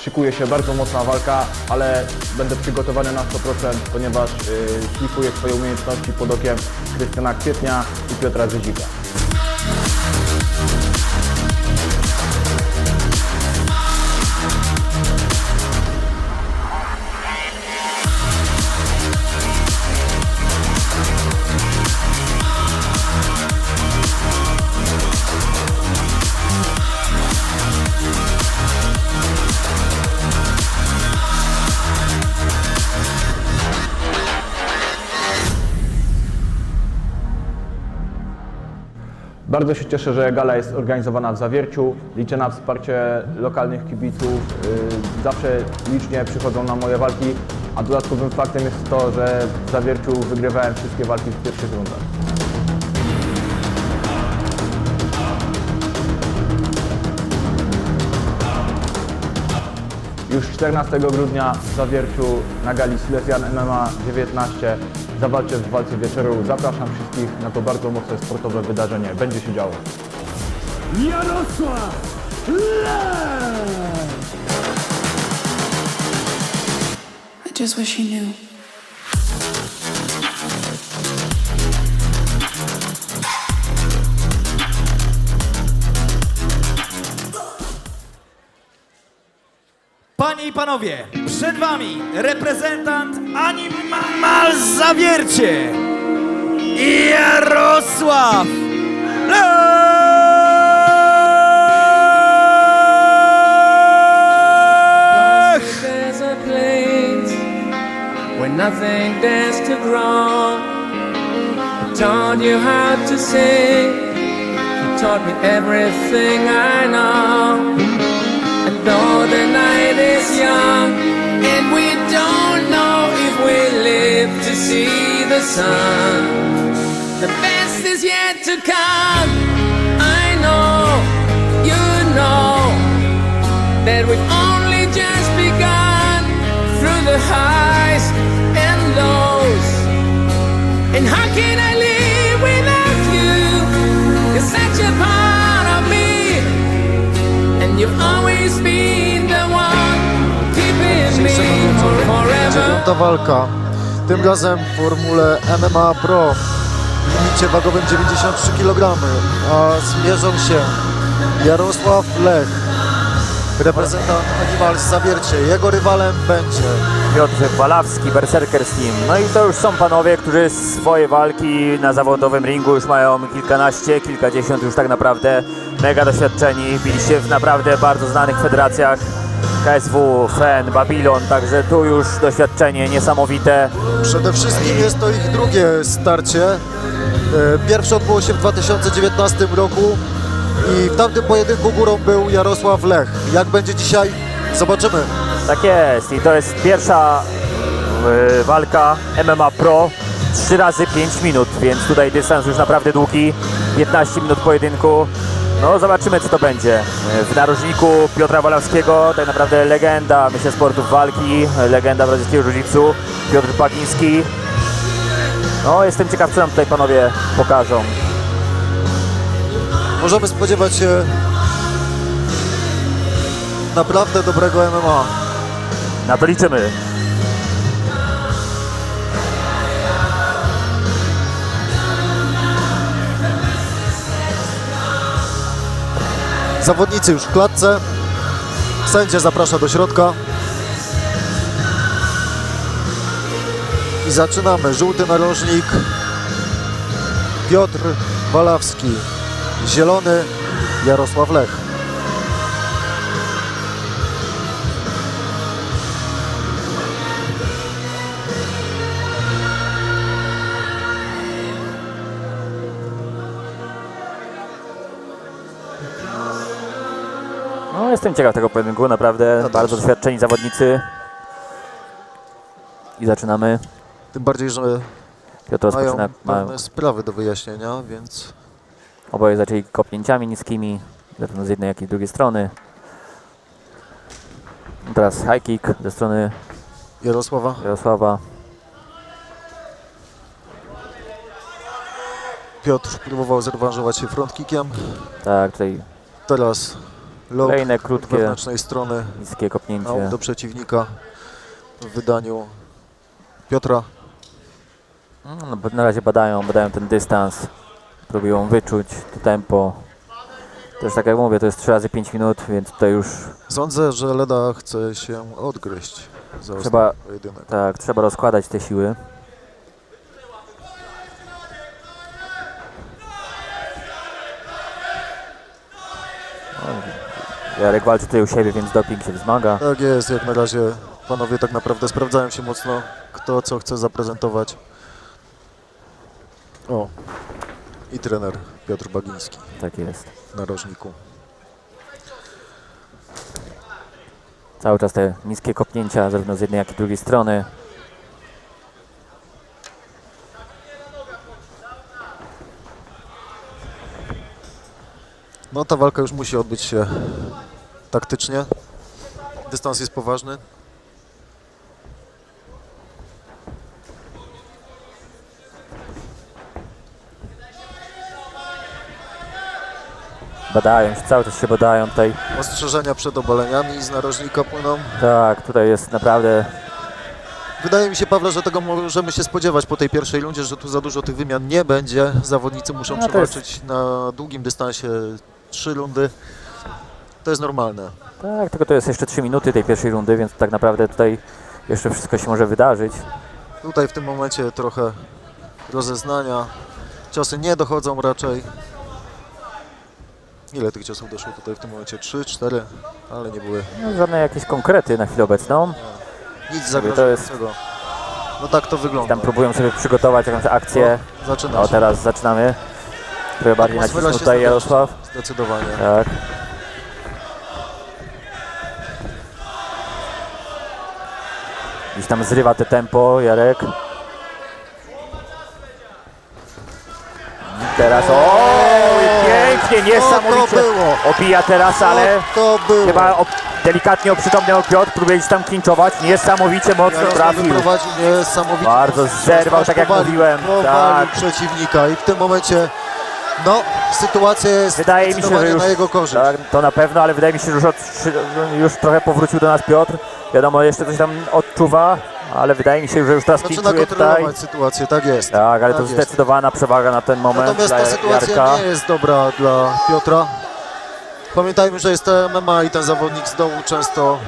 Speaker 19: Szykuje się bardzo mocna walka, ale będę przygotowany na 100%, ponieważ szlifuję swoje umiejętności pod okiem Krystiana Kwietnia i Piotra Zyzika. Bardzo się cieszę, że gala jest organizowana w Zawierciu. Liczę na wsparcie lokalnych kibiców. Zawsze licznie przychodzą na moje walki, a dodatkowym faktem jest to, że w Zawierciu wygrywałem wszystkie walki w pierwszych rundach. Już 14 grudnia w Zawierciu na gali Silesian MMA 19 zawalczę w walce wieczoru. Zapraszam wszystkich na to bardzo mocne sportowe wydarzenie. Będzie się działo.
Speaker 7: Jarosław Lech!
Speaker 18: I just wish he knew.
Speaker 5: Panie i panowie, przed wami reprezentant Animal Zawiercie Jarosław Lech!
Speaker 16: There's a place where nothing dares to grow. He taught you how to sing. He taught me everything I know. And though the night is young and we don't know if we live to see the sun, the best is yet to come. I know, you know, that we've only just begun through the highs and lows. And how can I live without you? You're such a part of me, and you've always been the one keeping me forever.
Speaker 1: 9. walka, tym razem w formule MMA Pro w limicie wagowym 93 kg, a zmierzą się Jarosław Lech, reprezentant Animal Zawiercie. Jego rywalem będzie
Speaker 2: Piotr Walawski, Berserker Team. No i to już są panowie, którzy swoje walki na zawodowym ringu już mają kilkanaście, kilkadziesiąt już tak naprawdę. Mega doświadczeni, bili się w naprawdę bardzo znanych federacjach. KSW, FEN, Babylon, także tu już doświadczenie niesamowite.
Speaker 1: Przede wszystkim jest to ich drugie starcie. Pierwsze odbyło się w 2019 roku i w tamtym pojedynku górą był Jarosław Lech. Jak będzie dzisiaj? Zobaczymy.
Speaker 2: Tak jest i to jest pierwsza walka MMA Pro 3 razy 5 minut, więc tutaj dystans już naprawdę długi, 15 minut pojedynku. No zobaczymy, co to będzie. W narożniku Piotra Walawskiego, tak naprawdę legenda, myślę, sportów walki, legenda brazylijskiego jiu-jitsu, Piotr Bagiński. No jestem ciekaw, co nam tutaj panowie pokażą.
Speaker 1: Możemy spodziewać się naprawdę dobrego MMA.
Speaker 2: Na to liczymy.
Speaker 1: Zawodnicy już w klatce. Sędzia zaprasza do środka. I zaczynamy. Żółty narożnik Piotr Walawski. Zielony Jarosław Lech.
Speaker 2: No jestem ciekaw tego pojedynku, naprawdę bardzo doświadczeni zawodnicy. I zaczynamy.
Speaker 1: Tym bardziej, że
Speaker 2: Piotr
Speaker 1: mają
Speaker 2: rozpoczyna,
Speaker 1: pewne sprawy do wyjaśnienia, więc
Speaker 2: oboje zaczęli kopnięciami niskimi, zarówno z jednej, jak i z drugiej strony. Teraz high kick ze strony Jarosława.
Speaker 1: Piotr próbował zrewanżować się front kickiem.
Speaker 2: Tak, tutaj
Speaker 1: teraz low
Speaker 2: kolejne
Speaker 1: od
Speaker 2: krótkie,
Speaker 1: wewnętrznej strony.
Speaker 2: niskie kopnięcie.
Speaker 1: Do przeciwnika w wydaniu Piotra.
Speaker 2: No, na razie badają ten dystans, próbują wyczuć to tempo. Też tak jak mówię, to jest 3 razy 5 minut, więc tutaj już
Speaker 1: Sądzę, że Leda chce się odgryźć za
Speaker 2: trzeba,
Speaker 1: ostatni pojedynek.
Speaker 2: tak, trzeba rozkładać te siły. Jarek walczy tutaj u siebie, więc doping się wzmaga.
Speaker 1: Tak jest, jak na razie panowie tak naprawdę sprawdzają się mocno, kto co chce zaprezentować. O, i trener Piotr Bagiński.
Speaker 2: Tak jest.
Speaker 1: W narożniku.
Speaker 2: Cały czas te niskie kopnięcia, zarówno z jednej, jak i drugiej strony.
Speaker 1: No ta walka już musi odbyć się taktycznie. Dystans jest poważny.
Speaker 2: Badają się, cały czas się badają tutaj.
Speaker 1: Ostrzeżenia przed obaleniami z narożnika płyną.
Speaker 2: Tak, tutaj jest naprawdę...
Speaker 1: Wydaje mi się, Pawle, że tego możemy się spodziewać po tej pierwszej rundzie, że tu za dużo tych wymian nie będzie. Zawodnicy muszą
Speaker 2: No to
Speaker 1: przewalczyć na długim dystansie 3 rundy. To jest normalne.
Speaker 2: Tak, tylko to jest jeszcze 3 minuty tej pierwszej rundy, więc tak naprawdę tutaj jeszcze wszystko się może wydarzyć.
Speaker 1: Tutaj w tym momencie trochę rozeznania. Ciosy nie dochodzą raczej. Ile tych ciosów doszło tutaj w tym momencie? 3, 4, ale nie były
Speaker 2: No, żadne jakieś konkrety na chwilę obecną.
Speaker 1: nic
Speaker 2: To
Speaker 1: zagrażającego. No tak to wygląda.
Speaker 2: Tam próbują sobie przygotować jakąś akcję.
Speaker 1: O, zaczyna
Speaker 2: O,
Speaker 1: się.
Speaker 2: teraz zaczynamy. Trochę bardziej
Speaker 1: Atmosfera
Speaker 2: nacisnął
Speaker 1: się
Speaker 2: tutaj Jarosław.
Speaker 1: Zdecydowanie.
Speaker 2: Tak. Gdzieś tam zrywa te tempo Jarek. Teraz pięknie, niesamowicie.
Speaker 1: to było.
Speaker 2: Obija teraz, ale
Speaker 1: to było.
Speaker 2: chyba delikatnie oprzytomniał Piotr, próbuje gdzieś tam klinczować. Niesamowicie mocno
Speaker 1: Jarosław
Speaker 2: trafił.
Speaker 1: wyprowadził niesamowicie.
Speaker 2: Bardzo zerwał, tak jak mówiłem.
Speaker 1: Powalił
Speaker 2: Tak.
Speaker 1: przeciwnika i w tym momencie no, sytuacja jest
Speaker 2: Wydaje mi się, że
Speaker 1: zdecydowanie
Speaker 2: już,
Speaker 1: na jego korzyść.
Speaker 2: tak, to na pewno, ale wydaje mi się, że już trochę powrócił do nas Piotr. Wiadomo, jeszcze coś tam odczuwa, ale wydaje mi się, że już teraz
Speaker 1: Zaczyna
Speaker 2: klinczuje tutaj.
Speaker 1: kontrolować sytuację, tak jest.
Speaker 2: Tak, ale
Speaker 1: tak
Speaker 2: to
Speaker 1: jest.
Speaker 2: zdecydowana przewaga na ten moment
Speaker 1: Natomiast
Speaker 2: dla
Speaker 1: ta sytuacja
Speaker 2: Jarka.
Speaker 1: nie jest dobra dla Piotra. Pamiętajmy, że jest to MMA i ten zawodnik z dołu często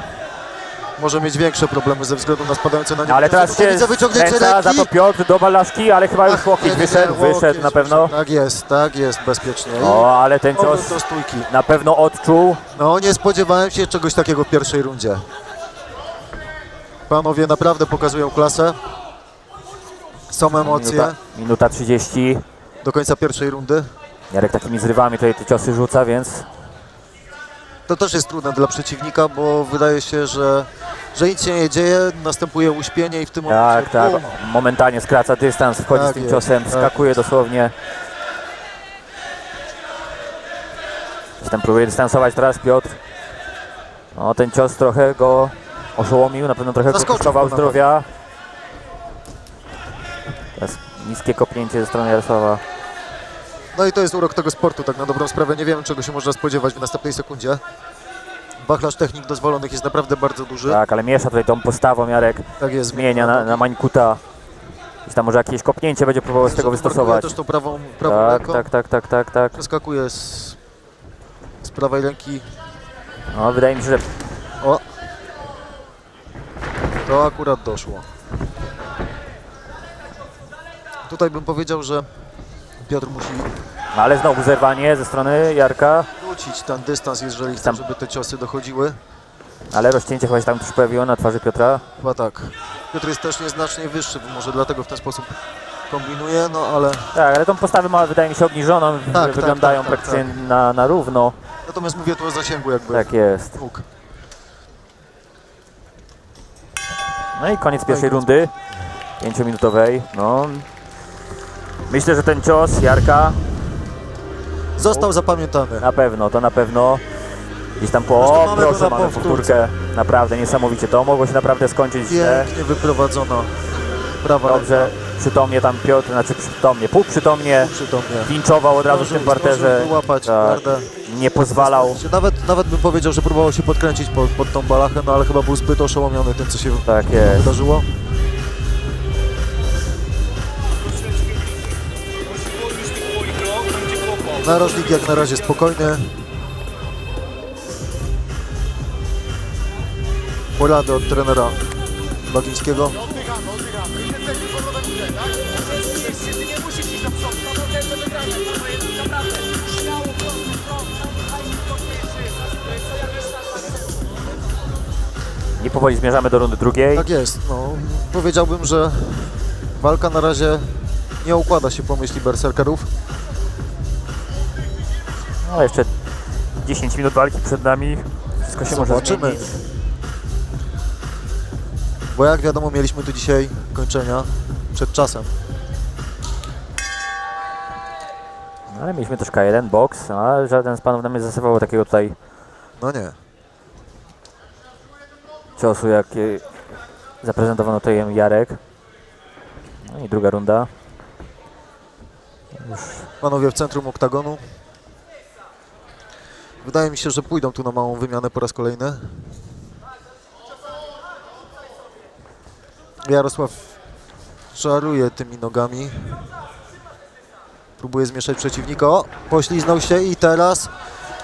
Speaker 1: może mieć większe problemy ze względu na spadające na niego.
Speaker 2: Ale teraz się
Speaker 1: widzę wyciągnięcie
Speaker 2: skręca, za
Speaker 1: ręki.
Speaker 2: to Piotr do balaszki, ale chyba już łokieć
Speaker 1: Nie,
Speaker 2: wyszedł
Speaker 1: łokieć
Speaker 2: na pewno.
Speaker 1: wyszedł. Tak jest, bezpiecznie. I
Speaker 2: O, ale ten
Speaker 1: powrót
Speaker 2: cios
Speaker 1: do stójki.
Speaker 2: na pewno odczuł.
Speaker 1: No, nie spodziewałem się czegoś takiego w pierwszej rundzie. Panowie naprawdę pokazują klasę. Są emocje
Speaker 2: Minuta 30.
Speaker 1: do końca pierwszej rundy.
Speaker 2: Jarek takimi zrywami tutaj te ciosy rzuca, więc
Speaker 1: To też jest trudne dla przeciwnika, bo wydaje się, że nic się nie dzieje, następuje uśpienie i w tym momencie
Speaker 2: tak,
Speaker 1: bum,
Speaker 2: momentalnie skraca dystans, wchodzi
Speaker 1: Tak
Speaker 2: z tym
Speaker 1: jest,
Speaker 2: ciosem,
Speaker 1: tak
Speaker 2: skakuje dosłownie. Gdzieś tam próbuje dystansować teraz Piotr. No, ten cios trochę go oszołomił, na pewno trochę go
Speaker 1: Zaskoczył
Speaker 2: kosztował
Speaker 1: go
Speaker 2: zdrowia. Teraz niskie kopnięcie ze strony Jarosława.
Speaker 1: No i to jest urok tego sportu, tak na dobrą sprawę. Nie wiemy, czego się można spodziewać w następnej sekundzie. Wachlarz technik dozwolonych jest naprawdę bardzo duży.
Speaker 2: Tak, ale miesza tutaj tą postawą Jarek.
Speaker 1: Tak jest.
Speaker 2: Zmienia na Mańkuta. Gdzieś tam może jakieś kopnięcie będzie próbował z tego wystosować.
Speaker 1: Też tą prawą
Speaker 2: Tak,
Speaker 1: ręką.
Speaker 2: tak.
Speaker 1: Przeskakuje z prawej ręki.
Speaker 2: No, wydaje mi się, że
Speaker 1: O! To akurat doszło. Tutaj bym powiedział, że Piotr musi
Speaker 2: ale znowu zerwanie ze strony Jarka.
Speaker 1: wrócić ten dystans, jeżeli chce, żeby te ciosy dochodziły.
Speaker 2: Ale rozcięcie chyba się tam też pojawiło na twarzy Piotra.
Speaker 1: Chyba tak. Piotr jest też nieznacznie wyższy, może dlatego w ten sposób kombinuje, no ale
Speaker 2: Tak, ale tą postawę ma, wydaje mi się, obniżoną.
Speaker 1: Tak,
Speaker 2: Wyglądają
Speaker 1: tak,
Speaker 2: praktycznie na równo.
Speaker 1: natomiast mówię tu o zasięgu jakby
Speaker 2: Tak jest.
Speaker 1: nóg.
Speaker 2: No i koniec pierwszej rundy. 5-minutowej. No. Myślę, że ten cios Jarka
Speaker 1: Został zapamiętany.
Speaker 2: na pewno, to na pewno. Gdzieś tam
Speaker 1: Zresztą
Speaker 2: po... O,
Speaker 1: mamy go
Speaker 2: proszę,
Speaker 1: na
Speaker 2: mamy
Speaker 1: powtórce.
Speaker 2: powtórkę. Naprawdę niesamowicie. To mogło się naprawdę skończyć źle.
Speaker 1: Pięknie wyprowadzona prawa
Speaker 2: Dobrze, przytomnie tam Piotr, znaczy przytomnie, półprzytomnie,
Speaker 1: przytomnie.
Speaker 2: Klinczował od razu w tym parterze.
Speaker 1: Zdążył wyłapać gardę.
Speaker 2: Nie pozwalał.
Speaker 1: Nawet bym powiedział, że próbował się podkręcić pod tą balachę, no ale chyba był zbyt oszołomiony tym, co się
Speaker 2: Tak jest.
Speaker 1: wydarzyło. Narożnik jak na razie spokojny. Porady od trenera Bagińskiego.
Speaker 2: I powoli zmierzamy do rundy drugiej.
Speaker 1: Tak jest. No, powiedziałbym, że walka na razie nie układa się po myśli berserkerów.
Speaker 2: No, jeszcze 10 minut walki przed nami. Wszystko się może
Speaker 1: Zobaczymy.
Speaker 2: zmienić.
Speaker 1: Bo jak wiadomo, mieliśmy tu dzisiaj kończenia przed czasem.
Speaker 2: No, ale mieliśmy też K1, box, a żaden z panów nam nie zasypał takiego tutaj.
Speaker 1: No nie.
Speaker 2: ciosu, jaki zaprezentowano tutaj Jarek. No i druga runda. Już
Speaker 1: Panowie w centrum oktagonu. Wydaje mi się, że pójdą tu na małą wymianę po raz kolejny. Jarosław żaruje tymi nogami. Próbuje zmieszać przeciwnika. O, pośliznął się i teraz?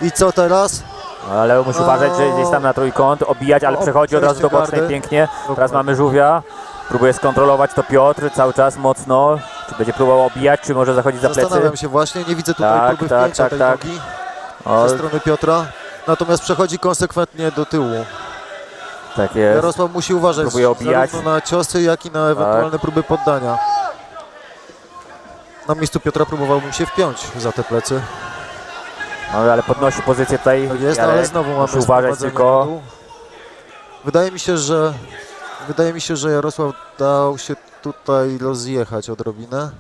Speaker 1: I co teraz?
Speaker 2: Ale musi uważać, że gdzieś tam na trójkąt, obijać, ale przechodzi od razu do bocznej
Speaker 1: gardy.
Speaker 2: pięknie. Teraz mamy Żółwia. Próbuje skontrolować to Piotr cały czas mocno. Czy będzie próbował obijać, czy może zachodzić za plecy?
Speaker 1: Zastanawiam się właśnie, nie widzę tutaj próby wpięcia tej nogi ze strony Piotra. Natomiast przechodzi konsekwentnie do tyłu.
Speaker 2: Tak jest.
Speaker 1: Jarosław musi uważać
Speaker 2: Próbuje obijać.
Speaker 1: zarówno na ciosy, jak i na ewentualne próby poddania. Na miejscu Piotra próbowałbym się wpiąć za te plecy.
Speaker 2: No, ale podnosi pozycję tutaj.
Speaker 1: Tak jest,
Speaker 2: Jarek.
Speaker 1: ale znowu mamy
Speaker 2: Musi uważać
Speaker 1: sprowadzenie
Speaker 2: tylko.
Speaker 1: na dół. Wydaje mi się, że Jarosław dał się tutaj rozjechać odrobinę.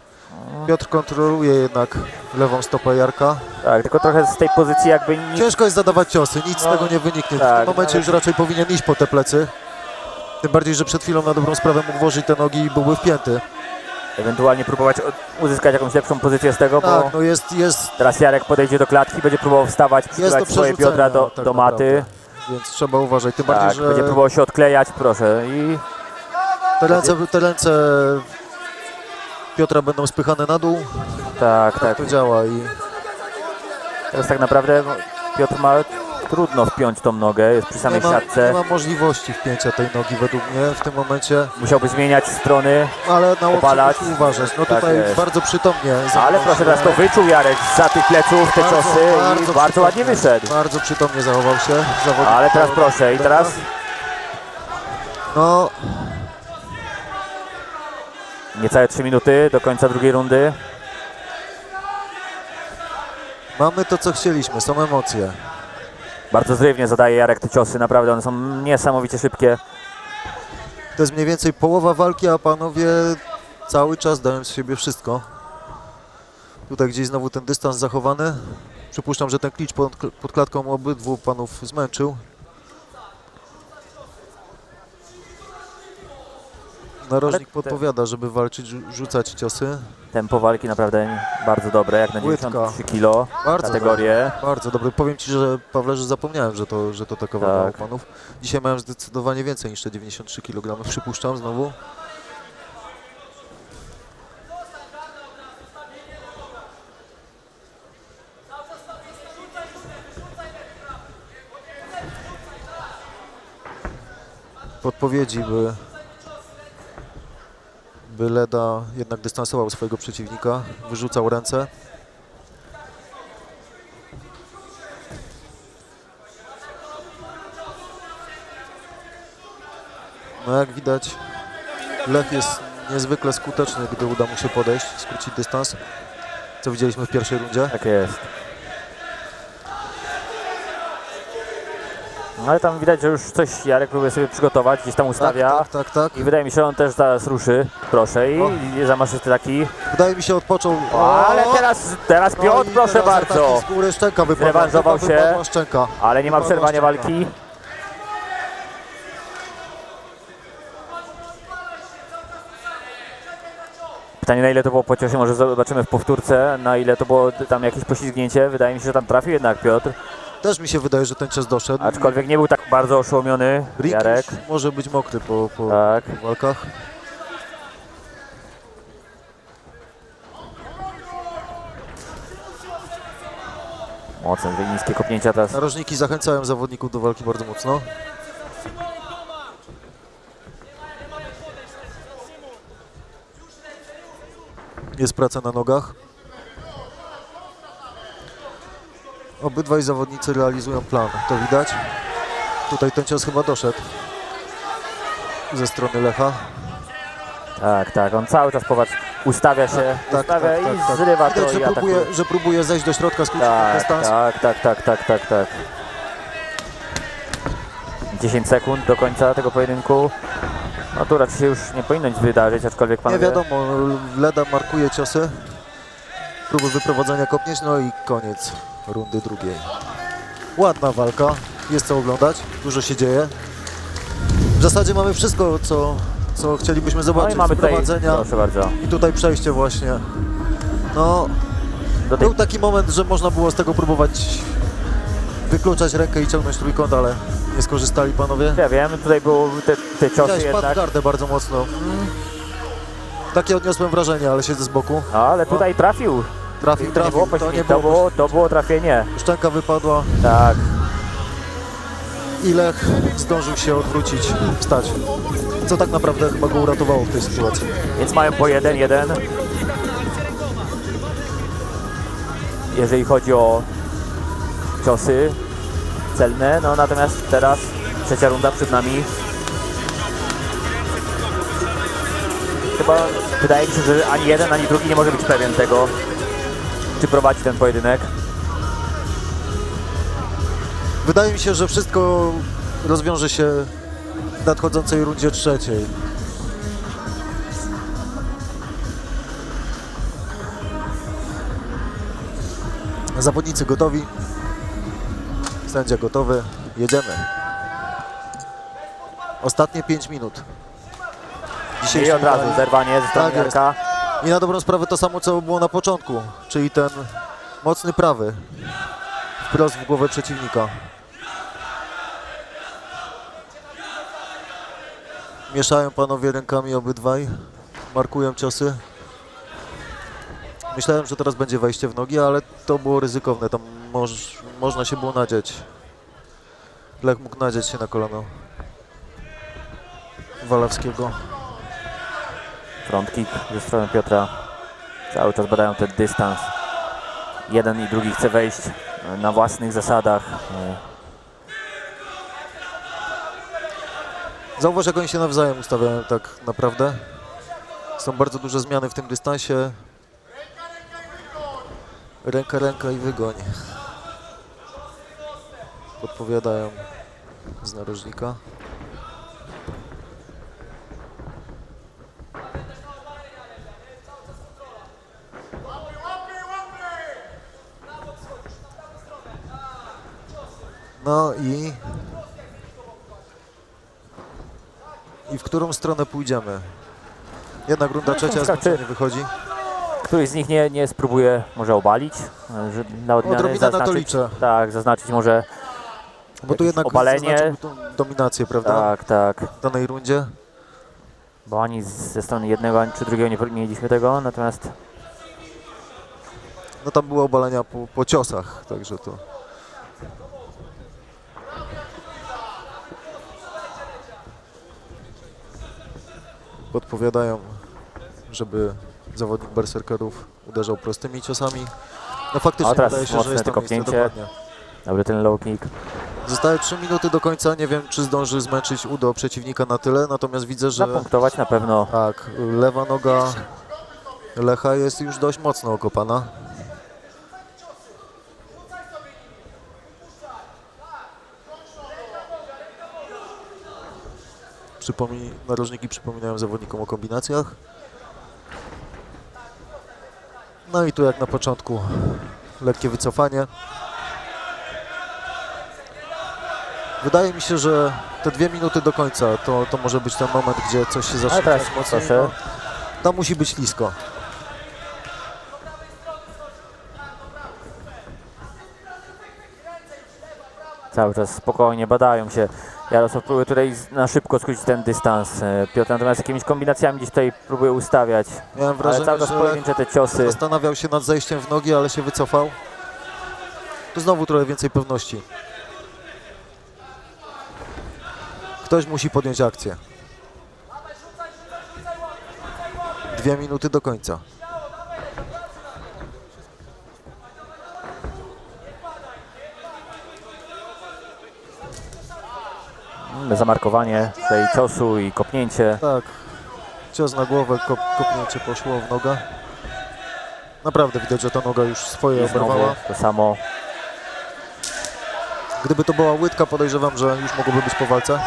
Speaker 1: Piotr kontroluje jednak lewą stopę Jarka.
Speaker 2: Tak, tylko trochę z tej pozycji jakby nic...
Speaker 1: Ciężko jest zadawać ciosy, nic z tego nie wyniknie.
Speaker 2: tak,
Speaker 1: w tym momencie już raczej powinien iść po te plecy. Tym bardziej, że przed chwilą na dobrą sprawę mógł włożyć te nogi i byłby wpięty.
Speaker 2: Ewentualnie próbować uzyskać jakąś lepszą pozycję z tego, bo
Speaker 1: Tak, no jest
Speaker 2: teraz Jarek podejdzie do klatki, będzie próbował wstać,
Speaker 1: do
Speaker 2: przyklać swoje
Speaker 1: przerzucenia
Speaker 2: biodra do
Speaker 1: tak
Speaker 2: maty.
Speaker 1: naprawdę. Więc trzeba uważać, tym
Speaker 2: Tak,
Speaker 1: bardziej, że
Speaker 2: będzie próbował się odklejać, proszę. I
Speaker 1: te ręce Piotra będą spychane na dół.
Speaker 2: tak, tak.
Speaker 1: To działa i
Speaker 2: Teraz tak naprawdę Piotr ma trudno wpiąć tą nogę, jest przy samej siatce.
Speaker 1: nie ma możliwości wpięcia tej nogi według mnie w tym momencie.
Speaker 2: Musiałby zmieniać strony,
Speaker 1: Ale na łokcie
Speaker 2: obalać.
Speaker 1: musi uważać. No
Speaker 2: Tak
Speaker 1: tutaj
Speaker 2: jest.
Speaker 1: bardzo przytomnie.
Speaker 2: Ale
Speaker 1: zachował
Speaker 2: proszę,
Speaker 1: się.
Speaker 2: teraz to wyczuł Jarek za tych pleców, te ciosy i bardzo ładnie wyszedł.
Speaker 1: Bardzo przytomnie zachował się zawodnik.
Speaker 2: Ale teraz proszę, i teraz
Speaker 1: No,
Speaker 2: niecałe 3 minuty do końca drugiej rundy.
Speaker 1: mamy to, co chcieliśmy, są emocje.
Speaker 2: Bardzo zrywnie zadaje Jarek te ciosy, naprawdę one są niesamowicie szybkie.
Speaker 1: To jest mniej więcej połowa walki, a panowie cały czas dają z siebie wszystko. Tutaj gdzieś znowu ten dystans zachowany. Przypuszczam, że ten klicz pod klatką obydwu panów zmęczył. Narożnik podpowiada, żeby walczyć, rzucać ciosy.
Speaker 2: Tempo walki naprawdę bardzo dobre, jak na
Speaker 1: Płytka.
Speaker 2: 93 kg kategorię.
Speaker 1: Dobre, bardzo dobre. Powiem Ci, że Pawle, że zapomniałem, że to taka waga u
Speaker 2: Tak.
Speaker 1: panów. Dzisiaj miałem zdecydowanie więcej niż te 93 kg, przypuszczam znowu. Podpowiedzi, by Leda jednak dystansował swojego przeciwnika, wyrzucał ręce. No jak widać, Lech jest niezwykle skuteczny, gdy uda mu się podejść, skrócić dystans, co widzieliśmy w pierwszej rundzie.
Speaker 2: Tak jest. No ale tam widać, że już coś Jarek próbuje sobie przygotować, gdzieś tam ustawia.
Speaker 1: Tak.
Speaker 2: I wydaje mi się, że on też zaraz ruszy. Proszę i zamaszysty taki.
Speaker 1: Wydaje mi się, odpoczął.
Speaker 2: Ale teraz Piotr, proszę
Speaker 1: teraz
Speaker 2: bardzo.
Speaker 1: ataki z góry, szczęka wypadła.
Speaker 2: Zrewanżował się,
Speaker 1: Wypadła szczęka.
Speaker 2: ale nie ma
Speaker 1: Wypadła
Speaker 2: przerwania
Speaker 1: szczęka.
Speaker 2: walki. Pytanie, na ile to było po ciosie, może zobaczymy w powtórce, na ile to było tam jakieś poślizgnięcie. Wydaje mi się, że tam trafił jednak Piotr.
Speaker 1: Też mi się wydaje, że ten cios doszedł.
Speaker 2: Aczkolwiek nie był tak bardzo oszołomiony
Speaker 1: Ring
Speaker 2: Jarek.
Speaker 1: już może być mokry po walkach.
Speaker 2: Mocne, niskie kopnięcia teraz.
Speaker 1: Narożniki zachęcają zawodników do walki bardzo mocno. Jest praca na nogach. Obydwaj zawodnicy realizują plan, to widać. Tutaj ten cios chyba doszedł ze strony Lecha.
Speaker 2: Tak, on cały czas ustawia się, ustawia i zrywa to
Speaker 1: Widać,
Speaker 2: i atakuje.
Speaker 1: że próbuje zejść do środka, skrócić dystans.
Speaker 2: Tak. 10 sekund do końca tego pojedynku. No tu raczej się już nie powinno nic wydarzyć, aczkolwiek
Speaker 1: Nie
Speaker 2: panowie...
Speaker 1: wiadomo, Leda markuje ciosy. Próby wyprowadzenia kopnięć, no i koniec rundy drugiej. Ładna walka, jest co oglądać, dużo się dzieje. zasadzie mamy wszystko, co chcielibyśmy
Speaker 2: No
Speaker 1: zobaczyć.
Speaker 2: i mamy tutaj,
Speaker 1: Wprowadzenia
Speaker 2: proszę bardzo.
Speaker 1: i tutaj przejście właśnie. No, był taki moment, że można było z tego próbować wykluczać rękę i ciągnąć trójkąt, ale nie skorzystali panowie.
Speaker 2: Ja wiem, tutaj były te ciosy
Speaker 1: Widziałeś, padł w
Speaker 2: jednak.
Speaker 1: gardę bardzo mocno. Takie odniosłem wrażenie, ale siedzę z boku.
Speaker 2: No, ale tutaj trafił.
Speaker 1: Trafił,
Speaker 2: To nie było, to było trafienie.
Speaker 1: Szczęka wypadła.
Speaker 2: Tak.
Speaker 1: I Lech zdążył się odwrócić, wstać. Co tak naprawdę chyba go uratowało w tej sytuacji.
Speaker 2: Więc mają po 1-1. Jeżeli chodzi o ciosy celne, no natomiast teraz trzecia runda przed nami. Chyba wydaje mi się, że ani jeden, ani drugi nie może być pewien tego, czy prowadzi ten pojedynek.
Speaker 1: Wydaje mi się, że wszystko rozwiąże się w nadchodzącej rundzie trzeciej. Zawodnicy gotowi. Sędzia gotowy. Jedziemy. Ostatnie 5 minut.
Speaker 2: I od razu zerwanie ze strony
Speaker 1: Tak jest.
Speaker 2: Jarka.
Speaker 1: I na dobrą sprawę to samo, co było na początku, czyli ten mocny prawy wprost w głowę przeciwnika. Mieszają panowie rękami obydwaj, markują ciosy. Myślałem, że teraz będzie wejście w nogi, ale to było ryzykowne, tam można się było nadzieć. Lech mógł nadzieć się na kolano Walewskiego.
Speaker 2: Front kick ze strony Piotra. Cały czas badają ten dystans. Jeden i drugi chce wejść na własnych zasadach.
Speaker 1: Zauważ, jak oni się nawzajem ustawiają tak naprawdę. Są bardzo duże zmiany w tym dystansie. Ręka i wygoń. Podpowiadają z narożnika. No i w którą stronę pójdziemy? Jednak runda trzecia zmęczenie wychodzi.
Speaker 2: Któryś z nich nie spróbuje może obalić, że na odmianę
Speaker 1: Odrobinę na to liczę.
Speaker 2: Tak, zaznaczyć może
Speaker 1: Bo tu jednak
Speaker 2: obalenie.
Speaker 1: zaznaczył tą dominację, prawda?
Speaker 2: Tak.
Speaker 1: W danej rundzie.
Speaker 2: Bo ani ze strony jednego, ani czy drugiego nie mieliśmy tego, natomiast
Speaker 1: No tam były obalenia po ciosach, także to... Podpowiadają, żeby zawodnik berserkerów uderzał prostymi ciosami. No faktycznie
Speaker 2: teraz
Speaker 1: wydaje się, że
Speaker 2: mocne
Speaker 1: jest
Speaker 2: to
Speaker 1: to miejsce,
Speaker 2: kopnięcie.
Speaker 1: dokładnie.
Speaker 2: Dobry ten low kick.
Speaker 1: Zostały 3 minuty do końca, nie wiem, czy zdąży zmęczyć udo przeciwnika na tyle, natomiast widzę, że...
Speaker 2: Zapunktować na pewno.
Speaker 1: Tak, lewa noga Lecha jest już dość mocno okopana. Narożniki przypominają zawodnikom o kombinacjach. No i tu jak na początku lekkie wycofanie. Wydaje mi się, że te 2 minuty do końca to może być ten moment, gdzie coś się zacznie
Speaker 2: teraz
Speaker 1: mocniej.
Speaker 2: proszę.
Speaker 1: Tam musi być ślisko.
Speaker 2: Cały czas spokojnie badają się. Jarosław próbuje tutaj na szybko skrócić ten dystans. Piotr natomiast jakimiś kombinacjami gdzieś tutaj próbuje ustawiać.
Speaker 1: Miałem wrażenie,
Speaker 2: ale cały czas
Speaker 1: że
Speaker 2: pojedyncze te ciosy.
Speaker 1: Zastanawiał się nad zejściem w nogi, ale się wycofał. Tu znowu trochę więcej pewności. Ktoś musi podjąć akcję. 2 minuty do końca.
Speaker 2: Zamarkowanie tej ciosu i kopnięcie.
Speaker 1: Tak. Cios na głowę, kopnięcie poszło w nogę. Naprawdę widać, że ta noga już swoje
Speaker 2: I znowu
Speaker 1: oberwała.
Speaker 2: to samo.
Speaker 1: Gdyby to była łydka, podejrzewam, że już mogłoby być po walce.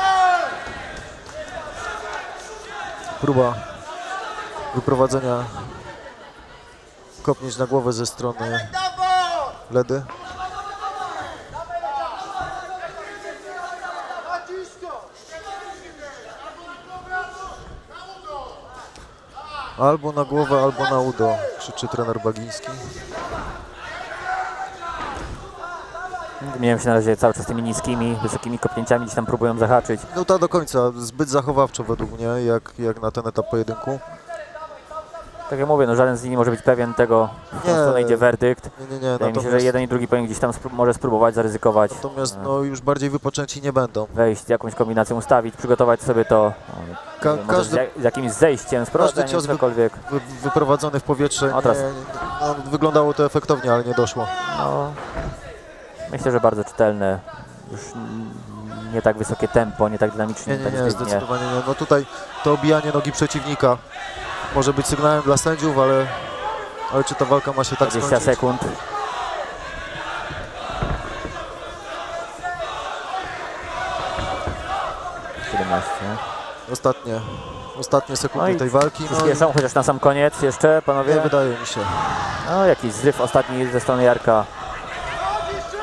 Speaker 1: Próba wyprowadzenia kopnięć na głowę ze strony Ledy. Albo na głowę, albo na udo, krzyczy trener Bagiński.
Speaker 2: Miałem się na razie cały czas tymi niskimi, wysokimi kopnięciami, gdzieś tam próbują zahaczyć.
Speaker 1: No ta do końca, zbyt zachowawczo według mnie, jak na ten etap pojedynku.
Speaker 2: Tak jak mówię, no żaden z nich nie może być pewien tego, w którą stronę idzie werdykt.
Speaker 1: Nie.
Speaker 2: Wydaje mi się, że jeden i drugi powinien gdzieś tam może spróbować zaryzykować.
Speaker 1: Natomiast no, już bardziej wypoczęci nie będą.
Speaker 2: Wejść, jakąś kombinacją ustawić, przygotować sobie to może z jakimś zejściem,
Speaker 1: Każdy
Speaker 2: sprowadzenie,
Speaker 1: cios
Speaker 2: cokolwiek.
Speaker 1: wyprowadzony w powietrze,
Speaker 2: No teraz.
Speaker 1: wyglądało to efektownie, ale nie doszło.
Speaker 2: No, myślę, że bardzo czytelne. Już nie tak wysokie tempo, nie tak dynamicznie.
Speaker 1: Nie, zdecydowanie nie. No tutaj to obijanie nogi przeciwnika może być sygnałem dla sędziów, ale czy ta walka ma się tak
Speaker 2: 20
Speaker 1: skończyć?
Speaker 2: sekund.
Speaker 1: Ostatnie sekundy tej walki.
Speaker 2: Przyspieszą, chociaż na sam koniec jeszcze, panowie.
Speaker 1: Nie wydaje mi się.
Speaker 2: No, jakiś zryw ostatni ze strony Jarka.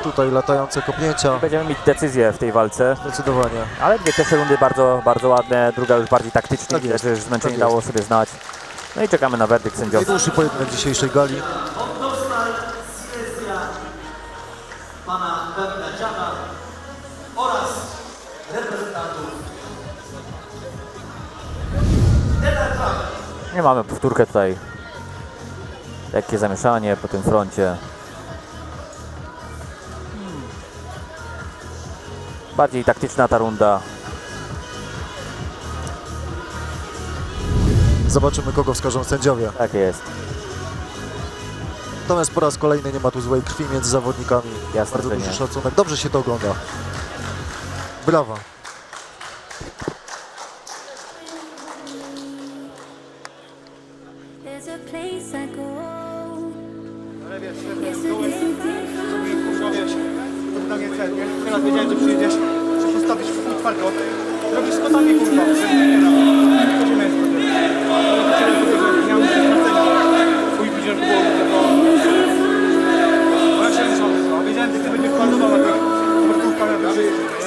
Speaker 1: Tutaj latające kopnięcia.
Speaker 2: Będziemy mieć decyzję w tej walce.
Speaker 1: Zdecydowanie.
Speaker 2: Ale dwie pierwsze rundy bardzo, bardzo ładne, druga już bardziej taktycznie.
Speaker 1: Tak
Speaker 2: Widać,
Speaker 1: jest,
Speaker 2: że już zmęczenie
Speaker 1: tak
Speaker 2: dało
Speaker 1: jest.
Speaker 2: sobie znać. No i czekamy na werdykt sędziowski.
Speaker 1: Najdłuższy pojedynek dzisiejszej gali.
Speaker 7: Pana Dawida Dziana oraz reprezentantów
Speaker 2: Nie mamy powtórkę tutaj. Lekkie zamieszanie po tym froncie. Bardziej taktyczna ta runda.
Speaker 1: Zobaczymy, kogo wskażą sędziowie.
Speaker 2: Tak jest.
Speaker 1: Natomiast po raz kolejny nie ma tu złej krwi między zawodnikami.
Speaker 2: Jasne,
Speaker 1: Bardzo
Speaker 2: że
Speaker 1: duży
Speaker 2: nie.
Speaker 1: szacunek. Dobrze się to ogląda. Brawa.
Speaker 8: There's a place I go.
Speaker 3: Ale wiesz, porównanie cen, nie? Teraz wiedziałem, że przyjedziesz, że się stawisz w twardo. Robisz skotami, kurwa. Chodzimy jest to. Nie mam nic stracenia. Twój widzisz było tego... Bo ja się muszę, wiedziałem, że ty będziesz twardował na tych sportówkach, jak przyjedziesz, nie?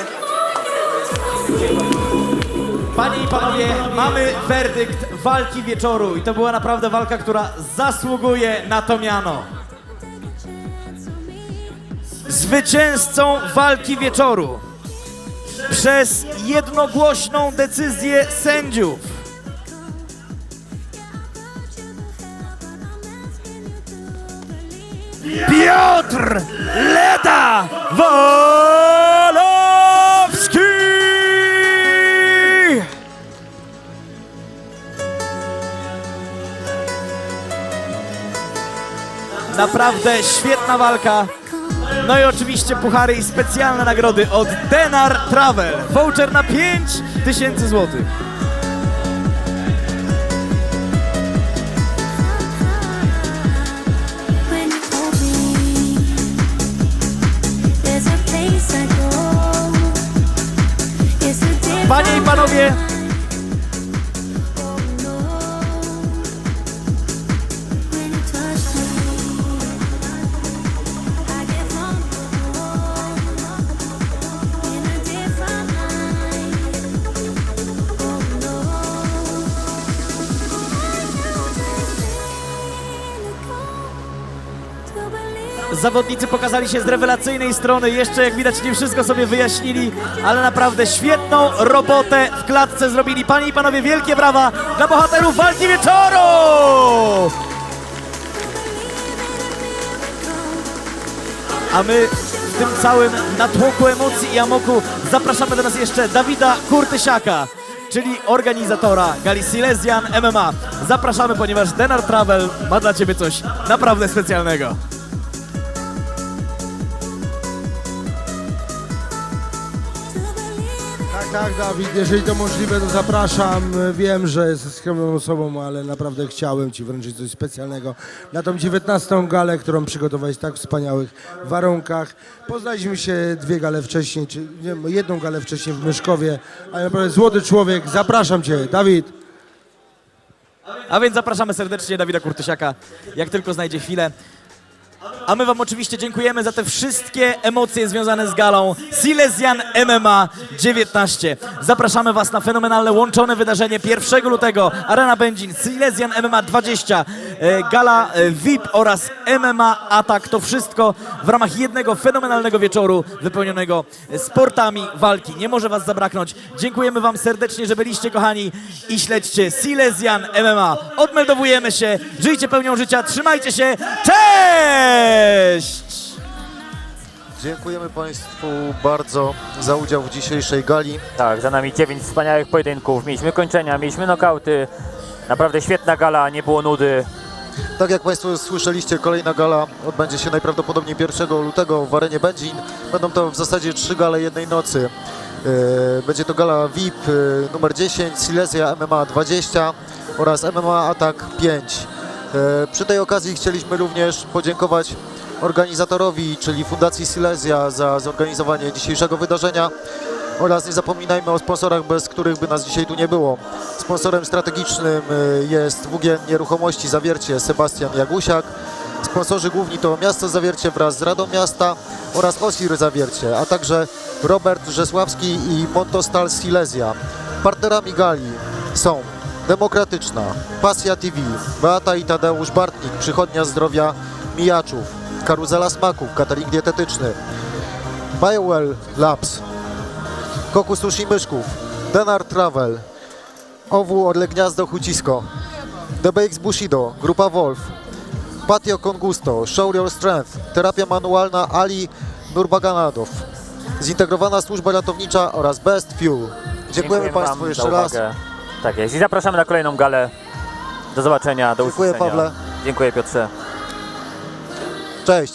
Speaker 5: Panie i panowie, mamy werdykt walki wieczoru i to była naprawdę walka, która zasługuje na to miano. Zwycięzcą walki wieczoru przez jednogłośną decyzję sędziów Piotr Leda Wolowski! Naprawdę świetna walka. No i oczywiście puchary i specjalne nagrody od Denar Travel. Voucher na 5000 zł.
Speaker 8: When you hold me, there's a place I go. It's a different
Speaker 5: Panie i panowie,
Speaker 8: when you touch me. I get vulnerable in a different light. Oh no.
Speaker 5: zawodnicy pokazali się z rewelacyjnej strony. Jeszcze jak widać nie wszystko sobie wyjaśnili, ale naprawdę świetną robotę w klatce zrobili. Panie i panowie, wielkie brawa dla bohaterów walki wieczoru! A my w tym całym natłoku emocji i amoku zapraszamy do nas jeszcze Dawida Kurtysiaka, czyli organizatora gali Silesian MMA. Zapraszamy, ponieważ Denar Travel ma dla Ciebie coś naprawdę specjalnego.
Speaker 20: Tak, Dawid, jeżeli to możliwe, to zapraszam. Wiem, że jesteś skromną osobą, ale naprawdę chciałem Ci wręczyć coś specjalnego na tą 19. galę, którą przygotowałeś w tak wspaniałych warunkach. Poznaliśmy się dwie gale wcześniej, czy nie, jedną galę wcześniej w Myszkowie, ale naprawdę złoty człowiek. Zapraszam Cię, Dawid.
Speaker 5: A więc zapraszamy serdecznie Dawida Kurtysiaka, jak tylko znajdzie chwilę. A my wam oczywiście dziękujemy za te wszystkie emocje związane z galą Silesian MMA 19. Zapraszamy was na fenomenalne łączone wydarzenie 1 lutego. Arena Będzin, Silesian MMA 20, gala VIP oraz MMA Atak. To wszystko w ramach jednego fenomenalnego wieczoru wypełnionego sportami walki. Nie może was zabraknąć. Dziękujemy wam serdecznie, że byliście, kochani, i śledźcie Silesian MMA. Odmeldowujemy się, żyjcie pełnią życia, trzymajcie się, cześć!
Speaker 1: Dziękujemy Państwu bardzo za udział w dzisiejszej gali.
Speaker 2: Tak, za nami 9 wspaniałych pojedynków. Mieliśmy kończenia, mieliśmy nokauty. Naprawdę świetna gala, nie było nudy.
Speaker 1: Tak jak Państwo słyszeliście, kolejna gala odbędzie się najprawdopodobniej 1 lutego w arenie Będzin. Będą to w zasadzie 3 gale jednej nocy. Będzie to gala VIP numer 10, Silesia MMA 20 oraz MMA Atak 5. Przy tej okazji chcieliśmy również podziękować organizatorowi, czyli Fundacji Silesia, za zorganizowanie dzisiejszego wydarzenia oraz nie zapominajmy o sponsorach, bez których by nas dzisiaj tu nie było. Sponsorem strategicznym jest WGN Nieruchomości Zawiercie, Sebastian Jagusiak. Sponsorzy główni to Miasto Zawiercie wraz z Radą Miasta oraz OSIR Zawiercie, a także Robert Rzesławski i Montostal Silesia. Partnerami gali są Demokratyczna, Pasja TV, Beata i Tadeusz Bartnik, Przychodnia Zdrowia Mijaczów, Karuzela Smaków, catering dietetyczny, BioWell Labs, Koku Sushi Myszków, Denar Travel, OW Orle Gniazdo Hucisko, DBX Bushido, Grupa Wolf, Patio Congusto, Show Your Strength, Terapia Manualna Ali Nurbaganadow, Zintegrowana Służba Ratownicza oraz Best Fuel. Dziękujemy Państwu
Speaker 2: wam
Speaker 1: jeszcze
Speaker 2: za
Speaker 1: raz.
Speaker 2: uwagę. Tak jest i zapraszamy na kolejną galę. Do zobaczenia, do
Speaker 1: Dziękuję,
Speaker 2: usłyszenia.
Speaker 1: Pawle.
Speaker 2: Dziękuję, Piotrze.
Speaker 1: Cześć.